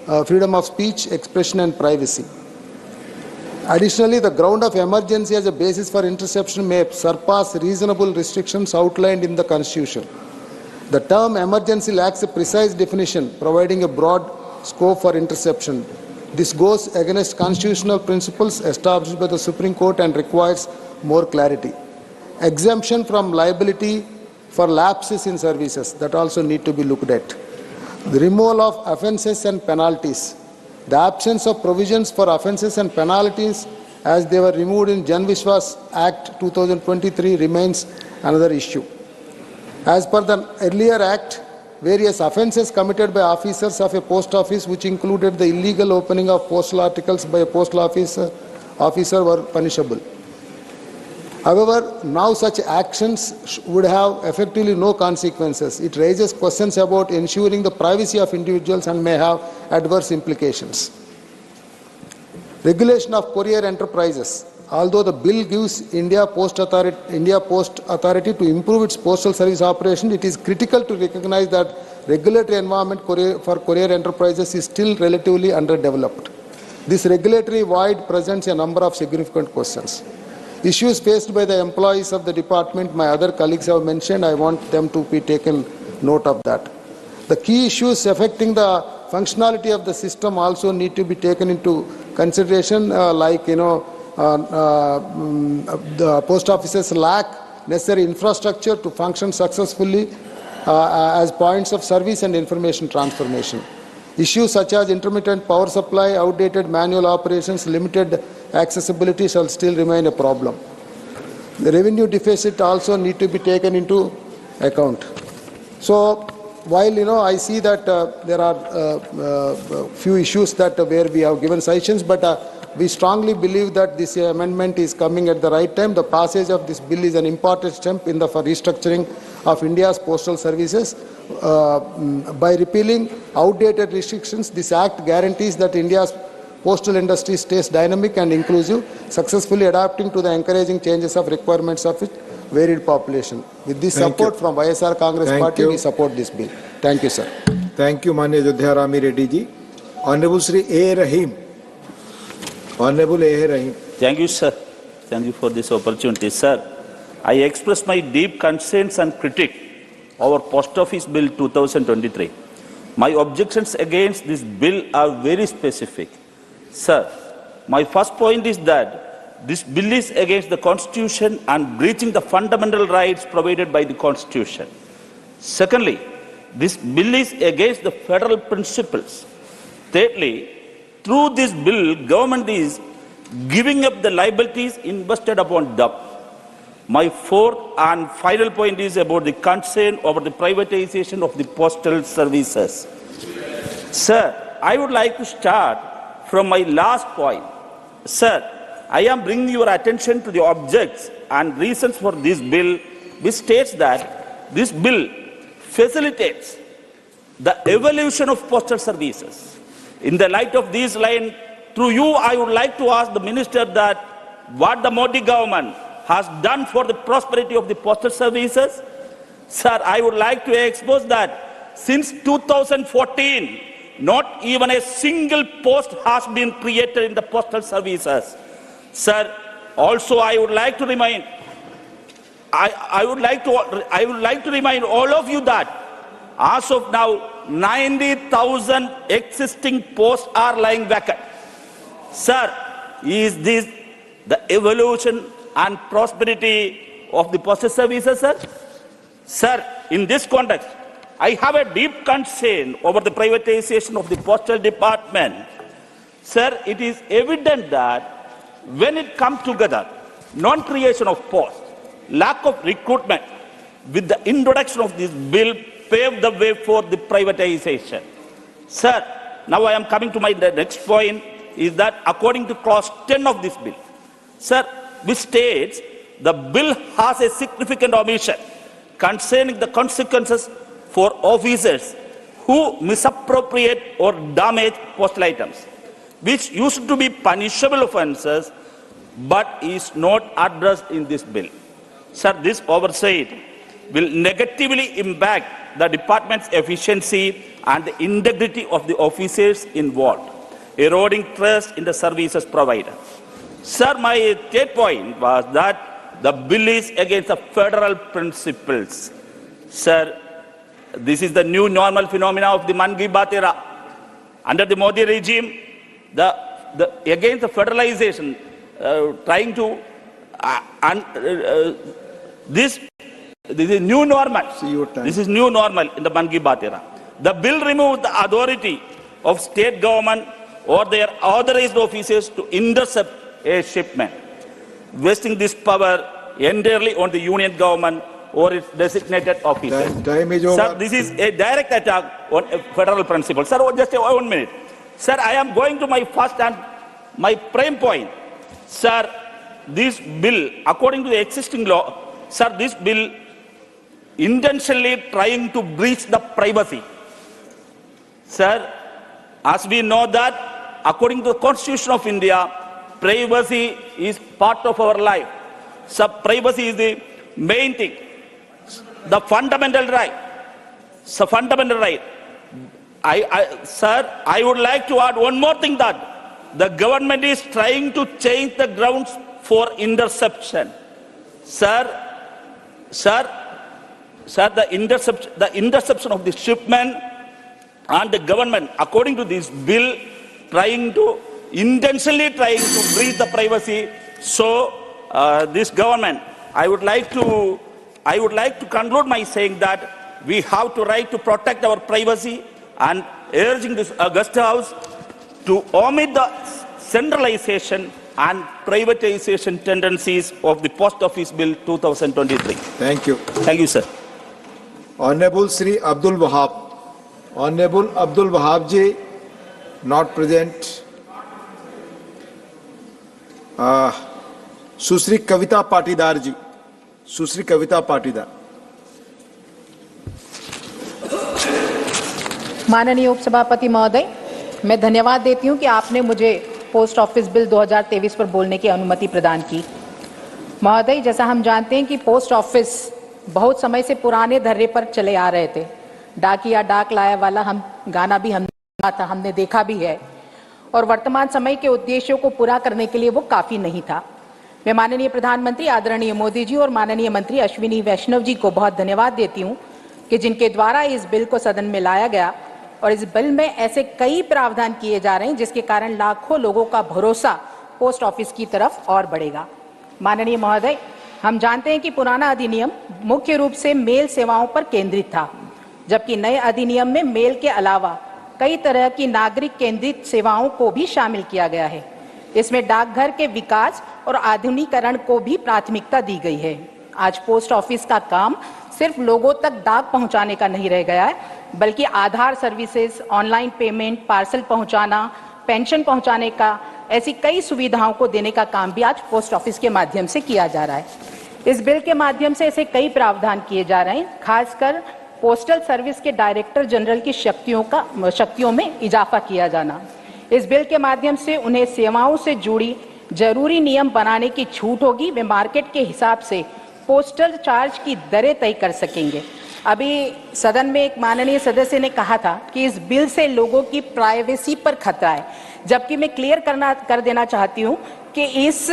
of speech, expression, and privacy. Additionally, the ground of emergency as a basis for interception may surpass reasonable restrictions outlined in the Constitution. The term emergency lacks a precise definition, providing a broad scope for interception. This goes against constitutional principles established by the Supreme Court and requires more clarity. Exemption from liability for lapses in services, that also need to be looked at. The removal of offences and penalties. The absence of provisions for offences and penalties as they were removed in Jan Vishwas Act 2023 remains another issue. As per the earlier Act, various offences committed by officers of a post office, which included the illegal opening of postal articles by a postal officer were punishable. However, now such actions would have effectively no consequences. It raises questions about ensuring the privacy of individuals and may have adverse implications. Regulation of courier enterprises. Although the bill gives India Post Authority to improve its postal service operation, it is critical to recognize that regulatory environment for courier enterprises is still relatively underdeveloped. This regulatory void presents a number of significant questions. Issues faced by the employees of the department, my other colleagues have mentioned, I want them to be taken note of that. The key issues affecting the functionality of the system also need to be taken into consideration, the post offices lack necessary infrastructure to function successfully as points of service and information transformation. Issues such as intermittent power supply, outdated manual operations, limited accessibility shall still remain a problem. The revenue deficit also need to be taken into account. So, while I see that there are few issues that where we have given suggestions, but we strongly believe that this amendment is coming at the right time. The passage of this bill is an important step in the restructuring of India's postal services. By repealing outdated restrictions, this act guarantees that India's postal industry stays dynamic and inclusive, successfully adapting to the encouraging changes of requirements of its varied population. With this support from YSR Congress Party, we support this bill. Thank you, sir. Thank you, Manya Ajodhya Rami Reddy ji. Honorable Shri A. Rahim. Honorable A. Rahim. Thank you, sir. Thank you for this opportunity, sir. I express my deep concerns and critique over Post Office Bill 2023. My objections against this bill are very specific. Sir, my first point is that this bill is against the Constitution and breaching the fundamental rights provided by the Constitution. Secondly, this bill is against the federal principles. Thirdly, through this bill, government is giving up the liabilities invested upon them. My fourth and final point is about the concern over the privatization of the postal services. Sir, I would like to start from my last point. Sir, I am bringing your attention to the objects and reasons for this bill, which states that this bill facilitates the evolution of postal services. In the light of this line, through you, I would like to ask the Minister that what the Modi government has done for the prosperity of the postal services. Sir, I would like to expose that since 2014, not even a single post has been created in the postal services. Sir, also I would like to remind, I would like to remind all of you that as of now, 90,000 existing posts are lying vacant. Sir, is this the evolution and prosperity of the postal services, sir? Sir, in this context, I have a deep concern over the privatization of the postal department. Sir, it is evident that when it comes together, non-creation of posts, lack of recruitment, with the introduction of this bill, paved the way for the privatization. Sir, now I am coming to my next point, is that according to clause 10 of this bill, sir, which states the bill has a significant omission concerning the consequences for officers who misappropriate or damage postal items, which used to be punishable offences, but is not addressed in this bill. Sir, this oversight will negatively impact the department's efficiency and the integrity of the officers involved, eroding trust in the services provided. Sir, my third point was that the bill is against the federal principles. Sir, this is the new normal phenomena of the Man Ki Baat era. Under the Modi regime, against the federalization, trying to this is new normal. This is new normal in the Man Ki Baat era. The bill removed the authority of state government or their authorized officers to intercept a shipment, wasting this power entirely on the union government or its designated officers. Time is over. Sir, this is a direct attack on a federal principle. Sir, just 1 minute. Sir, I am going to my first and my prime point. Sir, this bill, according to the existing law, sir, this bill intentionally trying to breach the privacy. Sir, as we know that, according to the Constitution of India, privacy is part of our life. So privacy is the main thing, the fundamental right. So fundamental right. Sir, I would like to add one more thing, that the government is trying to change the grounds for interception. Sir, the interception of the shipment, and the government, according to this bill, intentionally trying to breach the privacy. So this government, I would like to conclude my saying that we have to right to protect our privacy, and urging this Augusta House to omit the centralization and privatization tendencies of the Post Office Bill 2023. Thank you. Thank you, sir. Honorable Sri Abdul Wahab. Honorable Abdul Wahab ji, not present. Susri Kavita Patidar ji. Susri Kavita Patidar. माननीय उपसभापति महोदय, मैं धन्यवाद देती हूं कि आपने मुझे पोस्ट ऑफिस बिल 2023 पर बोलने की अनुमति प्रदान की। महोदय, जैसा हम जानते हैं कि पोस्ट ऑफिस बहुत समय से पुराने धर्रे पर चले आ रहे थे। डाकिया डाक लाया वाला गाना भी हमने देखा भी है, और वर्तमान समय के उद्देश्यों को पूरा करने के लिए वो काफी नहीं था। मैं माननीय प्रधानमंत्री आदरणीय मोदी जी और माननीय मंत्री अश्विनी वैष्णव जी को बहुत धन्यवाद देती हूं कि जिनके द्वारा इस बिल को सदन में लाया गया, और इस बिल में ऐसे कई प्रावधान किए जा रहे हैं जिसके कारण लाखों लोगों का भरोसा पोस्ट ऑफिस की तरफ और बढ़ेगा। माननीय महोदय, हम जानते हैं कि पुराना अधिनियम मुख्य रूप से मेल सेवाओं पर केंद्रित था, जबकि नए अधिनियम में मेल के अलावा कई तरह की नागरिक केंद्रित सेवाओं को भी शामिल किया गया है। इसमें डाकघर के विकास और आधुनिकीकरण को भी प्राथमिकता दी गई है। आज पोस्ट ऑफिस का काम सिर्फ लोगों तक डाक पहुंचाने का नहीं रह गया है, बल्कि आधार सर्विसेज, ऑनलाइन पेमेंट, पार्सल पहुंचाना, पेंशन पहुंचाने का, ऐसी कई सुविधाओं को देने का काम भी आज पोस्ट ऑफिस के माध्यम से किया जा रहा है। इस बिल के माध्यम से ऐसे कई प्रावधान किए जा रहे हैं, खासकर पोस्टल सर्विस के डायरेक्टर जनरल की शक्तियों में इजाफा किया जाना। इस बिल के माध्यम से उन्हें सेवाओं से जुड़ी जरूरी नियम बनाने की छूट होगी। वे मार्केट के हिसाब से पोस्टल चार्ज की दरें तय कर सकेंगे। अभी सदन में एक माननीय सदस्य ने कहा था कि इस बिल से लोगों की प्राइवेसी पर खतरा है, जबकि मैं क्लियर कर देना चाहती हूं कि इस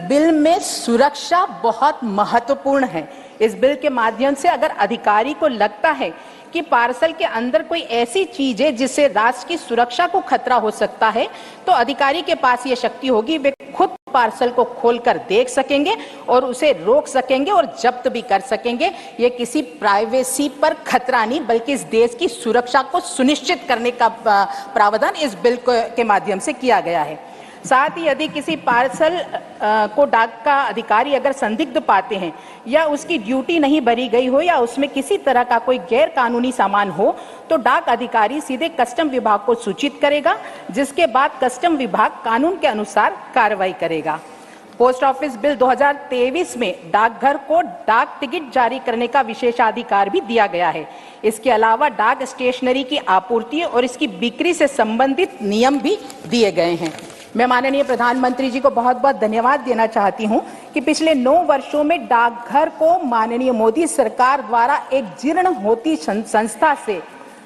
बिल में सुरक्षा बहुत महत्वपूर्ण है। इस बिल के माध्यम से अगर अधिकारी को लगता है कि पार्सल के अंदर कोई ऐसी चीज है जिससे राष्ट्र की सुरक्षा को खतरा हो सकता है, तो अधिकारी के पास ये शक्ति होगी, वे खुद पार्सल को खोलकर देख सकेंगे और उसे रोक सकेंगे और जब्त भी कर सकेंगे। ये किसी प्राइवेसी पर खतरा नहीं, बल्कि इस देश की सुरक्षा को सुनिश्चित करने का प्रावधान इस बिल के माध्यम से किया गया है। साथ ही यदि किसी पार्सल को डाक का अधिकारी अगर संदिग्ध पाते हैं, या उसकी ड्यूटी नहीं भरी गई हो, या उसमें किसी तरह का कोई गैर कानूनी सामान हो, तो डाक अधिकारी सीधे कस्टम विभाग को सूचित करेगा, जिसके बाद कस्टम विभाग कानून के अनुसार कार्रवाई करेगा। पोस्ट ऑफिस बिल 2023 में डाकघर को डाक टिकट जारी करने का विशेषाधिकार भी दिया गया है। इसके अलावा डाक स्टेशनरी की आपूर्ति और इसकी बिक्री से संबंधित नियम भी दिए गए हैं। मैं माननीय प्रधानमंत्री जी को बहुत बहुत धन्यवाद देना चाहती हूं कि पिछले 9 वर्षों में डाकघर को माननीय मोदी सरकार द्वारा एक जीर्ण होती संस्था से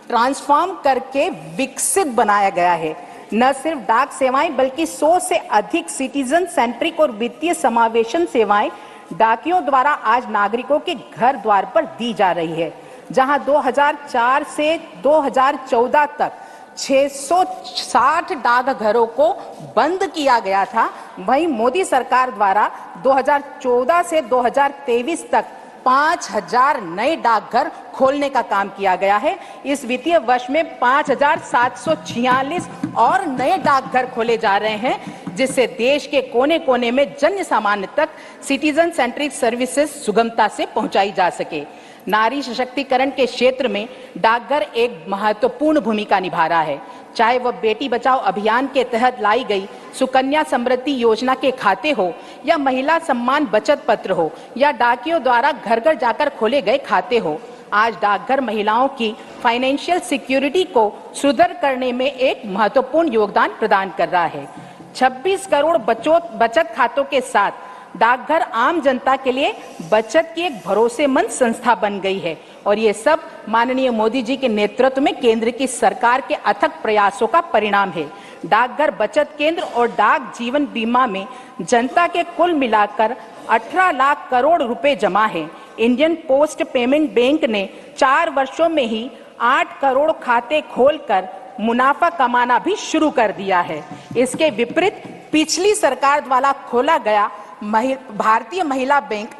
ट्रांसफॉर्म करके विकसित बनाया गया है। न सिर्फ डाक सेवाएं, बल्कि 100 से अधिक सिटीजन सेंट्रिक और वित्तीय समावेशन सेवाएं डाकियों द्वारा आज नागरिकों के घर द्वार पर दी जा रही है। जहां 2004 से 2014 तक 660 डाकघरों को बंद किया गया था, वहीं मोदी सरकार द्वारा 2014 से 2023 तक 5000 नए डाकघर खोलने का काम किया गया है। इस वित्तीय वर्ष में 5746 और नए डाकघर खोले जा रहे हैं, जिससे देश के कोने कोने में जन सामान्य तक सिटीजन सेंट्रिक सर्विसेज सुगमता से पहुंचाई जा सके। नारी सशक्तिकरण के क्षेत्र में डाकघर एक महत्वपूर्ण भूमिका निभा रहा है, चाहे वह बेटी बचाओ अभियान के तहत लाई गई सुकन्या समृद्धि योजना के खाते हो, या महिला सम्मान बचत पत्र हो, या डाकियों द्वारा घर घर जाकर खोले गए खाते हो। आज डाकघर महिलाओं की फाइनेंशियल सिक्योरिटी को सुदृढ़ करने में एक महत्वपूर्ण योगदान प्रदान कर रहा है। 26 करोड़ बचत खातों के साथ डाकघर आम जनता के लिए बचत की एक भरोसेमंद संस्था बन गई है, और ये सब माननीय मोदी जी के नेतृत्व में केंद्र की सरकार के अथक प्रयासों का परिणाम है। डाकघर बचत केंद्र और डाक जीवन बीमा में जनता के कुल मिलाकर 18 लाख करोड़ रुपए जमा है। इंडियन पोस्ट पेमेंट बैंक ने 4 वर्षों में ही 8 करोड़ खाते खोलकर मुनाफा कमाना भी शुरू कर दिया है। इसके विपरीत पिछली सरकार द्वारा खोला गया भारतीय महिला bank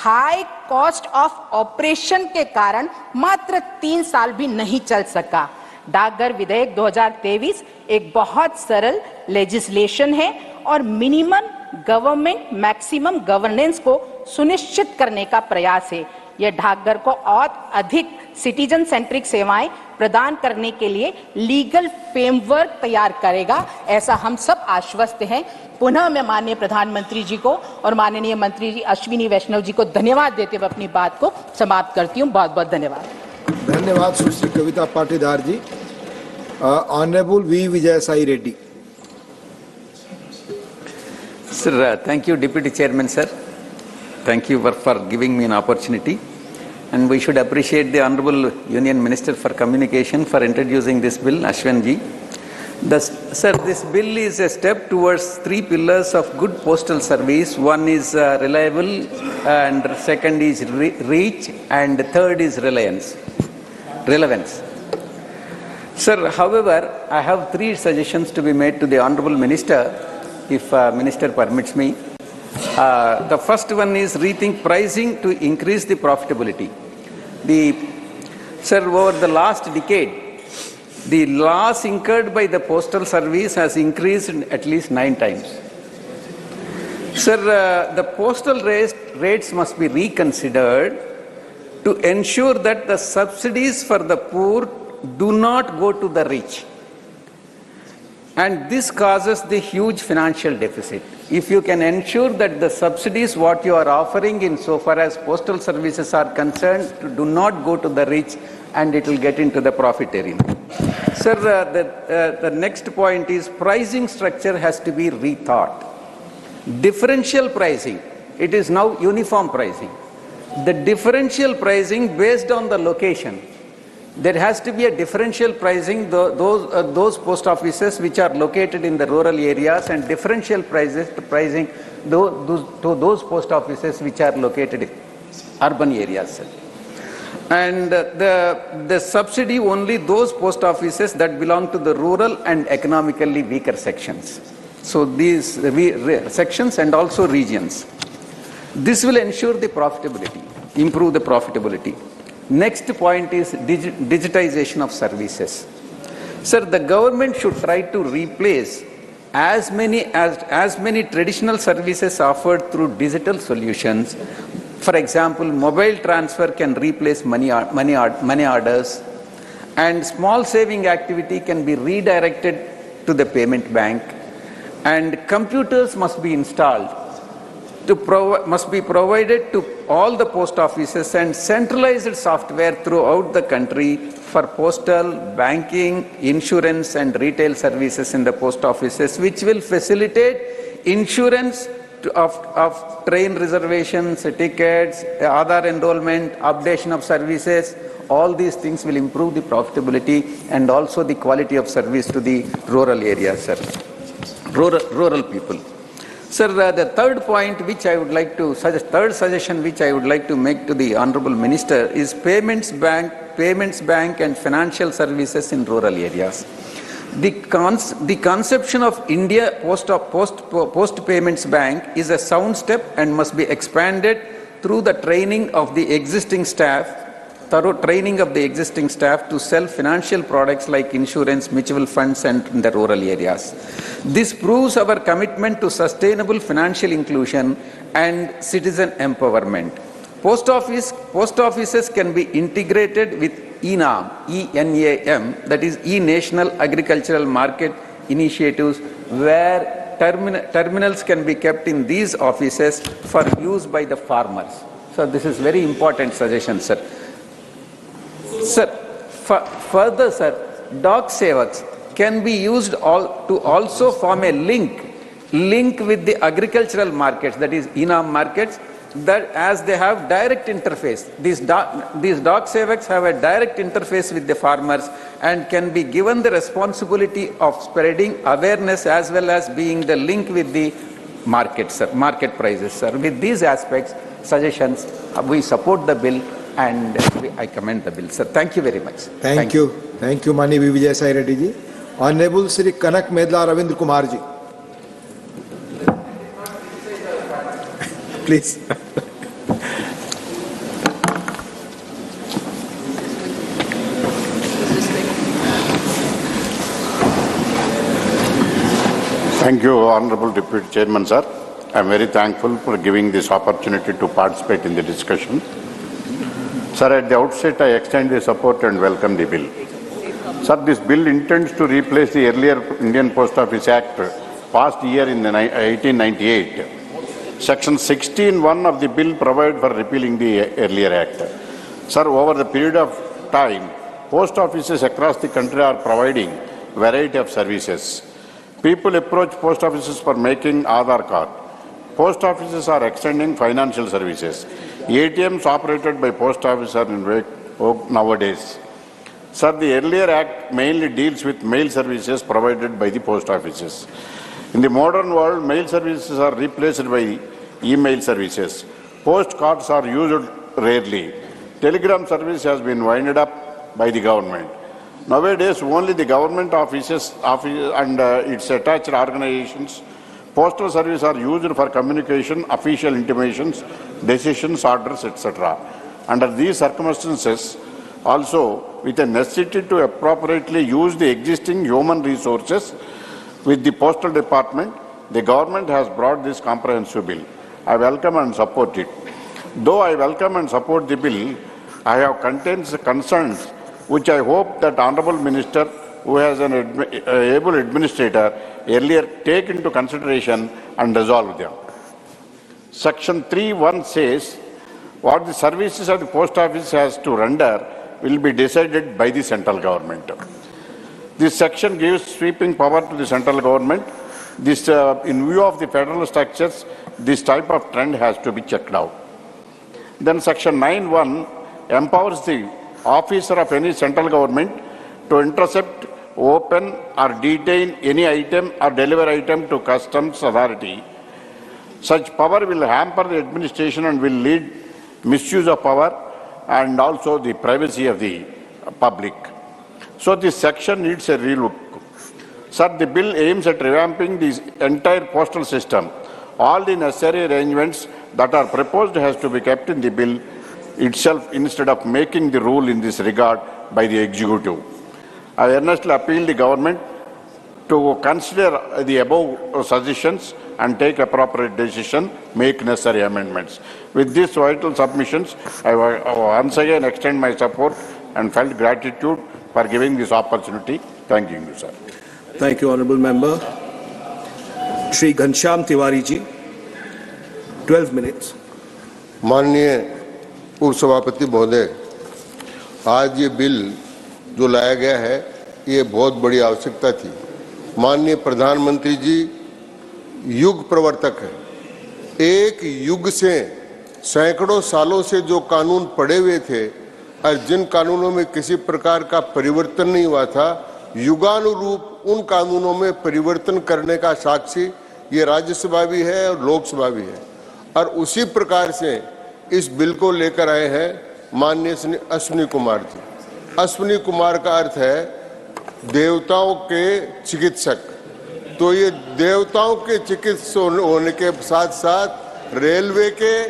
high cost of operation के कारण मात्र 3 साल भी नहीं चल सका। डाकघर विधेयक 2023 एक बहुत सरल लेजिस्लेशन है और मिनिमम गवर्नमेंट मैक्सिमम गवर्नेंस को सुनिश्चित करने का प्रयास है। यह डाकघर को और अधिक सिटीजन सेंट्रिक सेवाएं प्रदान करने के लिए लीगल फ्रेमवर्क तैयार करेगा, ऐसा हम सब आश्वस्त हैं। पुनः मैं माननीय प्रधानमंत्री जी को और माननीय मंत्री जी अश्विनी वैष्णव जी को धन्यवाद देते हुए अपनी बात को समाप्त करती हूँ। बहुत बहुत धन्यवाद। धन्यवाद Sushri Kavita Patidar ji. Honourable V Vijay Sai Reddy. Sir, thank you, Deputy Chairman, sir. Thank you for giving me an opportunity. And we should appreciate the Honorable Union Minister for Communication for introducing this bill, Ashwin ji. Sir, this bill is a step towards 3 pillars of good postal service. One is reliable, and second is reach, and third is relevance. Sir, however, I have 3 suggestions to be made to the Honorable Minister, if Minister permits me. The first one is rethink pricing to increase the profitability. Sir, over the last decade, the loss incurred by the postal service has increased at least 9 times. Sir, the postal rates must be reconsidered to ensure that the subsidies for the poor do not go to the rich. And this causes the huge financial deficit. If you can ensure that the subsidies what you are offering in so far as postal services are concerned do not go to the rich, and it will get into the profit arena. Sir, the next point is pricing structure has to be rethought. Differential pricing, it is now uniform pricing. The differential pricing based on the location, there has to be a differential pricing, those post offices which are located in the rural areas, and differential pricing to those post offices which are located in urban areas. And the subsidy only those post offices that belong to the rural and economically weaker sections. So these sections and also regions. This will ensure the profitability, improve the profitability. Next point is digitization of services. Sir, the government should try to replace as many traditional services offered through digital solutions. For example, mobile transfer can replace money orders, and small saving activity can be redirected to the payment bank, and computers must be installed must be provided to all the post offices, and centralized software throughout the country for postal, banking, insurance and retail services in the post offices, which will facilitate insurance of train reservations, tickets, Aadhaar enrollment, updation of services. All these things will improve the profitability and also the quality of service to the rural areas, sir. Rural people. Sir, the third point which I would like to suggest, third suggestion which I would like to make to the Honorable Minister is payments bank and financial services in rural areas. The conception of India Post Payments Bank is a sound step and must be expanded through the training of the existing staff thorough training of the existing staff to sell financial products like insurance, mutual funds, and in the rural areas. This proves our commitment to sustainable financial inclusion and citizen empowerment. Post offices can be integrated with ENAM, E-N-A-M, that is E-National Agricultural Market Initiatives, where terminals can be kept in these offices for use by the farmers. So this is very important suggestion, sir. Sir, further, sir, Dak Sevaks can be used to also form a link with the agricultural markets, that is ENAM markets, that as they have direct interface. These Dak Sevaks have a direct interface with the farmers and can be given the responsibility of spreading awareness as well as being the link with the markets, sir, market prices, sir. With these aspects, suggestions, we support the bill and I commend the bill, sir. Thank you very much. Thank you. Thank you, Mani Vijay Sai Reddy ji. Honorable Sri Kanak Medla Ravindra Kumar ji. Please. Thank you, Honorable Deputy Chairman, sir. I am very thankful for giving this opportunity to participate in the discussion. Sir, at the outset, I extend the support and welcome the bill. Sir, this bill intends to replace the earlier Indian Post Office Act passed year in 1898. Section 16(1) of the bill provides for repealing the earlier act. Sir, over the period of time, post offices across the country are providing variety of services. People approach post offices for making Aadhaar card. Post offices are extending financial services. ATMs operated by post offices are in vogue nowadays. Sir, the earlier act mainly deals with mail services provided by the post offices. In the modern world, mail services are replaced by email services. Postcards are used rarely. Telegram service has been winded up by the government. Nowadays, only the government offices and its attached organizations, postal service are used for communication, official intimations, decisions, orders, etc. Under these circumstances, also with a necessity to appropriately use the existing human resources with the postal department, the government has brought this comprehensive bill. I welcome and support it. Though I welcome and support the bill, I have concerns which I hope that Honourable Minister, who has an able administrator, earlier take into consideration and resolve them. Section 3(1) says, what the services of the post office has to render will be decided by the central government. This section gives sweeping power to the central government. This, in view of the federal structures, this type of trend has to be checked out. Then Section 9(1) empowers the officer of any central government to intercept, open or detain any item or deliver item to customs authority. Such power will hamper the administration and will lead misuse of power and also the privacy of the public. So this section needs a relook. Sir, the bill aims at revamping the entire postal system. All the necessary arrangements that are proposed has to be kept in the bill itself instead of making the rule in this regard by the executive. I earnestly appeal the government to consider the above suggestions and take appropriate decision, make necessary amendments. With these vital submissions, I once again extend my support and felt gratitude for giving this opportunity. Thank you, sir. Thank you, Honourable Member. Shri Ghanshyam Tiwari ji, 12 minutes. माननीय उपसभापति महोदय, आज ये bill जो लाया गया है, ये बहुत बड़ी आवश्यकता थी। माननीय प्रधानमंत्री जी युग प्रवर्तक है। एक युग से सैकड़ों सालों से जो कानून पड़े हुए थे और जिन कानूनों में किसी प्रकार का परिवर्तन नहीं हुआ था, युगानुरूप उन कानूनों में परिवर्तन करने का साक्षी ये राज्यसभा भी है और लोकसभा भी है। और उसी प्रकार से इस बिल को लेकर आए हैं माननीय अश्विनी कुमार जी। अश्विनी कुमार का अर्थ है देवताओं के चिकित्सक। तो ये देवताओं के चिकित्सक होने के साथ साथ रेलवे के,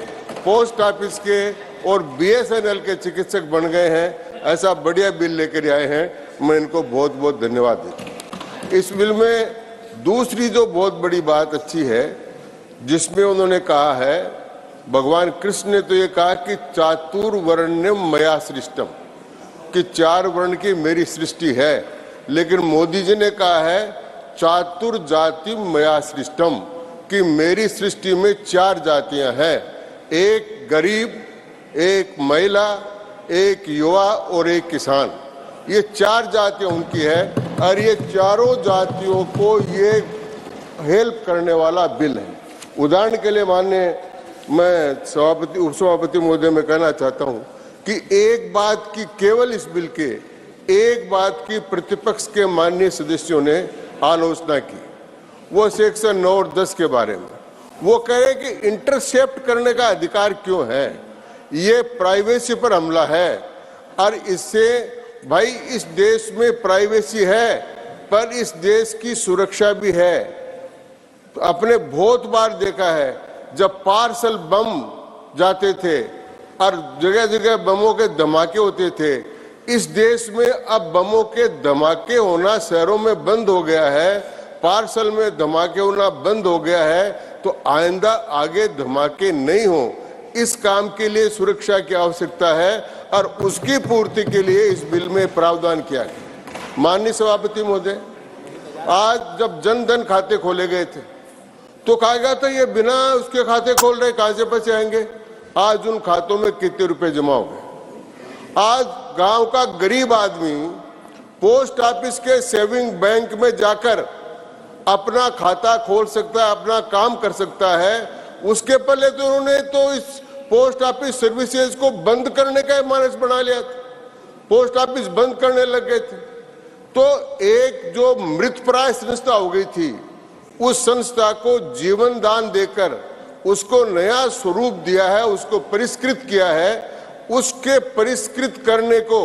पोस्ट ऑफिस के, और BSNL के चिकित्सक बन गए हैं, ऐसा बढ़िया बिल लेकर आए हैं। मैं इनको बहुत बहुत धन्यवाद देता हूं। इस बिल में दूसरी जो बहुत बड़ी बात अच्छी है, जिसमें उन्होंने कहा है, भगवान कृष्ण ने तो ये कहा कि चातुर्वर्ण्यम मया सृष्टम, कि 4 वर्ण की मेरी सृष्टि है, लेकिन मोदी जी ने कहा है चातुर्जाति मया सृष्टम, कि मेरी सृष्टि में 4 जातियां हैं, एक गरीब, एक महिला, एक युवा और एक किसान। ये 4 जातियां उनकी है और ये चारों जातियों को ये हेल्प करने वाला बिल है। उदाहरण के लिए मैं उपसभापति महोदय में कहना चाहता हूं कि एक बात की, केवल इस बिल के एक बात की प्रतिपक्ष के माननीय सदस्यों ने आलोचना की, वो सेक्शन 9 और 10 के बारे में। वो कह रहे कि इंटरसेप्ट करने का अधिकार क्यों है, ये प्राइवेसी पर हमला है। और इससे भाई इस देश में प्राइवेसी है, पर इस देश की सुरक्षा भी है। तो आपने बहुत बार देखा है, जब पार्सल बम जाते थे और जगह जगह बमों के धमाके होते थे, इस देश में अब बमों के धमाके होना शहरों में बंद हो गया है, पार्सल में धमाके होना बंद हो गया है। तो आइंदा आगे धमाके नहीं हो, इस काम के लिए सुरक्षा की आवश्यकता है और उसकी पूर्ति के लिए इस बिल में प्रावधान किया गया। माननीय सभापति महोदय, आज जब जन धन खाते खोले गए थे तो कहा गया था ये बिना उसके खाते खोल रहे कहां से पैसे आएंगे। आज उन खातों में कितने रुपए जमा हो गए। आज गांव का गरीब आदमी पोस्ट ऑफिस के सेविंग बैंक में जाकर अपना खाता खोल सकता है, अपना काम कर सकता है। उसके पहले तो उन्होंने तो इस पोस्ट ऑफिस सर्विसेज को बंद करने का मानस बना लिया था, पोस्ट ऑफिस बंद करने लग गए थे। तो एक जो मृतप्राय संस्था हो गई थी, उस संस्था को जीवन दान देकर उसको नया स्वरूप दिया है, उसको परिष्कृत किया है। उसके परिष्कृत करने को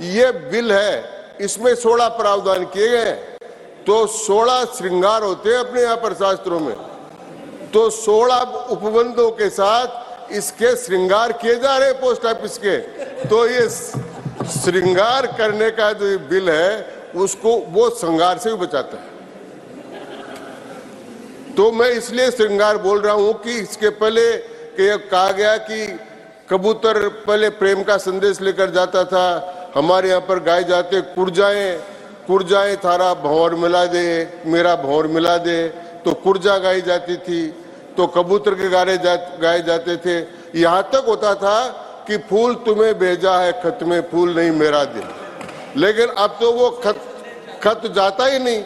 ये बिल है, इसमें 16 प्रावधान किए गए। तो 16 श्रृंगार होते हैं अपने यहाँ पर शास्त्रों में, तो 16 उपबंधों के साथ इसके श्रृंगार किए जा रहे हैं पोस्ट ऑफिस के। तो ये श्रृंगार करने का जो बिल है उसको वो श्रृंगार से भी बचाता है। तो मैं इसलिए श्रृंगार बोल रहा हूं कि इसके पहले कहा गया कि कबूतर पहले प्रेम का संदेश लेकर जाता था, हमारे यहाँ पर गाए जाते कुर्जाएं थारा भंवर मिला दे, मेरा भंवर मिला दे, तो कुर्जा गाई जाती थी, तो कबूतर के गाए जाते थे। यहाँ तक होता था कि फूल तुम्हें भेजा है खत में, फूल नहीं मेरा दिल। लेकिन अब तो वो खत जाता ही नहीं।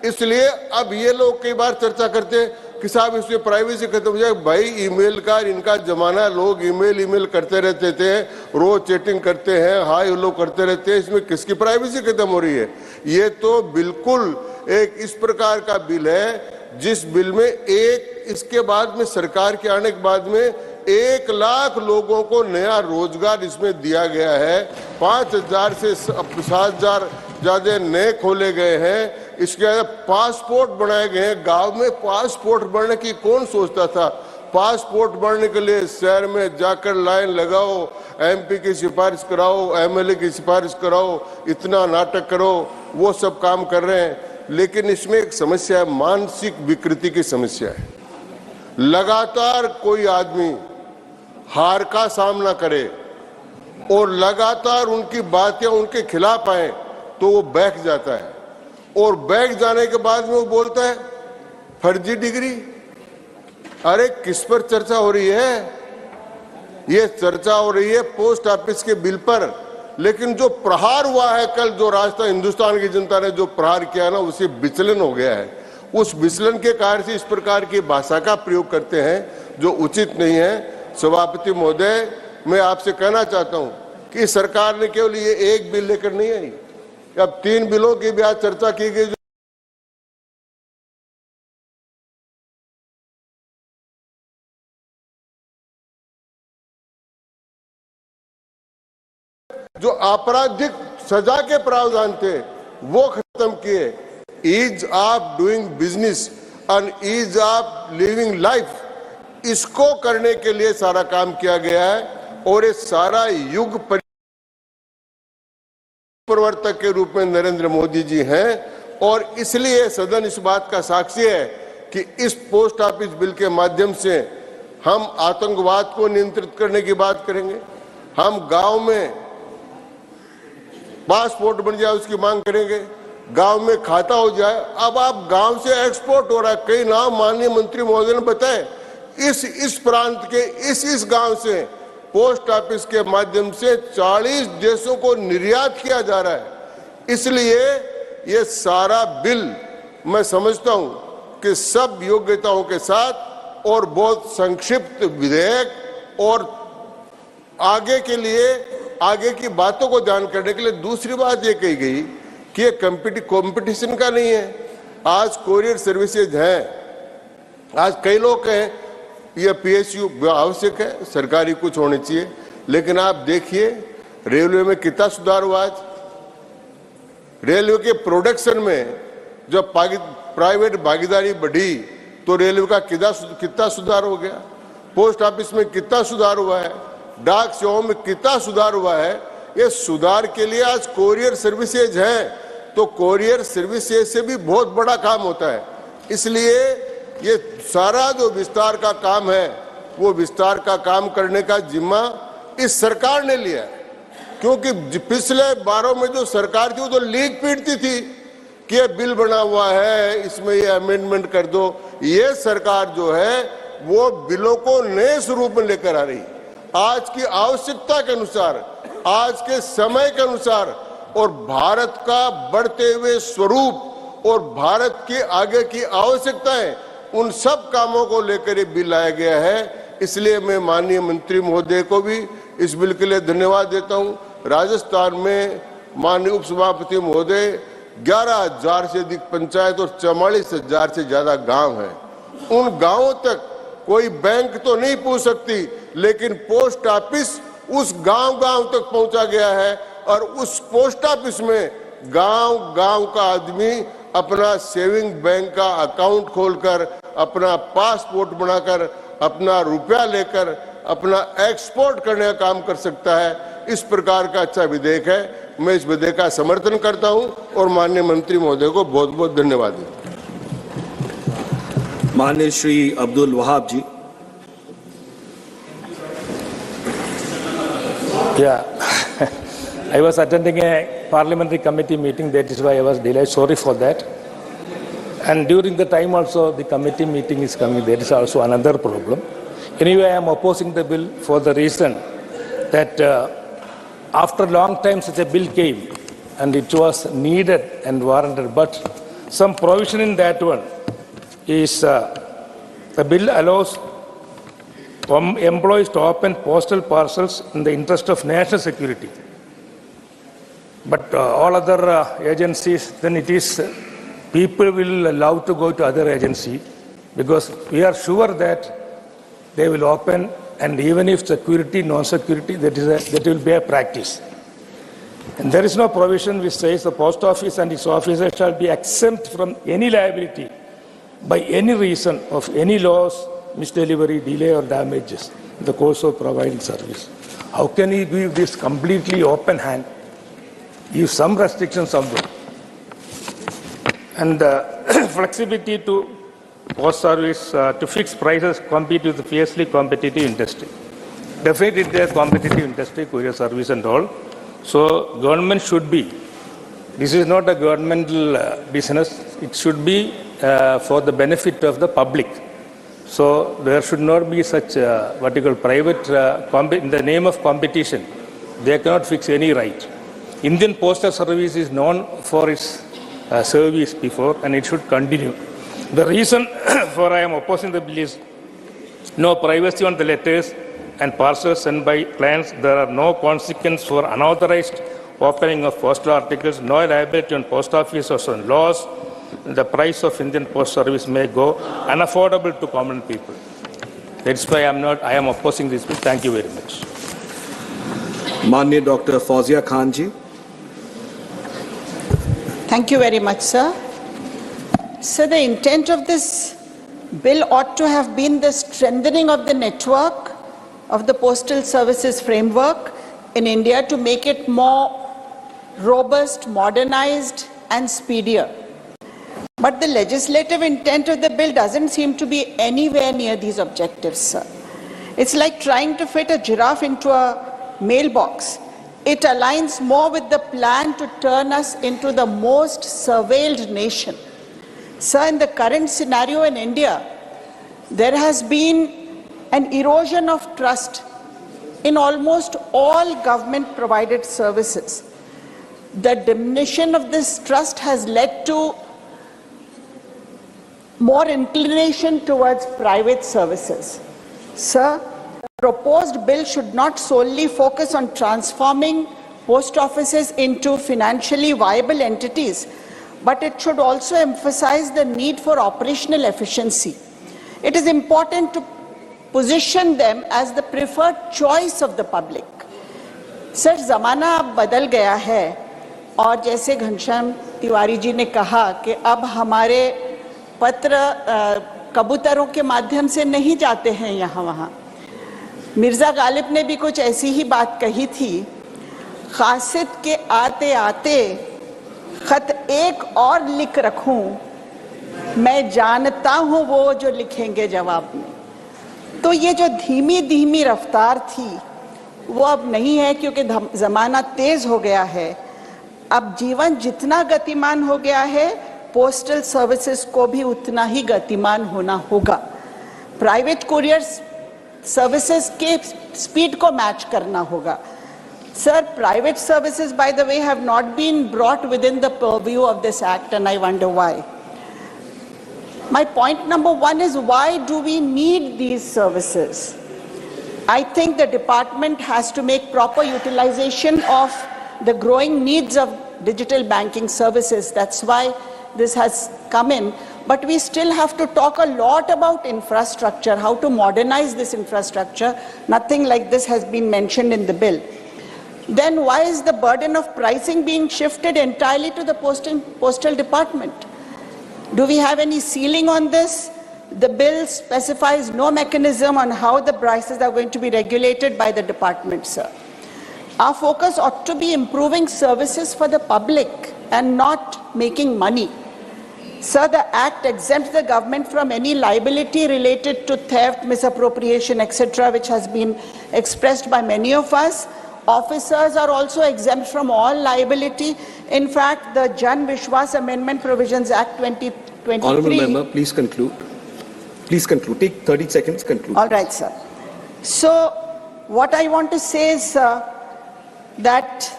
इसलिए अब ये लोग कई बार चर्चा करते कि साहब इसमें प्राइवेसी खत्म हो जाए। भाई ईमेल का इनका जमाना, लोग ईमेल करते रहते थे, रोज चैटिंग करते हैं, हाय हेलो करते रहते हैं, इसमें किसकी प्राइवेसी खत्म हो रही है। ये तो बिल्कुल एक इस प्रकार का बिल है जिस बिल में इसके बाद में सरकार के आने के बाद में 1 लाख लोगों को नया रोजगार इसमें दिया गया है। 5,000 से 7,000 ज्यादा नए खोले गए हैं। इसके अलावा पासपोर्ट बनाए गए हैं। गांव में पासपोर्ट बनने की कौन सोचता था। पासपोर्ट बनने के लिए शहर में जाकर लाइन लगाओ, MP की सिफारिश कराओ, MLA की सिफारिश कराओ, इतना नाटक करो, वो सब काम कर रहे हैं। लेकिन इसमें एक समस्या है, मानसिक विकृति की समस्या है। लगातार कोई आदमी हार का सामना करे और लगातार उनकी बातें उनके खिलाफ आए तो वो बैठ जाता है, और बैठ जाने के बाद में वो बोलता है फर्जी डिग्री। अरे किस पर चर्चा हो रही है? ये चर्चा हो रही है पोस्ट ऑफिस के बिल पर। लेकिन जो प्रहार हुआ है कल, जो राजस्थान हिंदुस्तान की जनता ने जो प्रहार किया ना, उसे विचलन हो गया है। उस विचलन के कारण से इस प्रकार की भाषा का प्रयोग करते हैं जो उचित नहीं है। सभापति महोदय, मैं आपसे कहना चाहता हूं कि सरकार ने केवल ये एक बिल लेकर नहीं आई, अब 3 बिलों की भी आज चर्चा की गई जो आपराधिक सजा के प्रावधान थे वो खत्म किए। ईज ऑफ डूइंग बिजनेस और ईज ऑफ लिविंग लाइफ, इसको करने के लिए सारा काम किया गया है। और ये सारा युग परिवर्तक के रूप में नरेंद्र मोदी जी हैं और इसलिए सदन इस बात का साक्षी है कि इस पोस्ट ऑफिस बिल के माध्यम से हम आतंकवाद को नियंत्रित करने की बात करेंगे, हम गांव में पासपोर्ट बन जाए उसकी मांग करेंगे, गांव में खाता हो जाए। अब आप गांव से एक्सपोर्ट हो रहा है, कई नाम माननीय मंत्री महोदय ने बताए, इस प्रांत के इस गांव से पोस्ट ऑफिस के माध्यम से 40 देशों को निर्यात किया जा रहा है। इसलिए ये सारा बिल मैं समझता हूं कि सब योग्यताओं के साथ और बहुत संक्षिप्त विधेयक और आगे के लिए आगे की बातों को ध्यान करने के लिए दूसरी बात ये कही गई कि ये कंपटीशन का नहीं है। आज कोरियर सर्विसेज है, आज कई लोग कहें ये पीएसयू आवश्यक है, सरकारी कुछ होनी चाहिए, लेकिन आप देखिए रेलवे में कितना सुधार हुआ। आज रेलवे के प्रोडक्शन में जब प्राइवेट भागीदारी बढ़ी तो रेलवे का कितना सुधार हो गया, पोस्ट ऑफिस में कितना सुधार हुआ है, डाक सेवाओं में कितना सुधार हुआ है। ये सुधार के लिए आज कोरियर सर्विसेज है, तो कोरियर सर्विसेज से भी बहुत बड़ा काम होता है। इसलिए ये सारा जो विस्तार का काम है वो विस्तार का काम करने का जिम्मा इस सरकार ने लिया है, क्योंकि पिछले 12 में जो सरकार थी वो तो लीक पीटती थी कि ये बिल बना हुआ है, इसमें ये अमेंडमेंट कर दो। ये सरकार जो है वो बिलों को नए स्वरूप में लेकर आ रही, आज की आवश्यकता के अनुसार, आज के समय के अनुसार और भारत का बढ़ते हुए स्वरूप और भारत के आगे की आवश्यकताएं, उन सब कामों को लेकर ये बिल लाया गया है। इसलिए मैं माननीय मंत्री महोदय को भी इस बिल के लिए धन्यवाद देता हूं। राजस्थान में माननीय उप सभापति महोदय 11,000 से अधिक पंचायत और 44,000 से ज्यादा गांव हैं। उन गांवों तक कोई बैंक तो नहीं पहुंच सकती, लेकिन पोस्ट ऑफिस उस गांव तक पहुंचा गया है और उस पोस्ट ऑफिस में गांव का आदमी अपना सेविंग बैंक का अकाउंट खोलकर, अपना पासपोर्ट बनाकर, अपना रुपया लेकर अपना एक्सपोर्ट करने का काम कर सकता है। इस प्रकार का अच्छा विधेयक है। मैं इस विधेयक का समर्थन करता हूं और माननीय मंत्री महोदय को बहुत बहुत धन्यवाद देता हूं। माननीय श्री अब्दुल वहाब जी। I was attending a parliamentary committee meeting, that is why I was delayed. Sorry for that. And during the time also the committee meeting is coming, there is also another problem. Anyway, I am opposing the bill for the reason that after a long time such a bill came and it was needed and warranted, but some provision in that one is the bill allows employees to open postal parcels in the interest of national security. But all other agencies, then it is people will allow to go to other agency because we are sure that they will open, and even if security, non-security, that will be a practice. And there is no provision which says the post office and its officers shall be exempt from any liability by any reason of any loss, misdelivery, delay or damages in the course of providing service. How can you give this completely open hand? Give some restrictions on them. And flexibility to post service to fix prices compete with the fiercely competitive industry. Definitely there is competitive industry, courier service and all. So government should be, this is not a governmental business, it should be for the benefit of the public. So there should not be such what you call private, in the name of competition, they cannot fix any right. Indian Postal Service is known for its service before, and it should continue. The reason for I am opposing the bill is no privacy on the letters and parcels sent by clients. There are no consequences for unauthorized opening of postal articles, no liability on post offices or on loss. The price of Indian Post Service may go unaffordable to common people. That's why I am opposing this bill. Thank you very much. माननीय doctor Fauzia Khan ji. Thank you very much, sir. So the intent of this bill ought to have been the strengthening of the network of the Postal Services framework in India to make it more robust, modernized, and speedier. But the legislative intent of the bill doesn't seem to be anywhere near these objectives, sir. It's like trying to fit a giraffe into a mailbox. It aligns more with the plan to turn us into the most surveilled nation. Sir, in the current scenario in India, there has been an erosion of trust in almost all government-provided services. The diminution of this trust has led to more inclination towards private services. Sir, the proposed bill should not solely focus on transforming post offices into financially viable entities, but it should also emphasize the need for operational efficiency. It is important to position them as the preferred choice of the public. Sir, ज़माना अब बदल गया है और जैसे घनश्याम तिवारी जी ने कहा कि अब हमारे पत्र कबूतरों के माध्यम से नहीं जाते हैं यहाँ वहाँ। मिर्ज़ा गालिब ने भी कुछ ऐसी ही बात कही थी, क़ासिद के आते आते खत एक और लिख रखूं, मैं जानता हूँ वो जो लिखेंगे जवाब में। तो ये जो धीमी धीमी रफ्तार थी वो अब नहीं है, क्योंकि ज़माना तेज़ हो गया है। अब जीवन जितना गतिमान हो गया है, पोस्टल सर्विसेज को भी उतना ही गतिमान होना होगा। प्राइवेट कुरियर सर्विसेज के स्पीड को मैच करना होगा। Sir, private services, by the way, have not been brought within the purview of this act, and I wonder why. My point number one is, why do we need these services? I think the department has to make proper utilization of the growing needs of digital banking services. That's why this has come in. But we still have to talk a lot about infrastructure, how to modernize this infrastructure. Nothing like this has been mentioned in the bill. Then why is the burden of pricing being shifted entirely to the postal department? Do we have any ceiling on this? The bill specifies no mechanism on how the prices are going to be regulated by the department, sir. Our focus ought to be improving services for the public and not making money. Sir, the Act exempts the government from any liability related to theft, misappropriation, etc., which has been expressed by many of us. Officers are also exempt from all liability. In fact, the Jan Vishwas Amendment Provisions Act 2023... Honourable Member, please conclude. Please conclude. Take 30 seconds, conclude. All right, sir. So, what I want to say is that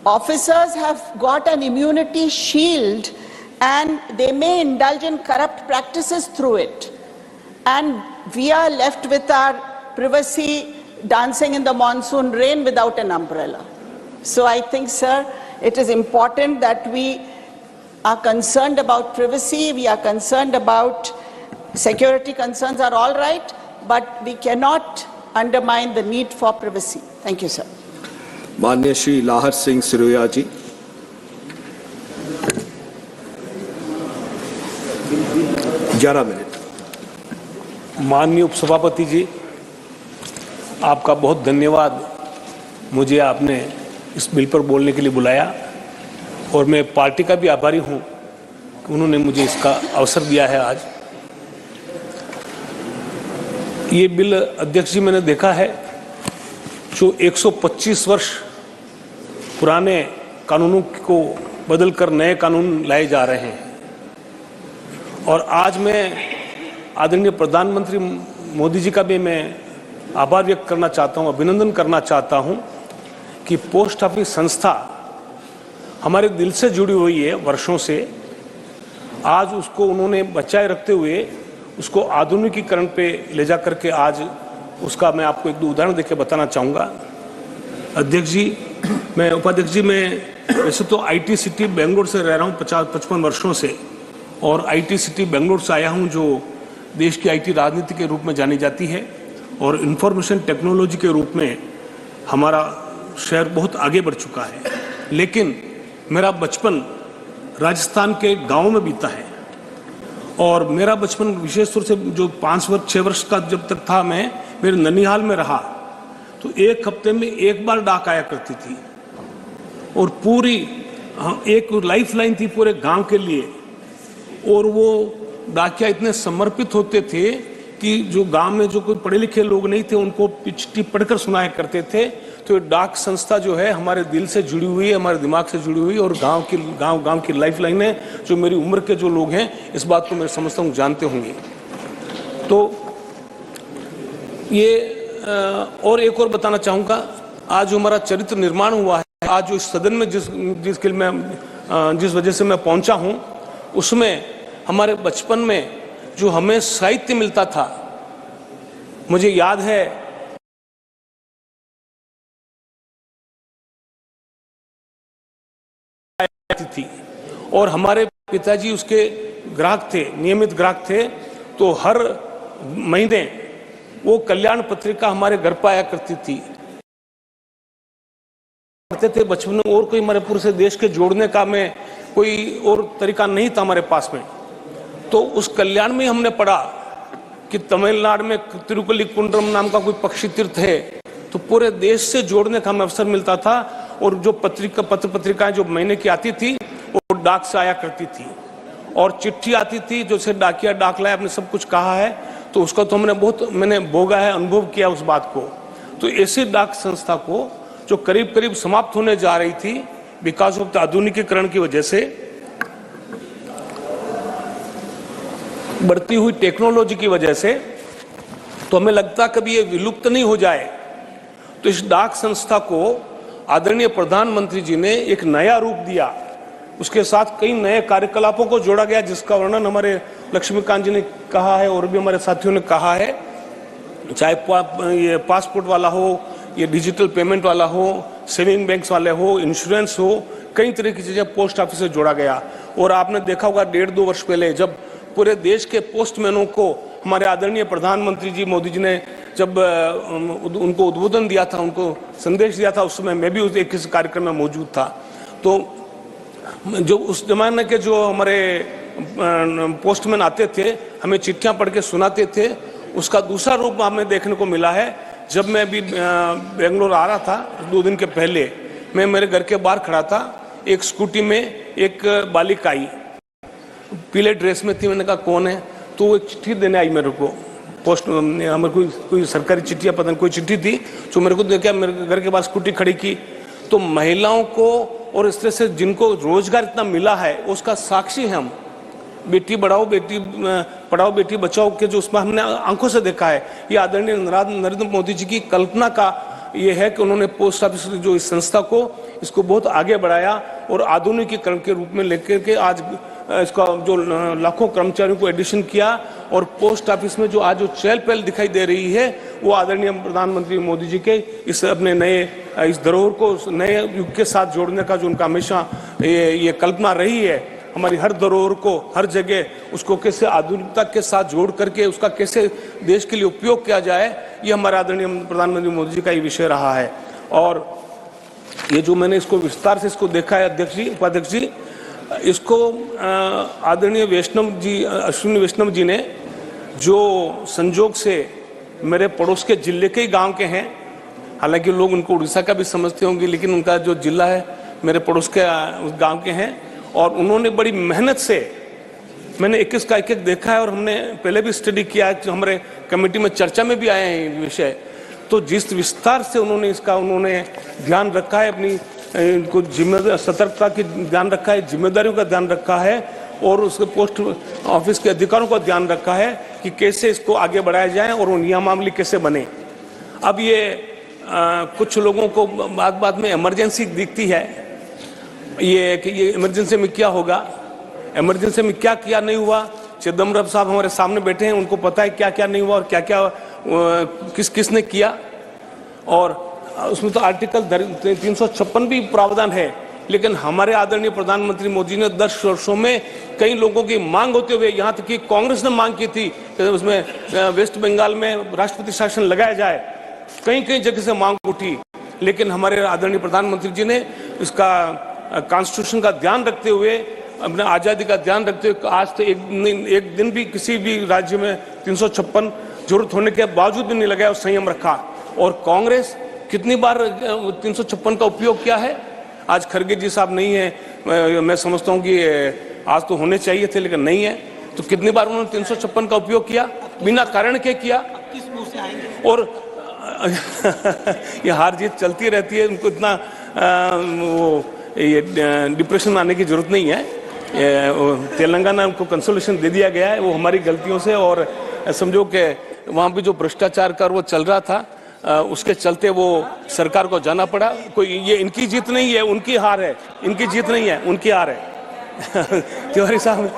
officers have got an immunity shield and they may indulge in corrupt practices through it. And we are left with our privacy dancing in the monsoon rain without an umbrella. So I think, sir, it is important that we are concerned about privacy, we are concerned about security concerns are all right, but we cannot undermine the need for privacy. Thank you, sir. माननीय श्री लाहर सिंह सिरोया जी। माननीय उपसभापति जी, आपका बहुत धन्यवाद। मुझे आपने इस bill पर बोलने के लिए बुलाया और मैं पार्टी का भी आभारी हूं कि उन्होंने मुझे इसका अवसर दिया है आज। ये बिल, अध्यक्ष जी, मैंने देखा है जो 125 वर्ष पुराने कानूनों को बदलकर नए कानून लाए जा रहे हैं। और आज मैं आदरणीय प्रधानमंत्री मोदी जी का भी मैं आभार व्यक्त करना चाहता हूं, अभिनंदन करना चाहता हूं कि पोस्ट ऑफिस संस्था हमारे दिल से जुड़ी हुई है वर्षों से। आज उसको उन्होंने बचाए रखते हुए उसको आधुनिकीकरण पे ले जा करके आज उसका मैं आपको एक दो उदाहरण देके बताना चाहूँगा। अध्यक्ष जी, मैं उपाध्यक्ष जी, मैं वैसे तो आईटी सिटी बेंगलोर से रह रहा हूँ 50-55 वर्षों से, और आईटी सिटी बेंगलोर से आया हूँ जो देश की आईटी राजनीति के रूप में जानी जाती है और इंफॉर्मेशन टेक्नोलॉजी के रूप में हमारा शहर बहुत आगे बढ़ चुका है। लेकिन मेरा बचपन राजस्थान के गाँव में बीता है और मेरा बचपन विशेष तौर से जो 5-6 वर्ष का जब तक था, मैं मेरे ननिहाल में रहा तो एक हफ्ते में एक बार डाक आया करती थी और पूरी एक लाइफ लाइन थी पूरे गांव के लिए। और वो डाकिया इतने समर्पित होते थे कि जो गांव में जो कोई पढ़े लिखे लोग नहीं थे उनको चिट्ठी पढ़कर सुनाया करते थे। तो डाक संस्था जो है हमारे दिल से जुड़ी हुई है, हमारे दिमाग से जुड़ी हुई है और गांव की लाइफ लाइन है। जो मेरी उम्र के जो लोग हैं इस बात को मैं समझता हूँ जानते होंगे। तो ये और एक और बताना चाहूँगा, आज जो हमारा चरित्र निर्माण हुआ है, आज जो इस सदन में जिस वजह से मैं पहुंचा हूं, उसमें हमारे बचपन में जो हमें साहित्य मिलता था, मुझे याद है थी और हमारे पिताजी उसके ग्राहक थे, नियमित ग्राहक थे। तो हर महीने वो कल्याण पत्रिका हमारे घर पर आया करती थी। पढ़ते थे बचपन में और कोई हमारे पूरे देश के जोड़ने का में कोई और तरीका नहीं था हमारे पास में। तो उस कल्याण में हमने पढ़ा कि तमिलनाडु में तिरुपल्ली कुंड्रम नाम का कोई पक्षी तीर्थ है, तो पूरे देश से जोड़ने का हमें अवसर मिलता था। और जो पत्र पत्रिकाएं जो महीने की आती थी वो डाक से आया करती थी और चिट्ठी आती थी जो से डाकिया डाक लाया, आपने सब कुछ कहा है। तो उसका तो मैंने भोगा है, अनुभव किया उस बात को। तो ऐसी डाक संस्था को जो करीब करीब समाप्त होने जा रही थी विकास ऑफ आधुनिकीकरण की वजह से, बढ़ती हुई टेक्नोलॉजी की वजह से, तो हमें लगता कभी ये विलुप्त नहीं हो जाए। तो इस डाक संस्था को आदरणीय प्रधानमंत्री जी ने एक नया रूप दिया, उसके साथ कई नए कार्यकलापों को जोड़ा गया जिसका वर्णन हमारे लक्ष्मीकांत जी ने कहा है और भी हमारे साथियों ने कहा है। चाहे ये पासपोर्ट वाला हो, ये डिजिटल पेमेंट वाला हो, सेविंग बैंक्स वाले हो, इंश्योरेंस हो, कई तरह की चीजें पोस्ट ऑफिस से जोड़ा गया। और आपने देखा होगा 1.5-2 वर्ष पहले जब पूरे देश के पोस्टमैनों को हमारे आदरणीय प्रधानमंत्री जी मोदी जी ने जब उनको उद्बोधन दिया था, उनको संदेश दिया था, उस समय मैं भी उस एक कार्यक्रम में मौजूद था। तो जो उस जमाने के जो हमारे पोस्टमैन आते थे, हमें चिट्ठियां पढ़ के सुनाते थे, उसका दूसरा रूप हमें देखने को मिला है। जब मैं अभी बेंगलोर आ रहा था 2 दिन के पहले, मैं मेरे घर के बाहर खड़ा था, एक स्कूटी में एक बालिका आई, पीले ड्रेस में थी। मैंने कहा कौन है? तो वो एक चिट्ठी देने आई मेरे को, पोस्ट हमारे कोई सरकारी चिट्ठी या पता नहीं कोई चिट्ठी थी, जो मेरे को देखा, मेरे घर के पास स्कूटी खड़ी की। तो महिलाओं को और इस तरह से जिनको रोजगार इतना मिला है उसका साक्षी है हम। बेटी बढ़ाओ बेटी पढ़ाओ बेटी बचाओ के जो उसमें हमने आंखों से देखा है, ये आदरणीय नरेंद्र मोदी जी की कल्पना का ये है कि उन्होंने पोस्ट ऑफिस जो इस संस्था को इसको बहुत आगे बढ़ाया और आधुनिकीकरण के रूप में लेकर के आज इसका जो लाखों कर्मचारियों को एडिशन किया। और पोस्ट ऑफिस में जो आज जो चहल पहल दिखाई दे रही है वो आदरणीय प्रधानमंत्री मोदी जी के इस अपने नए इस धरोहर को नए युग के साथ जोड़ने का जो उनका हमेशा ये कल्पना रही है, हमारी हर धरोहर को हर जगह उसको कैसे आधुनिकता के साथ जोड़ करके उसका कैसे देश के लिए उपयोग किया जाए, ये हमारे आदरणीय प्रधानमंत्री मोदी जी का ये विषय रहा है। और ये जो मैंने इसको विस्तार से इसको देखा है अध्यक्ष जी, उपाध्यक्ष जी, इसको आदरणीय वैष्णव जी, अश्विनी वैष्णव जी ने जो संजोग से मेरे पड़ोस के जिले के ही गांव के हैं, हालांकि लोग उनको उड़ीसा का भी समझते होंगे, लेकिन उनका जो जिला है मेरे पड़ोस के उस गांव के हैं। और उन्होंने बड़ी मेहनत से, मैंने एक का एक देखा है और हमने पहले भी स्टडी किया है, जो हमारे कमेटी में चर्चा में भी आए हैं ये विषय। तो जिस विस्तार से उन्होंने ध्यान रखा है, अपनी इनको जिम्मेदारी सतर्कता की ध्यान रखा है, जिम्मेदारियों का ध्यान रखा है और उसके पोस्ट ऑफिस के अधिकारों का ध्यान रखा है कि कैसे इसको आगे बढ़ाया जाए और वो नियमावली कैसे बने। अब ये कुछ लोगों को बात में इमरजेंसी दिखती है, ये कि ये इमरजेंसी में क्या होगा, इमरजेंसी में क्या क्या नहीं हुआ। चिदम्बरम साहब हमारे सामने बैठे हैं, उनको पता है क्या क्या नहीं हुआ और क्या क्या किसने किया। और उसमें तो आर्टिकल 356 भी प्रावधान है, लेकिन हमारे आदरणीय प्रधानमंत्री मोदी ने 10 वर्षों में कई लोगों की मांग होते हुए, यहाँ तक कि कांग्रेस ने मांग की थी कि उसमें वेस्ट बंगाल में राष्ट्रपति शासन लगाया जाए, कई जगह से मांग उठी, लेकिन हमारे आदरणीय प्रधानमंत्री जी ने इसका कॉन्स्टिट्यूशन का ध्यान रखते हुए, अपने आज़ादी का ध्यान रखते हुए, आज तो एक दिन भी किसी भी राज्य में 356 जरूरत होने के बावजूद भी नहीं लगाया और संयम रखा। और कांग्रेस कितनी बार 356 का उपयोग किया है। आज खड़गे जी साहब नहीं है, मैं समझता हूं कि आज तो होने चाहिए थे लेकिन नहीं है, तो कितनी बार उन्होंने 356 का उपयोग किया, बिना कारण के किया। और ये हार जीत चलती रहती है, उनको इतना डिप्रेशन में आने की जरूरत नहीं है। तेलंगाना को कंसोलेशन दे दिया गया है, वो हमारी गलतियों से, और समझो कि वहाँ भी जो भ्रष्टाचार का वो चल रहा था उसके चलते वो सरकार को जाना पड़ा। कोई ये इनकी जीत नहीं है, उनकी हार है। इनकी जीत नहीं है, उनकी हार है। तिवारी साहब,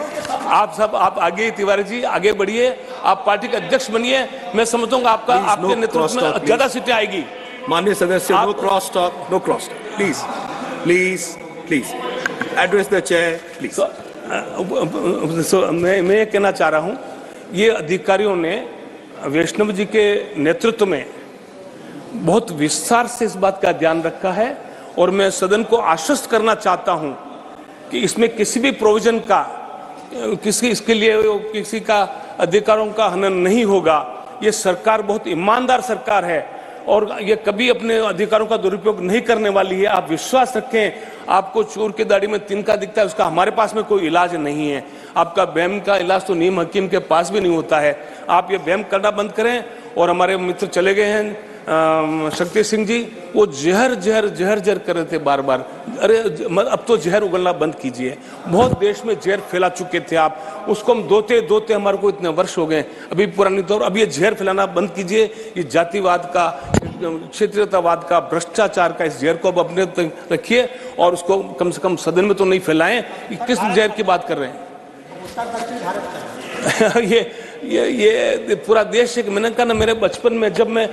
आप आगे, तिवारी जी आगे बढ़िए, आप पार्टी के अध्यक्ष बनिए। मैं समझता हूँ आपका आपके नेतृत्व में ज्यादा सीटें आएगी। माननीय सदस्य, no cross talk, no cross talk, please please please address the chair please. मैं ये कहना चाह रहा हूँ, ये अधिकारियों ने वैष्णव जी के नेतृत्व में बहुत विस्तार से इस बात का ध्यान रखा है, और मैं सदन को आश्वस्त करना चाहता हूं कि इसमें किसी भी प्रोविजन का इसके लिए किसी का अधिकारों का हनन नहीं होगा। ये सरकार बहुत ईमानदार सरकार है और ये कभी अपने अधिकारों का दुरुपयोग नहीं करने वाली है। आप विश्वास रखें। आपको चोर की दाढ़ी में तिनका दिखता है, उसका हमारे पास में कोई इलाज नहीं है। आपका वहम का इलाज तो नीम हकीम के पास भी नहीं होता है। आप ये वहम करना बंद करें। और हमारे मित्र चले गए हैं शक्ति सिंह जी, वो जहर कर रहे थे बार बार। अरे अब तो जहर उगलना बंद कीजिए। बहुत देश में जहर फैला चुके थे आप, उसको हम दोते हमारे को इतने वर्ष हो गए, अभी पुरानी तौर। अब ये जहर फैलाना बंद कीजिए। ये जातिवाद का, क्षेत्रीयतावाद का, भ्रष्टाचार का, इस जहर को अब अपने तक रखिए और उसको कम से कम सदन में तो नहीं फैलाएं। किस जहर की बात कर रहे हैं? ये पूरा देश है। मैंने कहा ना, मेरे बचपन में जब मैं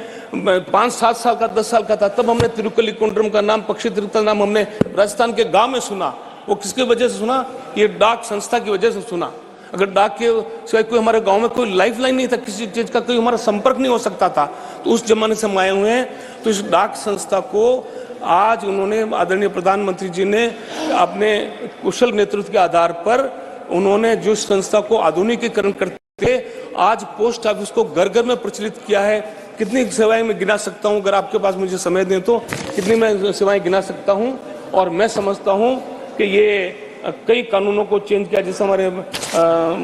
5-7 साल का, 10 साल का था, तब हमने तिरुक्कली कुंड्रम का नाम, पक्षी तीर्थ का नाम हमने राजस्थान के गांव में सुना। वो किसकी वजह से सुना? ये डाक संस्था की वजह से सुना। अगर डाक के सिवाय कोई हमारे गांव में कोई लाइफ लाइन नहीं था, किसी चीज का कोई हमारा संपर्क नहीं हो सकता था, तो उस जमाने से हम आए हुए हैं। तो इस डाक संस्था को आज उन्होंने, आदरणीय प्रधानमंत्री जी ने अपने कुशल नेतृत्व के आधार पर उन्होंने जो संस्था को आधुनिकीकरण करते आज पोस्ट ऑफिस को घर घर में प्रचलित किया है। कितनी सेवाएं मैं गिना सकता हूं, अगर आपके पास मुझे समय दें तो कितनी मैं सेवाएं गिना सकता हूं। और मैं समझता हूं कि ये कई कानूनों को चेंज किया, जैसे हमारे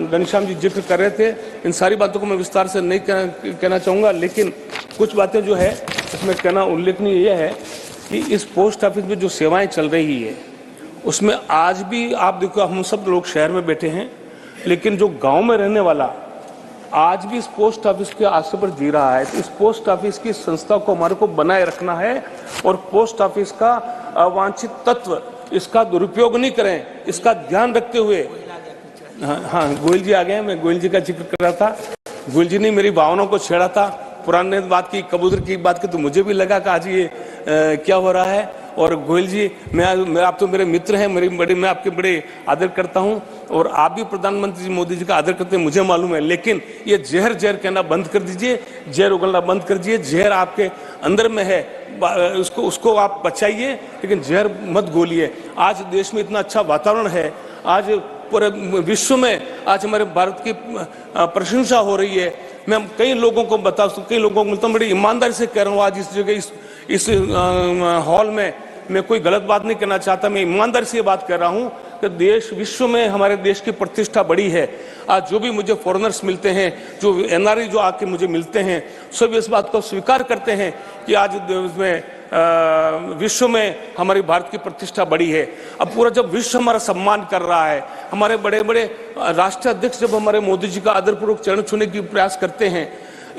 घनश्याम जी जिक्र कर रहे थे। इन सारी बातों को मैं विस्तार से नहीं कहना चाहूँगा, लेकिन कुछ बातें जो है इसमें कहना उल्लेखनीय यह है कि इस पोस्ट ऑफिस में जो सेवाएं चल रही है उसमें आज भी आप देखो, हम सब लोग शहर में बैठे हैं, लेकिन जो गांव में रहने वाला आज भी इस पोस्ट ऑफिस के आश्रय पर जी रहा है। तो इस पोस्ट ऑफिस की संस्था को हमारे को बनाए रखना है और पोस्ट ऑफिस का अवांछित तत्व, इसका दुरुपयोग नहीं करें, इसका ध्यान रखते हुए। हाँ, गोयल जी आ गए। मैं गोयल जी का जिक्र कर रहा था। गोयल जी ने मेरी भावनाओं को छेड़ा था, पुराने बात की, कबूतर की बात की, तो मुझे भी लगा कि आज ये क्या हो रहा है। और गोयल जी, मैं आप तो मेरे मित्र हैं, मैं आपके बड़े आदर करता हूं, और आप भी प्रधानमंत्री जी मोदी जी का आदर करते हैं, मुझे मालूम है। लेकिन ये जहर कहना बंद कर दीजिए, जहर उगलना बंद कर दीजिए। जहर आपके अंदर में है, उसको आप बचाइए, लेकिन जहर मत घोलिए। आज देश में इतना अच्छा वातावरण है, आज पूरे विश्व में आज हमारे भारत की प्रशंसा हो रही है। मैं कई लोगों को बताऊँ, कई लोगों को मिलता हूँ, बड़ी ईमानदारी से कह रहा हूँ। आज इस जगह इस हॉल में मैं कोई गलत बात नहीं कहना चाहता, मैं ईमानदारी से ये बात कर रहा हूँ कि देश, विश्व में हमारे देश की प्रतिष्ठा बड़ी है। आज जो भी मुझे फॉरेनर्स मिलते हैं, जो एनआरआई जो आके मुझे मिलते हैं, सब इस बात को स्वीकार करते हैं कि आज विश्व में हमारी भारत की प्रतिष्ठा बड़ी है। अब पूरा जब विश्व हमारा सम्मान कर रहा है, हमारे बड़े बड़े राष्ट्रीय अध्यक्ष जब हमारे मोदी जी का आदरपूर्वक चरण छूने की प्रयास करते हैं,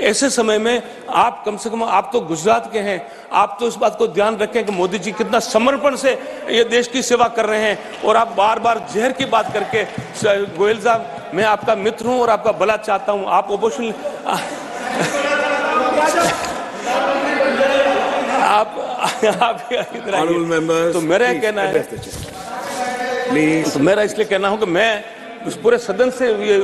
ऐसे समय में आप कम से कम, आप तो गुजरात के हैं, आप तो इस बात को ध्यान रखें कि मोदी जी कितना समर्पण से ये देश की सेवा कर रहे हैं। और आप बार बार जहर की बात करके, गोयल साहब, मैं आपका मित्र हूं और आपका भला चाहता हूं। आप ओपोजिशन आप इधर, तो मेरा कहना है, तो मेरा इसलिए कहना हो कि मैं इस पूरे सदन से ये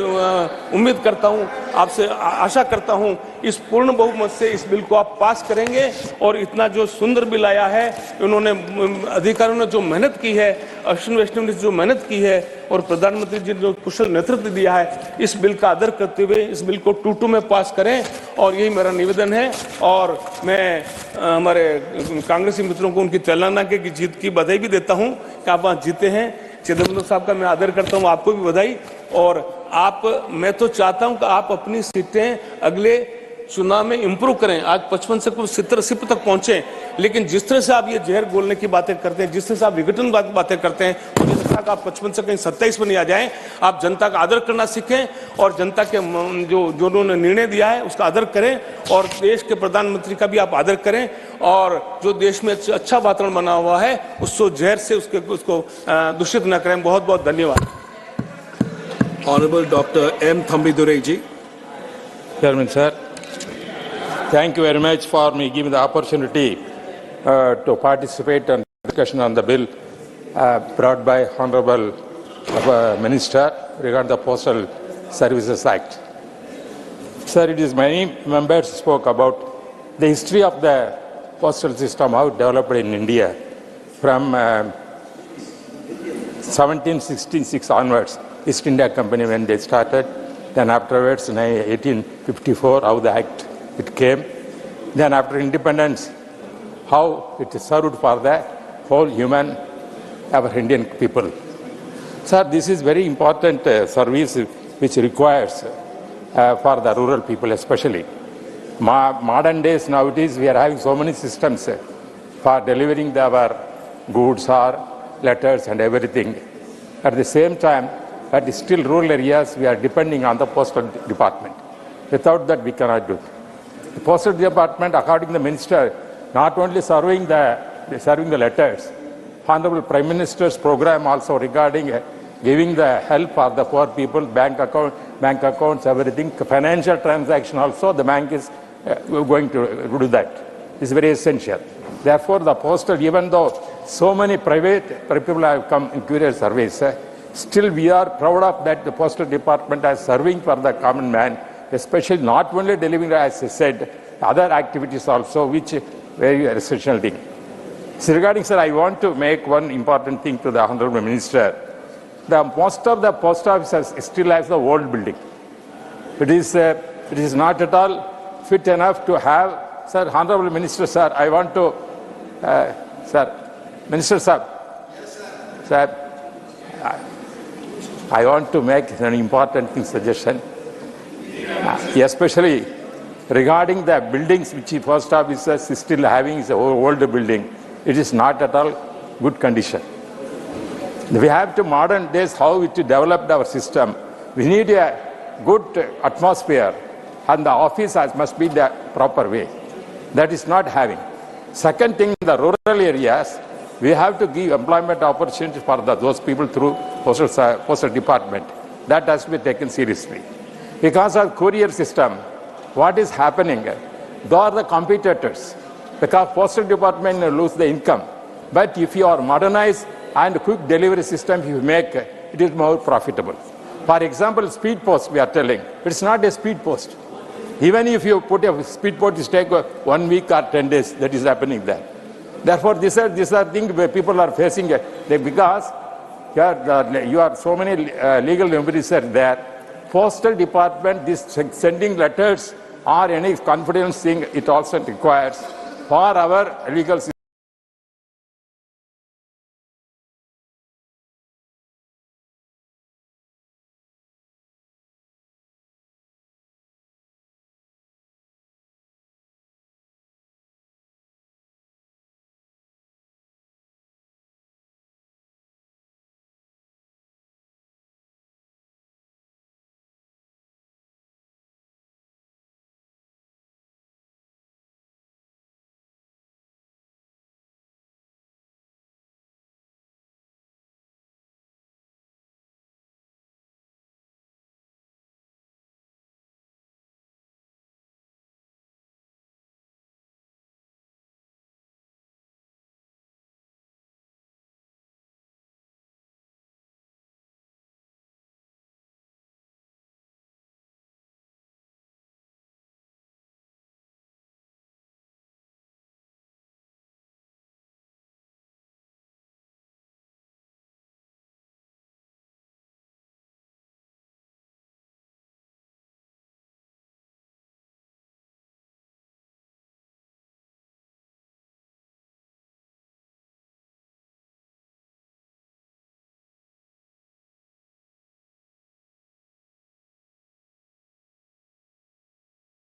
उम्मीद करता हूं, आपसे आशा करता हूं इस पूर्ण बहुमत से इस बिल को आप पास करेंगे और इतना जो सुंदर बिल आया है, उन्होंने अधिकारियों ने जो मेहनत की है, अश्विनी वैष्णव ने जो मेहनत की है और प्रधानमंत्री जी ने जो कुशल नेतृत्व दिया है, इस बिल का आदर करते हुए इस बिल को 2-2 में पास करें और यही मेरा निवेदन है। और मैं हमारे कांग्रेसी मित्रों को उनकी तेलंगाना की जीत की बधाई भी देता हूं कि आप वहां जीते हैं। चिदम्बरम साहब का मैं आदर करता हूं, आपको भी बधाई। और मैं तो चाहता हूं कि आप अपनी सीटें अगले चुनाव में इंप्रूव करें। आज 55 से कुछ 70-80 तक पहुंचे, लेकिन जिस तरह से आप ये जहर घोलने की बातें करते हैं, जिस तरह से आप विघटन बातें करते हैं, मुझे लगता है कि आप 55 से कहीं 27 में नहीं आ जाएं। आप जनता का आदर करना सीखें और जनता के जो उन्होंने निर्णय दिया है उसका आदर करें और देश के प्रधानमंत्री का भी आप आदर करें और जो देश में अच्छा वातावरण बना हुआ है उसको जहर से उसको दूषित न करें। बहुत बहुत धन्यवाद। Honorable Dr. M. Thambidurai ji. Chairman, sir. Thank you very much for me giving the opportunity to participate in discussion on the bill brought by Honorable Minister regarding the Postal Services Act. Sir, it is many members spoke about the history of the postal system, how it developed in India from 1766 onwards, East India Company when they started, then afterwards in 1854, how the Act it came. Then after independence, how it served for the whole human, our Indian people. Sir, this is very important service which requires for the rural people especially. Modern days nowadays, we are having so many systems for delivering our goods or letters and everything. At the same time, at still rural areas, we are depending on the postal department. Without that, we cannot do it. The postal department, according to the minister, not only serving the letters, Honorable Prime Minister's program also regarding giving the help for the poor people, bank accounts, everything, financial transaction also, the bank is going to do that. It's very essential. Therefore, the postal, even though so many private people have come in courier service, still we are proud of that the postal department as serving for the common man, especially not only delivering, as I said, other activities also, which very essential thing. So regarding, sir, I want to make one important thing to the Honorable Minister. Most of the post offices still has the old building. It is not at all fit enough to have, sir, Honorable Minister, sir, I want to, sir, Minister, sir, yes, sir, I want to make an important suggestion, especially regarding the buildings which the post offices is still having is an old building. It is not at all good condition. We have to modern days how we developed our system. We need a good atmosphere and the office must be the proper way. That is not having. Second thing, in the rural areas, we have to give employment opportunities for those people through postal department. That has to be taken seriously. Because of courier system, what is happening? They are the competitors. Because postal department lose the income. But if you are modernized and quick delivery system you make, it is more profitable. For example, speed post we are telling, it's not a speed post. Even if you put a speed post, it takes 1 week or 10 days, that is happening there. Therefore, these are things where people are facing it. Because you are so many legal remedies are there. Postal department, this sending letters or any confidence thing, it also requires for our legal system.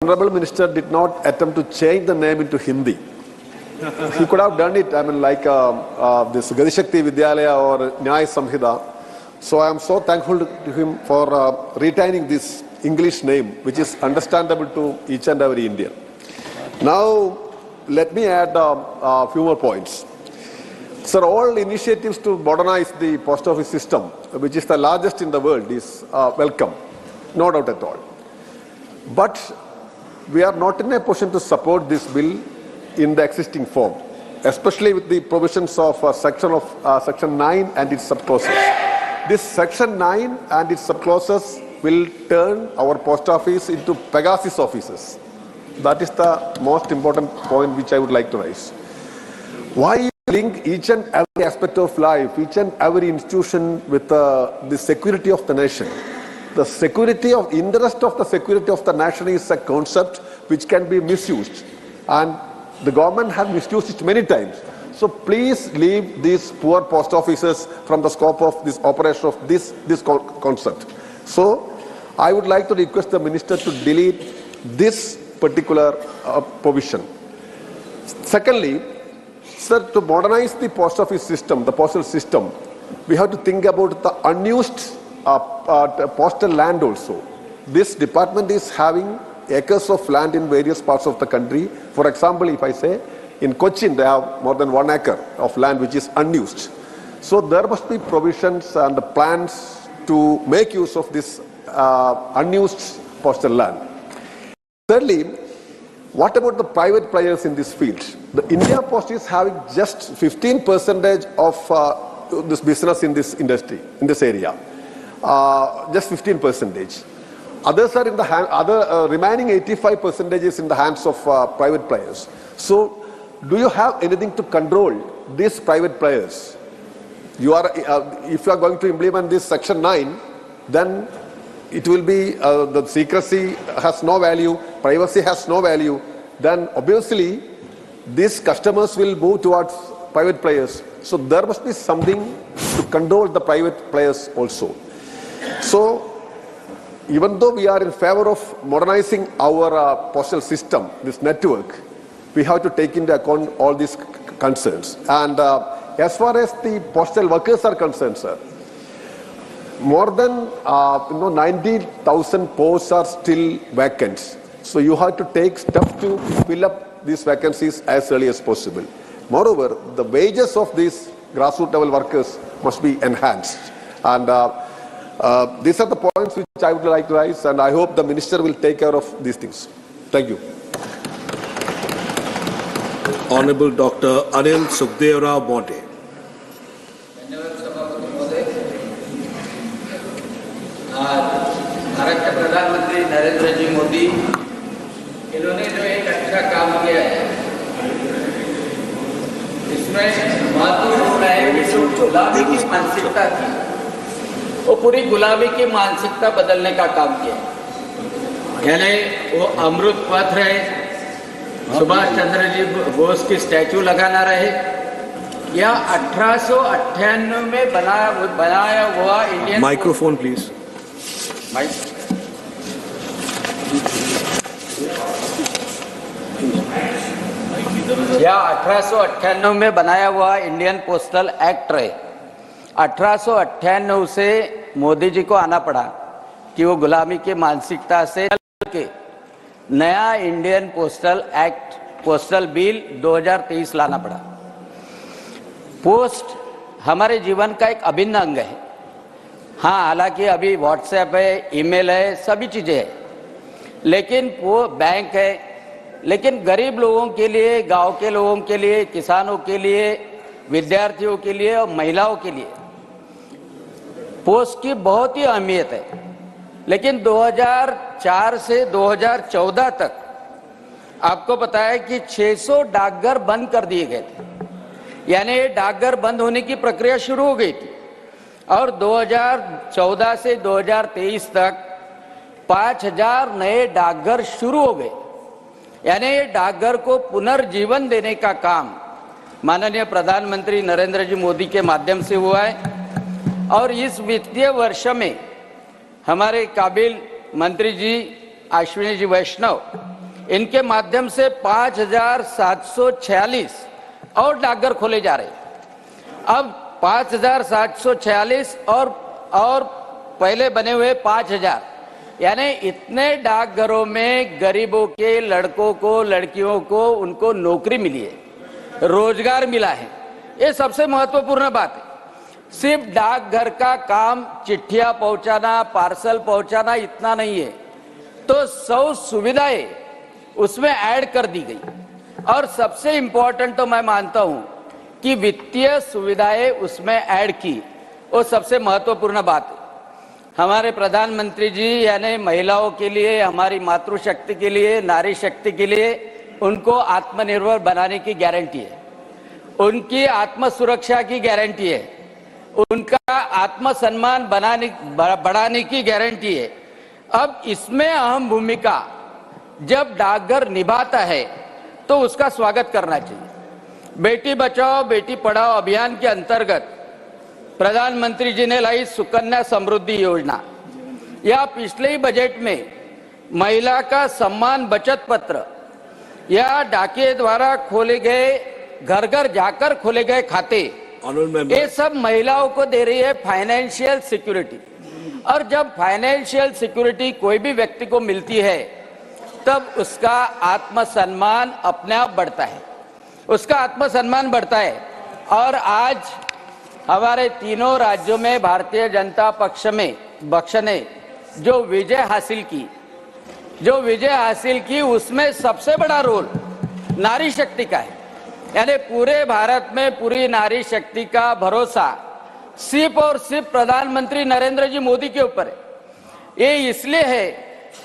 Honorable Minister did not attempt to change the name into Hindi. He could have done it, I mean, like this Gati Shakti Vidyalaya or Nyaya Samhita. So I am so thankful to him for retaining this English name, which is understandable to each and every Indian. Now, let me add a few more points. Sir, all initiatives to modernize the post office system, which is the largest in the world, is welcome, no doubt at all. But we are not in a position to support this bill in the existing form, especially with the provisions of Section 9 and its subclauses. This Section 9 and its subclauses will turn our post office into Pegasus offices. That is the most important point which I would like to raise. Why link each and every aspect of life, each and every institution with the security of the nation? The security of interest of the security of the nation is a concept which can be misused, and the government has misused it many times. So please leave these poor post offices from the scope of this operation of this concept. So I would like to request the minister to delete this particular provision. Secondly, sir, to modernize the post office system, the postal system, we have to think about the unused postal land also. This department is having acres of land in various parts of the country. For example, if I say in Cochin, they have more than 1 acre of land which is unused. So there must be provisions and plans to make use of this unused postal land. Thirdly, what about the private players in this field? The India Post is having just 15% of this business in this industry, in this area. Just 15%. Others are in the remaining 85% is in the hands of private players. So, do you have anything to control these private players? You are, if you are going to implement this Section 9, then it will be the secrecy has no value, privacy has no value. Then obviously, these customers will move towards private players. So there must be something to control the private players also. So, even though we are in favor of modernizing our postal system, this network, we have to take into account all these concerns. And as far as the postal workers are concerned, sir, more than 90,000 posts are still vacant. So you have to take steps to fill up these vacancies as early as possible. Moreover, the wages of these grassroots level workers must be enhanced. And these are the points which I would like to raise, and I hope the minister will take care of these things. Thank you. Honorable Dr. Anil Sukhdev Rao Bonde. Bharat के प्रधानमंत्री नरेंद्र जी मोदी इन्होंने जो एक अच्छा काम किया है, इसमें महत्वपूर्ण है कि जो गुलामी की मानसिकता थी, वो पूरी गुलामी की मानसिकता बदलने का काम किया। यानी वो अमृत पथ रहे, सुभाष चंद्र जी बोस की स्टैचू लगाना रहे, या 1898 में बनाया हुआ इंडियन माइक्रोफोन प्लीज। या 1898 में बनाया हुआ इंडियन पोस्टल एक्ट रहे। 1898 से मोदी जी को आना पड़ा कि वो गुलामी की मानसिकता से के नया Indian postal act, postal bill 2023 लाना पड़ा। पोस्ट हमारे जीवन का एक अभिन्न अंग है। हाँ, हालांकि अभी व्हाट्सएप है, ईमेल है, सभी चीजें हैं, लेकिन वो बैंक है, लेकिन गरीब लोगों के लिए, गांव के लोगों के लिए, किसानों के लिए, विद्यार्थियों के लिए और महिलाओं के लिए पोस्ट की बहुत ही अहमियत है। लेकिन 2004 से 2014 तक आपको पता है कि 600 डाकघर बंद कर दिए गए थे। यानी डाकघर बंद होने की प्रक्रिया शुरू हो गई थी और 2014 से 2023 तक 5000 नए डाकघर शुरू हो गए। यानी डाकघर को पुनर्जीवन देने का काम माननीय प्रधानमंत्री नरेंद्र जी मोदी के माध्यम से हुआ है। और इस वित्तीय वर्ष में हमारे काबिल मंत्री जी अश्विनी जी वैष्णव इनके माध्यम से 5,746 और डाकघर खोले जा रहे हैं। अब 5,746 और पहले बने हुए 5,000, यानी इतने डाकघरों में गरीबों के लड़कों को, लड़कियों को, उनको नौकरी मिली है, रोजगार मिला है। ये सबसे महत्वपूर्ण बात है। सिर्फ डाकघर का काम चिट्ठियां पहुंचाना, पार्सल पहुंचाना इतना नहीं है, तो 100 सुविधाएं उसमें ऐड कर दी गई। और सबसे इंपॉर्टेंट तो मैं मानता हूं कि वित्तीय सुविधाएं उसमें ऐड की, वो सबसे महत्वपूर्ण बात है। हमारे प्रधानमंत्री जी यानी महिलाओं के लिए, हमारी मातृशक्ति के लिए, नारी शक्ति के लिए उनको आत्मनिर्भर बनाने की गारंटी है, उनकी आत्म सुरक्षा की गारंटी है, उनका आत्मसम्मान बढ़ाने की गारंटी है। अब इसमें अहम भूमिका जब डाकघर निभाता है तो उसका स्वागत करना चाहिए। बेटी बचाओ बेटी पढ़ाओ अभियान के अंतर्गत प्रधानमंत्री जी ने लाई सुकन्या समृद्धि योजना, या पिछले ही बजट में महिला का सम्मान बचत पत्र, या डाकिये द्वारा खोले गए, घर घर जाकर खोले गए खाते, ये सब महिलाओं को दे रही है फाइनेंशियल सिक्योरिटी। और जब फाइनेंशियल सिक्योरिटी कोई भी व्यक्ति को मिलती है तब उसका आत्मसम्मान अपने आप बढ़ता है, उसका आत्मसम्मान बढ़ता है। और आज हमारे तीनों राज्यों में भारतीय जनता पक्ष ने जो विजय हासिल की उसमें सबसे बड़ा रोल नारी शक्ति का है। यानी पूरे भारत में पूरी नारी शक्ति का भरोसा सिर्फ और सिर्फ प्रधानमंत्री नरेंद्र जी मोदी के ऊपर है। ये इसलिए है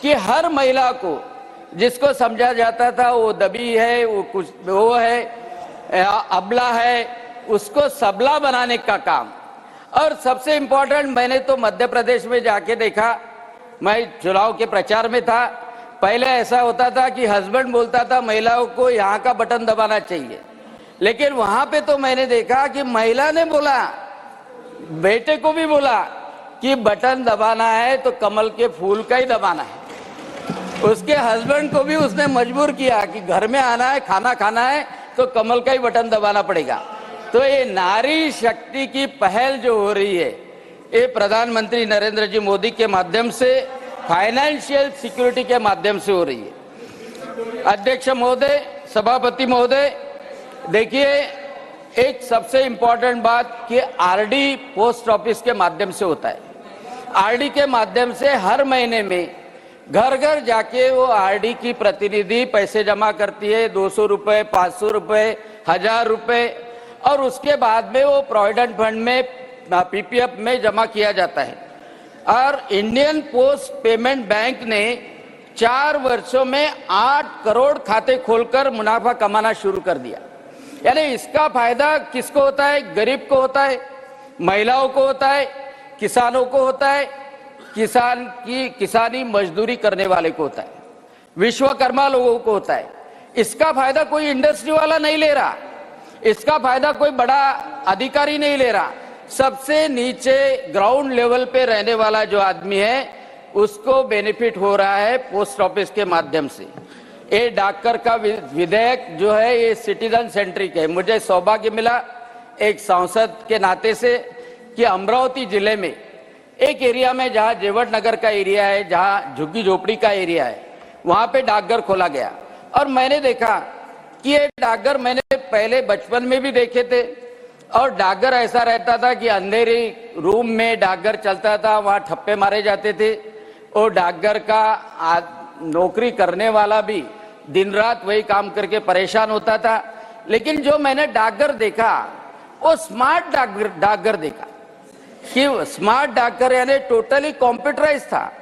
कि हर महिला को, जिसको समझा जाता था वो दबी है, वो है अबला है, उसको सबला बनाने का काम। और सबसे इंपॉर्टेंट, मैंने तो मध्य प्रदेश में जाके देखा, मैं चुनाव के प्रचार में था, पहले ऐसा होता था कि हस्बैंड बोलता था महिलाओं को यहाँ का बटन दबाना चाहिए, लेकिन वहां पे तो मैंने देखा कि महिला ने बोला, बेटे को भी बोला कि बटन दबाना है तो कमल के फूल का ही दबाना है। उसके हस्बैंड को भी उसने मजबूर किया कि घर में आना है, खाना खाना है तो कमल का ही बटन दबाना पड़ेगा। तो ये नारी शक्ति की पहल जो हो रही है, ये प्रधानमंत्री नरेंद्र जी मोदी के माध्यम से, फाइनेंशियल सिक्योरिटी के माध्यम से हो रही है। अध्यक्ष महोदय, सभापति महोदय, देखिए एक सबसे इंपॉर्टेंट बात कि आरडी पोस्ट ऑफिस के माध्यम से होता है। आरडी के माध्यम से हर महीने में घर घर जाके वो आरडी की प्रतिनिधि पैसे जमा करती है, 200 रुपए, 500 रुपए, 1000 रुपए, और उसके बाद में वो प्रोविडेंट फंड में, पीपीएफ में जमा किया जाता है। और इंडियन पोस्ट पेमेंट बैंक ने 4 वर्षों में 8 करोड़ खाते खोलकर मुनाफा कमाना शुरू कर दिया। यानी इसका फायदा किसको होता है? गरीब को होता है, महिलाओं को होता है, किसानों को होता है, किसानी मजदूरी करने वाले को होता है, विश्वकर्मा लोगों को होता है। इसका फायदा कोई इंडस्ट्री वाला नहीं ले रहा, इसका फायदा कोई बड़ा अधिकारी नहीं ले रहा, सबसे नीचे ग्राउंड लेवल पे रहने वाला जो आदमी है उसको बेनिफिट हो रहा है पोस्ट ऑफिस के माध्यम से। ये डाकघर का विधेयक जो है ये सिटीजन सेंट्रिक है। मुझे सौभाग्य मिला एक सांसद के नाते से कि अमरावती जिले में एक एरिया में, जहाँ जेवट नगर का एरिया है, जहाँ झुग्गी झोपड़ी का एरिया है, वहां पे डाकघर खोला गया। और मैंने देखा कि ये डाकघर मैंने पहले बचपन में भी देखे थे, और डाकघर ऐसा रहता था कि अंधेरे रूम में डाकघर चलता था, वहां ठप्पे मारे जाते थे, और डाकघर का नौकरी करने वाला भी दिन रात वही काम करके परेशान होता था। लेकिन जो मैंने डाकघर देखा वो स्मार्ट डाकघर देखा कि स्मार्ट डाकघर यानी टोटली कंप्यूटराइज था,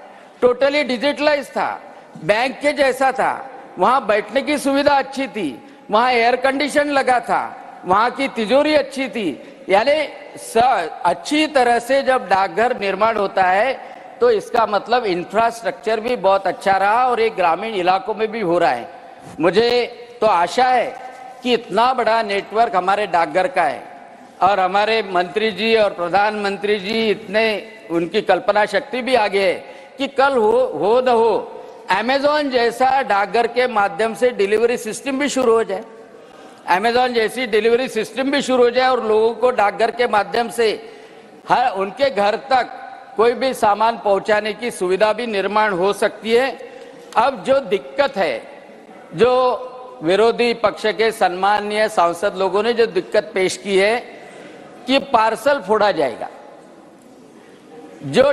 टोटली डिजिटलाइज था, बैंक के जैसा था। वहां बैठने की सुविधा अच्छी थी, वहां एयर कंडीशन लगा था, वहां की तिजोरी अच्छी थी। यानी अच्छी तरह से जब डाकघर निर्माण होता है तो इसका मतलब इंफ्रास्ट्रक्चर भी बहुत अच्छा रहा और एक ग्रामीण इलाकों में भी हो रहा है। मुझे तो आशा है कि इतना बड़ा नेटवर्क हमारे डाकघर का है, और हमारे मंत्री जी और प्रधानमंत्री जी इतने, उनकी कल्पना शक्ति भी आगे है कि कल हो न हो अमेजॉन जैसा डाकघर के माध्यम से डिलीवरी सिस्टम भी शुरू हो जाए, अमेजॉन जैसी डिलीवरी सिस्टम भी शुरू हो जाए और लोगों को डाकघर के माध्यम से हर उनके घर तक कोई भी सामान पहुंचाने की सुविधा भी निर्माण हो सकती है। अब जो दिक्कत है, जो विरोधी पक्ष के सम्माननीय सांसद लोगों ने जो दिक्कत पेश की है कि पार्सल फोड़ा जाएगा, जो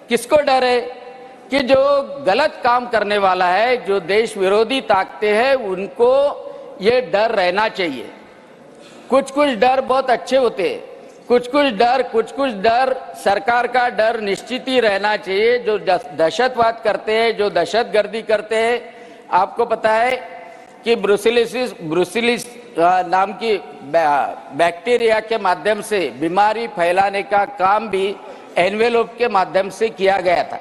किसको डर है कि जो गलत काम करने वाला है, जो देश विरोधी ताकतें हैं, उनको ये डर रहना चाहिए। कुछ कुछ डर बहुत अच्छे होते हैं, कुछ कुछ डर सरकार का डर निश्चित ही रहना चाहिए। जो दहशतवाद करते हैं, जो दहशतगर्दी करते हैं, आपको पता है कि ब्रुसिलिस नाम की बैक्टीरिया के माध्यम से बीमारी फैलाने का काम भी एनवेलोप के माध्यम से किया गया था,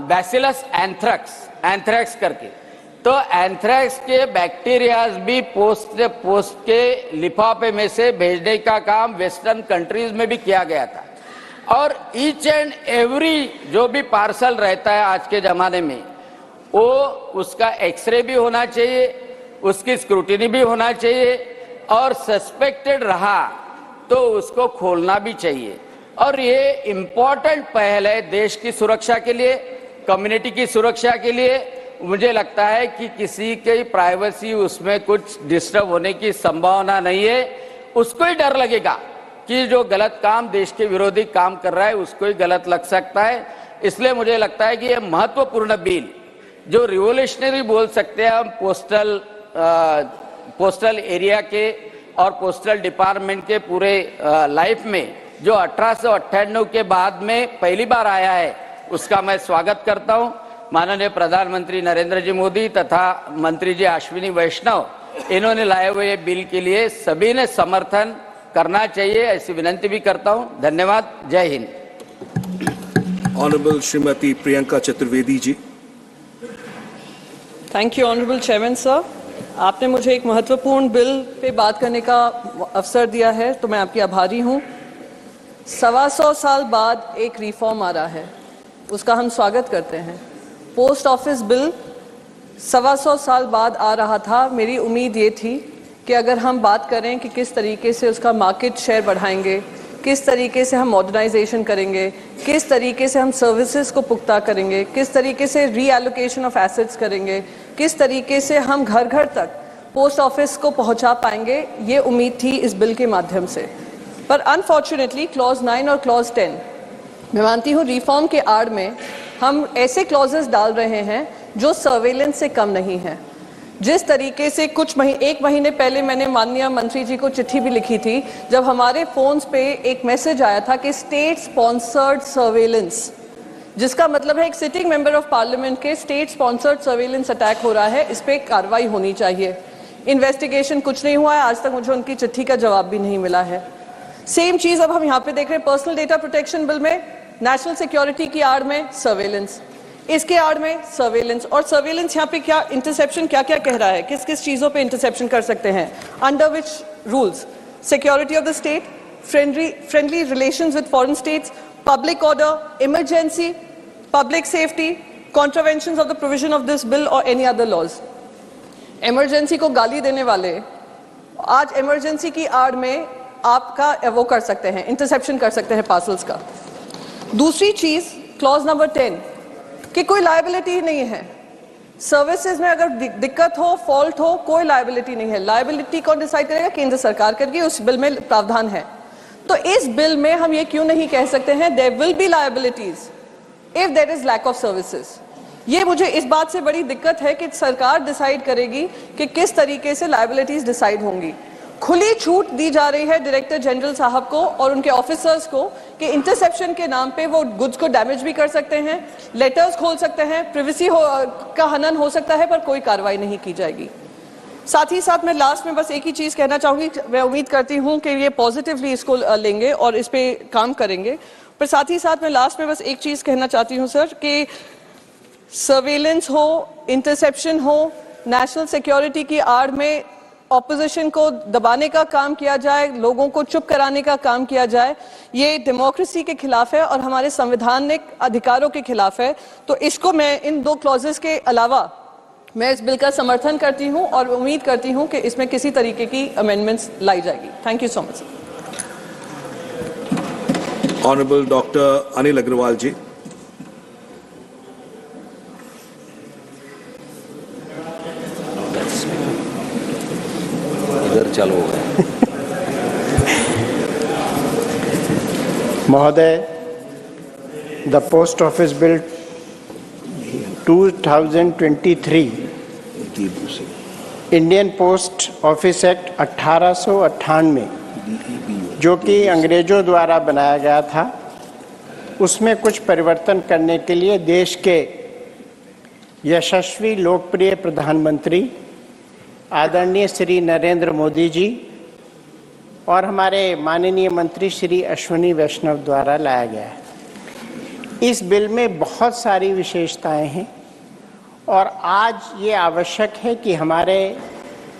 बैसिलस एंथ्रैक्स करके। तो एंथ्रैक्स के बैक्टीरियाज भी पोस्ट के लिफाफे में से भेजने का काम वेस्टर्न कंट्रीज में भी किया गया था। और ईच एंड एवरी जो भी पार्सल रहता है आज के जमाने में, वो उसका एक्सरे भी होना चाहिए, उसकी स्क्रूटिनी भी होना चाहिए, और सस्पेक्टेड रहा तो उसको खोलना भी चाहिए। और ये इम्पोर्टेंट पहल है देश की सुरक्षा के लिए, कम्युनिटी की सुरक्षा के लिए। मुझे लगता है कि किसी की प्राइवेसी उसमें कुछ डिस्टर्ब होने की संभावना नहीं है। उसको ही डर लगेगा कि जो गलत काम, देश के विरोधी काम कर रहा है, उसको ही गलत लग सकता है। इसलिए मुझे लगता है कि ये महत्वपूर्ण बिल, जो रिवोल्यूशनरी बोल सकते हैं हम पोस्टल एरिया के और पोस्टल डिपार्टमेंट के पूरे लाइफ में, जो 1898 के बाद में पहली बार आया है, उसका मैं स्वागत करता हूं। माननीय प्रधानमंत्री नरेंद्र जी मोदी तथा मंत्री जी अश्विनी वैष्णव, इन्होंने लाए हुए बिल के लिए सभी ने समर्थन करना चाहिए, ऐसी विनती भी करता हूं। धन्यवाद। जय Hind. Honourable Shrimati Priyanka Chaturvedi ji. Thank you honourable chairman sir, आपने मुझे एक महत्वपूर्ण बिल पे बात करने का अवसर दिया है, तो मैं आपकी आभारी हूँ। 125 साल बाद एक रिफॉर्म आ रहा है, उसका हम स्वागत करते हैं। पोस्ट ऑफिस बिल 125 साल बाद आ रहा था। मेरी उम्मीद ये थी कि अगर हम बात करें कि किस तरीके से उसका मार्केट शेयर बढ़ाएंगे, किस तरीके से हम मॉडर्नाइजेशन करेंगे, किस तरीके से हम सर्विसेज को पुख्ता करेंगे, किस तरीके से रीएलोकेशन ऑफ एसेट्स करेंगे, किस तरीके से हम घर घर तक पोस्ट ऑफिस को पहुंचा पाएंगे, ये उम्मीद थी इस बिल के माध्यम से। पर अनफॉर्चुनेटली क्लॉज 9 और क्लॉज 10, मैं मानती हूँ रिफॉर्म के आड़ में हम ऐसे क्लॉजेस डाल रहे हैं जो सर्वेलेंस से कम नहीं है। जिस तरीके से एक महीने पहले मैंने माननीय मंत्री जी को चिट्ठी भी लिखी थी, जब हमारे फोन्स पे एक मैसेज आया था कि स्टेट स्पॉन्सर्ड सर्वेलेंस, जिसका मतलब है एक सिटिंग मेंबर ऑफ पार्लियामेंट के स्टेट स्पॉन्सर्ड सर्वेलेंस अटैक हो रहा है, इस पे कार्रवाई होनी चाहिए। इन्वेस्टिगेशन कुछ नहीं हुआ है, आज तक मुझे उनकी चिट्ठी का जवाब भी नहीं मिला है। सेम चीज अब हम यहाँ पे देख रहे हैं पर्सनल डेटा प्रोटेक्शन बिल में, नेशनल सिक्योरिटी की आड़ में सर्वेलेंस, इसके आड़ में सर्वेलेंस। और सर्वेलेंस यहाँ पे क्या इंटरसेप्शन क्या क्या कह रहा है, किस किस चीजों पे इंटरसेप्शन कर सकते हैं, under which rules, security of the state, friendly relations with foreign states, public order, emergency, public safety, contraventions of the provision of this bill और एनी अदर लॉज। इमरजेंसी को गाली देने वाले आज इमरजेंसी की आड़ में आपका वो कर सकते हैं, इंटरसेप्शन कर सकते हैं पार्सल्स का। दूसरी चीज क्लॉज नंबर 10 कि कोई लायबिलिटी नहीं है, सर्विसेज में अगर दिक्कत हो, फॉल्ट हो, कोई लायबिलिटी नहीं है। लायबिलिटी कौन डिसाइड करेगा? केंद्र सरकार करेगी, उस बिल में प्रावधान है। तो इस बिल में हम ये क्यों नहीं कह सकते हैं there will be liabilities if there is lack of services? ये मुझे इस बात से बड़ी दिक्कत है कि सरकार डिसाइड करेगी कि किस तरीके से लायबिलिटीज डिसाइड होंगी। खुली छूट दी जा रही है डायरेक्टर जनरल साहब को और उनके ऑफिसर्स को कि इंटरसेप्शन के नाम पे वो गुड्स को डैमेज भी कर सकते हैं, लेटर्स खोल सकते हैं, प्रिवेसी का हनन हो सकता है, पर कोई कार्रवाई नहीं की जाएगी। साथ ही साथ मैं लास्ट में बस एक ही चीज कहना चाहूंगी, मैं उम्मीद करती हूं कि ये पॉजिटिवली इसको लेंगे और इस पे काम करेंगे। पर साथ ही साथ मैं लास्ट में बस एक चीज कहना चाहती हूं सर कि सर्वेलेंस हो, इंटरसेप्शन हो, नेशनल सिक्योरिटी की आड़ में ऑपोजिशन को दबाने का काम किया जाए, लोगों को चुप कराने का काम किया जाए, ये डेमोक्रेसी के खिलाफ है और हमारे संवैधानिक अधिकारों के खिलाफ है। तो इसको मैं इन 2 क्लॉजेस के अलावा मैं इस बिल का समर्थन करती हूं और उम्मीद करती हूं कि इसमें किसी तरीके की अमेंडमेंट्स लाई जाएगी। Thank you so much. Honourable doctor Anil Agarwal ji. इधर चालू हो गया। महोदय, the post office bill 2023 Indian post office act 1898 जो कि अंग्रेजों द्वारा बनाया गया था, उसमें कुछ परिवर्तन करने के लिए देश के यशस्वी लोकप्रिय प्रधानमंत्री आदरणीय श्री नरेंद्र मोदी जी और हमारे माननीय मंत्री श्री अश्विनी वैष्णव द्वारा लाया गया है। इस बिल में बहुत सारी विशेषताएं हैं और आज ये आवश्यक है कि हमारे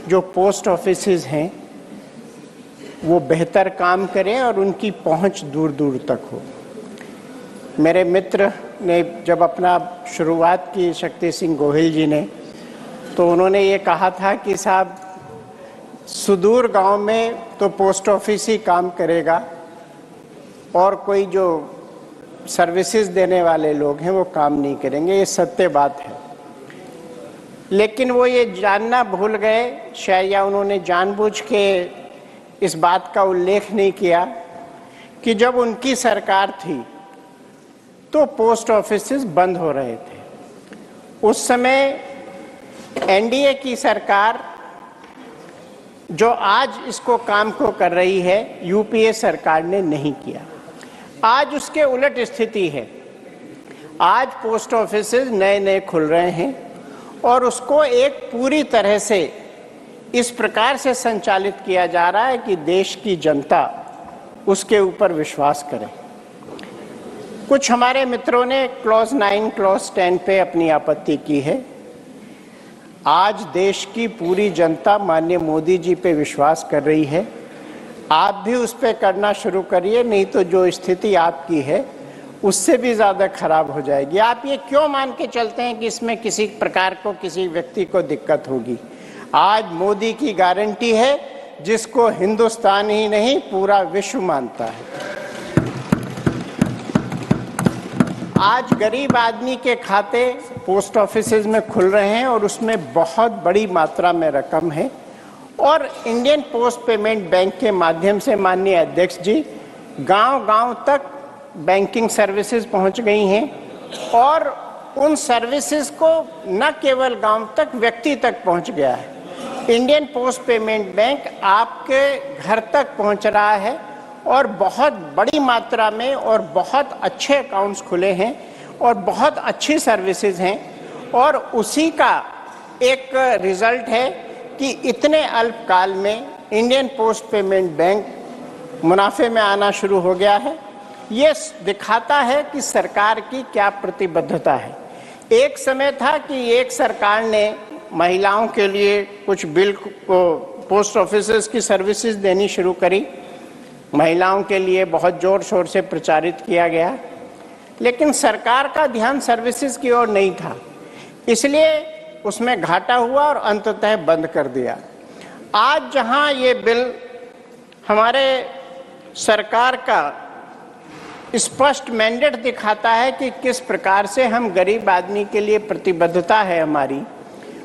जो पोस्ट ऑफिसेज हैं वो बेहतर काम करें और उनकी पहुंच दूर दूर तक हो। मेरे मित्र ने जब अपना शुरुआत की, शक्ति सिंह गोहिल जी ने, तो उन्होंने ये कहा था कि साहब सुदूर गांव में तो पोस्ट ऑफिस ही काम करेगा और कोई जो सर्विसेज देने वाले लोग हैं वो काम नहीं करेंगे। ये सत्य बात है, लेकिन वो ये जानना भूल गए शायद, या उन्होंने जानबूझ के इस बात का उल्लेख नहीं किया कि जब उनकी सरकार थी तो पोस्ट ऑफिसेज बंद हो रहे थे। उस समय एनडीए की सरकार जो आज इसको काम को कर रही है, यूपीए सरकार ने नहीं किया। आज उसके उलट स्थिति है। आज पोस्ट ऑफिसेज नए नए खुल रहे हैं और उसको एक पूरी तरह से इस प्रकार से संचालित किया जा रहा है कि देश की जनता उसके ऊपर विश्वास करे। कुछ हमारे मित्रों ने क्लॉज 9, क्लॉज 10 पे अपनी आपत्ति की है। आज देश की पूरी जनता माननीय मोदी जी पे विश्वास कर रही है। आप भी उस पर करना शुरू करिए, नहीं तो जो स्थिति आपकी है उससे भी ज़्यादा खराब हो जाएगी। आप ये क्यों मान के चलते हैं कि इसमें किसी प्रकार को, किसी व्यक्ति को दिक्कत होगी? आज मोदी की गारंटी है जिसको हिंदुस्तान ही नहीं पूरा विश्व मानता है। आज गरीब आदमी के खाते पोस्ट ऑफिसेज में खुल रहे हैं और उसमें बहुत बड़ी मात्रा में रकम है और इंडियन पोस्ट पेमेंट बैंक के माध्यम से माननीय अध्यक्ष जी गांव-गांव तक बैंकिंग सर्विसेज पहुंच गई हैं और उन सर्विसेज को न केवल गांव तक, व्यक्ति तक पहुंच गया है। इंडियन पोस्ट पेमेंट बैंक आपके घर तक पहुंच रहा है और बहुत बड़ी मात्रा में और बहुत अच्छे अकाउंट्स खुले हैं और बहुत अच्छी सर्विसेज हैं और उसी का एक रिजल्ट है कि इतने अल्प काल में इंडियन पोस्ट पेमेंट बैंक मुनाफे में आना शुरू हो गया है। ये दिखाता है कि सरकार की क्या प्रतिबद्धता है। एक समय था कि एक सरकार ने महिलाओं के लिए कुछ बिल को पोस्ट ऑफिसेज की सर्विसेज देनी शुरू करी, महिलाओं के लिए बहुत जोर शोर से प्रचारित किया गया, लेकिन सरकार का ध्यान सर्विसेज की ओर नहीं था, इसलिए उसमें घाटा हुआ और अंततः बंद कर दिया। आज जहां ये बिल हमारे सरकार का स्पष्ट मैंडेट दिखाता है कि किस प्रकार से हम गरीब आदमी के लिए प्रतिबद्धता है हमारी,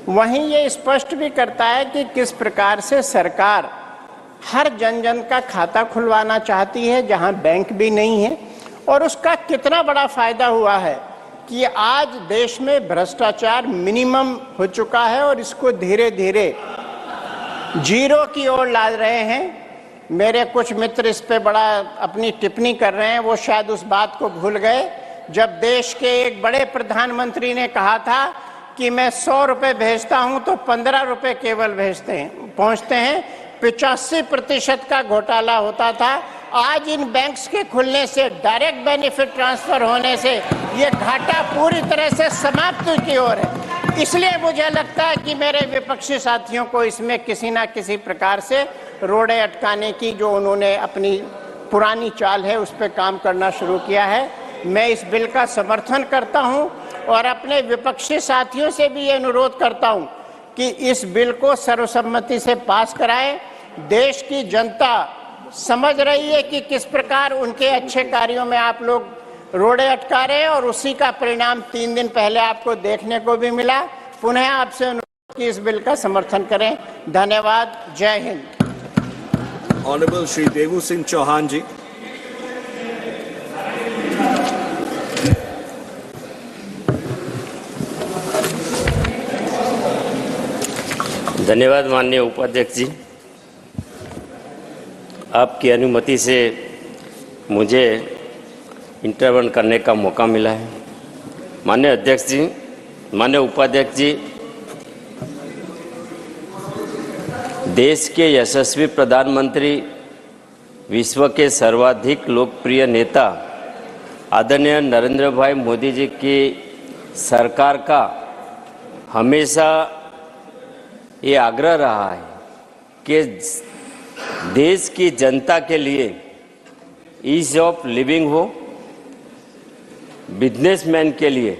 वहीं ये स्पष्ट भी करता है कि किस प्रकार से सरकार हर जन जन का खाता खुलवाना चाहती है जहां बैंक भी नहीं है, और उसका कितना बड़ा फायदा हुआ है कि आज देश में भ्रष्टाचार मिनिमम हो चुका है और इसको धीरे धीरे जीरो की ओर ला रहे हैं। मेरे कुछ मित्र इस पे बड़ा अपनी टिप्पणी कर रहे हैं, वो शायद उस बात को भूल गए जब देश के एक बड़े प्रधानमंत्री ने कहा था कि मैं 100 रुपए भेजता हूं तो 15 रुपए केवल पहुंचते हैं। 85% का घोटाला होता था। आज इन बैंक्स के खुलने से, डायरेक्ट बेनिफिट ट्रांसफर होने से ये घाटा पूरी तरह से समाप्ति की ओर है। इसलिए मुझे लगता है कि मेरे विपक्षी साथियों को इसमें किसी ना किसी प्रकार से रोड़े अटकाने की जो उन्होंने अपनी पुरानी चाल है उस पर काम करना शुरू किया है। मैं इस बिल का समर्थन करता हूं और अपने विपक्षी साथियों से भी ये अनुरोध करता हूं कि इस बिल को सर्वसम्मति से पास कराएं। देश की जनता समझ रही है कि किस प्रकार उनके अच्छे कार्यों में आप लोग रोड़े अटका रहे हैं और उसी का परिणाम 3 दिन पहले आपको देखने को भी मिला। पुनः आपसे अनुरोध कि इस बिल का समर्थन करें। धन्यवाद। जय हिंद। ऑनरेबल श्री देवू सिंह चौहान जी। धन्यवाद माननीय उपाध्यक्ष जी, आपकी अनुमति से मुझे इंटरवन करने का मौका मिला है। माननीय अध्यक्ष जी, माननीय उपाध्यक्ष जी, देश के यशस्वी प्रधानमंत्री, विश्व के सर्वाधिक लोकप्रिय नेता आदरणीय नरेंद्र भाई मोदी जी की सरकार का हमेशा ये आग्रह रहा है कि देश की जनता के लिए ईज ऑफ लिविंग हो, बिजनेसमैन के लिए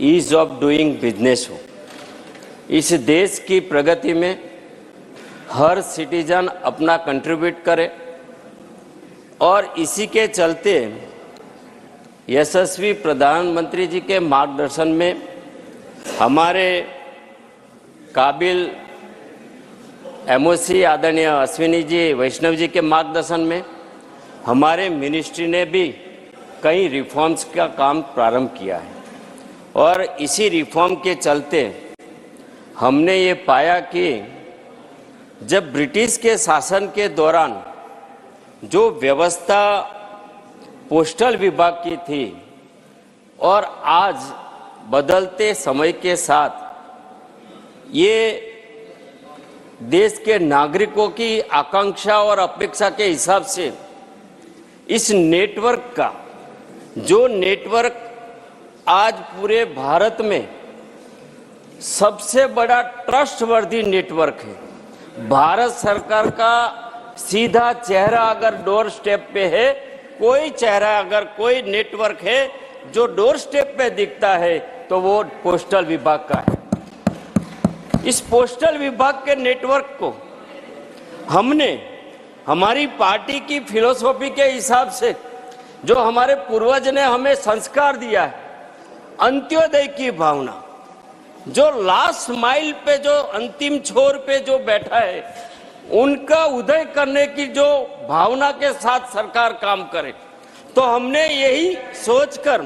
ईज ऑफ डूइंग बिजनेस हो। इस देश की प्रगति में हर सिटीजन अपना कंट्रीब्यूट करे और इसी के चलते यशस्वी प्रधानमंत्री जी के मार्गदर्शन में हमारे काबिल एमओसी आदरणीय अश्विनी जी वैष्णव जी के मार्गदर्शन में हमारे मिनिस्ट्री ने भी कई रिफॉर्म्स का काम प्रारंभ किया है और इसी रिफॉर्म के चलते हमने ये पाया कि जब ब्रिटिश के शासन के दौरान जो व्यवस्था पोस्टल विभाग की थी और आज बदलते समय के साथ ये देश के नागरिकों की आकांक्षा और अपेक्षा के हिसाब से इस नेटवर्क का जो नेटवर्क आज पूरे भारत में सबसे बड़ा ट्रस्टवर्दी नेटवर्क है। भारत सरकार का सीधा चेहरा अगर डोर स्टेप पे है, कोई चेहरा अगर कोई नेटवर्क है जो डोर स्टेप पे दिखता है तो वो पोस्टल विभाग का है। इस पोस्टल विभाग के नेटवर्क को हमने हमारी पार्टी की फिलॉसफी के हिसाब से जो हमारे पूर्वज ने हमें संस्कार दिया है, अंत्योदय की भावना, जो लास्ट माइल पे जो अंतिम छोर पे जो बैठा है उनका उदय करने की जो भावना के साथ सरकार काम करे, तो हमने यही सोचकर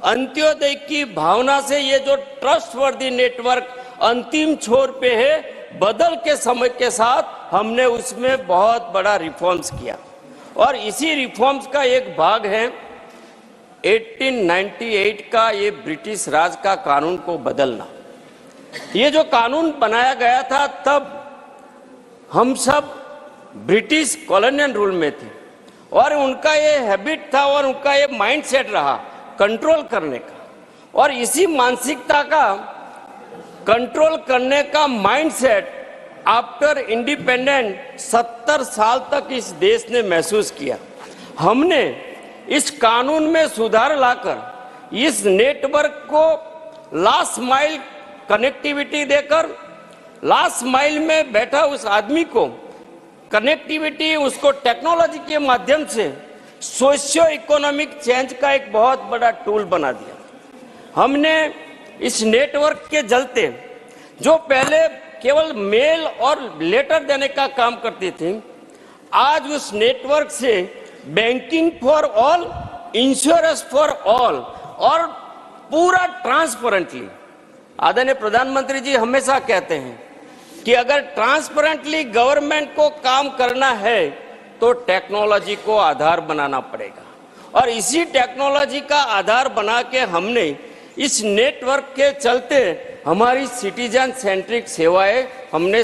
अंत्योदय की भावना से ये जो ट्रस्टवर्दी नेटवर्क अंतिम छोर पे है, बदल के समय के साथ हमने उसमें बहुत बड़ा रिफॉर्म्स किया और इसी रिफॉर्म्स का एक भाग है 1898 का ये ब्रिटिश राज का कानून को बदलना। ये जो कानून बनाया गया था तब हम सब ब्रिटिश कॉलोनियल रूल में थे और उनका ये हैबिट था और उनका ये माइंडसेट रहा कंट्रोल करने का, और इसी मानसिकता का कंट्रोल करने का माइंडसेट आफ्टर इंडिपेंडेंट 70 साल तक इस देश ने महसूस किया। हमने इस कानून में सुधार लाकर इस नेटवर्क को लास्ट माइल कनेक्टिविटी देकर लास्ट माइल में बैठा उस आदमी को कनेक्टिविटी, उसको टेक्नोलॉजी के माध्यम से सोशियो इकोनॉमिक चेंज का एक बहुत बड़ा टूल बना दिया। हमने इस नेटवर्क के चलते जो पहले केवल मेल और लेटर देने का काम करती थी, आज उस नेटवर्क से banking for all, insurance for all और पूरा ट्रांसपेरेंटली। आदरणीय प्रधानमंत्री जी हमेशा कहते हैं कि अगर ट्रांसपेरेंटली गवर्नमेंट को काम करना है तो टेक्नोलॉजी को आधार बनाना पड़ेगा, और इसी टेक्नोलॉजी का आधार बना के हमने इस नेटवर्क के चलते हमारी सिटीजन सेंट्रिक सेवाएं हमने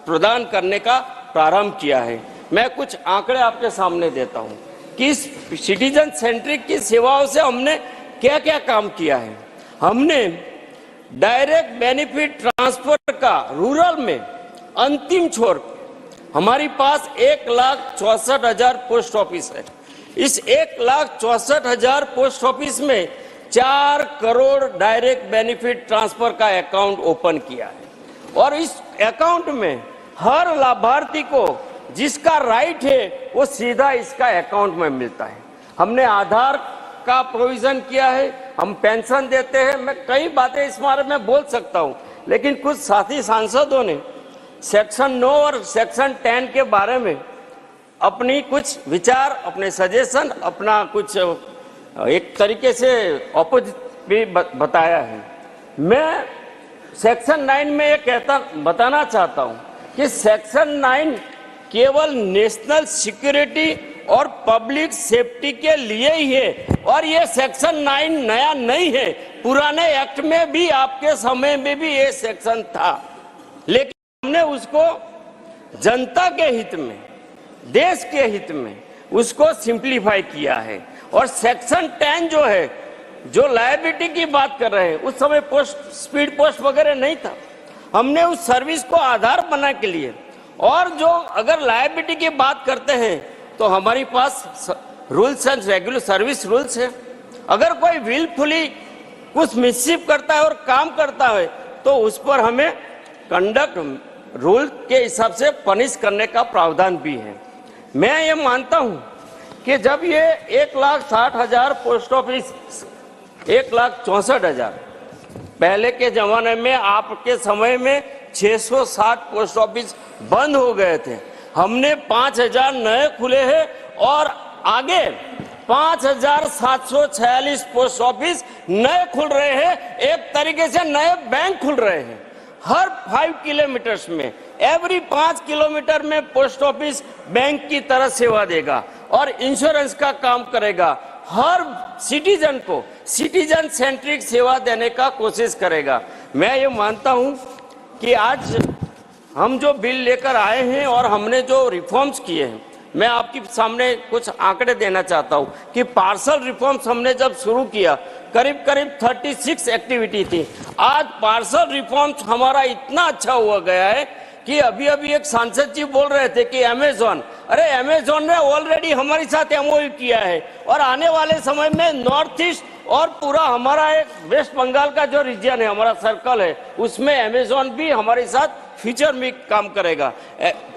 प्रदान करने का प्रारंभ किया है। मैं कुछ आंकड़े आपके सामने देता हूं कि इस सिटीजन सेंट्रिक की सेवाओं से हमने क्या क्या काम किया है। हमने डायरेक्ट बेनिफिट ट्रांसफर का रूरल में अंतिम छोर हमारी पास 1,64,000 पोस्ट ऑफिस है। इस 1,64,000 पोस्ट ऑफिस में 4 करोड़ डायरेक्ट बेनिफिट ट्रांसफर का अकाउंट ओपन किया है और इस अकाउंट में हर लाभार्थी को जिसका राइट है वो सीधा इसका अकाउंट में मिलता है। हमने आधार का प्रोविजन किया है, हम पेंशन देते हैं। मैं कई बातें इस बारे में बोल सकता हूं, लेकिन कुछ साथी सांसदों ने सेक्शन 9 और सेक्शन 10 के बारे में अपनी कुछ विचार, अपने सजेशन, अपना कुछ एक तरीके से ऑपोजिट भी बताया है। मैं सेक्शन 9 में ये बताना चाहता हूं कि सेक्शन 9 केवल नेशनल सिक्योरिटी और पब्लिक सेफ्टी के लिए ही है और ये सेक्शन 9 नया नहीं है। पुराने एक्ट में भी आपके समय में भी ये सेक्शन था, लेकिन हमने उसको जनता के हित में, देश के हित में उसको सिंप्लीफाई किया है। और सेक्शन 10 जो है, जो लायबिलिटी की बात कर रहे हैं, उस समय पोस्ट, स्पीड पोस्ट वगैरह नहीं था। हमने उस सर्विस को आधार बना के लिए, और जो अगर लायबिलिटी की बात करते हैं तो हमारे पास rules and regular service rules है। अगर कोई विलफुली कुछ मिसचिफ करता है और काम करता है तो उस पर हमें कंडक्ट रूल के हिसाब से पनिश करने का प्रावधान भी है। मैं ये मानता हूं कि जब ये 1,60,000 पोस्ट ऑफिस, 1,64,000, पहले के जमाने में आपके समय में 660 पोस्ट ऑफिस बंद हो गए थे, हमने 5,000 नए खुले हैं और आगे 5,746 पोस्ट ऑफिस नए खुल रहे हैं। एक तरीके से नए बैंक खुल रहे हैं हर 5 किलोमीटर्स में। एवरी 5 किलोमीटर में पोस्ट ऑफिस बैंक की तरह सेवा देगा और इंश्योरेंस का काम करेगा। हर सिटीजन को सिटीजन सेंट्रिक सेवा देने का कोशिश करेगा। मैं ये मानता हूं कि आज हम जो बिल लेकर आए हैं और हमने जो रिफॉर्म्स किए हैं, मैं आपके सामने कुछ आंकड़े देना चाहता हूं कि पार्सल रिफॉर्म्स हमने जब शुरू किया करीब करीब 36 एक्टिविटी थी। आज पार्सल रिफॉर्म्स हमारा इतना अच्छा हुआ गया है कि अभी अभी एक सांसद जी बोल रहे थे कि अमेजॉन, अरे अमेजॉन ने ऑलरेडी हमारे साथ एमओयू किया है और आने वाले समय में नॉर्थ ईस्ट और पूरा हमारा एक वेस्ट बंगाल का जो रीजन है, हमारा सर्कल है, उसमें अमेजॉन भी हमारे साथ फ्यूचर में काम करेगा।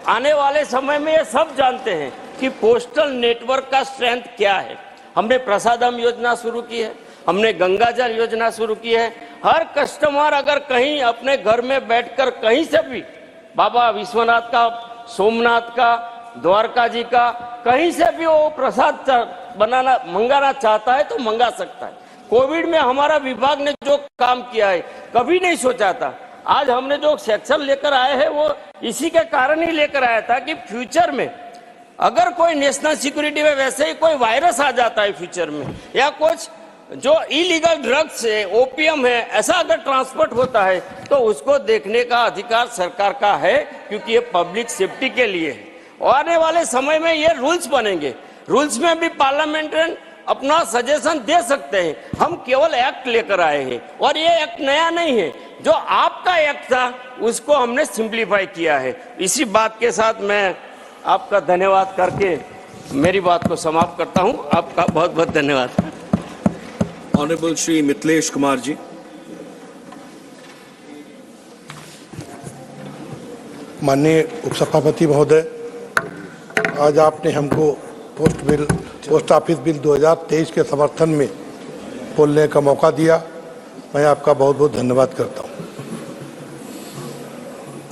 आने वाले समय में ये सब जानते हैं कि पोस्टल नेटवर्क का स्ट्रेंथ क्या है। हमने प्रसादम योजना शुरू की है, हमने गंगा जल योजना शुरू की है। हर कस्टमर अगर कहीं अपने घर में बैठकर कहीं से भी बाबा विश्वनाथ का, सोमनाथ का, द्वारका जी का, कहीं से भी वो प्रसाद मंगाना चाहता है तो मंगा सकता है। कोविड में हमारा विभाग ने जो काम किया है कभी नहीं सोचा था। आज हमने जो सेक्शन लेकर आए हैं वो इसी के कारण ही लेकर आया था कि फ्यूचर में अगर कोई नेशनल सिक्योरिटी में वैसे ही कोई वायरस आ जाता है फ्यूचर में, या कुछ जो इलीगल ड्रग्स है, ओपीएम है, ऐसा अगर ट्रांसपोर्ट होता है तो उसको देखने का अधिकार सरकार का है, क्योंकि ये पब्लिक सेफ्टी के लिए है। आने वाले समय में ये रूल्स बनेंगे, रूल्स में भी पार्लियामेंट्रियन अपना सजेशन दे सकते हैं। हम केवल एक्ट लेकर आए हैं और ये एक्ट नया नहीं है, जो आपका एक्ट था उसको हमने सिंप्लीफाई किया है। इसी बात के साथ मैं आपका धन्यवाद करके मेरी बात को समाप्त करता हूं। आपका बहुत बहुत धन्यवाद। ऑनरेबल श्री मिथिलेश कुमार जी। माननीय उपसभापति महोदय, आज आपने हमको पोस्ट ऑफिस बिल 2023 के समर्थन में बोलने का मौका दिया। मैं आपका बहुत बहुत धन्यवाद करता हूं।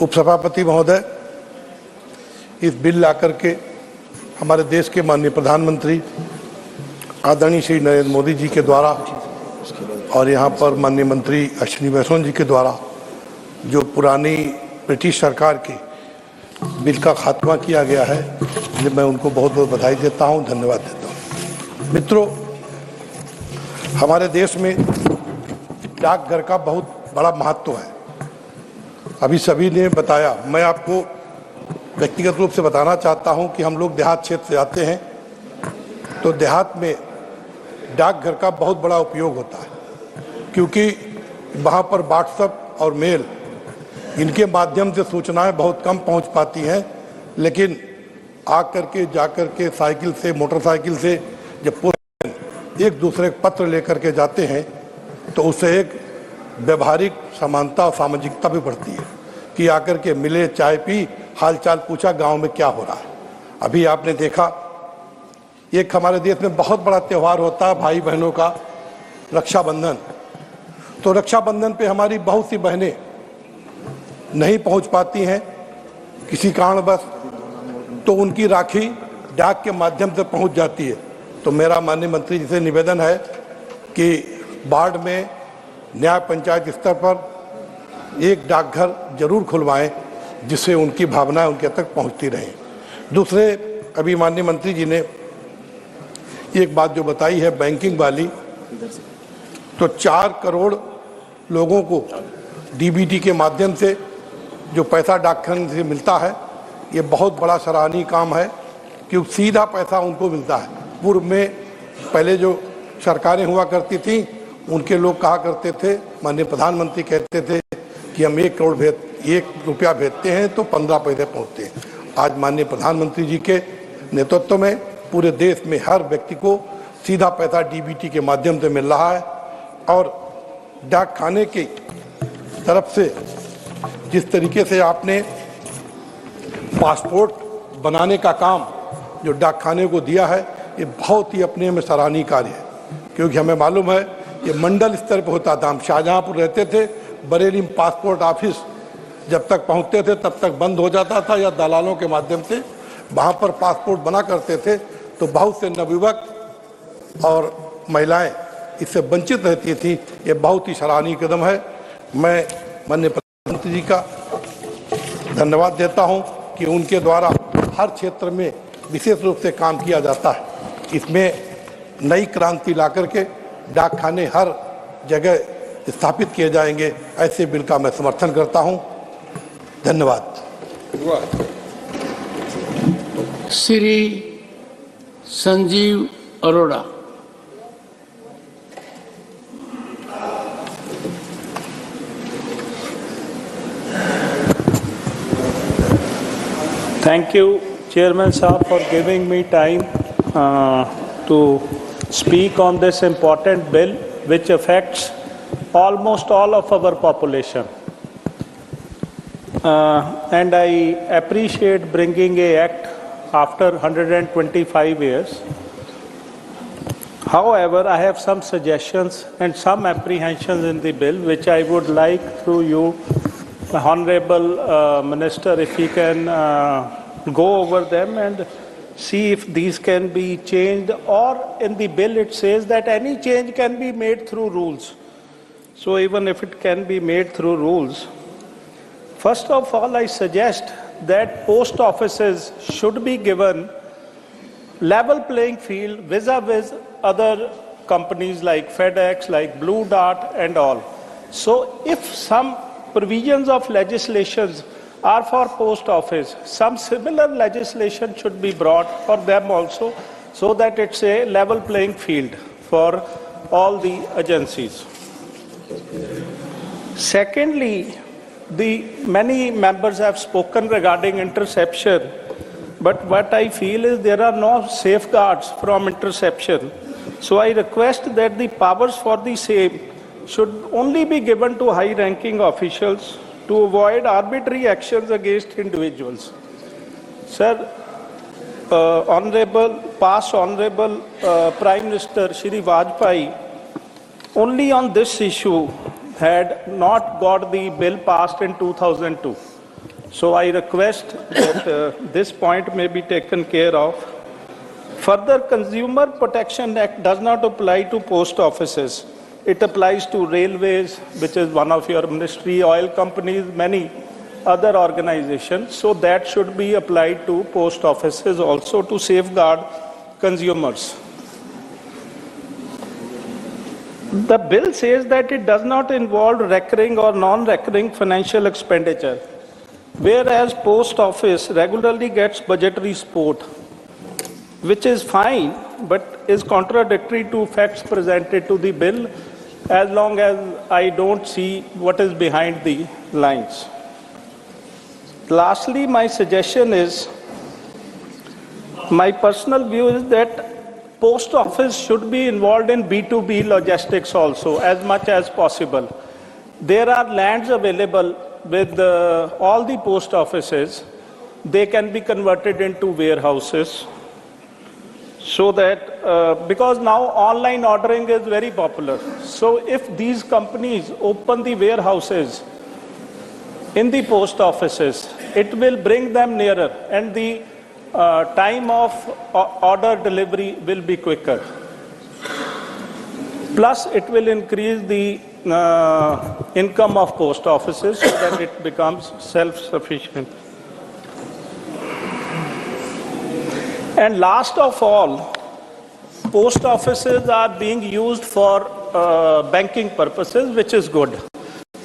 उपसभापति महोदय, इस बिल लाकर के हमारे देश के माननीय प्रधानमंत्री आदरणीय श्री नरेंद्र मोदी जी के द्वारा और यहाँ पर माननीय मंत्री अश्विनी वैष्णव जी के द्वारा जो पुरानी ब्रिटिश सरकार के बिल का खात्मा किया गया है, मैं उनको बहुत बहुत बधाई देता हूँ, धन्यवाद देता हूँ। मित्रों, हमारे देश में डाकघर का बहुत बड़ा महत्व है। अभी सभी ने बताया, मैं आपको व्यक्तिगत रूप से बताना चाहता हूं कि हम लोग देहात क्षेत्र से आते हैं, तो देहात में डाकघर का बहुत बड़ा उपयोग होता है, क्योंकि वहाँ पर व्हाट्सएप और मेल इनके माध्यम से सूचनाएं बहुत कम पहुँच पाती हैं, लेकिन आकर के जाकर के साइकिल से मोटरसाइकिल से जब पोस्टमैन एक दूसरे के पत्र लेकर के जाते हैं तो उससे एक व्यवहारिक समानता और सामाजिकता भी बढ़ती है कि आकर के मिले, चाय पी, हालचाल पूछा, गांव में क्या हो रहा है। अभी आपने देखा एक हमारे देश में बहुत बड़ा त्यौहार होता है भाई बहनों का, रक्षाबंधन। तो रक्षाबंधन पे हमारी बहुत सी बहनें नहीं पहुंच पाती हैं किसी कारणवश, तो उनकी राखी डाक के माध्यम से पहुंच जाती है। तो मेरा माननीय मंत्री जी से निवेदन है कि वार्ड में न्याय पंचायत स्तर पर एक डाकघर जरूर खुलवाएं जिससे उनकी भावनाएं उनके तक पहुंचती रहें। दूसरे, अभी माननीय मंत्री जी ने एक बात जो बताई है बैंकिंग वाली, तो 4 करोड़ लोगों को डीबीटी के माध्यम से जो पैसा डाकखाने से मिलता है, ये बहुत बड़ा सराहनीय काम है क्योंकि सीधा पैसा उनको मिलता है। पूर्व में पहले जो सरकारें हुआ करती थी उनके लोग कहा करते थे, माननीय प्रधानमंत्री कहते थे कि हम 1 रुपया भेजते हैं तो 15 पैसे पहुँचते हैं। आज माननीय प्रधानमंत्री जी के नेतृत्व में पूरे देश में हर व्यक्ति को सीधा पैसा डीबीटी के माध्यम से मिल रहा है और डाक खाने की तरफ से जिस तरीके से आपने पासपोर्ट बनाने का काम जो डाक खाने को दिया है, ये बहुत ही अपने में सराहनीय कार्य है क्योंकि हमें मालूम है ये मंडल स्तर पर होता था। हम शाहजहांपुर रहते थे, बरेली में पासपोर्ट ऑफिस जब तक पहुंचते थे तब तक बंद हो जाता था या दलालों के माध्यम से वहां पर पासपोर्ट बना करते थे, तो बहुत से नवयुवक और महिलाएं इससे वंचित रहती थी। ये बहुत ही सराहनीय कदम है। मैं माननीय प्रधानमंत्री जी का धन्यवाद देता हूं कि उनके द्वारा हर क्षेत्र में विशेष रूप से काम किया जाता है। इसमें नई क्रांति ला करके डाक खाने हर जगह स्थापित किए जाएंगे। ऐसे बिल का मैं समर्थन करता हूं। धन्यवाद। Shri Sanjeev Arora. Thank you, Chairman Saab, for giving me time to speak on this important bill which affects almost all of our population. And I appreciate bringing a act after 125 years. However, I have some suggestions and some apprehensions in the bill which I would like through you, Honorable Minister, if he can go over them and see if these can be changed, or in the bill it says that any change can be made through rules. So even if it can be made through rules, first of all, I suggest that post offices should be given level playing field vis-a-vis other companies like FedEx, like Blue Dart and all. So if some provisions of legislations are for post office, some similar legislation should be brought for them also, so that it's a level playing field for all the agencies. Secondly, many members have spoken regarding interception, but what I feel is there are no safeguards from interception. So I request that the powers for the same should only be given to high-ranking officials to avoid arbitrary actions against individuals. Sir, past Honorable Prime Minister Shri Vajpayee, only on this issue had not got the bill passed in 2002. So I request that this point may be taken care of. Further, Consumer Protection Act does not apply to post offices. It applies to railways, which is one of your ministry, oil companies, many other organizations. So that should be applied to post offices also to safeguard consumers. The bill says that it does not involve recurring or non-recurring financial expenditure, whereas post office regularly gets budgetary support, which is fine, but is contradictory to facts presented to the bill. as long as I don't see what is behind the lines. Lastly, my suggestion is, my personal view is that post office should be involved in B2B logistics also as much as possible. There are lands available with all the post offices. They can be converted into warehouses so that, because now online ordering is very popular. So if these companies open the warehouses in the post offices, it will bring them nearer and the time of order delivery will be quicker. Plus, it will increase the income of post offices so that it becomes self-sufficient. And last of all, post offices are being used for banking purposes, which is good.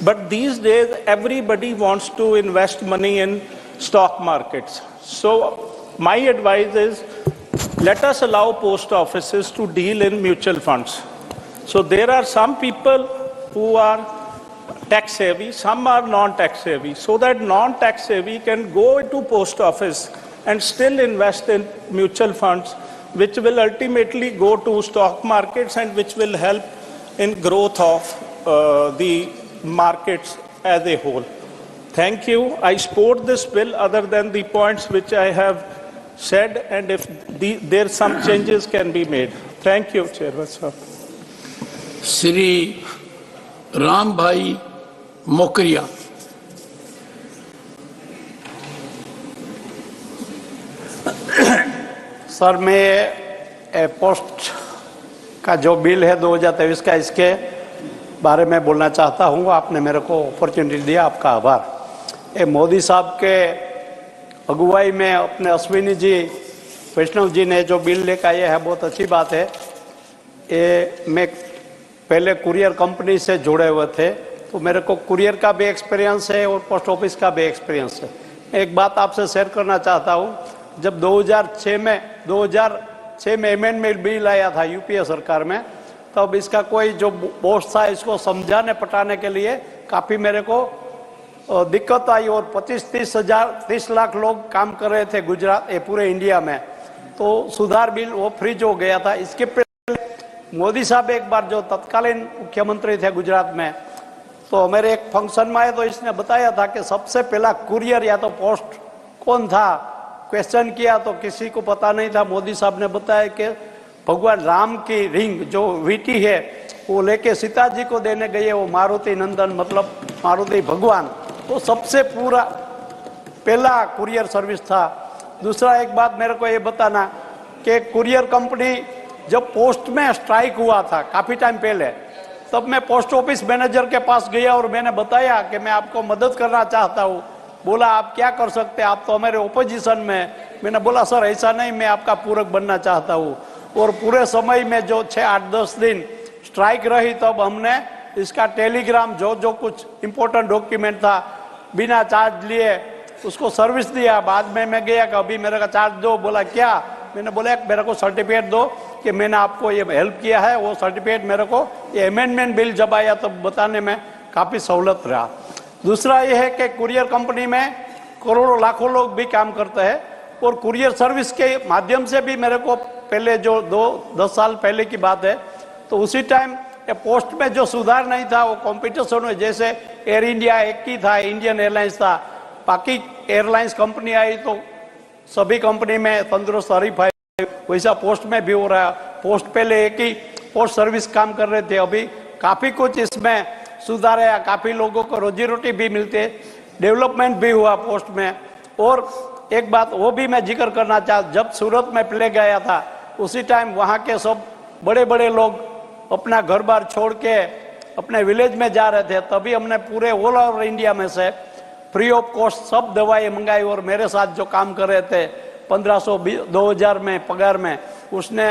But these days, everybody wants to invest money in stock markets. So my advice is, let us allow post offices to deal in mutual funds. So there are some people who are tax savvy, some are non-tax savvy, so that non-tax savvy can go into post office and still invest in mutual funds, which will ultimately go to stock markets and which will help in growth of the markets as a whole. Thank you. I support this bill other than the points which I have said, and if there some changes can be made. Thank you, Chairman Sir. Shri Ram भाई मोकरिया। Sir, मैं post का जो bill है 2023 का, इसके बारे में बोलना चाहता हूँ। आपने मेरे को अपॉर्चुनिटी दिया, आपका आभार। ये मोदी साहब के अगुवाई में अपने अश्विनी जी, वैष्णव जी ने जो बिल लेकर आए हैं, बहुत अच्छी बात है। ये मैं पहले कुरियर कंपनी से जुड़े हुए थे, तो मेरे को कुरियर का भी एक्सपीरियंस है और पोस्ट ऑफिस का भी एक्सपीरियंस है। मैं एक बात आपसे शेयर करना चाहता हूँ। जब 2006 में अमेंडमेंट बिल आया था यूपीए सरकार में, तब इसका कोई जो बॉस था, इसको समझाने पटाने के लिए काफ़ी मेरे को दिक्कत आई और 25-30 लाख लोग काम कर रहे थे गुजरात, पूरे इंडिया में। तो सुधार बिल वो फ्रीज हो गया था। इसके पहले मोदी साहब एक बार जो तत्कालीन मुख्यमंत्री थे गुजरात में, तो मेरे एक फंक्शन में आए तो इसने बताया था कि सबसे पहला कुरियर या तो पोस्ट कौन था। क्वेश्चन किया तो किसी को पता नहीं था। मोदी साहब ने बताया कि भगवान राम की रिंग जो वीटी है वो लेके सीता जी को देने गए, वो मारुति नंदन मतलब मारुति भगवान। तो सबसे पूरा पहला कुरियर सर्विस था। दूसरा एक बात मेरे को ये बताना कि कुरियर कंपनी जब पोस्ट में स्ट्राइक हुआ था काफ़ी टाइम पहले, तब मैं पोस्ट ऑफिस मैनेजर के पास गया और मैंने बताया कि मैं आपको मदद करना चाहता हूँ। बोला आप क्या कर सकते हैं, आप तो हमारे ओपोजिशन में। मैंने बोला सर ऐसा नहीं, मैं आपका पूरक बनना चाहता हूँ। और पूरे समय में जो 6-8-10 दिन स्ट्राइक रही, तब हमने इसका टेलीग्राम जो कुछ इम्पोर्टेंट डॉक्यूमेंट था बिना चार्ज लिए उसको सर्विस दिया। बाद में मैं गया कि अभी मेरे का चार्ज दो। बोला क्या? मैंने बोला मेरे को सर्टिफिकेट दो कि मैंने आपको ये हेल्प किया है। वो सर्टिफिकेट मेरे को ये अमेंडमेंट बिल जब आया तब बताने में काफ़ी सहूलत रहा। दूसरा ये है कि कुरियर कंपनी में करोड़ों लाखों लोग भी काम करते हैं और कुरियर सर्विस के माध्यम से भी मेरे को पहले जो 10 साल पहले की बात है, तो उसी टाइम पोस्ट में जो सुधार नहीं था वो कॉम्पिटिशन में, जैसे एयर इंडिया एक ही था, इंडियन एयरलाइंस था, बाकी एयरलाइंस कंपनी आई तो सभी कंपनी में तंदुरुस्त हरीफ आई। वैसा पोस्ट में भी हो रहा है। पोस्ट पहले एक ही पोस्ट सर्विस काम कर रहे थे, अभी काफ़ी कुछ इसमें सुधार है, काफ़ी लोगों को रोजी रोटी भी मिलते, डेवलपमेंट भी हुआ पोस्ट में। और एक बात वो भी मैं जिक्र करना चाहता, जब सूरत में प्लेग आया था उसी टाइम वहाँ के सब बड़े बड़े लोग अपना घर बार छोड़ के अपने विलेज में जा रहे थे, तभी हमने पूरे ऑल ओवर इंडिया में से फ्री ऑफ कॉस्ट सब दवाई मंगाई। और मेरे साथ जो काम कर रहे थे 1500-2000 में पगार में, उसने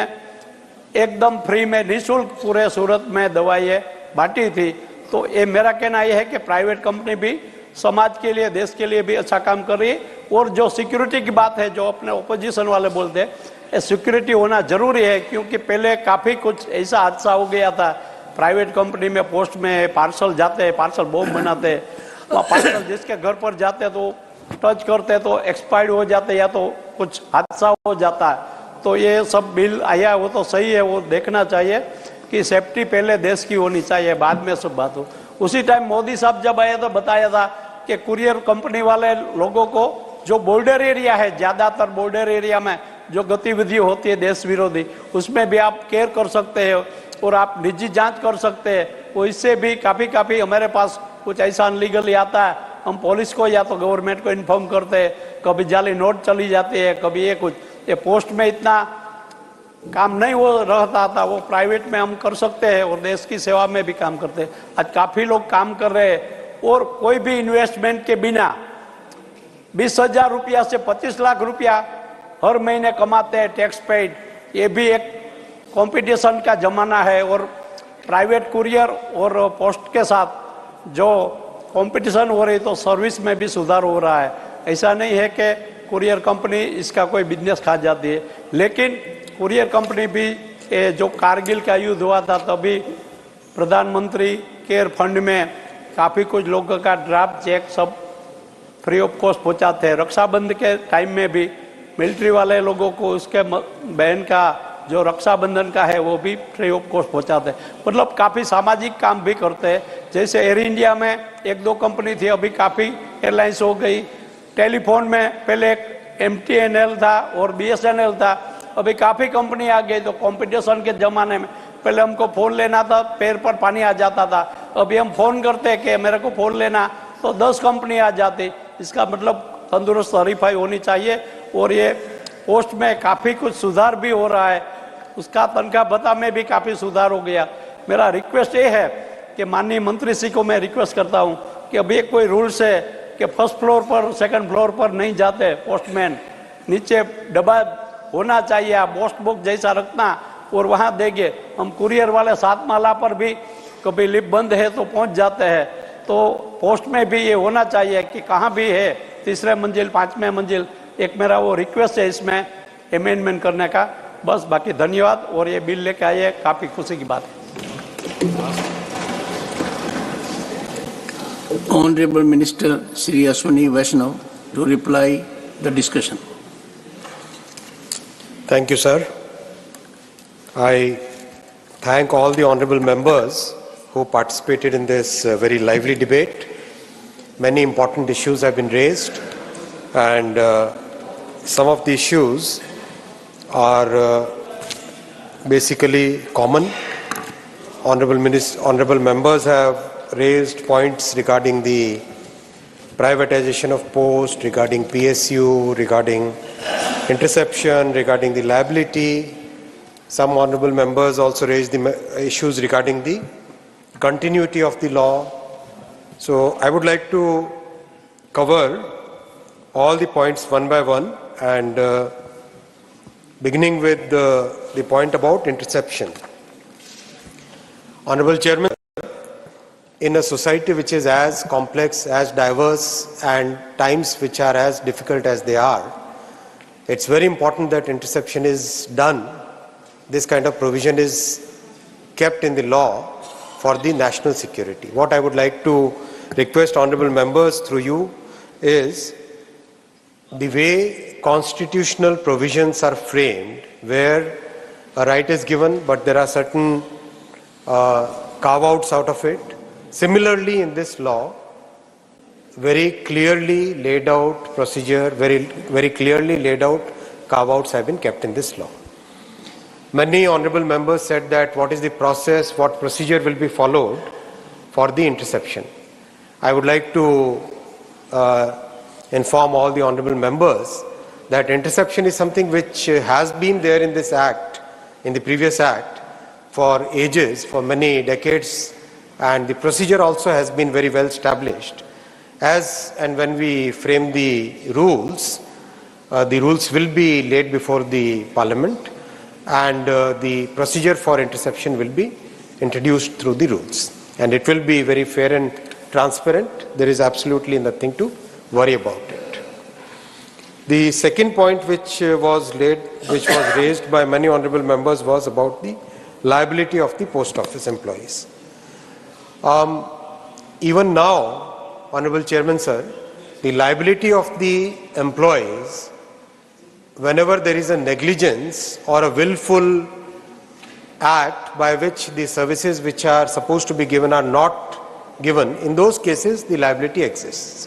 एकदम फ्री में निःशुल्क पूरे सूरत में दवाई बांटी थी। तो ये मेरा कहना यह है कि प्राइवेट कंपनी भी समाज के लिए, देश के लिए भी अच्छा काम कर रही है। और जो सिक्योरिटी की बात है, जो अपने ओपोजिशन वाले बोलते हैं, सिक्योरिटी होना जरूरी है, क्योंकि पहले काफ़ी कुछ ऐसा हादसा हो गया था प्राइवेट कंपनी में पोस्ट में पार्सल जाते हैं, पार्सल बॉम्ब बनाते हैं, वहाँ पार्सल जिसके घर पर जाते हैं तो टच करते हैं तो एक्सपायर्ड हो जाते हैं या तो कुछ हादसा हो जाता है। तो ये सब बिल आया वो तो सही है, वो देखना चाहिए कि सेफ्टी पहले देश की होनी चाहिए, बाद में सब बात हो। उसी टाइम मोदी साहब जब आए तो बताया था कि कुरियर कंपनी वाले लोगों को जो बॉर्डर एरिया है, ज्यादातर बॉर्डर एरिया में जो गतिविधि होती है देश विरोधी, उसमें भी आप केयर कर सकते हैं और आप निजी जांच कर सकते हैं। वो इससे भी काफ़ी हमारे पास कुछ ऐसा अनलीगली आता है, हम पुलिस को या तो गवर्नमेंट को इन्फॉर्म करते हैं, कभी जाली नोट चली जाती है, कभी ये कुछ। ये पोस्ट में इतना काम नहीं वो रहता था, वो प्राइवेट में हम कर सकते हैं और देश की सेवा में भी काम करते हैं। आज काफ़ी लोग काम कर रहे हैं और कोई भी इन्वेस्टमेंट के बिना 20,000 रुपया से 25 लाख रुपया हर महीने कमाते हैं टैक्स पेड। ये भी एक कंपटीशन का जमाना है और प्राइवेट कुरियर और पोस्ट के साथ जो कंपटीशन हो रही तो सर्विस में भी सुधार हो रहा है। ऐसा नहीं है कि कुरियर कंपनी इसका कोई बिजनेस खा जाती है, लेकिन कुरियर कंपनी भी जो कारगिल का युद्ध हुआ था तभी प्रधानमंत्री केयर फंड में काफ़ी कुछ लोगों का ड्राफ्ट चेक सब फ्री ऑफ कॉस्ट पहुँचाते हैं। रक्षाबंधन के टाइम में भी मिलिट्री वाले लोगों को उसके बहन का जो रक्षाबंधन का है वो भी फ्री ऑफ कॉस्ट पहुँचाते हैं। मतलब काफ़ी सामाजिक काम भी करते हैं। जैसे एयर इंडिया में 1-2 कंपनी थी, अभी काफ़ी एयरलाइंस हो गई। टेलीफोन में पहले एक MTNL था और BSNL था, अभी काफ़ी कंपनी आ गई। तो कंपटीशन के ज़माने में पहले हमको फ़ोन लेना था, पैर पर पानी आ जाता था। अभी हम फ़ोन करते कि मेरे को फ़ोन लेना तो 10 कंपनी आ जाती। इसका मतलब तंदुरुस्त हरीफाई होनी चाहिए और ये पोस्ट में काफ़ी कुछ सुधार भी हो रहा है। उसका तनख्वाह भत्ता में भी काफ़ी सुधार हो गया। मेरा रिक्वेस्ट ये है कि माननीय मंत्री जी को मैं रिक्वेस्ट करता हूँ कि अभी एक कोई रूल्स है कि फर्स्ट फ्लोर पर सेकंड फ्लोर पर नहीं जाते पोस्टमैन, नीचे डब्बा होना चाहिए, आप पोस्ट बॉक्स जैसा रखना और वहाँ देंगे। हम कुरियर वाले 7 माला पर भी कभी लिफ्ट बंद है तो पहुँच जाते हैं। तो पोस्ट में भी ये होना चाहिए कि कहाँ भी है, 3रे मंजिल 5वें मंजिल। एक मेरा वो रिक्वेस्ट है इसमें अमेंडमेंट करने का। बस, बाकी धन्यवाद। और ये बिल लेके आए, काफ़ी खुशी की बात है। Honorable Minister Sri Ashwini Vaishnaw to reply the discussion. Thank you, sir. I thank all the honorable members who participated in this very lively debate. Many important issues have been raised, and some of the issues are basically common. Honorable members have raised points regarding the privatization of post, regarding PSU, regarding interception, regarding the liability. Some honorable members also raised the issues regarding the continuity of the law. So I would like to cover all the points one by one, and beginning with the point about interception. Honorable Chairman, in a society which is as complex, as diverse, and times which are as difficult as they are, it's very important that interception is done. This kind of provision is kept in the law for the national security. What I would like to request honorable members through you is the way constitutional provisions are framed, where a right is given but there are certain carve-outs out of it. Similarly, in this law, very clearly laid out procedure, very clearly laid out carve-outs have been kept in this law. Many honorable members said that what is the process, what procedure will be followed for the interception. I would like to inform all the honorable members that interception is something which has been there in this act, in the previous act, for ages, for many decades, and the procedure also has been very well established. As and when we frame the rules will be laid before the Parliament, and the procedure for interception will be introduced through the rules. And it will be very fair and transparent. There is absolutely nothing to worry about it. The second point which was raised by many honorable members was about the liability of the post office employees. Even now, Honorable Chairman Sir, the liability of the employees, whenever there is a negligence or a willful act by which the services which are supposed to be given are not given, in those cases the liability exists.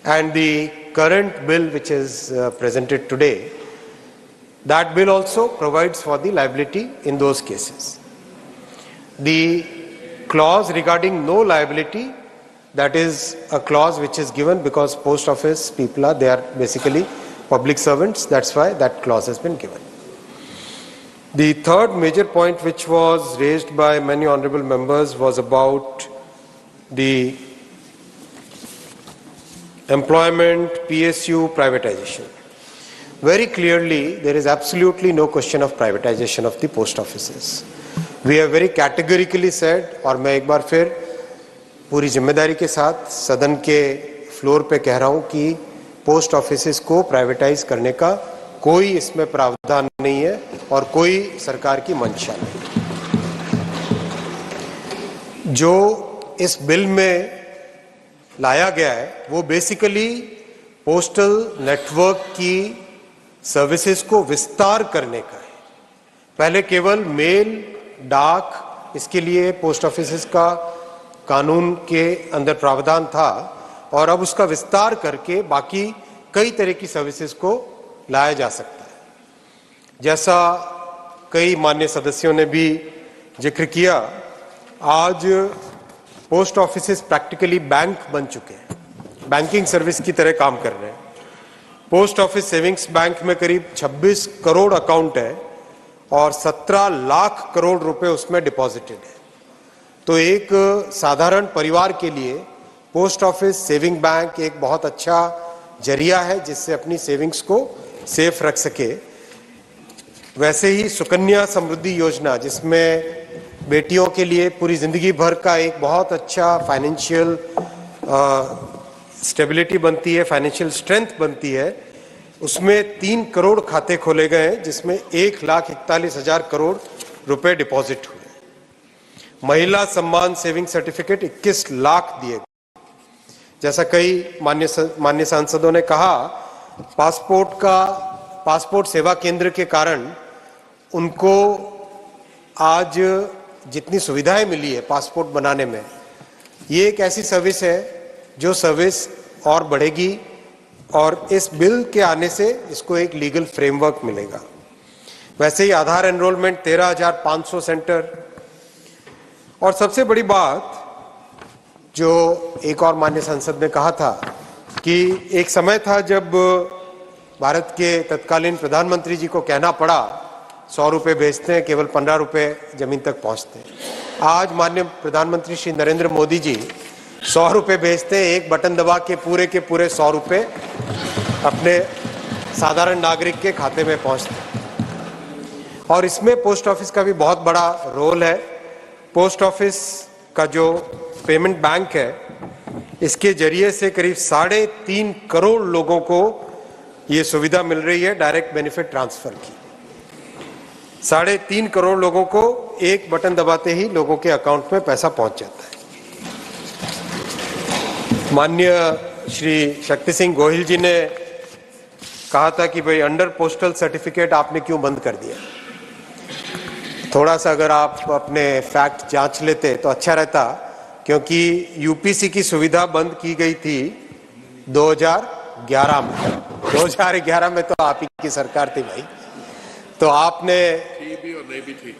And the current bill which is presented today, that bill also provides for the liability in those cases. The clause regarding no liability, that is a clause which is given because post office people they are basically public servants, that's why that clause has been given. The third major point which was raised by many honorable members was about the employment, PSU, privatization. Very clearly, there is absolutely no question of privatization of the post offices. We have very categorically said, और मैं एक बार फिर पूरी जिम्मेदारी के साथ सदन के फ्लोर पे कह रहा हूं कि पोस्ट ऑफिसेस को प्राइवेटाइज करने का कोई इसमें प्रावधान नहीं है और कोई सरकार की मंशा नहीं। जो इस बिल में लाया गया है वो बेसिकली पोस्टल नेटवर्क की सर्विसेज को विस्तार करने का है। पहले केवल मेल, डाक, इसके लिए पोस्ट ऑफिसेस का कानून के अंदर प्रावधान था और अब उसका विस्तार करके बाकी कई तरह की सर्विसेज को लाया जा सकता है। जैसा कई माननीय सदस्यों ने भी जिक्र किया, आज पोस्ट ऑफिसेस प्रैक्टिकली बैंक बन चुके हैं, बैंकिंग सर्विस की तरह काम कर रहे हैं। पोस्ट ऑफिस सेविंग्स बैंक में करीब 26 करोड़ अकाउंट है और 17 लाख करोड़ रुपए उसमें डिपॉजिटेड है। तो एक साधारण परिवार के लिए पोस्ट ऑफिस सेविंग बैंक एक बहुत अच्छा जरिया है जिससे अपनी सेविंग्स को सेफ रख सके। वैसे ही सुकन्या समृद्धि योजना, जिसमें बेटियों के लिए पूरी जिंदगी भर का एक बहुत अच्छा फाइनेंशियल स्टेबिलिटी बनती है, फाइनेंशियल स्ट्रेंथ बनती है, उसमें 3 करोड़ खाते खोले गए हैं जिसमें 1,41,000 करोड़ रुपए डिपॉजिट हुए। महिला सम्मान सेविंग सर्टिफिकेट 21 लाख दिए गए। जैसा कई मान्य सांसदों ने कहा, पासपोर्ट सेवा केंद्र के कारण उनको आज जितनी सुविधाएं मिली है पासपोर्ट बनाने में, ये एक ऐसी सर्विस है जो सर्विस और बढ़ेगी और इस बिल के आने से इसको एक लीगल फ्रेमवर्क मिलेगा। वैसे ही आधार एनरोलमेंट 13,500 सेंटर। और सबसे बड़ी बात जो एक और माननीय सांसद ने कहा था कि एक समय था जब भारत के तत्कालीन प्रधानमंत्री जी को कहना पड़ा 100 रुपए भेजते हैं, केवल 15 रुपए जमीन तक पहुंचते हैं। आज माननीय प्रधानमंत्री श्री नरेंद्र मोदी जी 100 रुपए भेजते हैं, एक बटन दबा के पूरे 100 रुपए अपने साधारण नागरिक के खाते में पहुंचते हैं। और इसमें पोस्ट ऑफिस का भी बहुत बड़ा रोल है। पोस्ट ऑफिस का जो पेमेंट बैंक है, इसके जरिए से करीब 3.5 करोड़ लोगों को ये सुविधा मिल रही है डायरेक्ट बेनिफिट ट्रांसफर की। 3.5 करोड़ लोगों को एक बटन दबाते ही लोगों के अकाउंट में पैसा पहुंच जाता है। माननीय श्री शक्ति सिंह गोहिल जी ने कहा था कि भाई अंडर पोस्टल सर्टिफिकेट आपने क्यों बंद कर दिया। थोड़ा सा अगर आप अपने फैक्ट जांच लेते तो अच्छा रहता, क्योंकि यूपीसी की सुविधा बंद की गई थी 2011 में। 2011 में तो आप ही की सरकार थी भाई, तो आपने भी और नहीं भी थी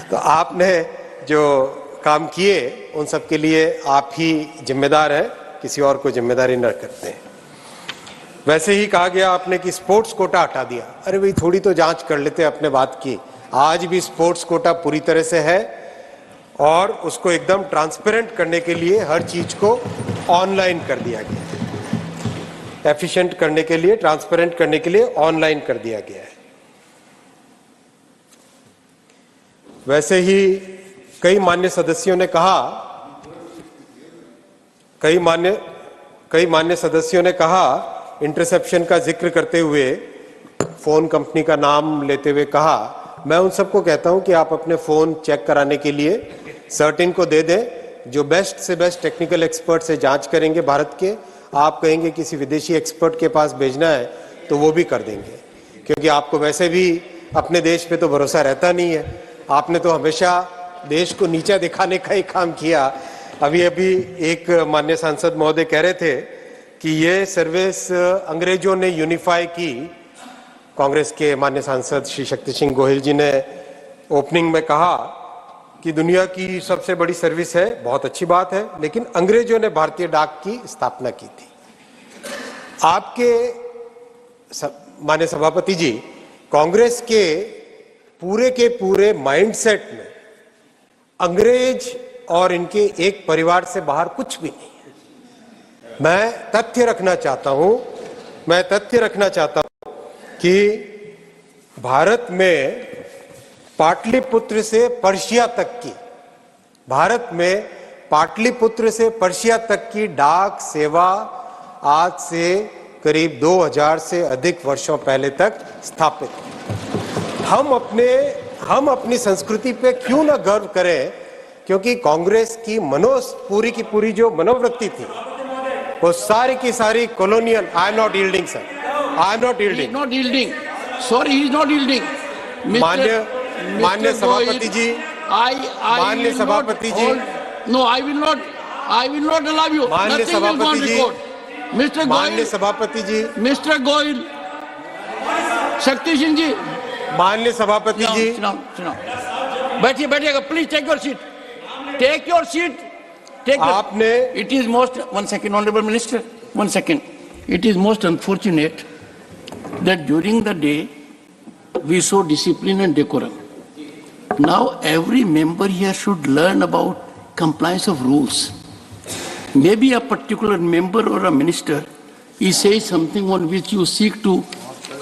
तो आपने जो काम किए उन सब के लिए आप ही जिम्मेदार हैं, किसी और को जिम्मेदारी न करते हैं। वैसे ही कहा गया आपने कि स्पोर्ट्स कोटा हटा दिया। अरे भाई थोड़ी तो जांच कर लेते अपने बात की। आज भी स्पोर्ट्स कोटा पूरी तरह से है और उसको एकदम ट्रांसपेरेंट करने के लिए हर चीज को ऑनलाइन कर दिया गया। एफिशिएंट करने के लिए, ट्रांसपेरेंट करने के लिए ऑनलाइन कर दिया गया है। वैसे ही कई मान्य सदस्यों ने कहा, कई मान्य सदस्यों ने कहा, इंटरसेप्शन का जिक्र करते हुए, फोन कंपनी का नाम लेते हुए कहा मैं उन सबको कहता हूं कि आप अपने फोन चेक कराने के लिए सर्टिन को दे दें, जो बेस्ट से बेस्ट टेक्निकल एक्सपर्ट से जांच करेंगे भारत के। आप कहेंगे किसी विदेशी एक्सपर्ट के पास भेजना है तो वो भी कर देंगे, क्योंकि आपको वैसे भी अपने देश पे तो भरोसा रहता नहीं है। आपने तो हमेशा देश को नीचा दिखाने का ही काम किया। अभी एक माननीय सांसद महोदय कह रहे थे कि ये सर्विस अंग्रेजों ने यूनिफाई की। कांग्रेस के माननीय सांसद श्री शक्ति सिंह गोहिल जी ने ओपनिंग में कहा कि दुनिया की सबसे बड़ी सर्विस है, बहुत अच्छी बात है, लेकिन अंग्रेजों ने भारतीय डाक की स्थापना की थी। आपके माननीय सभापति जी, कांग्रेस के पूरे माइंडसेट में अंग्रेज और इनके एक परिवार से बाहर कुछ भी नहीं है। मैं तथ्य रखना चाहता हूं कि भारत में पाटलिपुत्र से पर्शिया तक की डाक सेवा आज से करीब 2000 से अधिक वर्षों पहले तक स्थापित है। हम अपनी संस्कृति पे क्यों ना गर्व करें, क्योंकि कांग्रेस की पूरी जो मनोवृत्ति थी वो सारी की सारी colonial. I am not yielding sir, I am not yielding. Sorry, he is not yielding. मान्य सभापति जी, मान्य सभापति जी, No, I will not allow you. मान्य सभापति जी, Mr. मान्य Goyal, सभापति जी, Mr. Goyal, शक्ति सिंह जी, मान्य सभापति जी, बैठिएगा, please take your seat, take your seat, आपने It is most, one second, honorable minister, one second. It is most unfortunate that during the day we show discipline and decorum. Now every member here should learn about compliance of rules. Maybe a particular member or a minister is saying something on which you seek to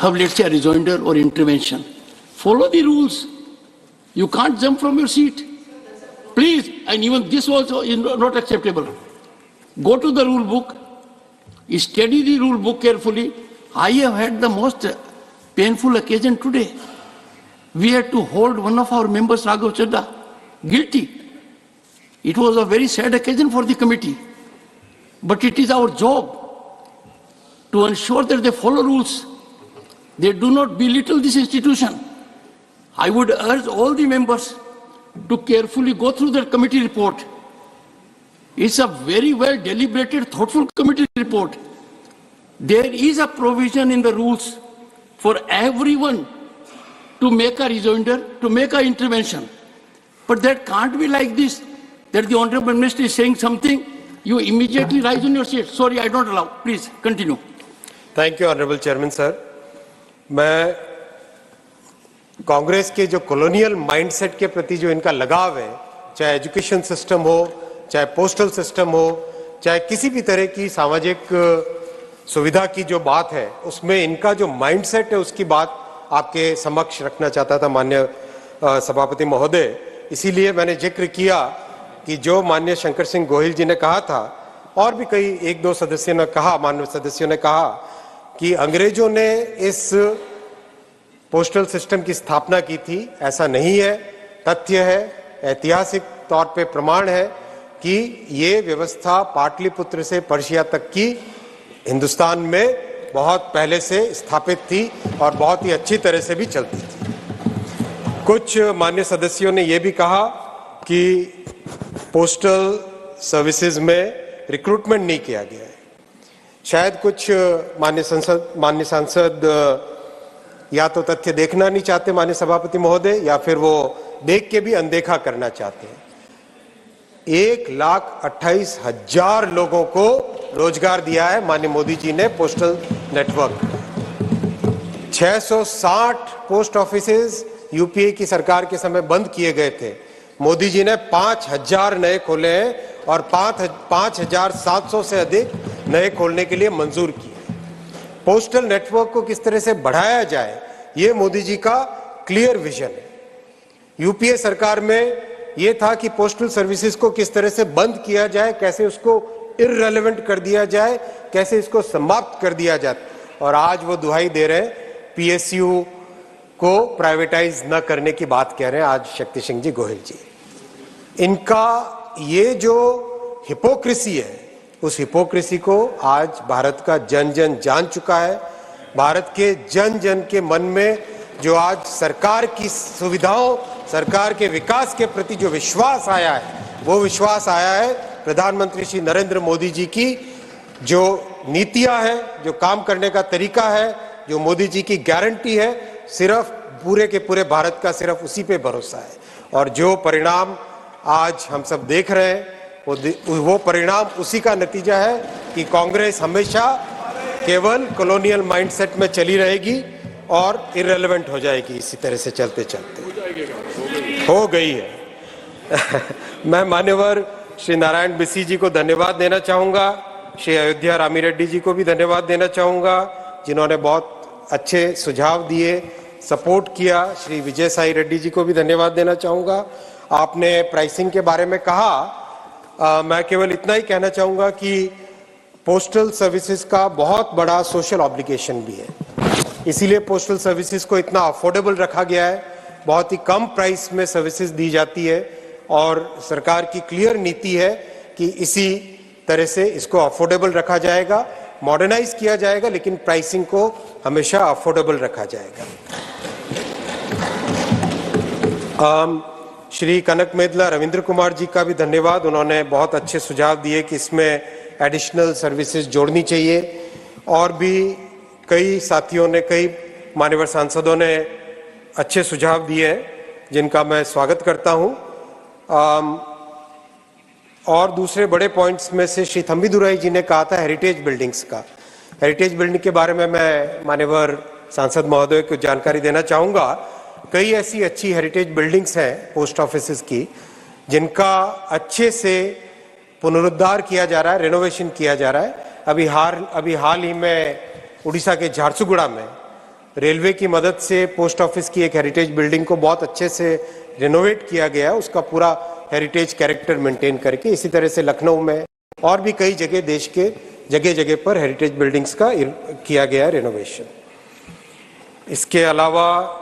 have, let's say, a rejoinder or intervention. Follow the rules. You can't jump from your seat. Please, and even this also is not acceptable. Go to the rule book, study the rule book carefully. I have had the most painful occasion today. We had to hold one of our members, Raghav Chadda, guilty. It was a very sad occasion for the committee. But it is our job to ensure that they follow rules. They do not belittle this institution. I would urge all the members to carefully go through their committee report. It's a very well deliberated, thoughtful committee report. There is a provision in the rules for everyone to make a rejoinder, to make an intervention. But that can't be like this, that the Honorable Minister is saying something, you immediately rise on your seat. Sorry, I don't allow. Please, continue. Thank you, Honorable Chairman, sir. मैं कांग्रेस के जो colonial mindset के प्रति जो इनका लगाव है, चाहे एजुकेशन सिस्टम हो, चाहे पोस्टल सिस्टम हो, चाहे किसी भी तरह की सामाजिक सुविधा की जो बात है, उसमें इनका जो माइंडसेट है उसकी बात आपके समक्ष रखना चाहता था माननीय सभापति महोदय। इसीलिए मैंने जिक्र किया कि जो माननीय शंकर सिंह गोहिल जी ने कहा था और भी कई एक दो सदस्यों ने कहा, माननीय सदस्यों ने कहा कि अंग्रेजों ने इस पोस्टल सिस्टम की स्थापना की थी। ऐसा नहीं है, तथ्य है, ऐतिहासिक तौर पे प्रमाण है कि ये व्यवस्था पाटलिपुत्र से पर्शिया तक की हिंदुस्तान में बहुत पहले से स्थापित थी और बहुत ही अच्छी तरह से भी चलती थी। कुछ माननीय सदस्यों ने यह भी कहा कि पोस्टल सर्विसेज में रिक्रूटमेंट नहीं किया गया है। शायद कुछ माननीय सांसद या तो तथ्य देखना नहीं चाहते माननीय सभापति महोदय, या फिर वो देख के भी अनदेखा करना चाहते हैं। 1,28,000 लोगों को रोजगार दिया है माननीय मोदी जी ने postal network. 660 post offices UPA की सरकार के समय बंद किए गए थे, मोदी जी ने 5,000 नए खोले हैं और 5,700 से अधिक नए खोलने के लिए मंजूर किए। पोस्टल नेटवर्क को किस तरह से बढ़ाया जाए, ये मोदी जी का क्लियर विजन है। यूपीए सरकार में ये था कि पोस्टल सर्विसेज को किस तरह से बंद किया जाए, कैसे उसको इररिलेवेंट कर दिया जाए, कैसे इसको समाप्त कर दिया जाए। और आज वो दुहाई दे रहे हैं पीएसयू को प्राइवेटाइज न करने की बात कह रहे हैं आज शक्ति सिंह जी गोहिल जी। इनका ये जो हिपोक्रेसी है, उस हिपोक्रेसी को आज भारत का जन जन जान चुका है। भारत के जन जन के मन में जो आज सरकार की सुविधाओं, सरकार के विकास के प्रति जो विश्वास आया है, वो विश्वास आया है प्रधानमंत्री श्री नरेंद्र मोदी जी की जो नीतियां हैं, जो काम करने का तरीका है, जो मोदी जी की गारंटी है, सिर्फ पूरे के पूरे भारत का सिर्फ उसी पे भरोसा है। और जो परिणाम आज हम सब देख रहे हैं वो परिणाम उसी का नतीजा है कि कांग्रेस हमेशा केवल कॉलोनियल माइंडसेट में चली रहेगी और इररिलेवेंट हो जाएगी। इसी तरह से चलते चलते हो गई है। मैं मान्यवर श्री नारायण बिसी जी को धन्यवाद देना चाहूंगा, श्री अयोध्या रामी रेड्डी जी को भी धन्यवाद देना चाहूंगा जिन्होंने बहुत अच्छे सुझाव दिए, सपोर्ट किया। श्री विजय साई रेड्डी जी को भी धन्यवाद देना चाहूंगा। आपने प्राइसिंग के बारे में कहा, मैं केवल इतना ही कहना चाहूंगा कि पोस्टल सर्विसेज का बहुत बड़ा सोशल ऑब्लिगेशन भी है, इसीलिए पोस्टल सर्विसेज को इतना अफोर्डेबल रखा गया है। बहुत ही कम प्राइस में सर्विसेज दी जाती है और सरकार की क्लियर नीति है कि इसी तरह से इसको अफोर्डेबल रखा जाएगा, मॉडर्नाइज किया जाएगा, लेकिन प्राइसिंग को हमेशा अफोर्डेबल रखा जाएगा। श्री कनक मेदला रविंद्र कुमार जी का भी धन्यवाद, उन्होंने बहुत अच्छे सुझाव दिए कि इसमें एडिशनल सर्विसेज जोड़नी चाहिए। और भी कई साथियों ने, कई मान्यवर सांसदों ने अच्छे सुझाव दिए हैं जिनका मैं स्वागत करता हूं। और दूसरे बड़े पॉइंट्स में से श्री थम्बीदुराई जी ने कहा था हेरिटेज बिल्डिंग्स का। हेरिटेज बिल्डिंग के बारे में मैं मान्यवर सांसद महोदय को जानकारी देना चाहूंगा। कई ऐसी अच्छी हेरिटेज बिल्डिंग्स हैं पोस्ट ऑफिसेज की जिनका अच्छे से पुनरुद्धार किया जा रहा है, रेनोवेशन किया जा रहा है। अभी हाल ही में उड़ीसा के झारसुगुड़ा में रेलवे की मदद से पोस्ट ऑफिस की एक हेरिटेज बिल्डिंग को बहुत अच्छे से रेनोवेट किया गया है, उसका पूरा हेरिटेज कैरेक्टर मेंटेन करके। इसी तरह से लखनऊ में और भी कई जगह देश के जगह जगह पर हेरिटेज बिल्डिंग्स का किया गया है रेनोवेशन। इसके अलावा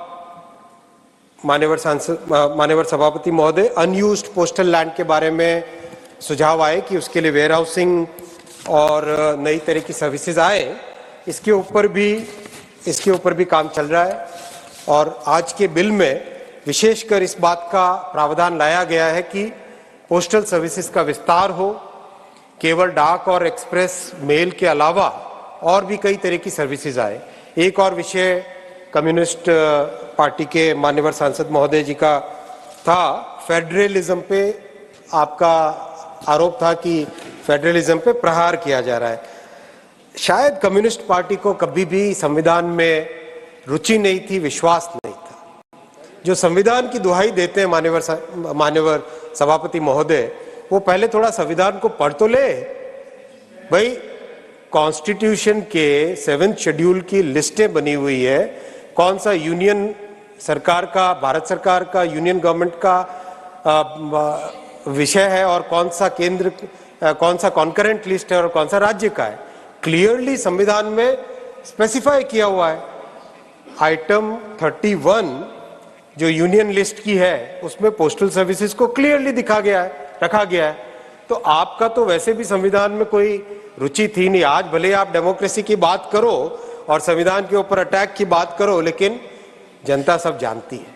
मान्यवर सभापति महोदय, अनयूज्ड पोस्टल लैंड के बारे में सुझाव आए कि उसके लिए वेयर हाउसिंग और नई तरह की सर्विसेज आए, इसके ऊपर भी काम चल रहा है। और आज के बिल में विशेषकर इस बात का प्रावधान लाया गया है कि पोस्टल सर्विसेज का विस्तार हो, केवल डाक और एक्सप्रेस मेल के अलावा और भी कई तरह की सर्विसेज आए। एक और विषय कम्युनिस्ट पार्टी के मान्यवर सांसद महोदय जी का था, फेडरलिज्म पे आपका आरोप था कि फेडरलिज्म पे प्रहार किया जा रहा है। शायद कम्युनिस्ट पार्टी को कभी भी संविधान में रुचि नहीं थी, विश्वास नहीं था। जो संविधान की दुहाई देते हैं मान्यवर सभापति महोदय, वो पहले थोड़ा संविधान को पढ़ तो ले भाई। कॉन्स्टिट्यूशन के 7th शेड्यूल की लिस्टें बनी हुई है, कौन सा यूनियन सरकार का, भारत सरकार का, यूनियन गवर्नमेंट का विषय है और कौन सा कॉन्करेंट लिस्ट है और कौन सा राज्य का है, क्लियरली संविधान में स्पेसिफाई किया हुआ है। आइटम 31 जो यूनियन लिस्ट की है उसमें पोस्टल सर्विसेज को क्लियरली रखा गया है। तो आपका तो वैसे भी संविधान में कोई रुचि थी नहीं। आज भले आप डेमोक्रेसी की बात करो और संविधान के ऊपर अटैक की बात करो, लेकिन जनता सब जानती है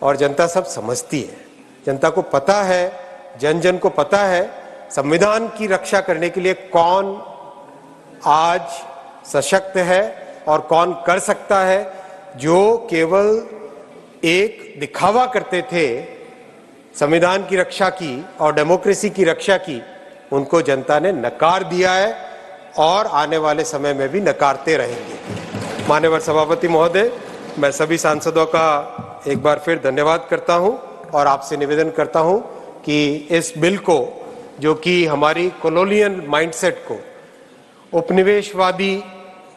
और जनता सब समझती है। जनता को पता है, जन जन को पता है संविधान की रक्षा करने के लिए कौन आज सशक्त है और कौन कर सकता है। जो केवल एक दिखावा करते थे संविधान की रक्षा की और डेमोक्रेसी की रक्षा की, उनको जनता ने नकार दिया है और आने वाले समय में भी नकारते रहेंगे। माननीय सभापति महोदय, मैं सभी सांसदों का एक बार फिर धन्यवाद करता हूं और आपसे निवेदन करता हूं कि इस बिल को, जो कि हमारी कॉलोनियल माइंडसेट को, उपनिवेशवादी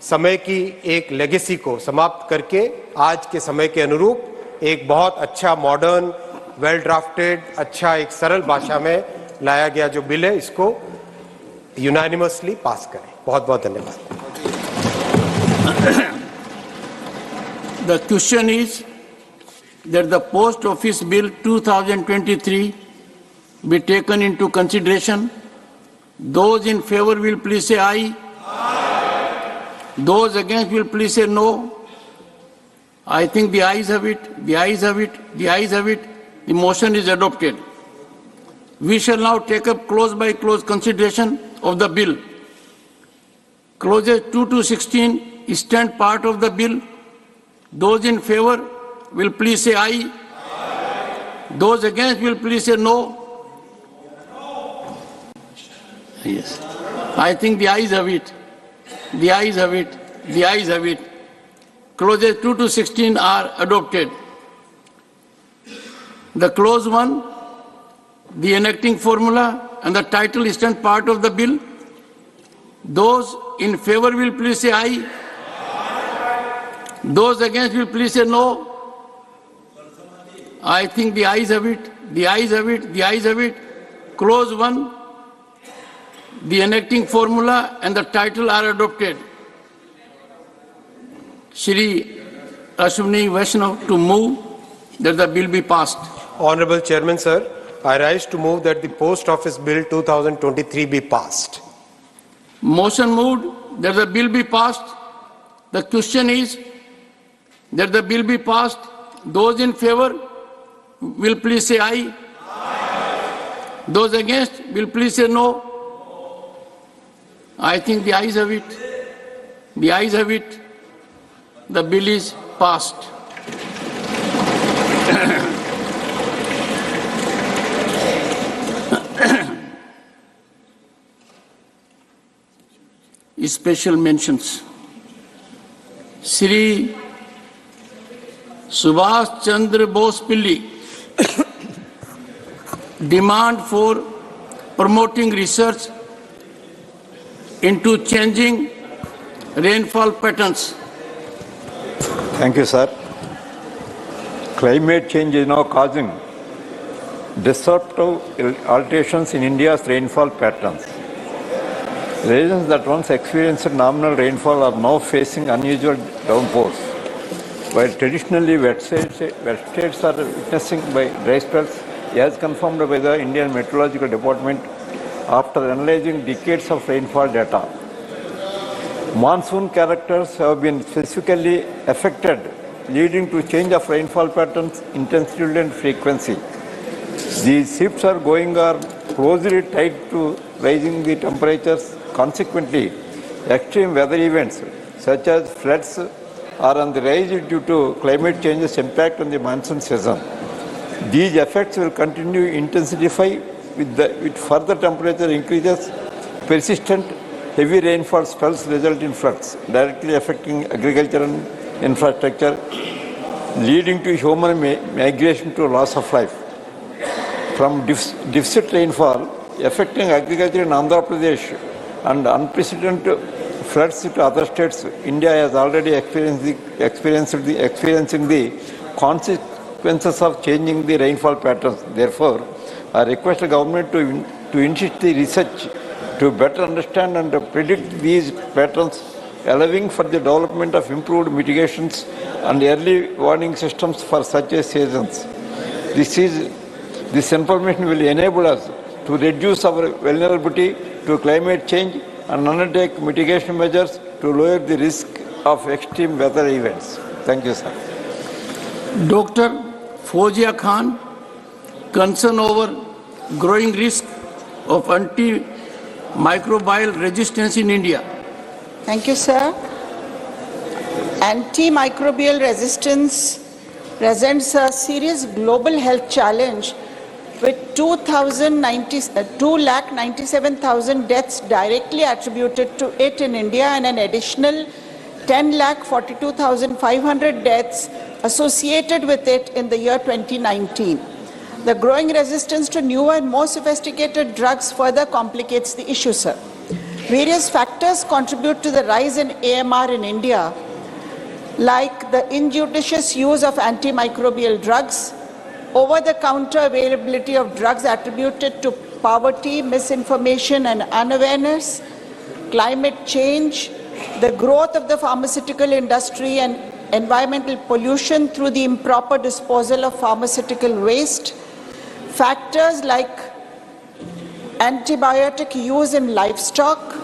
समय की एक लेगेसी को समाप्त करके आज के समय के अनुरूप एक बहुत अच्छा मॉडर्न, वेल ड्राफ्टेड, अच्छा एक सरल भाषा में लाया गया जो बिल है, इसको यूनानिमसली पास करें। बहुत बहुत धन्यवाद। The question is that the Post Office Bill 2023 be taken into consideration. Those in favor will please say aye. Aye. Those against will please say no. I think the ayes have it, the ayes have it, the ayes have it. The motion is adopted. We shall now take up clause by clause consideration of the bill. Clauses 2 to 16 stand part of the bill. Those in favor will please say aye. Aye. Those against will please say no. Yes. I think the ayes have it. The ayes have it. The ayes have it. Clauses 2 to 16 are adopted. The clause 1, the enacting formula and the title stand part of the bill. Those in favor will please say aye. Aye. Those against will please say no. I think the ayes have it. The ayes have it. The ayes have it. Clause 1, the enacting formula and the title are adopted. Shri Ashwini Vaishnav to move that the bill be passed. Honorable Chairman, sir, I rise to move that the Post Office Bill 2023 be passed. Motion moved that the bill be passed. The question is that the bill be passed. Those in favor will please say aye. Aye. Those against will please say no. I think the ayes have it. The ayes have it. The bill is passed. Special mentions. Shri Subhash Chandra Bose Pilli demand for promoting research into changing rainfall patterns. Thank you, sir. Climate change is now causing disruptive alterations in India's rainfall patterns. Regions that once experienced nominal rainfall are now facing unusual downpours, while traditionally wet states are witnessing by dry spells, as confirmed by the Indian Meteorological Department after analyzing decades of rainfall data. Monsoon characters have been specifically affected, leading to change of rainfall patterns, intensity and frequency. These shifts are closely tied to rising the temperatures. Consequently, extreme weather events such as floods are on the rise due to climate change's impact on the monsoon season. These effects will continue to intensify with further temperature increases. Persistent heavy rainfall spells result in floods, directly affecting agriculture and infrastructure, leading to human migration to loss of life. From deficit rainfall affecting agriculture in Andhra Pradesh and unprecedented floods to other states, India has already experiencing the consequences of changing the rainfall patterns. Therefore, I request the government to initiate the research to better understand and predict these patterns, allowing for the development of improved mitigations and early warning systems for such seasons. This information will enable us to reduce our vulnerability to climate change and undertake mitigation measures to lower the risk of extreme weather events. Thank you, sir. Dr. Fozia Khan, concern over growing risk of antimicrobial resistance in India. Thank you, sir. Antimicrobial resistance presents a serious global health challenge with 2,97,000 deaths directly attributed to it in India and an additional 10,42,500 deaths associated with it in the year 2019. The growing resistance to newer and more sophisticated drugs further complicates the issue, sir. Various factors contribute to the rise in AMR in India, like the injudicious use of antimicrobial drugs, over-the-counter availability of drugs attributed to poverty, misinformation and unawareness, climate change, the growth of the pharmaceutical industry and environmental pollution through the improper disposal of pharmaceutical waste. Factors like antibiotic use in livestock.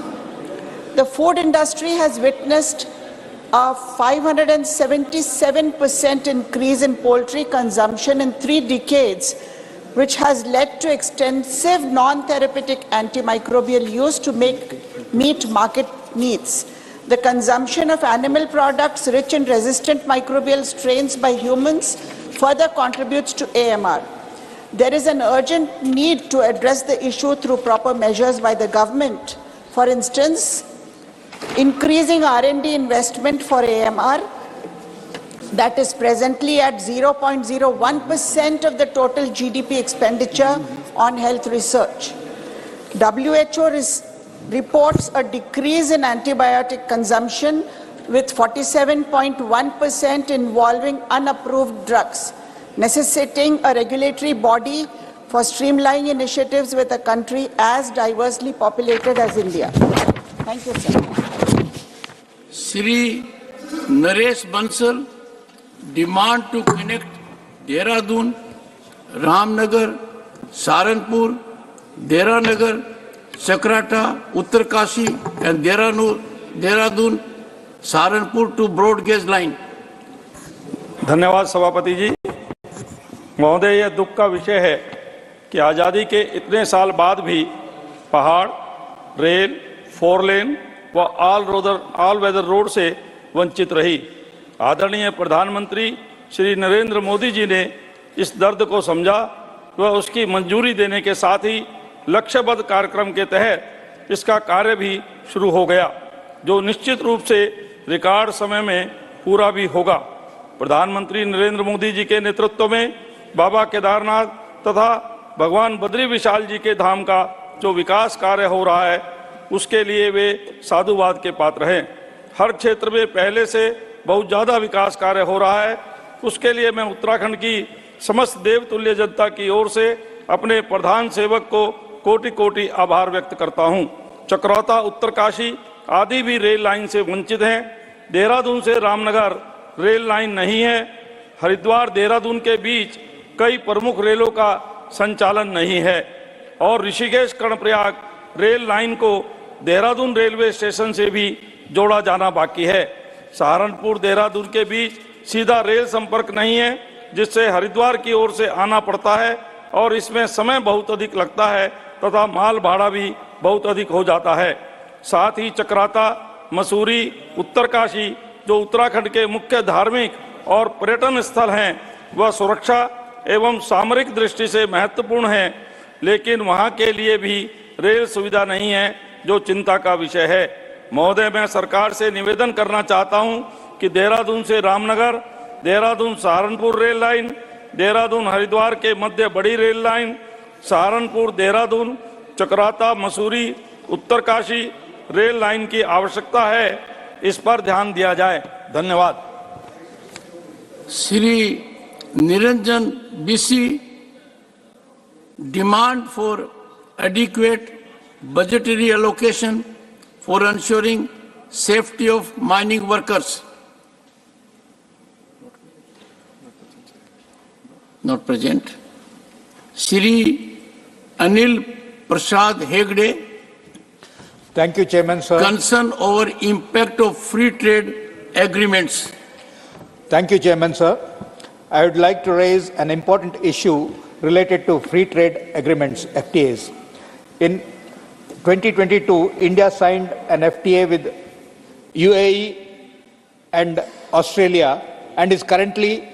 The food industry has witnessed a 577% increase in poultry consumption in 3 decades, which has led to extensive non-therapeutic antimicrobial use to meet market needs. The consumption of animal products rich in resistant microbial strains by humans further contributes to AMR. There is an urgent need to address the issue through proper measures by the government. For instance, increasing R&D investment for AMR, that is presently at 0.01% of the total GDP expenditure on health research. WHO reports a decrease in antibiotic consumption with 47.1% involving unapproved drugs, necessitating a regulatory body for streamlining initiatives with a country as diversely populated as India. Thank you, sir. Shri Naresh Bansal, demand to connect Dehradun, Ramnagar, Saharanpur, Dehranagar, Chakrata, Uttarkashi and Dehradun, Saharanpur to broad gauge line. धन्यवाद सभापति जी। महोदय, यह दुख का विषय है कि आज़ादी के इतने साल बाद भी पहाड़, रेल, 4 लेन व ऑल वेदर रोड से वंचित रही। आदरणीय प्रधानमंत्री श्री नरेंद्र मोदी जी ने इस दर्द को समझा व उसकी मंजूरी देने के साथ ही लक्ष्यबद्ध कार्यक्रम के तहत इसका कार्य भी शुरू हो गया, जो निश्चित रूप से रिकॉर्ड समय में पूरा भी होगा। प्रधानमंत्री नरेंद्र मोदी जी के नेतृत्व में बाबा केदारनाथ तथा भगवान बद्री विशाल जी के धाम का जो विकास कार्य हो रहा है, उसके लिए वे साधुवाद के पात्र हैं। हर क्षेत्र में पहले से बहुत ज़्यादा विकास कार्य हो रहा है। उसके लिए मैं उत्तराखंड की समस्त देवतुल्य जनता की ओर से अपने प्रधान सेवक को कोटि कोटि आभार व्यक्त करता हूं। चक्रौता, उत्तरकाशी आदि भी रेल लाइन से वंचित हैं। देहरादून से रामनगर रेल लाइन नहीं है। हरिद्वार देहरादून के बीच कई प्रमुख रेलों का संचालन नहीं है और ऋषिकेश कर्णप्रयाग रेल लाइन को देहरादून रेलवे स्टेशन से भी जोड़ा जाना बाकी है। सहारनपुर देहरादून के बीच सीधा रेल संपर्क नहीं है, जिससे हरिद्वार की ओर से आना पड़ता है और इसमें समय बहुत अधिक लगता है तथा माल भाड़ा भी बहुत अधिक हो जाता है। साथ ही चक्राता, मसूरी, उत्तरकाशी जो उत्तराखंड के मुख्य धार्मिक और पर्यटन स्थल हैं, वह सुरक्षा एवं सामरिक दृष्टि से महत्वपूर्ण है, लेकिन वहां के लिए भी रेल सुविधा नहीं है, जो चिंता का विषय है। महोदय, मैं सरकार से निवेदन करना चाहता हूं कि देहरादून से रामनगर, देहरादून सहारनपुर रेल लाइन, देहरादून हरिद्वार के मध्य बड़ी rail line, Saharanpur Dehradun, Chakrata, Mussoorie, Uttarkashi rail line की आवश्यकता है। इस पर ध्यान दिया जाए। धन्यवाद। Shri Niranjan BC, demand for adequate budgetary allocation for ensuring safety of mining workers. Not present. Shri Anil Prasad Hegde. Thank you, Chairman, sir. Concern over impact of free trade agreements. Thank you, Chairman, sir. I would like to raise an important issue related to free trade agreements, FTAs. In 2022, India signed an FTA with UAE and Australia and is currently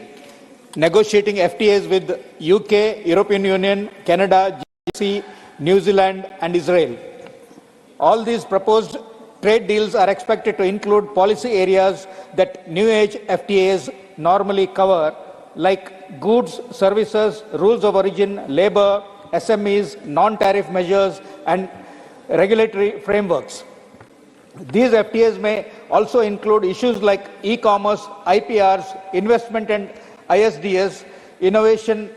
negotiating FTAs with UK, European Union, Canada, GCC, New Zealand and Israel. All these proposed trade deals are expected to include policy areas that new age FTAs normally cover, like goods, services, rules of origin, labor, SMEs, non-tariff measures, and regulatory frameworks. These FTAs may also include issues like e-commerce, IPRs, investment and ISDS, innovation,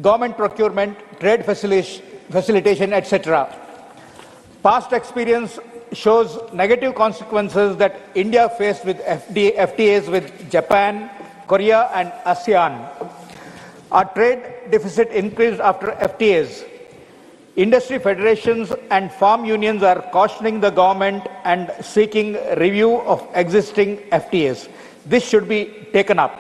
government procurement, trade facilitation, etc. Past experience shows negative consequences that India faced with FTAs with Japan, Korea and ASEAN. Our trade deficit increased after FTAs. Industry federations and farm unions are cautioning the government and seeking review of existing FTAs. This should be taken up.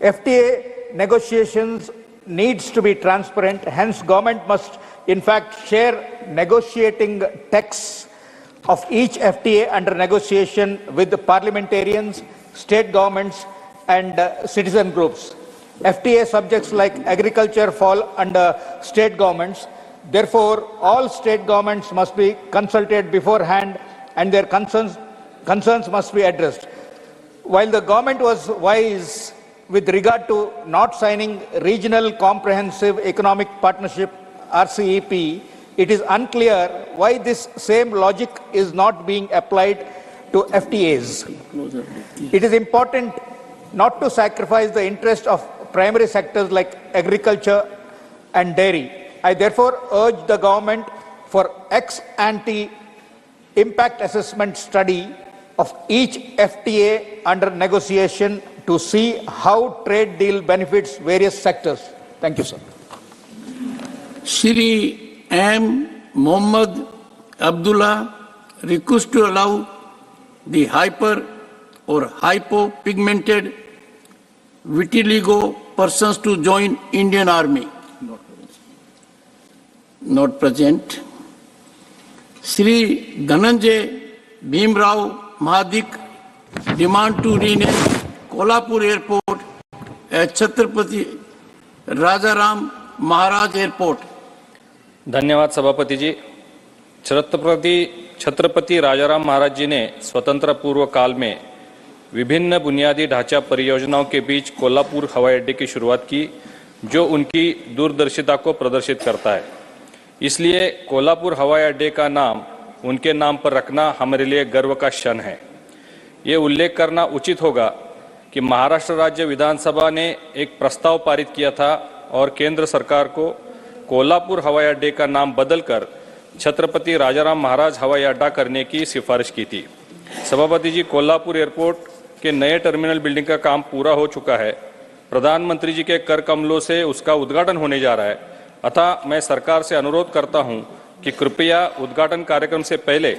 FTA negotiations needs to be transparent, hence government must in fact share negotiating texts of each FTA under negotiation with the parliamentarians, state governments and citizen groups. FTA subjects like agriculture fall under state governments. Therefore, all state governments must be consulted beforehand and their concerns must be addressed. While the government was wise with regard to not signing Regional Comprehensive Economic Partnership RCEP, it is unclear why this same logic is not being applied to FTAs. It is important not to sacrifice the interest of primary sectors like agriculture and dairy. I therefore urge the government for ex-ante impact assessment study of each FTA under negotiation to see how trade deal benefits various sectors. Thank you, sir. Shri M. Mohammad Abdullah requests to allow the hyper or hypopigmented vitiligo persons to join Indian Army. Not present. Shri Dhananjay Bhimrao Mahadik demand to rename Kolhapur Airport as Chhatrapati Rajaram Maharaj Airport. धन्यवाद सभापति जी। छत्रपति राजाराम महाराज जी ने स्वतंत्र पूर्व काल में विभिन्न बुनियादी ढांचा परियोजनाओं के बीच कोल्हापुर हवाई अड्डे की शुरुआत की, जो उनकी दूरदर्शिता को प्रदर्शित करता है। इसलिए कोल्हापुर हवाई अड्डे का नाम उनके नाम पर रखना हमारे लिए गर्व का क्षण है। ये उल्लेख करना उचित होगा कि महाराष्ट्र राज्य विधानसभा ने एक प्रस्ताव पारित किया था और केंद्र सरकार को कोल्हापुर हवाई अड्डे का नाम बदलकर छत्रपति राजाराम महाराज हवाई अड्डा करने की सिफारिश की थी। सभापति जी, कोल्हापुर एयरपोर्ट के नए टर्मिनल बिल्डिंग का काम पूरा हो चुका है। प्रधानमंत्री जी के कर कमलों से उसका उद्घाटन होने जा रहा है। अतः मैं सरकार से अनुरोध करता हूं कि कृपया उद्घाटन कार्यक्रम से पहले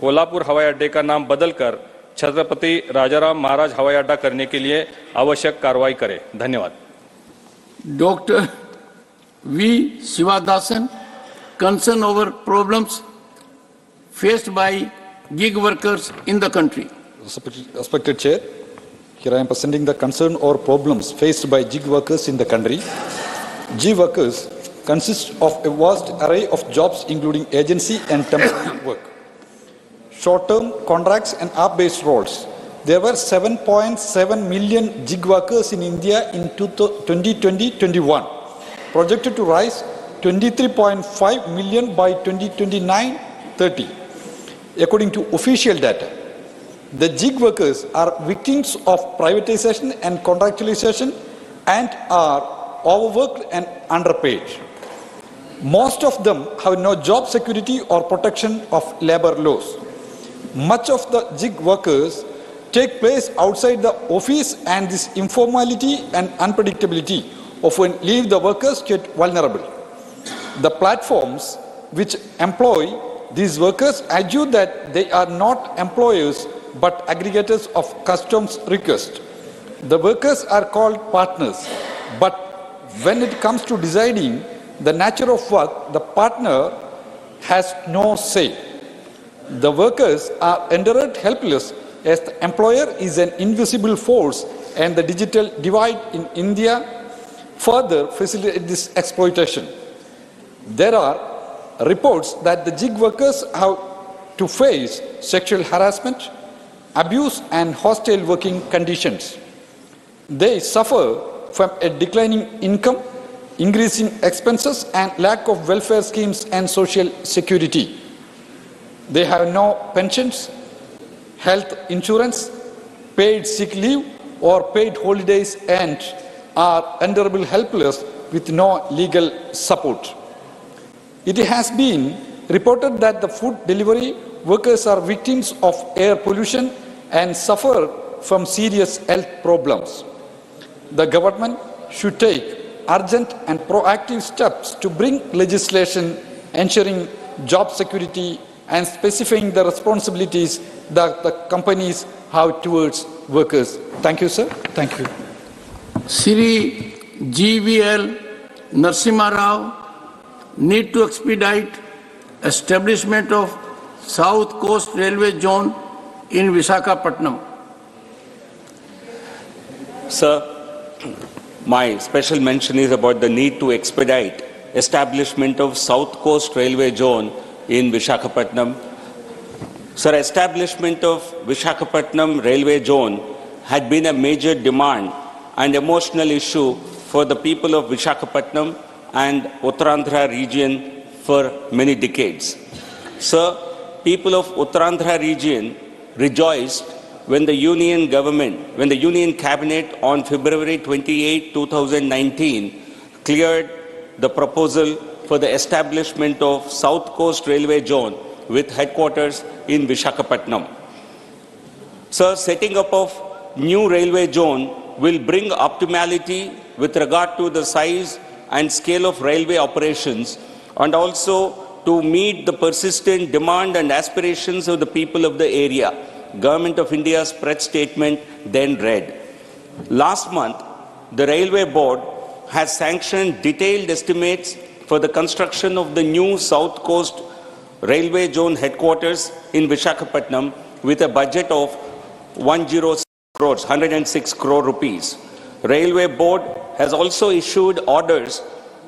कोल्हापुर हवाई अड्डे का नाम बदलकर छत्रपति राजाराम महाराज हवाई अड्डा करने के लिए आवश्यक कार्रवाई करें। धन्यवाद। Dr. V. Sivadasan, concern over problems faced by gig workers in the country. Respected Chair, here I am presenting the concern or problems faced by gig workers in the country. Gig workers consist of a vast array of jobs including agency and temporary work, short-term contracts and app-based roles. There were 7.7 million gig workers in India in 2020-21, projected to rise 23.5 million by 2029-30. According to official data, the gig workers are victims of privatization and contractualization and are overworked and underpaid. Most of them have no job security or protection of labor laws. Much of the gig workers take place outside the office, and this informality and unpredictability often leave the workers yet vulnerable. The platforms which employ these workers argue that they are not employers but aggregators of customs requests. The workers are called partners, but when it comes to deciding the nature of work, the partner has no say. The workers are rendered helpless as the employer is an invisible force, and the digital divide in India further facilitates this exploitation. There are reports that the gig workers have to face sexual harassment, abuse and hostile working conditions. They suffer from a declining income, increasing expenses and lack of welfare schemes and social security. They have no pensions, health insurance, paid sick leave or paid holidays, and are renderable helpless with no legal support. It has been reported that the food delivery workers are victims of air pollution and suffer from serious health problems. The government should take urgent and proactive steps to bring legislation ensuring job security and specifying the responsibilities that the companies have towards workers. Thank you, sir. Thank you. Sri GVL Narasimha Rao need to expedite establishment of South Coast Railway Zone in Visakhapatnam. Sir, my special mention is about the need to expedite establishment of South Coast Railway Zone in Visakhapatnam. Sir, establishment of Visakhapatnam Railway Zone had been a major demand and emotional issue for the people of Visakhapatnam and Uttarandhra region for many decades. Sir, people of Uttarandhra region rejoiced when the Union Cabinet on February 28, 2019 cleared the proposal for the establishment of South Coast Railway Zone with headquarters in Visakhapatnam. Sir, setting up of new railway zone will bring optimality with regard to the size and scale of railway operations and also to meet the persistent demand and aspirations of the people of the area. Government of India's spread statement then read. Last month, the Railway Board has sanctioned detailed estimates for the construction of the new South Coast Railway Zone headquarters in Visakhapatnam with a budget of 106 crore rupees. Railway Board has also issued orders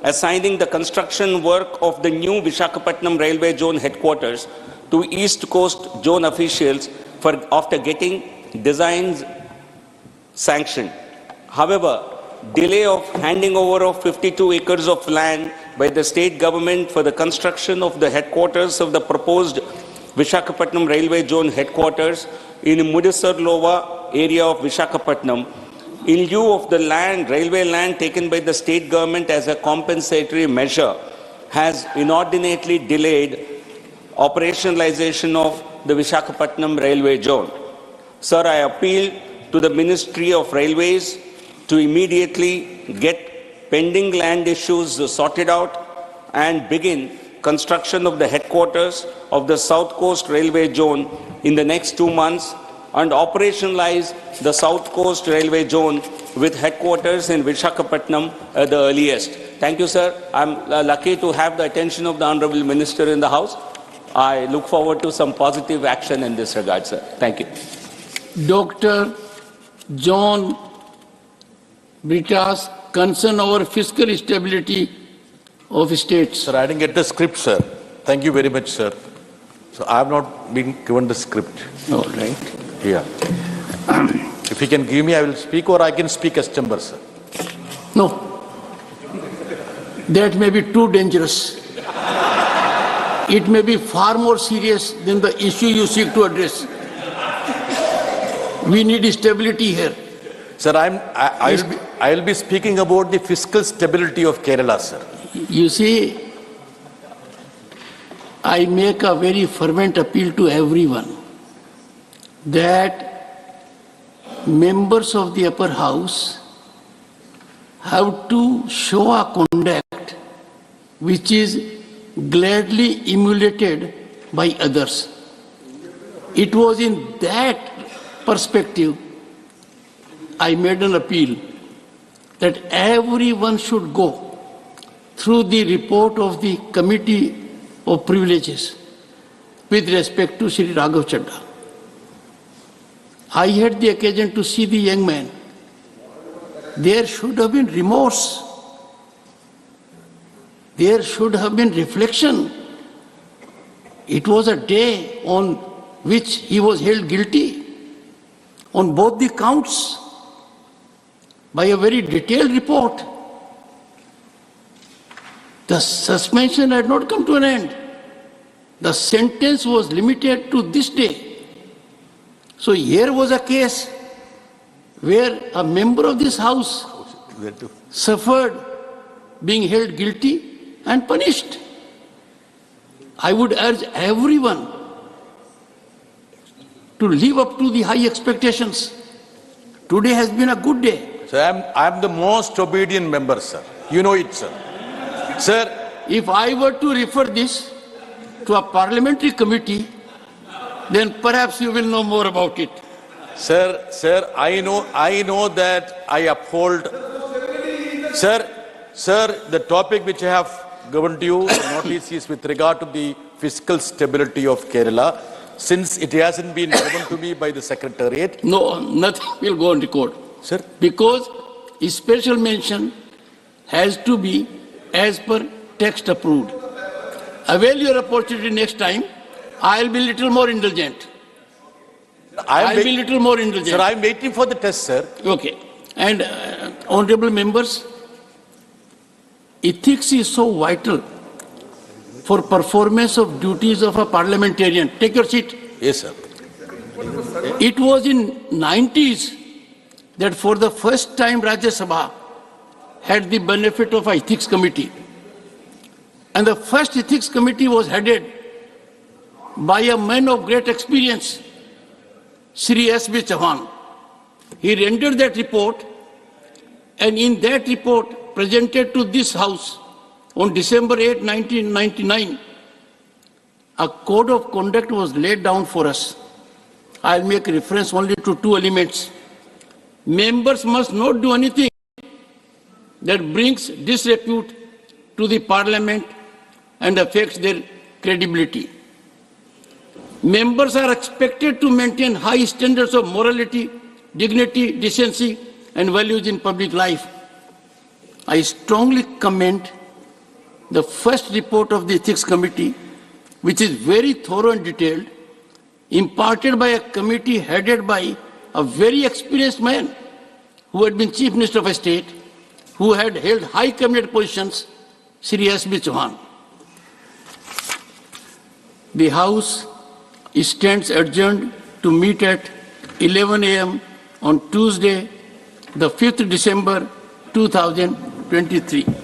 assigning the construction work of the new Visakhapatnam Railway Zone headquarters to East Coast Zone officials after getting designs sanctioned. However, delay of handing over of 52 acres of land by the state government for the construction of the headquarters of the proposed Visakhapatnam Railway Zone headquarters in Mudisarlova area of Visakhapatnam, in lieu of the railway land taken by the state government as a compensatory measure, has inordinately delayed operationalization of the Visakhapatnam Railway Zone. Sir, I appeal to the Ministry of Railways to immediately get pending land issues sorted out and begin construction of the headquarters of the South Coast Railway Zone in the next 2 months and operationalize the South Coast Railway Zone with headquarters in Visakhapatnam at the earliest. Thank you, sir. I'm lucky to have the attention of the Honorable Minister in the House. I look forward to some positive action in this regard, sir. Thank you. Dr. John Britta's concern over fiscal stability of states. Sir, I didn't get the script, sir. Thank you very much, sir. So I have not been given the script. All right. Yeah. If you can give me, I will speak, or I can speak as chamber, sir. No. That may be too dangerous. It may be far more serious than the issue you seek to address. We need stability here. Sir, I will be speaking about the fiscal stability of Kerala, sir. You see, I make a very fervent appeal to everyone that members of the upper house have to show a conduct which is gladly emulated by others. It was in that perspective I made an appeal that everyone should go through the report of the Committee of Privileges with respect to Sri Raghav Chadha. I had the occasion to see the young man. There should have been remorse. There should have been reflection. It was a day on which he was held guilty on both the counts by a very detailed report. The suspension had not come to an end. The sentence was limited to this day. So here was a case where a member of this house suffered being held guilty and punished. I would urge everyone to live up to the high expectations. Today has been a good day. So I'm the most obedient member, sir. You know it, sir. Sir, if I were to refer this to a parliamentary committee, then perhaps you will know more about it. Sir, I know that I uphold. Sir, the topic which I have given to you, the notice is with regard to the fiscal stability of Kerala. Since it hasn't been given to me by the Secretariat. No, nothing will go on record. Sir? Because a special mention has to be as per text approved. Avail your opportunity next time. I'll be little more indulgent. I'll be little more indulgent. Sir, I'm waiting for the test, sir. Okay. And honorable members, ethics is so vital for performance of duties of a parliamentarian. Take your seat. Yes, sir. It was in 90s that for the first time Rajya Sabha had the benefit of an ethics committee. And the first ethics committee was headed by a man of great experience, Sri S.B. Chauhan. He rendered that report, and in that report presented to this House on December 8, 1999, a code of conduct was laid down for us. I'll make reference only to two elements. Members must not do anything that brings disrepute to the Parliament and affects their credibility. Members are expected to maintain high standards of morality, dignity, decency, and values in public life. I strongly commend the first report of the Ethics Committee, which is very thorough and detailed, imparted by a committee headed by a very experienced man who had been Chief Minister of a state, who had held high cabinet positions, Sri S.B. Chauhan. The House stands adjourned to meet at 11 a.m. on Tuesday, the 5th December 2023.